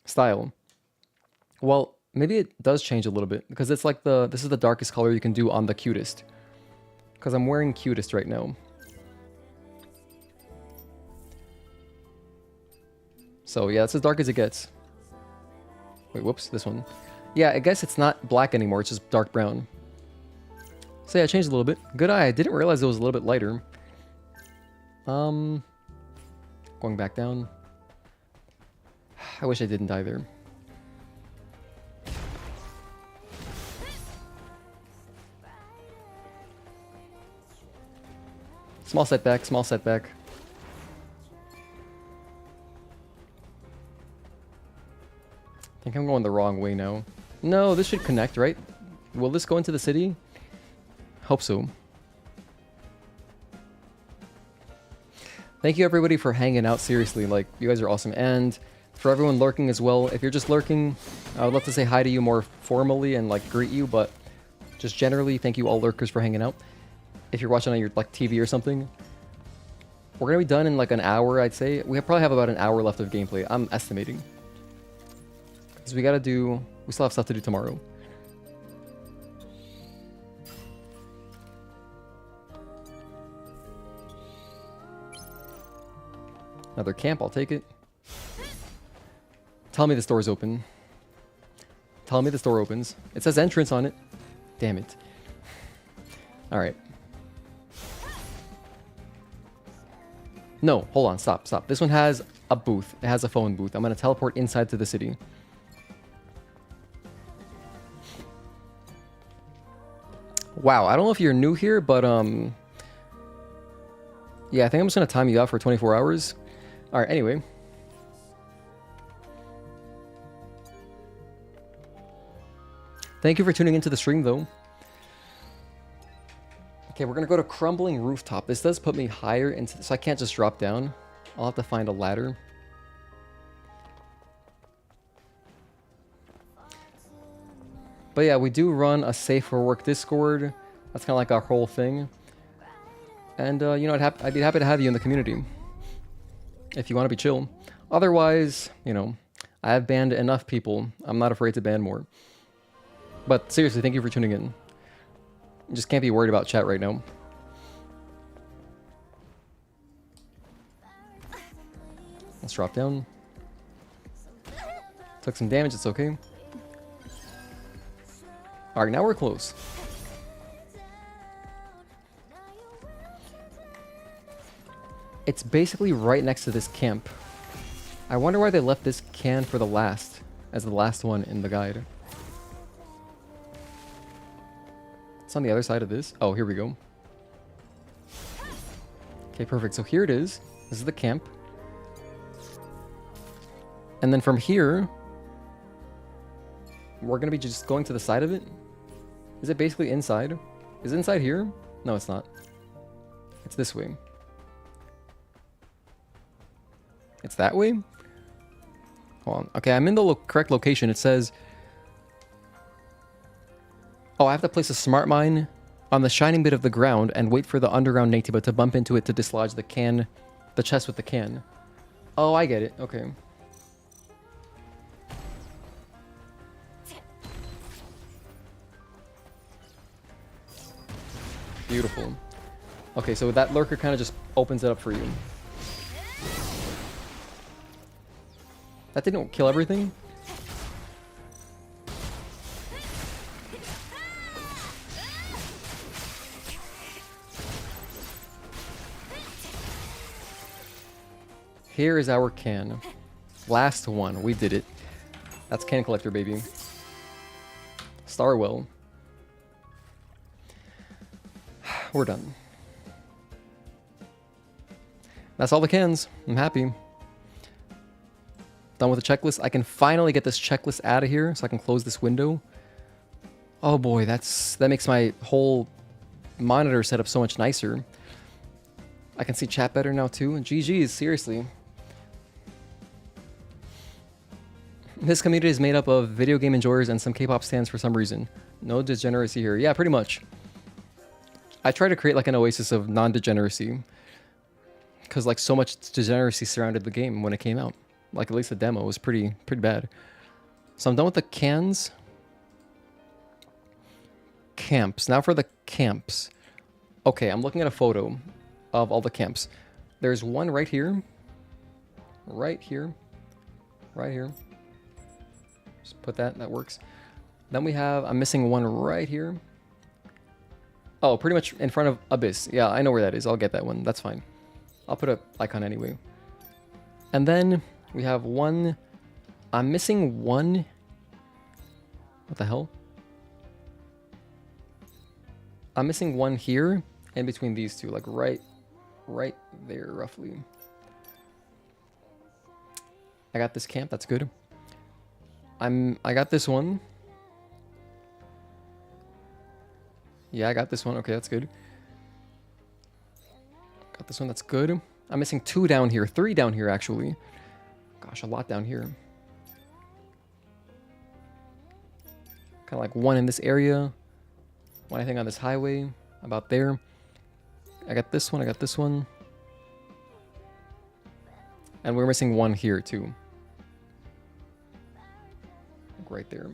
style. Well, maybe it does change a little bit because it's like this is the darkest color you can do on the cutest. Because I'm wearing cutest right now. So yeah, that's as dark as it gets. Wait, whoops, this one. Yeah, I guess it's not black anymore, it's just dark brown. So yeah, I changed a little bit. Good eye. I didn't realize it was a little bit lighter. Going back down. I wish I didn't die there. Small setback, small setback. I think I'm going the wrong way now. No, this should connect, right? Will this go into the city? Hope so. Thank you everybody for hanging out, seriously, like, you guys are awesome. And for everyone lurking as well, if you're just lurking, I would love to say hi to you more formally and like greet you, but just generally, thank you all lurkers for hanging out. If you're watching on your like TV or something, we're gonna be done in like an hour, I'd say. We probably have about an hour left of gameplay, I'm estimating. Because we still have stuff to do tomorrow. Another camp, I'll take it. Tell me this door's open. Tell me this door opens. It says entrance on it. Damn it. Alright. No, hold on, stop. This one has a booth. It has a phone booth. I'm gonna teleport inside to the city. Wow, I don't know if you're new here, but yeah, I think I'm just gonna time you out for 24 hours. All right, anyway. Thank you for tuning into the stream, though. Okay, we're gonna go to Crumbling Rooftop. This does put me higher into, so I can't just drop down. I'll have to find a ladder. But yeah, we do run a Safe for Work Discord. That's kind of like our whole thing. And, you know, I'd be happy to have you in the community if you want to be chill. Otherwise, you know, I have banned enough people. I'm not afraid to ban more. But seriously, thank you for tuning in. You just can't be worried about chat right now. Let's drop down. Took some damage, it's okay. Alright, now we're close. It's basically right next to this camp. I wonder why they left this can for the last, as the last one in the guide. It's on the other side of this. Oh, here we go. Okay, perfect. So here it is. This is the camp. And then from here, we're going to be just going to the side of it. Is it basically inside? Is it inside here? No, it's not. It's this way. It's that way? Hold on. Okay, I'm in the correct location. It says... Oh, I have to place a smart mine on the shining bit of the ground and wait for the underground Natiba to bump into it to dislodge the can, the chest with the can. Oh, I get it. Okay. Beautiful. Okay, so that lurker kind of just opens it up for you. That didn't kill everything. Here is our can. Last one. We did it. That's can collector, baby. Starwell. We're done. That's all the cans. I'm happy. Done with the checklist. I can finally get this checklist out of here so I can close this window. Oh boy, that makes my whole monitor setup so much nicer. I can see chat better now too. GG's, seriously. This community is made up of video game enjoyers and some K-pop stands for some reason. No degeneracy here. Yeah, pretty much. I try to create like an oasis of non-degeneracy. Because like so much degeneracy surrounded the game when it came out. Like at least the demo was pretty bad. So I'm done with the cans. Camps. Now for the camps. Okay, I'm looking at a photo of all the camps. There's one right here. Right here. Right here. Just put that works. Then we have, I'm missing one right here. Oh, pretty much in front of Abyss. Yeah, I know where that is. I'll get that one. That's fine. I'll put an icon anyway. And then we have one. I'm missing one. What the hell? I'm missing one here in between these two, like right there, roughly. I got this camp. That's good. I got this one. Yeah, I got this one. Okay, that's good. Got this one. That's good. I'm missing 2 down here. 3 down here, actually. Gosh, a lot down here. Kind of like 1 in this area. 1, I think, on this highway. About there. I got this one. I got this one. And we're missing 1 here, too. Like right there.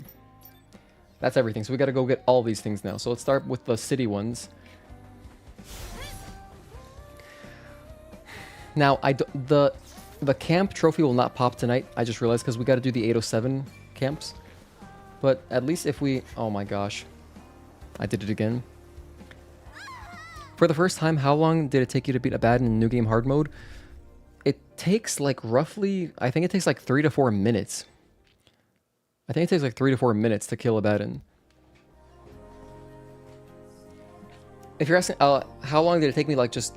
That's everything. So we got to go get all these things now. So let's start with the city ones. Now, the camp trophy will not pop tonight. I just realized because we got to do the 807 camps. But at least if we... Oh my gosh. I did it again. For the first time, how long did it take you to beat Abaddon in New Game Hard Mode? It takes like roughly... I think it takes like 3 to 4 minutes. I think it takes like 3 to 4 minutes to kill Abaddon. If you're asking, how long did it take me, like, just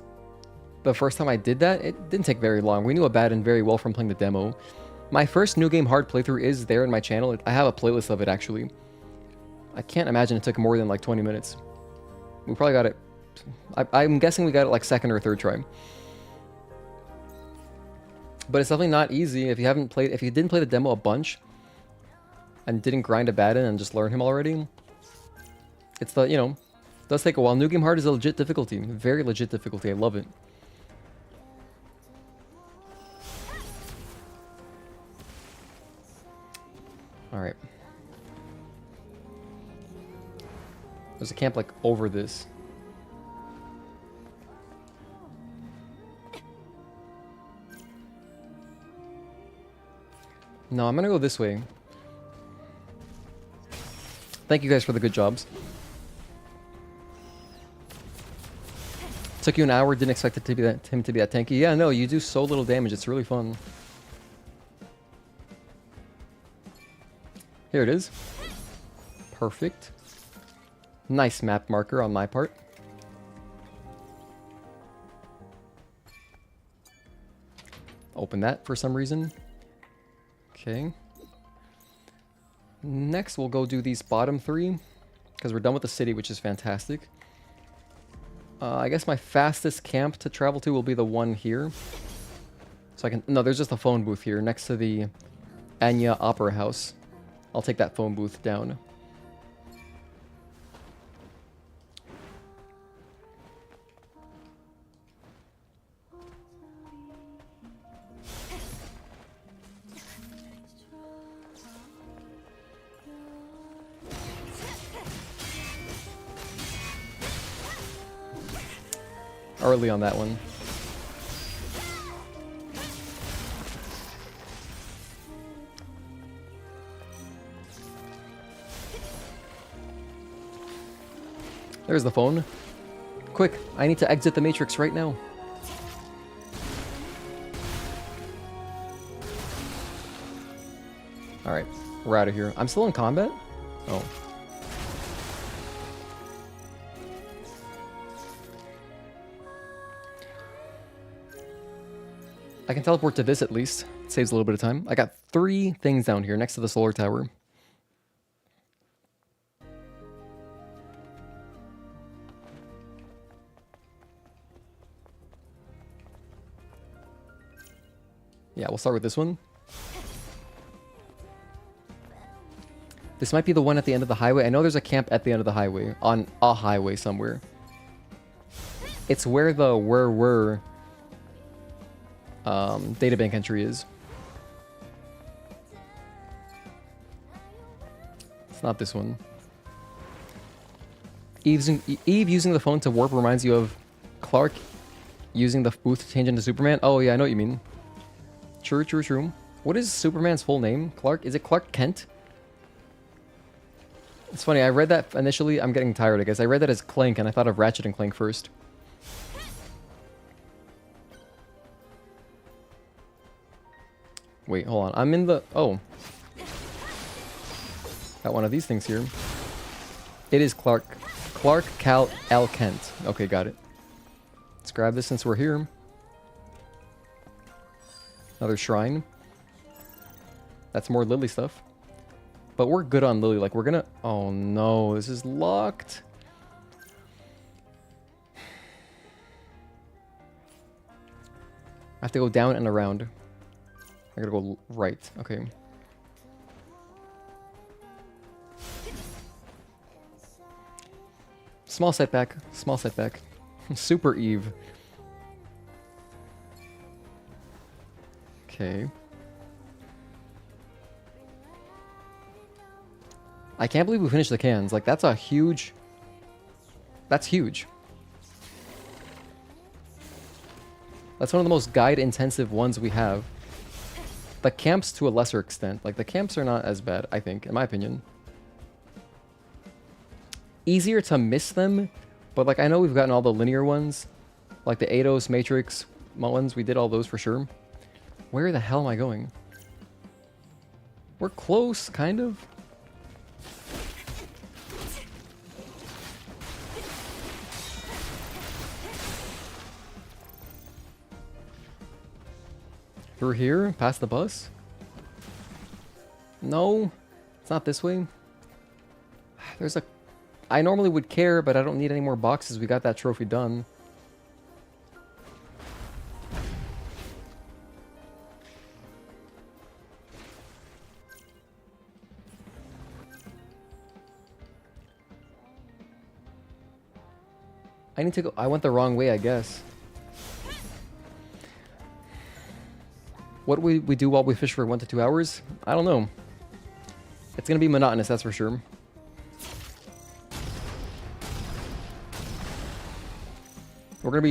the first time I did that? It didn't take very long. We knew Abaddon very well from playing the demo. My first New Game Hard playthrough is there in my channel. I have a playlist of it, actually. I can't imagine it took more than, like, 20 minutes. We probably got it... I'm guessing we got it, like, second or third try. But it's definitely not easy if you haven't played... If you didn't play the demo a bunch and didn't grind Abaddon and just learn him already, it's the, you know... It does take a while. New Game Hard is a legit difficulty. Very legit difficulty. I love it. Alright. There's a camp, like, over this. No, I'm gonna go this way. Thank you guys for the good jobs. Took you an hour, didn't expect it to be him to be that tanky. Yeah, no, you do so little damage, it's really fun. Here it is. Perfect. Nice map marker on my part. Open that for some reason. Okay. Next, we'll go do these bottom three, because we're done with the city, which is fantastic. I guess my fastest camp to travel to will be the one here. So I can... No, there's just a phone booth here next to the Anya Opera House. I'll take that phone booth down. Early on that one. There's the phone. Quick, I need to exit the Matrix right now. Alright, we're out of here. I'm still in combat? Oh. I can teleport to this at least. It saves a little bit of time. I got 3 things down here next to the solar tower. Yeah, we'll start with this one. This might be the one at the end of the highway. I know there's a camp at the end of the highway. On a highway somewhere. It's where the were databank entry is. It's not this one. Eve using the phone to warp reminds you of Clark using the booth to change into Superman. Oh yeah, I know what you mean. True, true, true. What is Superman's full name? Clark? Is it Clark Kent? It's funny, I read that initially. I'm getting tired, I guess. I read that as Clank, and I thought of Ratchet and Clank first. Wait, hold on. I'm in the... Oh. Got one of these things here. It is Clark. Clark Cal L. Kent. Okay, got it. Let's grab this since we're here. Another shrine. That's more Lily stuff. But we're good on Lily. Like, we're gonna... Oh, no. This is locked. I have to go down and around. I gotta go right. Okay. Small setback. Small setback. Super Eve. Okay. I can't believe we finished the cans. Like, that's a huge... That's huge. That's one of the most guide-intensive ones we have. The camps to a lesser extent. Like, the camps are not as bad, I think, in my opinion. Easier to miss them, but, like, I know we've gotten all the linear ones. Like, the Eidos, Matrix ones. We did all those for sure. Where the hell am I going? We're close, kind of. Through here? Past the bus? No. It's not this way. There's a... I normally would care, but I don't need any more boxes. We got that trophy done. I need to go... I went the wrong way, I guess. What we do while we fish for 1 to 2 hours? I don't know. It's gonna be monotonous, that's for sure. We're gonna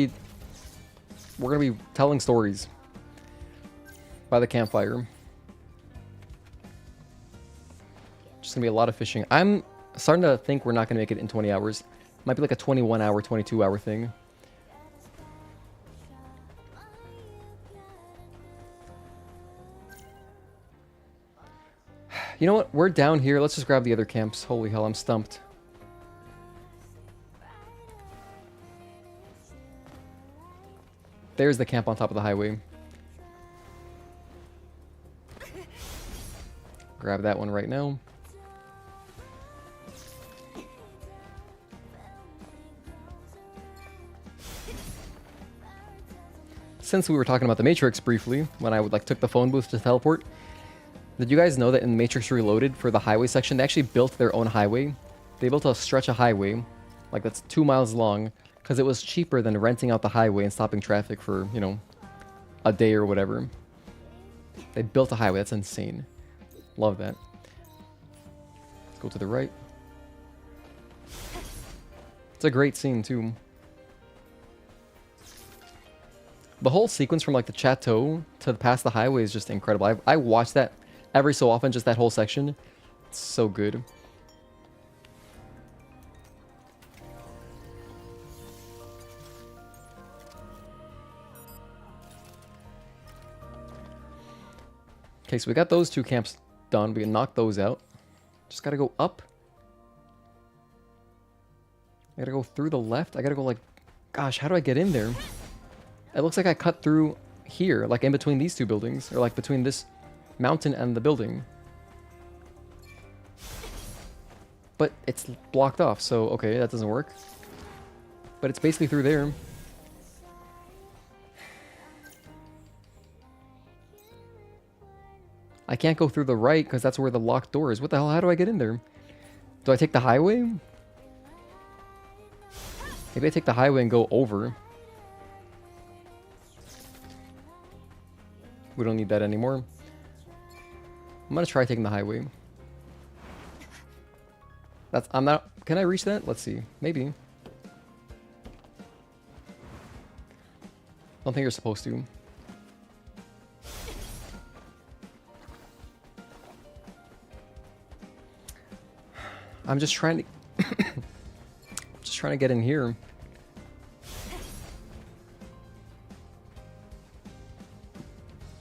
be telling stories by the campfire. Just gonna be a lot of fishing. I'm starting to think we're not gonna make it in 20 hours. Might be like a 21 hour, 22 hour thing. You know what? We're down here. Let's just grab the other camps. Holy hell, I'm stumped. There's the camp on top of the highway. Grab that one right now. Since we were talking about the Matrix briefly, when I took the phone booth to teleport, did you guys know that in Matrix Reloaded, for the highway section, they actually built their own highway? They built a stretch of highway, like that's 2 miles long, because it was cheaper than renting out the highway and stopping traffic for, you know, a day or whatever. They built a highway. That's insane. Love that. Let's go to the right. It's a great scene, too. The whole sequence from, like, the chateau to past the highway is just incredible. I watch that every so often, just that whole section. It's so good. Okay, so we got those 2 camps done. We can knock those out. Just gotta go up. I gotta go through the left. I gotta go like... Gosh, how do I get in there? It looks like I cut through here, like in between these 2 buildings. Or like between this mountain and the building. But it's blocked off, so okay, that doesn't work. But it's basically through there. I can't go through the right because that's where the locked door is. What the hell? How do I get in there? Do I take the highway? Maybe I take the highway and go over. We don't need that anymore. I'm gonna try taking the highway. I'm not... Can I reach that? Let's see. Maybe. Don't think you're supposed to. I'm just trying to... just trying to get in here.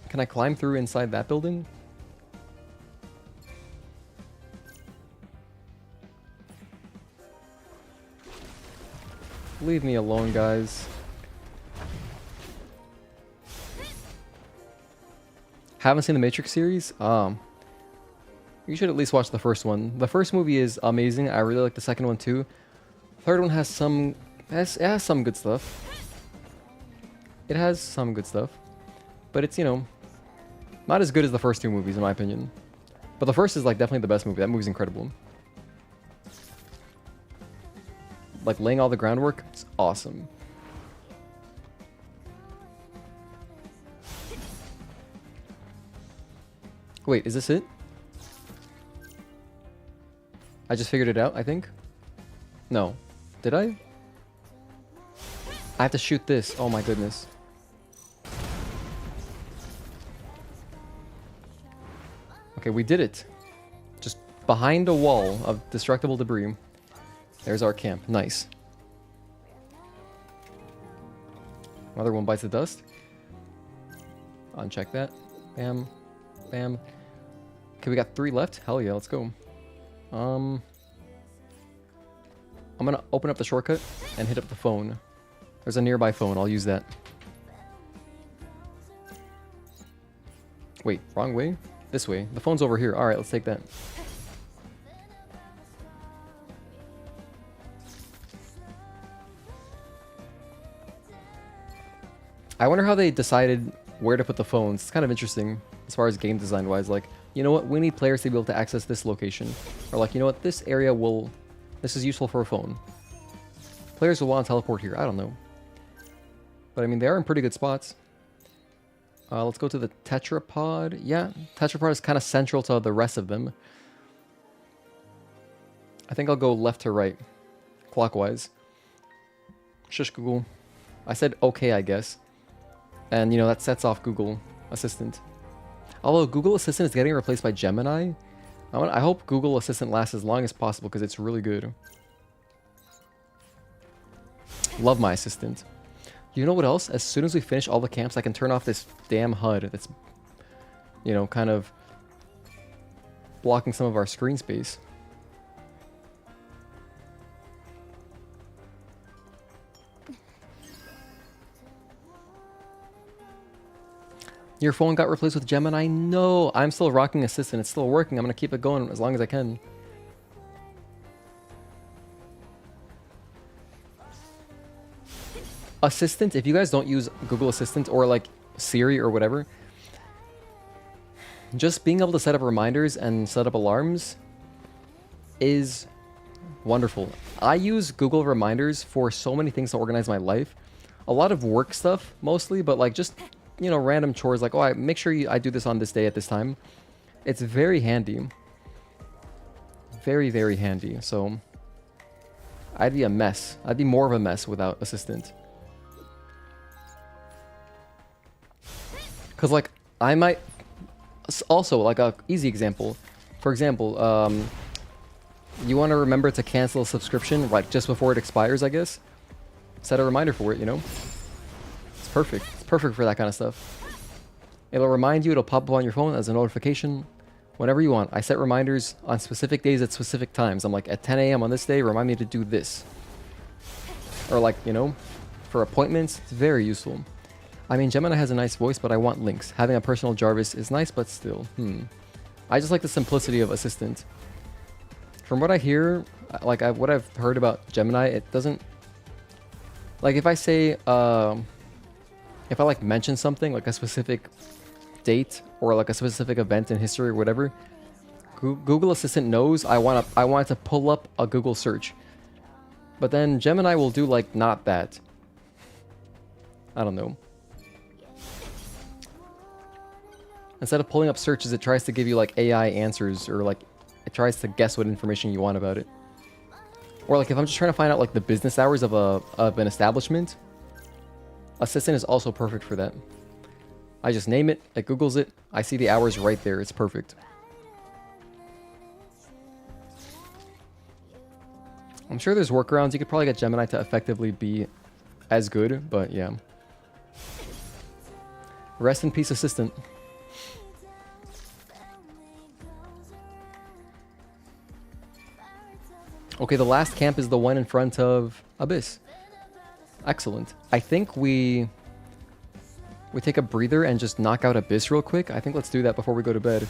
Can I climb through inside that building? Leave me alone, guys. Haven't seen the Matrix series? You should at least watch the first one. The first movie is amazing. I really like the second one too. Third one has some... It has some good stuff. It has some good stuff. But it's, you know, not as good as the first 2 movies in my opinion. But the first is like definitely the best movie. That movie's incredible. Like laying all the groundwork, it's awesome. Wait, is this it? I just figured it out, I think. No. Did I? I have to shoot this. Oh my goodness. Okay, we did it. Just behind a wall of destructible debris. There's our camp. Nice. Another one bites the dust. Uncheck that. Bam. Bam. Okay, we got 3 left. Hell yeah, let's go. I'm gonna open up the shortcut and hit up the phone. There's a nearby phone. I'll use that. Wait, wrong way? This way. The phone's over here. Alright, let's take that. I wonder how they decided where to put the phones. It's kind of interesting as far as game design wise. Like, you know what? We need players to be able to access this location. Or like, you know what? This area will... This is useful for a phone. Players will want to teleport here. I don't know. But I mean, they are in pretty good spots. Let's go to the tetrapod. Yeah, tetrapod is kind of central to the rest of them. I think I'll go left to right. Clockwise. Shush, Google. I said okay, I guess. And, you know, that sets off Google Assistant. Although Google Assistant is getting replaced by Gemini, I hope Google Assistant lasts as long as possible because it's really good. Love my assistant. You know what else? As soon as we finish all the camps, I can turn off this damn HUD that's, you know, kind of blocking some of our screen space. Your phone got replaced with Gemini? No, I'm still rocking Assistant. It's still working. I'm going to keep it going as long as I can. Assistant, if you guys don't use Google Assistant or like Siri or whatever, just being able to set up reminders and set up alarms is wonderful. I use Google Reminders for so many things to organize my life. A lot of work stuff mostly, but like just, you know, random chores like, oh, I make sure I do this on this day at this time. It's very handy. Very, very handy. So I'd be a mess. I'd be more of a mess without Assistant. Because, like, I might... Also, like, a easy example. For example, you want to remember to cancel a subscription, like, just before it expires, I guess? Set a reminder for it, you know? It's perfect. It's perfect for that kind of stuff. It'll remind you, it'll pop up on your phone as a notification whenever you want. I set reminders on specific days at specific times. I'm like, at 10 a.m. on this day, remind me to do this. Or, like, you know, for appointments, it's very useful. I mean, Gemini has a nice voice, but I want links. Having a personal Jarvis is nice, but still. I just like the simplicity of Assistant. From what I hear, like what I've heard about Gemini, it doesn't... Like, if I say... if I, like, mention something, like a specific date, or, like, a specific event in history or whatever, Google Assistant knows I want it to pull up a Google search. But then Gemini will do, like, not that. I don't know. Instead of pulling up searches, it tries to give you like AI answers, or like it tries to guess what information you want about it. Or like if I'm just trying to find out like the business hours of an establishment, Assistant is also perfect for that. I just name it, it Googles it, I see the hours right there, it's perfect. I'm sure there's workarounds. You could probably get Gemini to effectively be as good, but yeah. Rest in peace, Assistant. Okay, the last camp is the one in front of Abyss. Excellent. I think we take a breather and just knock out Abyss real quick. I think let's do that before we go to bed.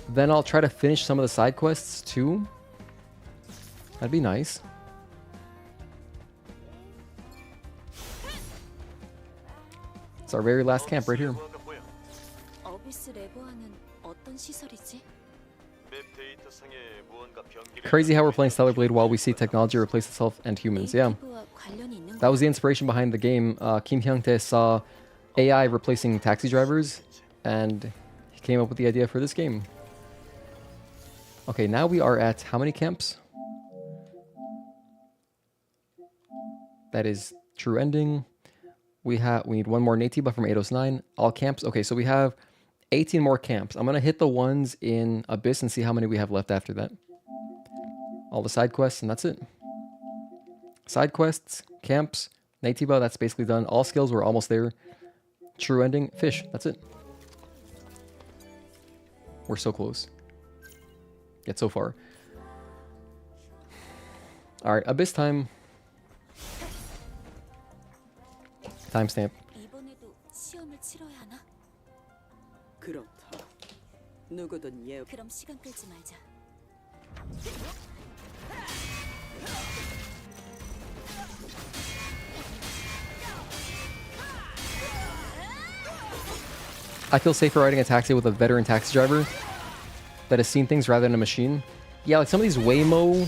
Then I'll try to finish some of the side quests too. That'd be nice. It's our very last camp right here. Crazy how we're playing Stellar Blade while we see technology replace itself and humans. Yeah. That was the inspiration behind the game. Kim Hyung-tae saw AI replacing taxi drivers, and he came up with the idea for this game. Okay, now we are at how many camps? That is true ending. We need one more Natiba from 809. All camps. Okay, so we have 18 more camps. I'm going to hit the ones in Abyss and see how many we have left after that. All the side quests, and that's it. Side quests, camps, Natiba, that's basically done. All skills, we're almost there. True ending, fish, that's it. We're so close. Yet so far. Alright, Abyss time. Timestamp. 누구든 예. 그럼 시간 끌지 말자. I feel safer riding a taxi with a veteran taxi driver that has seen things rather than a machine. Yeah, like some of these Waymo...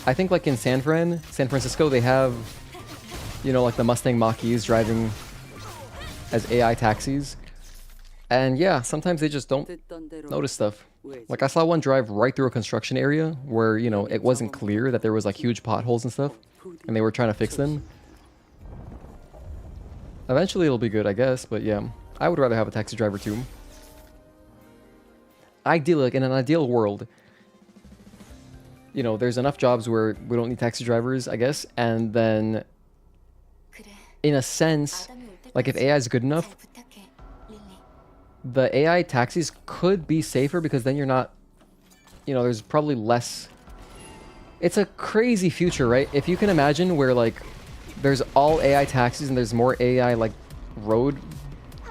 I think like in San Francisco, they have, you know, like the Mustang Mach-E's driving as AI taxis. And yeah, sometimes they just don't notice stuff. Like I saw one drive right through a construction area where, you know, it wasn't clear that there was like huge potholes and stuff. And they were trying to fix them. Eventually it'll be good, I guess, but yeah. I would rather have a taxi driver too. Ideally, like in an ideal world, you know, there's enough jobs where we don't need taxi drivers, I guess, and then in a sense, like if AI is good enough, the AI taxis could be safer because then you're not, you know, there's probably less. It's a crazy future, right? If you can imagine where like there's all AI taxis and there's more AI like road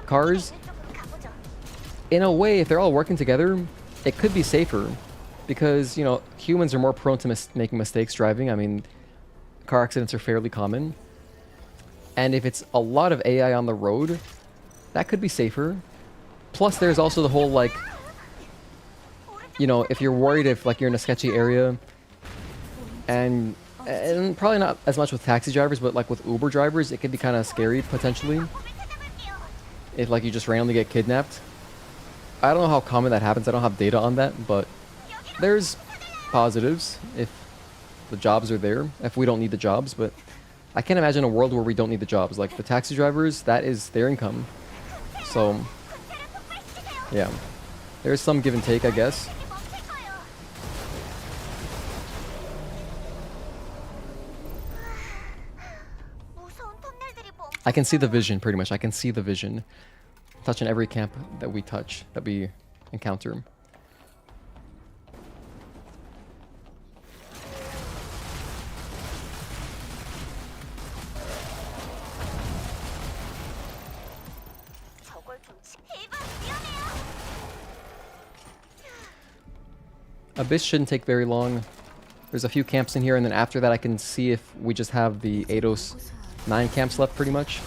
cars, in a way, if they're all working together, it could be safer because, you know, humans are more prone to making mistakes driving. I mean, car accidents are fairly common. And if it's a lot of AI on the road, that could be safer. Plus, there's also the whole, like, you know, if you're worried if, like, you're in a sketchy area, and probably not as much with taxi drivers, but, like, with Uber drivers, it could be kind of scary, potentially. If, like, you just randomly get kidnapped. I don't know how common that happens. I don't have data on that, but there's positives if the jobs are there, if we don't need the jobs, but I can't imagine a world where we don't need the jobs. Like, the taxi drivers, that is their income. So... yeah, there's some give and take, I guess. I can see the vision, pretty much. I can see the vision. Touching every camp that we touch, that we encounter. Abyss shouldn't take very long. There's a few camps in here, and then after that I can see if we just have the Eidos 9 camps left, pretty much.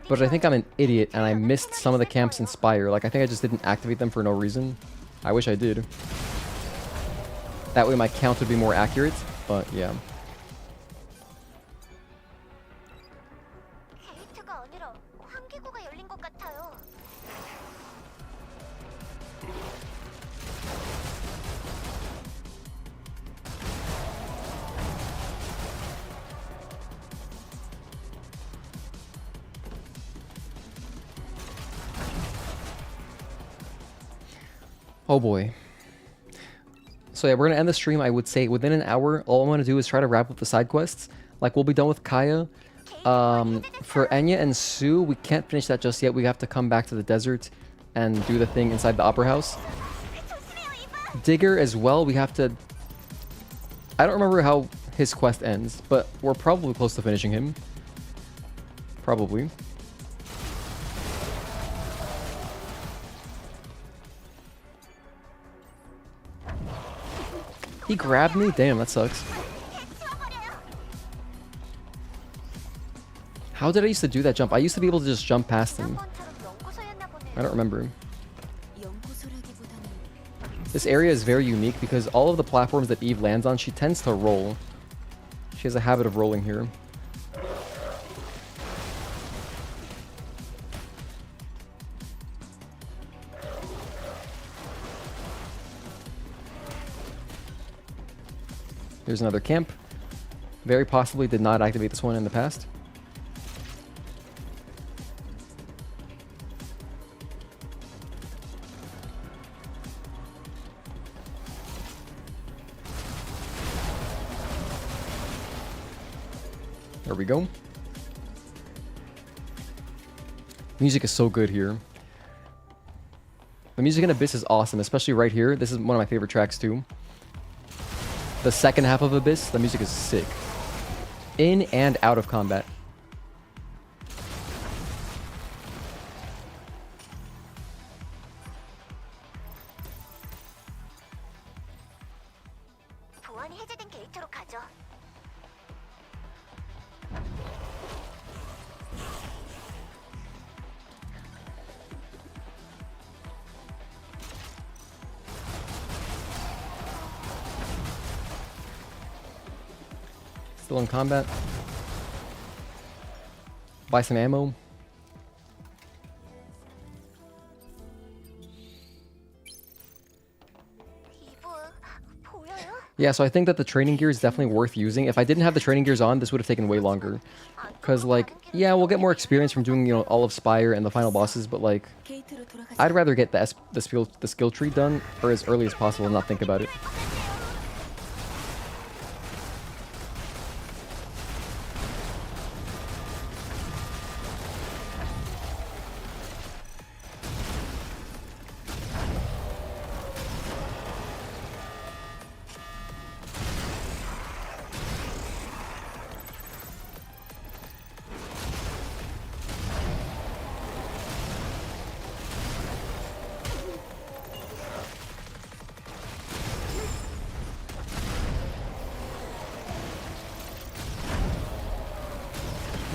But I think I'm an idiot, and I missed some of the camps in Spire. Like, I think I just didn't activate them for no reason. I wish I did. That way my count would be more accurate, but yeah. Oh boy. So yeah, we're gonna end the stream, I would say, within an hour. All I'm gonna do is try to wrap up the side quests. Like, we'll be done with Kaya. For Enya and Sue, we can't finish that just yet. We have to come back to the desert and do the thing inside the Opera House. Digger as well, we have to... I don't remember how his quest ends, but we're probably close to finishing him. Probably. He grabbed me? Damn, that sucks. How did I used to do that jump? I used to be able to just jump past him. I don't remember. This area is very unique because all of the platforms that Eve lands on, she tends to roll. She has a habit of rolling here. Here's another camp. Very possibly did not activate this one in the past. There we go. Music is so good here. The music in Abyss is awesome, especially right here. This is one of my favorite tracks too. The second half of Abyss, the music is sick. In and out of combat. 보안이 해제된 게이트로 가죠. Still in combat. Buy some ammo. 이브, 보여요? Yeah, so I think that the training gear is definitely worth using. If I didn't have the training gears on, this would have taken way longer. Because, like, yeah, we'll get more experience from doing, you know, all of Spire and the final bosses, but, like, 게이트로 돌아가자. I'd rather get the skill tree done or as early as possible and not think about it.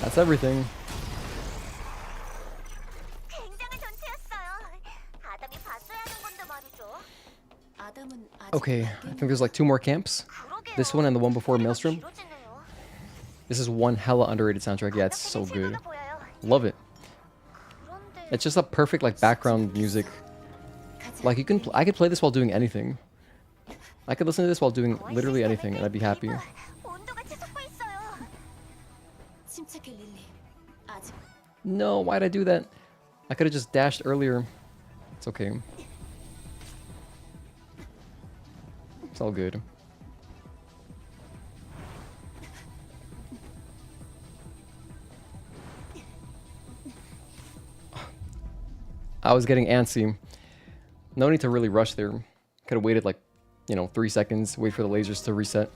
That's everything. 굉장한 전투였어요. 아담이 봤어야 하는 건데 말이죠. 아담은 아직 Okay, I think there's like 2 more camps. This one and the one before Maelstrom. 길어지네요. This is one hella underrated soundtrack. Yeah, it's so good. 실버가 보여요. Love it. 그런데 It's just a perfect like background music. Like you can, I could play this while doing anything. I could listen to this while doing literally anything, and I'd be happy. 온도가 치솟고 있어요. 침착해 릴리. 아직 No, why'd I do that? I could have just dashed earlier. It's okay. It's all good. I was getting antsy. No need to really rush there. Could have waited like, you know, 3 seconds, wait for the lasers to reset.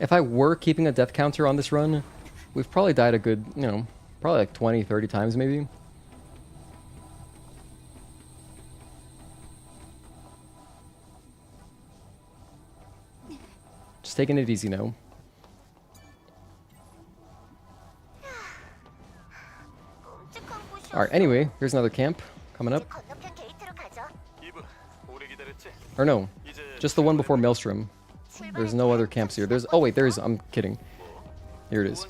If I were keeping a death counter on this run, we've probably died a good, you know, probably like 20, 30 times maybe. Just taking it easy now. 끔찍한 곳이었어요. Alright, anyway, here's another camp coming up. 건너편 게이트로 가죠. 이브, 오래 기다렸지? Or no, 이제 just the one before Maelstrom. There's no other camps here. There's, oh wait, there is, I'm kidding. Here it is.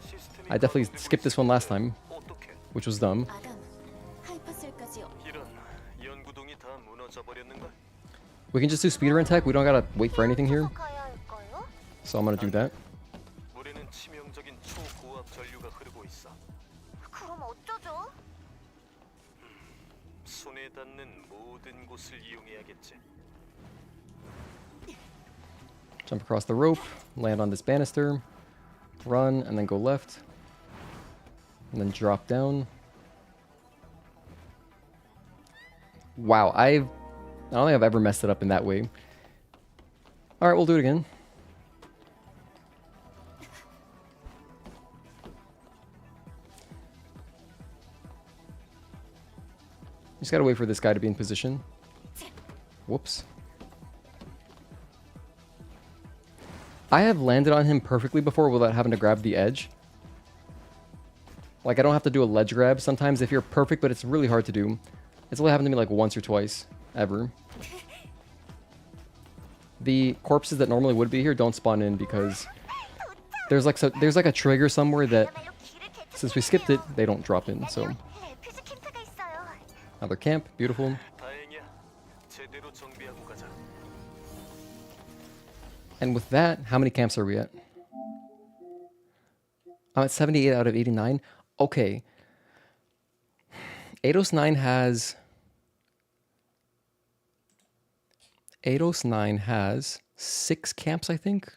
I definitely skipped this one last time, 어떡해? which was dumb. 아담 하이퍼셀까지 이런 연구동이 다 무너져 버렸는걸? We can just do speedrun tech, we don't gotta wait for anything here. 가야 할까요? So I'm gonna do that. 물에는 치명적인 초고압 전류가 흐르고 있어. 그럼 어쩌죠? 손에 닿는 모든 곳을 이용해야겠지. Jump across the rope, land on this banister, run, and then go left. And then drop down. Wow, I don't think I've ever messed it up in that way. Alright, we'll do it again. Just gotta wait for this guy to be in position. Whoops. I have landed on him perfectly before without having to grab the edge. Like, I don't have to do a ledge grab sometimes if you're perfect, but it's really hard to do. It's only happened to me like once or twice, ever. The corpses that normally would be here don't spawn in because there's like a trigger somewhere that, since we skipped it, they don't drop in, so. 퓨즈 캠프가 있어요. Another camp, beautiful. 다행이야. 제대로 정비하고 가자. And with that, how many camps are we at? I'm at 78 out of 89. Okay. Eidos 9 has... Eidos 9 has 6 camps, I think.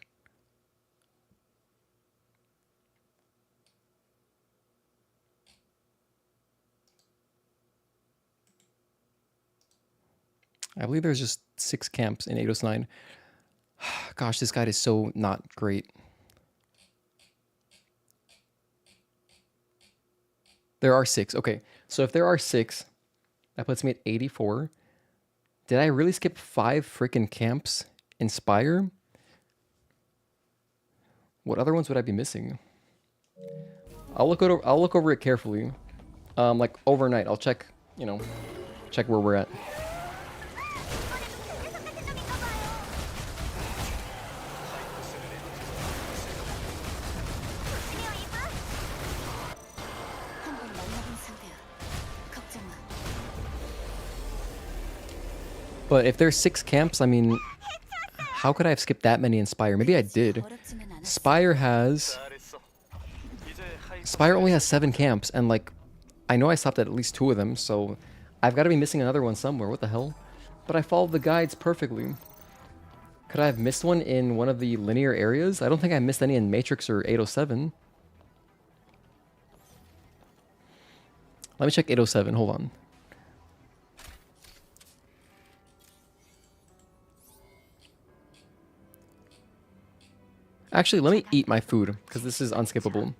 I believe there's just 6 camps in Eidos 9. Gosh, this guide is so not great. There are 6. Okay, so if there are 6, that puts me at 84. Did I really skip 5 freaking camps in Spire? What other ones would I be missing? I'll look over it carefully. Like overnight, I'll check, you know, check where we're at. But if there's 6 camps, I mean, how could I have skipped that many in Spire? Maybe I did. Spire only has 7 camps, and like, I know I stopped at least 2 of them, so I've got to be missing another one somewhere. What the hell? But I followed the guides perfectly. Could I have missed one in one of the linear areas? I don't think I missed any in Matrix or 807. Let me check 807. Hold on. Actually, let me eat my food, because this is unskippable.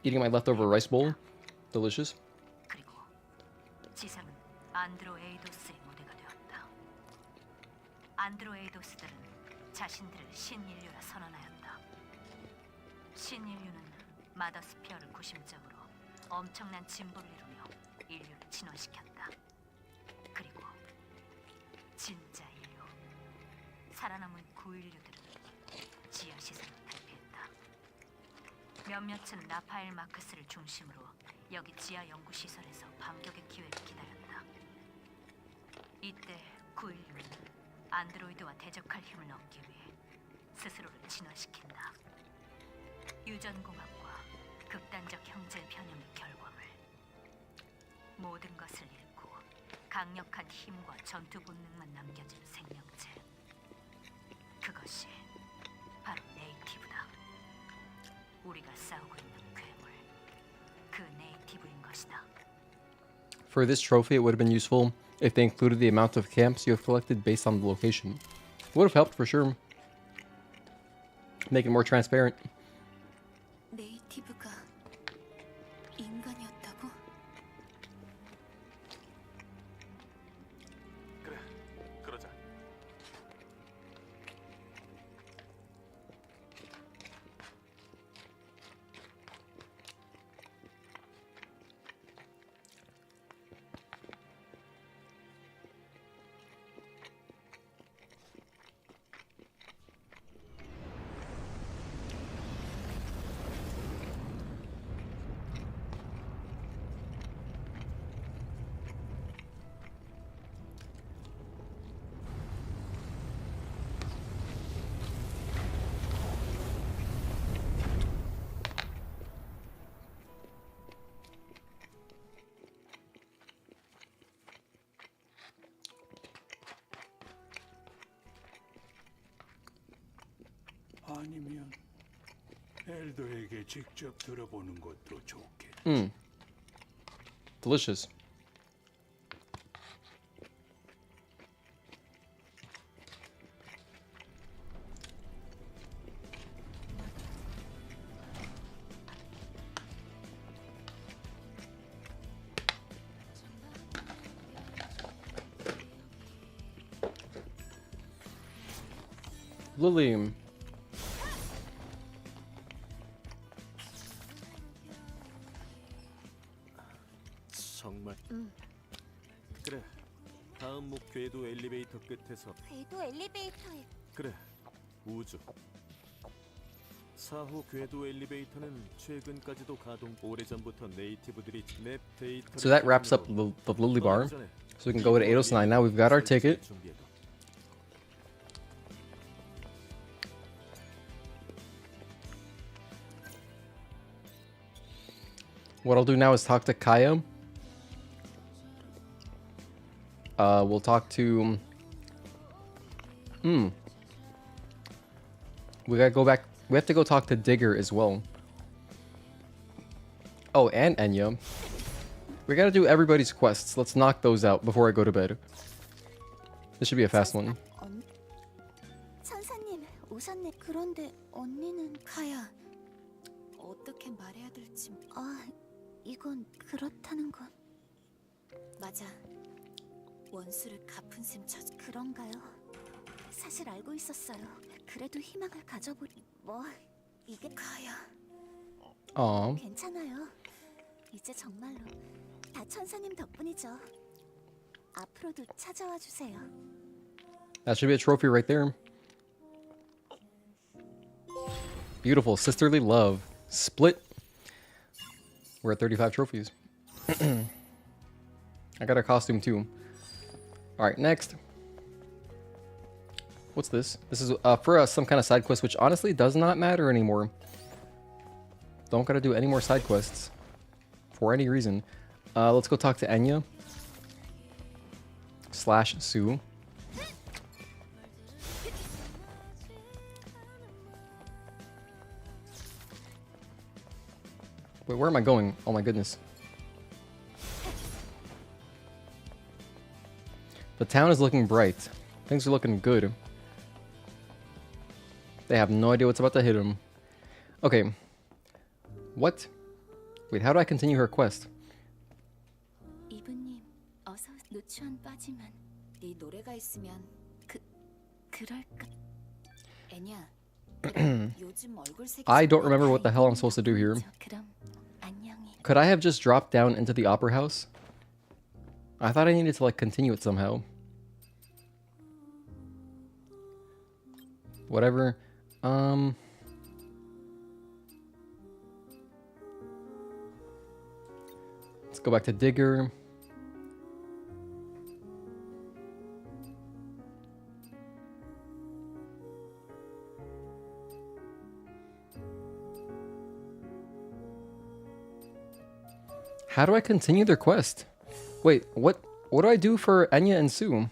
Eating my leftover rice bowl. Delicious. 신인류는 마더스피어를 구심점으로 엄청난 진보를 이루며 인류를 진화시켰다. 그리고 진짜 인류, 살아남은 구인류들은 지하 시설을 탈피했다. 몇몇은 라파엘 마크스를 중심으로 여기 지하 연구 시설에서 반격의 기회를 기다렸다. 이때 구인류는 안드로이드와 대적할 힘을 얻기 위해 스스로를 진화시킨다. 유전공학과 극단적 형제 변형의 결과물. 모든 것을 잃고 강력한 힘과 전투 본능만 남겨진 생명체. 그것이 바로 네이티브다. 우리가 싸우고 있는 괴물. 그 네이티브인 것이다. For this trophy, it would have been useful if they included the amount of camps you have collected based on the location. Would have helped for sure. Make it more transparent. 네이티브가 인간이었다고? 그래, 그러자. 아니면 엘더에게 직접 들어보는 것도 좋겠지. Delicious. Lily. 정말. 그래. 다음 목표에도 엘리베이터 끝에서. 궤도 엘리베이터에 그래. 우주. 4호 궤도 엘리베이터는 최근까지도 가동. 오래전부터 네이티브들이 맵 데이터를. So that wraps up the Lily Bar. So we can go to Eidos 9 now. We've got our ticket. What I'll do now is talk to Kaya. We'll talk to... We gotta go back. We have to go talk to Digger as well. Oh, and Enya. We gotta do everybody's quests. Let's knock those out before I go to bed. This should be a fast one. 천사님 오셨네. 그런데 언니는 카야. 어떻게 말해야 될지. 이건 그렇다는 건. 맞아. 원수를 갚은 셈 쳐. 그런가요? 사실 알고 있었어요. 그래도 희망을 가져보리. 이게 카야. 괜찮아요. 이제 정말로 다 천사님 덕분이죠. 앞으로도 찾아와 주세요. That should be a trophy right there. Beautiful sisterly love. Split. We're at 35 trophies. I got a costume too. Alright, next. What's this? This is for us some kind of side quest, which honestly does not matter anymore. Don't gotta do any more side quests for any reason. Let's go talk to Enya / Sue. Wait, where am I going? Oh my goodness. The town is looking bright. Things are looking good. They have no idea what's about to hit them. Okay. What? Wait, how do I continue her quest? 이브님, 어서 누추한 빠지만 네 노래가 있으면 그럴까? 애냐, 요즘 얼굴색이 I don't remember what the hell I'm supposed to do here. 그럼 안녕히. Could I have just dropped down into the opera house? I thought I needed to like continue it somehow. Whatever. Let's go back to Digger. How do I continue their quest? Wait, what do I do for Enya and Sue?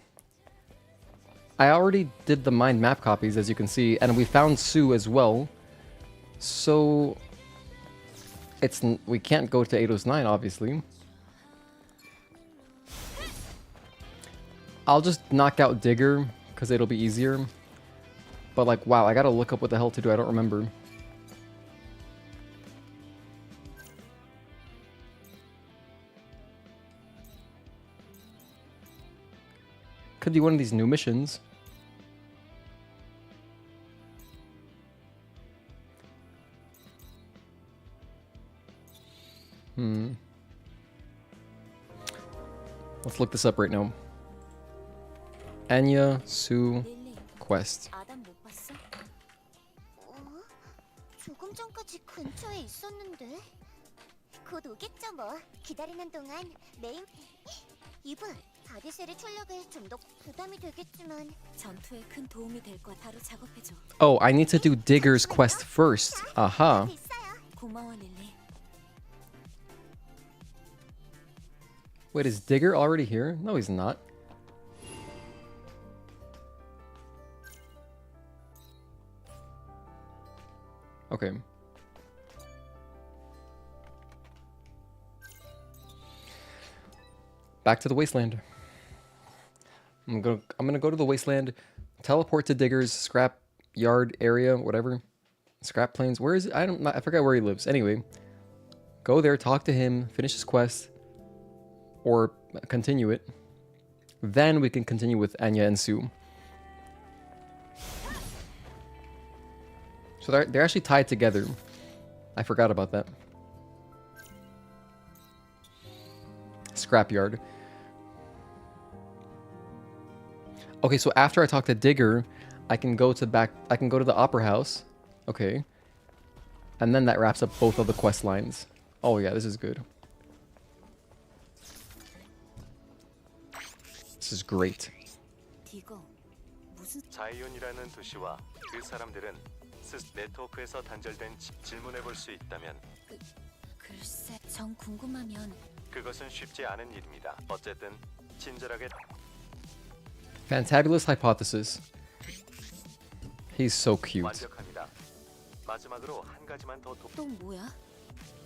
I already did the mind map copies, as you can see, and we found Sue as well. So we can't go to Eidos 9, obviously. I'll just knock out Digger, because it'll be easier. But like, wow, I gotta look up what the hell to do, I don't remember. Could be one of these new missions. Let's look this up right now. Enya, Sue, quest. 아담 못 봤어? 조금 전까지 근처에 있었는데. 곧 오겠죠 뭐. 기다리는 동안 메인 이브 바디셀의 출력에 좀 더 부담이 되겠지만 전투에 큰 도움이 될 거 바로 작업해줘. Oh, I need to do Digger's quest first. Aha. 고마워 릴리. Wait, is Digger already here? No, he's not. Okay. Back to the Wasteland. I'm gonna go to the Wasteland, teleport to Digger's scrap yard area, whatever. Scrap plains. Where is it? I forgot where he lives. Anyway, go there, talk to him, finish his quest, or continue it. Then we can continue with Enya and Sue. So they're actually tied together. I forgot about that. Scrapyard. Okay, so after I talk to Digger, I can go to the opera house. Okay. And then that wraps up both of the quest lines. Oh yeah, this is good. This is great. 자이온이라는 도시와 그 사람들은 네트워크에서 단절된 질문해 볼 수 있다면 글쎄, 정 궁금하면 그것은 쉽지 않은 일입니다. 어쨌든 친절하게 Fantabulous hypothesis. He's so cute. 완벽합니다. 마지막으로 한 가지만 더 또 뭐야?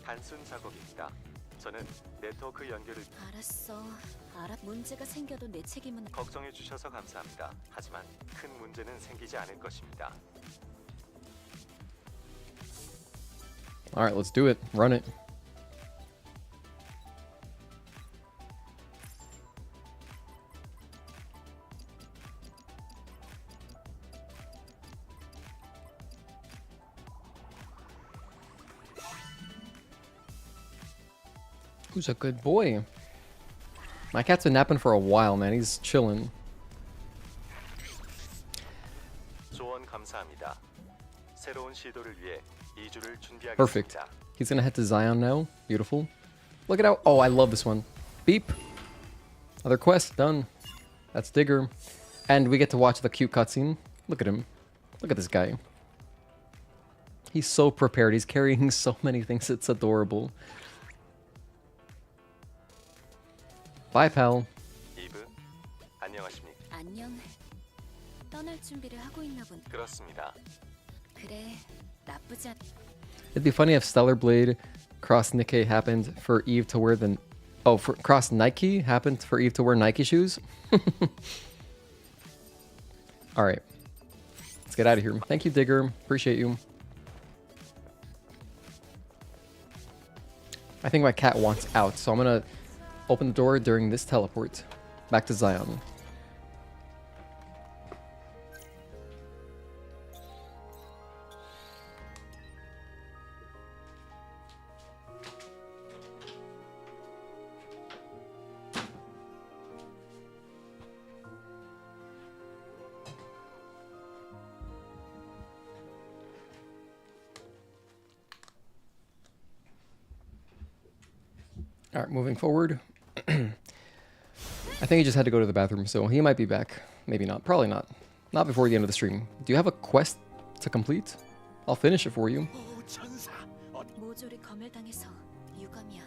단순 작업입니다. 저는 네트워크 연결을 알았어. 문제가 생겨도 내 책임은. 걱정해 주셔서 감사합니다. 하지만 큰 문제는 생기지 않을 것입니다. All right, let's do it. Run it. Who's a good boy? My cat's been napping for a while, man. He's chilling. 조언 감사합니다. 새로운 시도를 위해 2주를 준비하겠습니다. Perfect. He's gonna head to Xion now. Beautiful. Look at how... Oh, I love this one. Beep. Another quest. Done. That's Digger. And we get to watch the cute cutscene. Look at him. Look at this guy. He's so prepared. He's carrying so many things. It's adorable. Bye, pal. 이브, 안녕하십니까? 안녕. 떠날 준비를 하고 있나 본. 그렇습니다. 그래. 나쁘지 않. It'd be funny if Stellar Blade cross Nikkei happened for Eve to wear the... Oh, for cross Nike happened for Eve to wear Nike shoes? Alright. Let's get out of here. Thank you, Digger. Appreciate you. I think my cat wants out, so I'm gonna open the door during this teleport. Back to Xion. All right, moving forward. I think he just had to go to the bathroom, so he might be back. Maybe not. Probably not. Not before the end of the stream. Do you have a quest to complete? I'll finish it for you. 모조리 검열당해서 유감이야.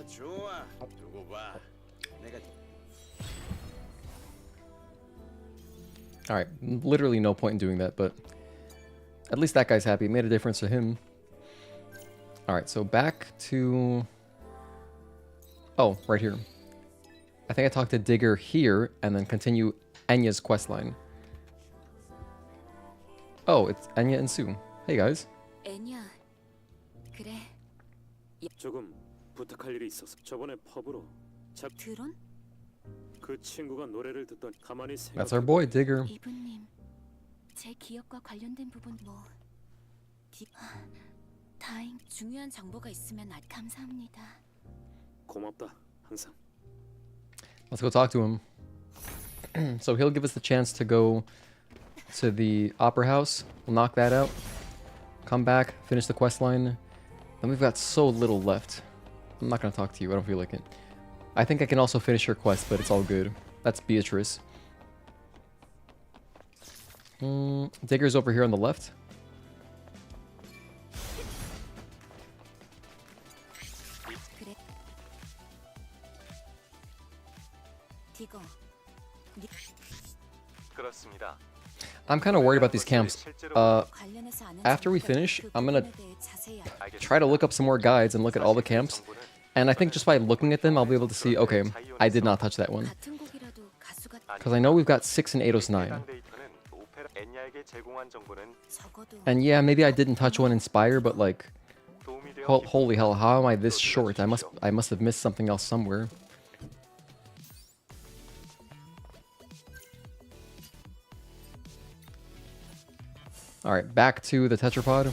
좋아. 두고 봐. 내가 Alright, literally no point in doing that, but at least that guy's happy. It made a difference to him. Alright, so back to... Oh, right here. I think I talked to Digger here, and then continue Enya's questline. Oh, it's Enya and Sue. Hey, guys. 애냐. 그래. 조금 부탁할 일이 있어서 저번에 펍으로 드론? 그 친구가 노래를 듣던 가만히 That's our boy, Digger. 이분님. 제 기억과 관련된 부분 다행 중요한 정보가 있으면 감사합니다. 고맙다 항상. Let's go talk to him. So he'll give us the chance to go to the opera house. We'll knock that out. Come back, finish the quest line. Then we've got so little left. I'm not gonna talk to you, I don't feel like it. I think I can also finish her quest, but it's all good. That's Beatrice. Digger's over here on the left. 그렇습니다. I'm kind of worried about these camps. After we finish, I'm gonna try to look up some more guides and look at all the camps. And I think just by looking at them, I'll be able to see, okay, I did not touch that one. Because I know we've got 6 in Eidos 9. And yeah, maybe I didn't touch one Inspire, but like, holy hell, how am I this short? I must have missed something else somewhere. Alright, back to the tetrapod.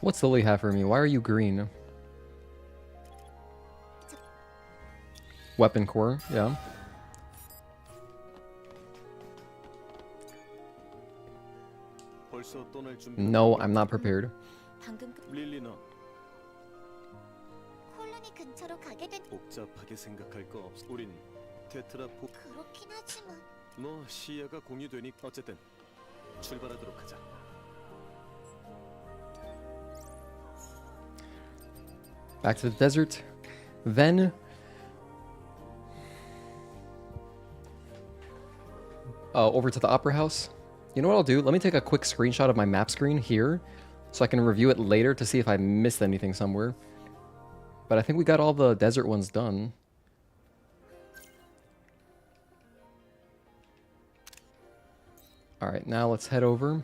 What's Lily have for me? Why are you green? Weapon core, yeah. No, I'm not prepared. 콜로니 근처로 가게 된 복잡하게 생각할 거 없어. 우린 테트라포. 그렇긴 하지만 뭐 시야가 공유되니 어쨌든 출발하도록 하자. Back to the desert. Then over to the Opera House. You know what I'll do? Let me take a quick screenshot of my map screen here so I can review it later to see if I missed anything somewhere. But I think we got all the desert ones done. Alright, now let's head over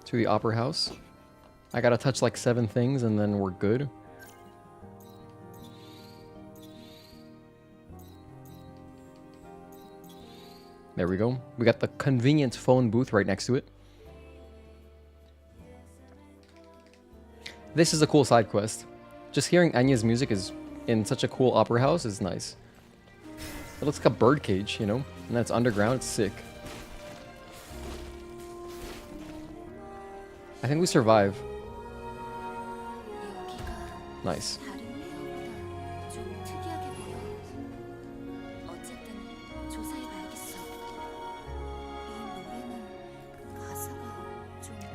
to the Opera House. I gotta touch like 7 things and then we're good. There we go. We got the convenient phone booth right next to it. This is a cool side quest. Just hearing Anya's music is in such a cool opera house is nice. It looks like a bird cage, you know? And that's underground, it's sick. I think we survive. Nice.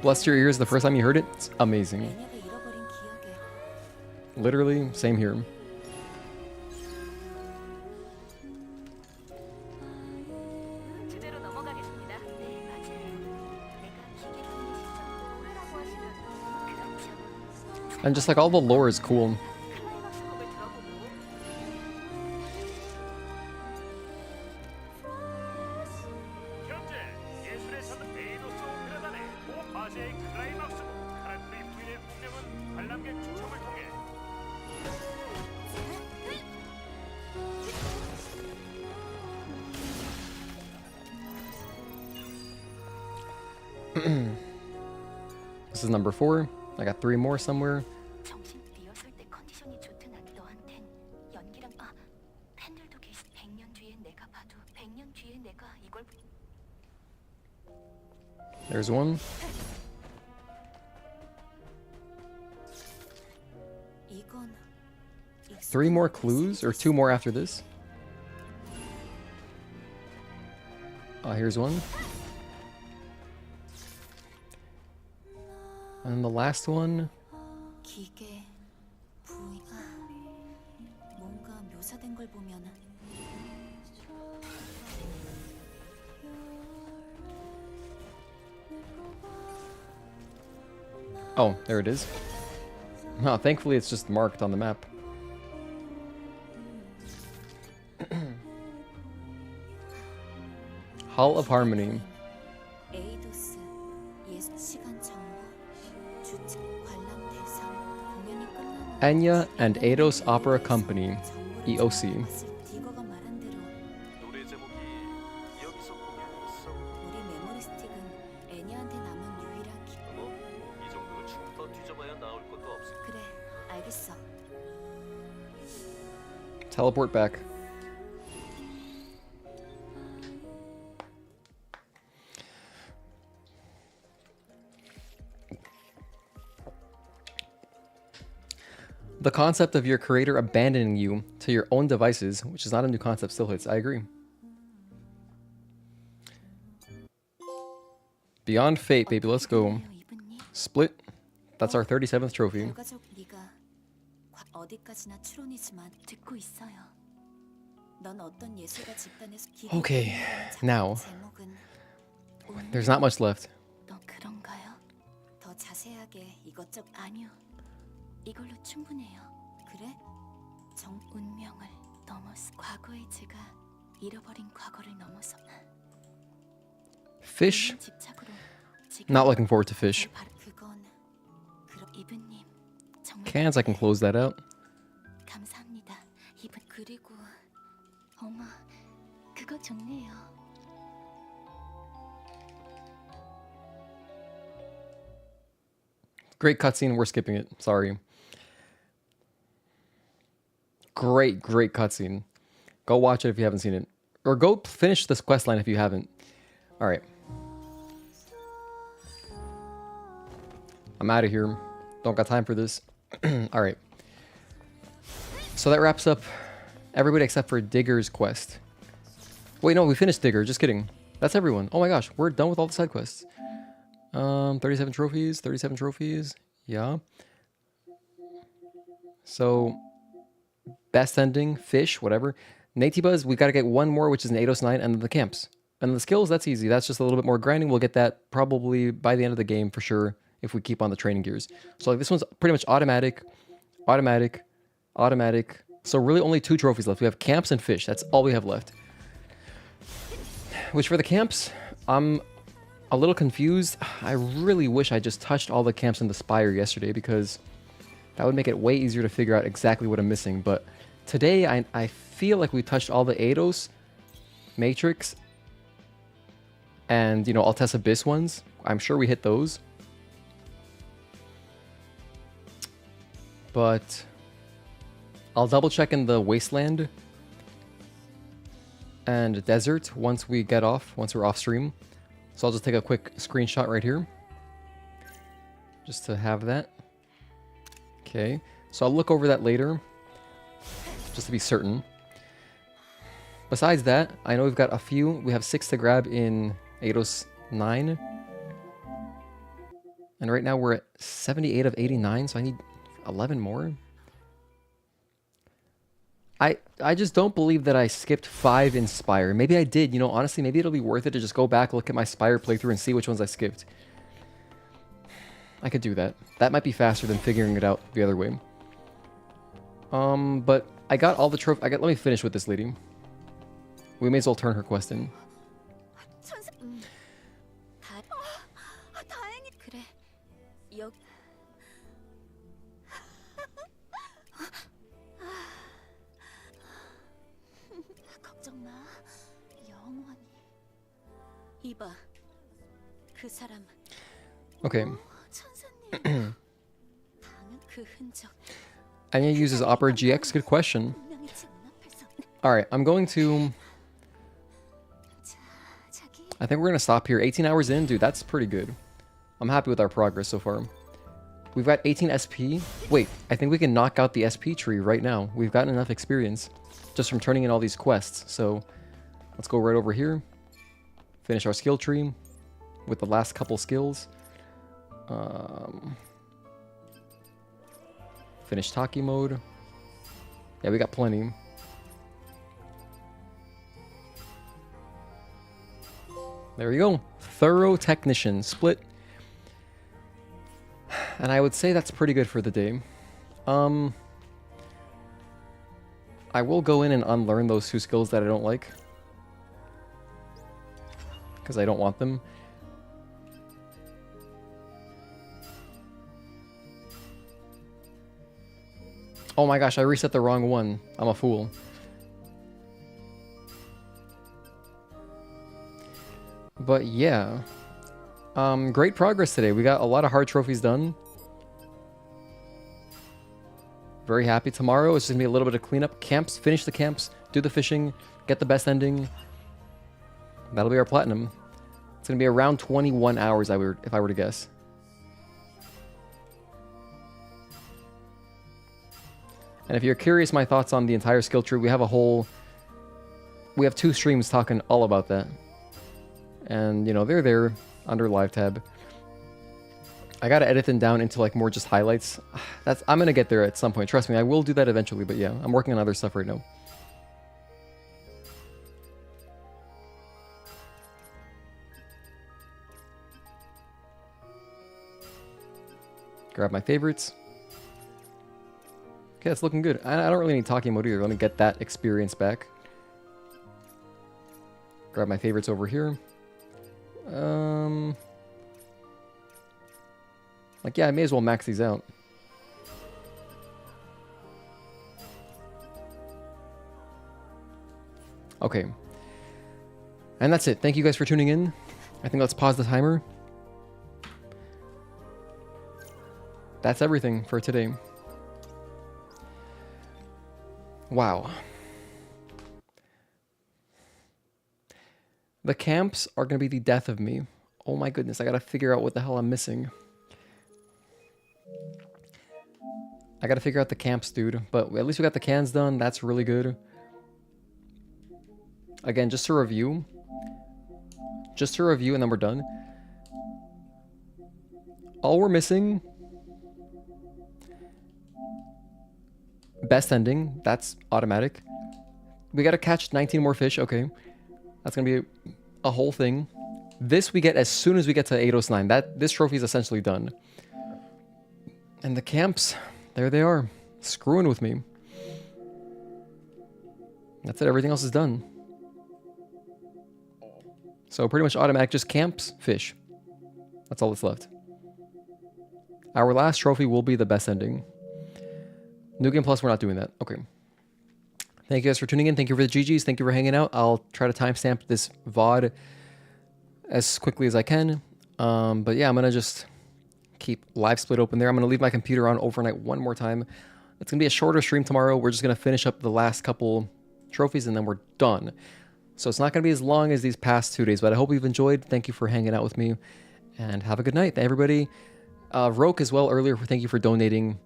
Bless your ears the first time you heard it. It's amazing. Literally, same here. And just like all the lore is cool. This is number 4. I got 3 more somewhere. There's one. Three more clues, or 2 more after this. Here's one. And the last one. Oh, there it is. Oh, thankfully it's just marked on the map. Hall of Harmony. Anya and Eidos Opera Company, EOC. Teleport back. The concept of your creator abandoning you to your own devices, which is not a new concept, still hits. I agree. Beyond Fate, baby. Let's go. Split. That's our 37th trophy. Okay, now there's not much left. Fish? Not looking forward to fish. Cans, I can close that out. Great cutscene, we're skipping it. Sorry. Great cutscene. Go watch it if you haven't seen it. Or go finish this quest line if you haven't. Alright. I'm out of here. Don't got time for this. Alright. So that wraps up everybody except for Digger's quest. Wait, no, we finished Digger. Just kidding. That's everyone. Oh my gosh, we're done with all the side quests. 37 trophies, 37 trophies. Yeah. So, best ending, fish, whatever. Natibas, we got to get one more, which is an Eidos 9, and then the camps. And the skills, that's easy. That's just a little bit more grinding. We'll get that probably by the end of the game for sure if we keep on the training gears. So like this one's pretty much automatic, automatic, automatic. So really only 2 trophies left. We have camps and fish. That's all we have left. Which for the camps, I'm a little confused. I really wish I just touched all the camps in the Spire yesterday because that would make it way easier to figure out exactly what I'm missing. But today, I feel like we touched all the Eidos, Matrix, and, you know, Altesse Abyss ones. I'm sure we hit those. But I'll double check in the Wasteland and Desert once we get off, once we're off stream. So I'll just take a quick screenshot right here, just to have that. Okay, so I'll look over that later, just to be certain. Besides that, I know we've got a few. We have 6 to grab in Eidos 9. And right now we're at 78 of 89, so I need 11 more. I just don't believe that I skipped 5 in Spire. Maybe I did, you know, honestly, maybe it'll be worth it to just go back, look at my Spire playthrough and see which ones I skipped. I could do that. That might be faster than figuring it out the other way. But I got all the let me finish with this lady. We may as well turn her quest in. 그래. 여 걱정 마. 영원히. 이봐. 그 사람. Okay. 천사님. 방은 그 흔적. Anya uses Opera GX. Good question. Alright, I'm going to... I think we're going to stop here. 18 hours in? Dude, that's pretty good. I'm happy with our progress so far. We've got 18 SP. Wait, I think we can knock out the SP tree right now. We've gotten enough experience just from turning in all these quests. So let's go right over here. Finish our skill tree with the last couple skills. Finish Taki mode. Yeah, we got plenty. There we go. Thorough Technician split. And I would say that's pretty good for the day. I will go in and unlearn those 2 skills that I don't like, because I don't want them. Oh my gosh, I reset the wrong one. I'm a fool. But yeah, great progress today. We got a lot of hard trophies done. Very happy. Tomorrow it's just gonna be a little bit of cleanup. Camps, finish the camps, do the fishing, get the best ending. That'll be our platinum. It's gonna be around 21 hours, if I were to guess. And if you're curious my thoughts on the entire skill tree, we have 2 streams talking all about that. And, you know, they're there under live tab. I gotta edit them down into like more just highlights. I'm gonna get there at some point. Trust me, I will do that eventually, but yeah, I'm working on other stuff right now. Grab my favorites. Okay, that's looking good. I don't really need talking mode either. Let me get that experience back. Grab my favorites over here. Like, yeah, I may as well max these out. Okay. And that's it. Thank you guys for tuning in. I think let's pause the timer. That's everything for today. Wow. The camps are going to be the death of me. Oh my goodness, I got to figure out what the hell I'm missing. I got to figure out the camps, dude. But at least we got the cans done. That's really good. Again, just to review. Just to review and then we're done. All we're missing Best ending, that's automatic. We gotta catch 19 more fish, okay. That's gonna be a whole thing. This we get as soon as we get to Eidos 9. This trophy is essentially done. And the camps, there they are, screwing with me. That's it, everything else is done. So pretty much automatic, just camps, fish. That's all that's left. Our last trophy will be the best ending. New Game Plus, we're not doing that. Okay. Thank you guys for tuning in. Thank you for the GGs. Thank you for hanging out. I'll try to timestamp this VOD as quickly as I can. But yeah, I'm going to just keep live split open there. I'm going to leave my computer on overnight one more time. It's going to be a shorter stream tomorrow. We're just going to finish up the last couple trophies and then we're done. So it's not going to be as long as these past 2 days, but I hope you've enjoyed. Thank you for hanging out with me and have a good night. Everybody, Roke as well earlier, thank you for donating,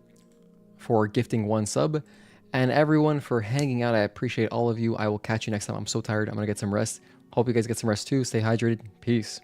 for gifting 1 sub, and everyone for hanging out. I appreciate all of you. I will catch you next time. I'm so tired. I'm going to get some rest. Hope you guys get some rest too. Stay hydrated. Peace.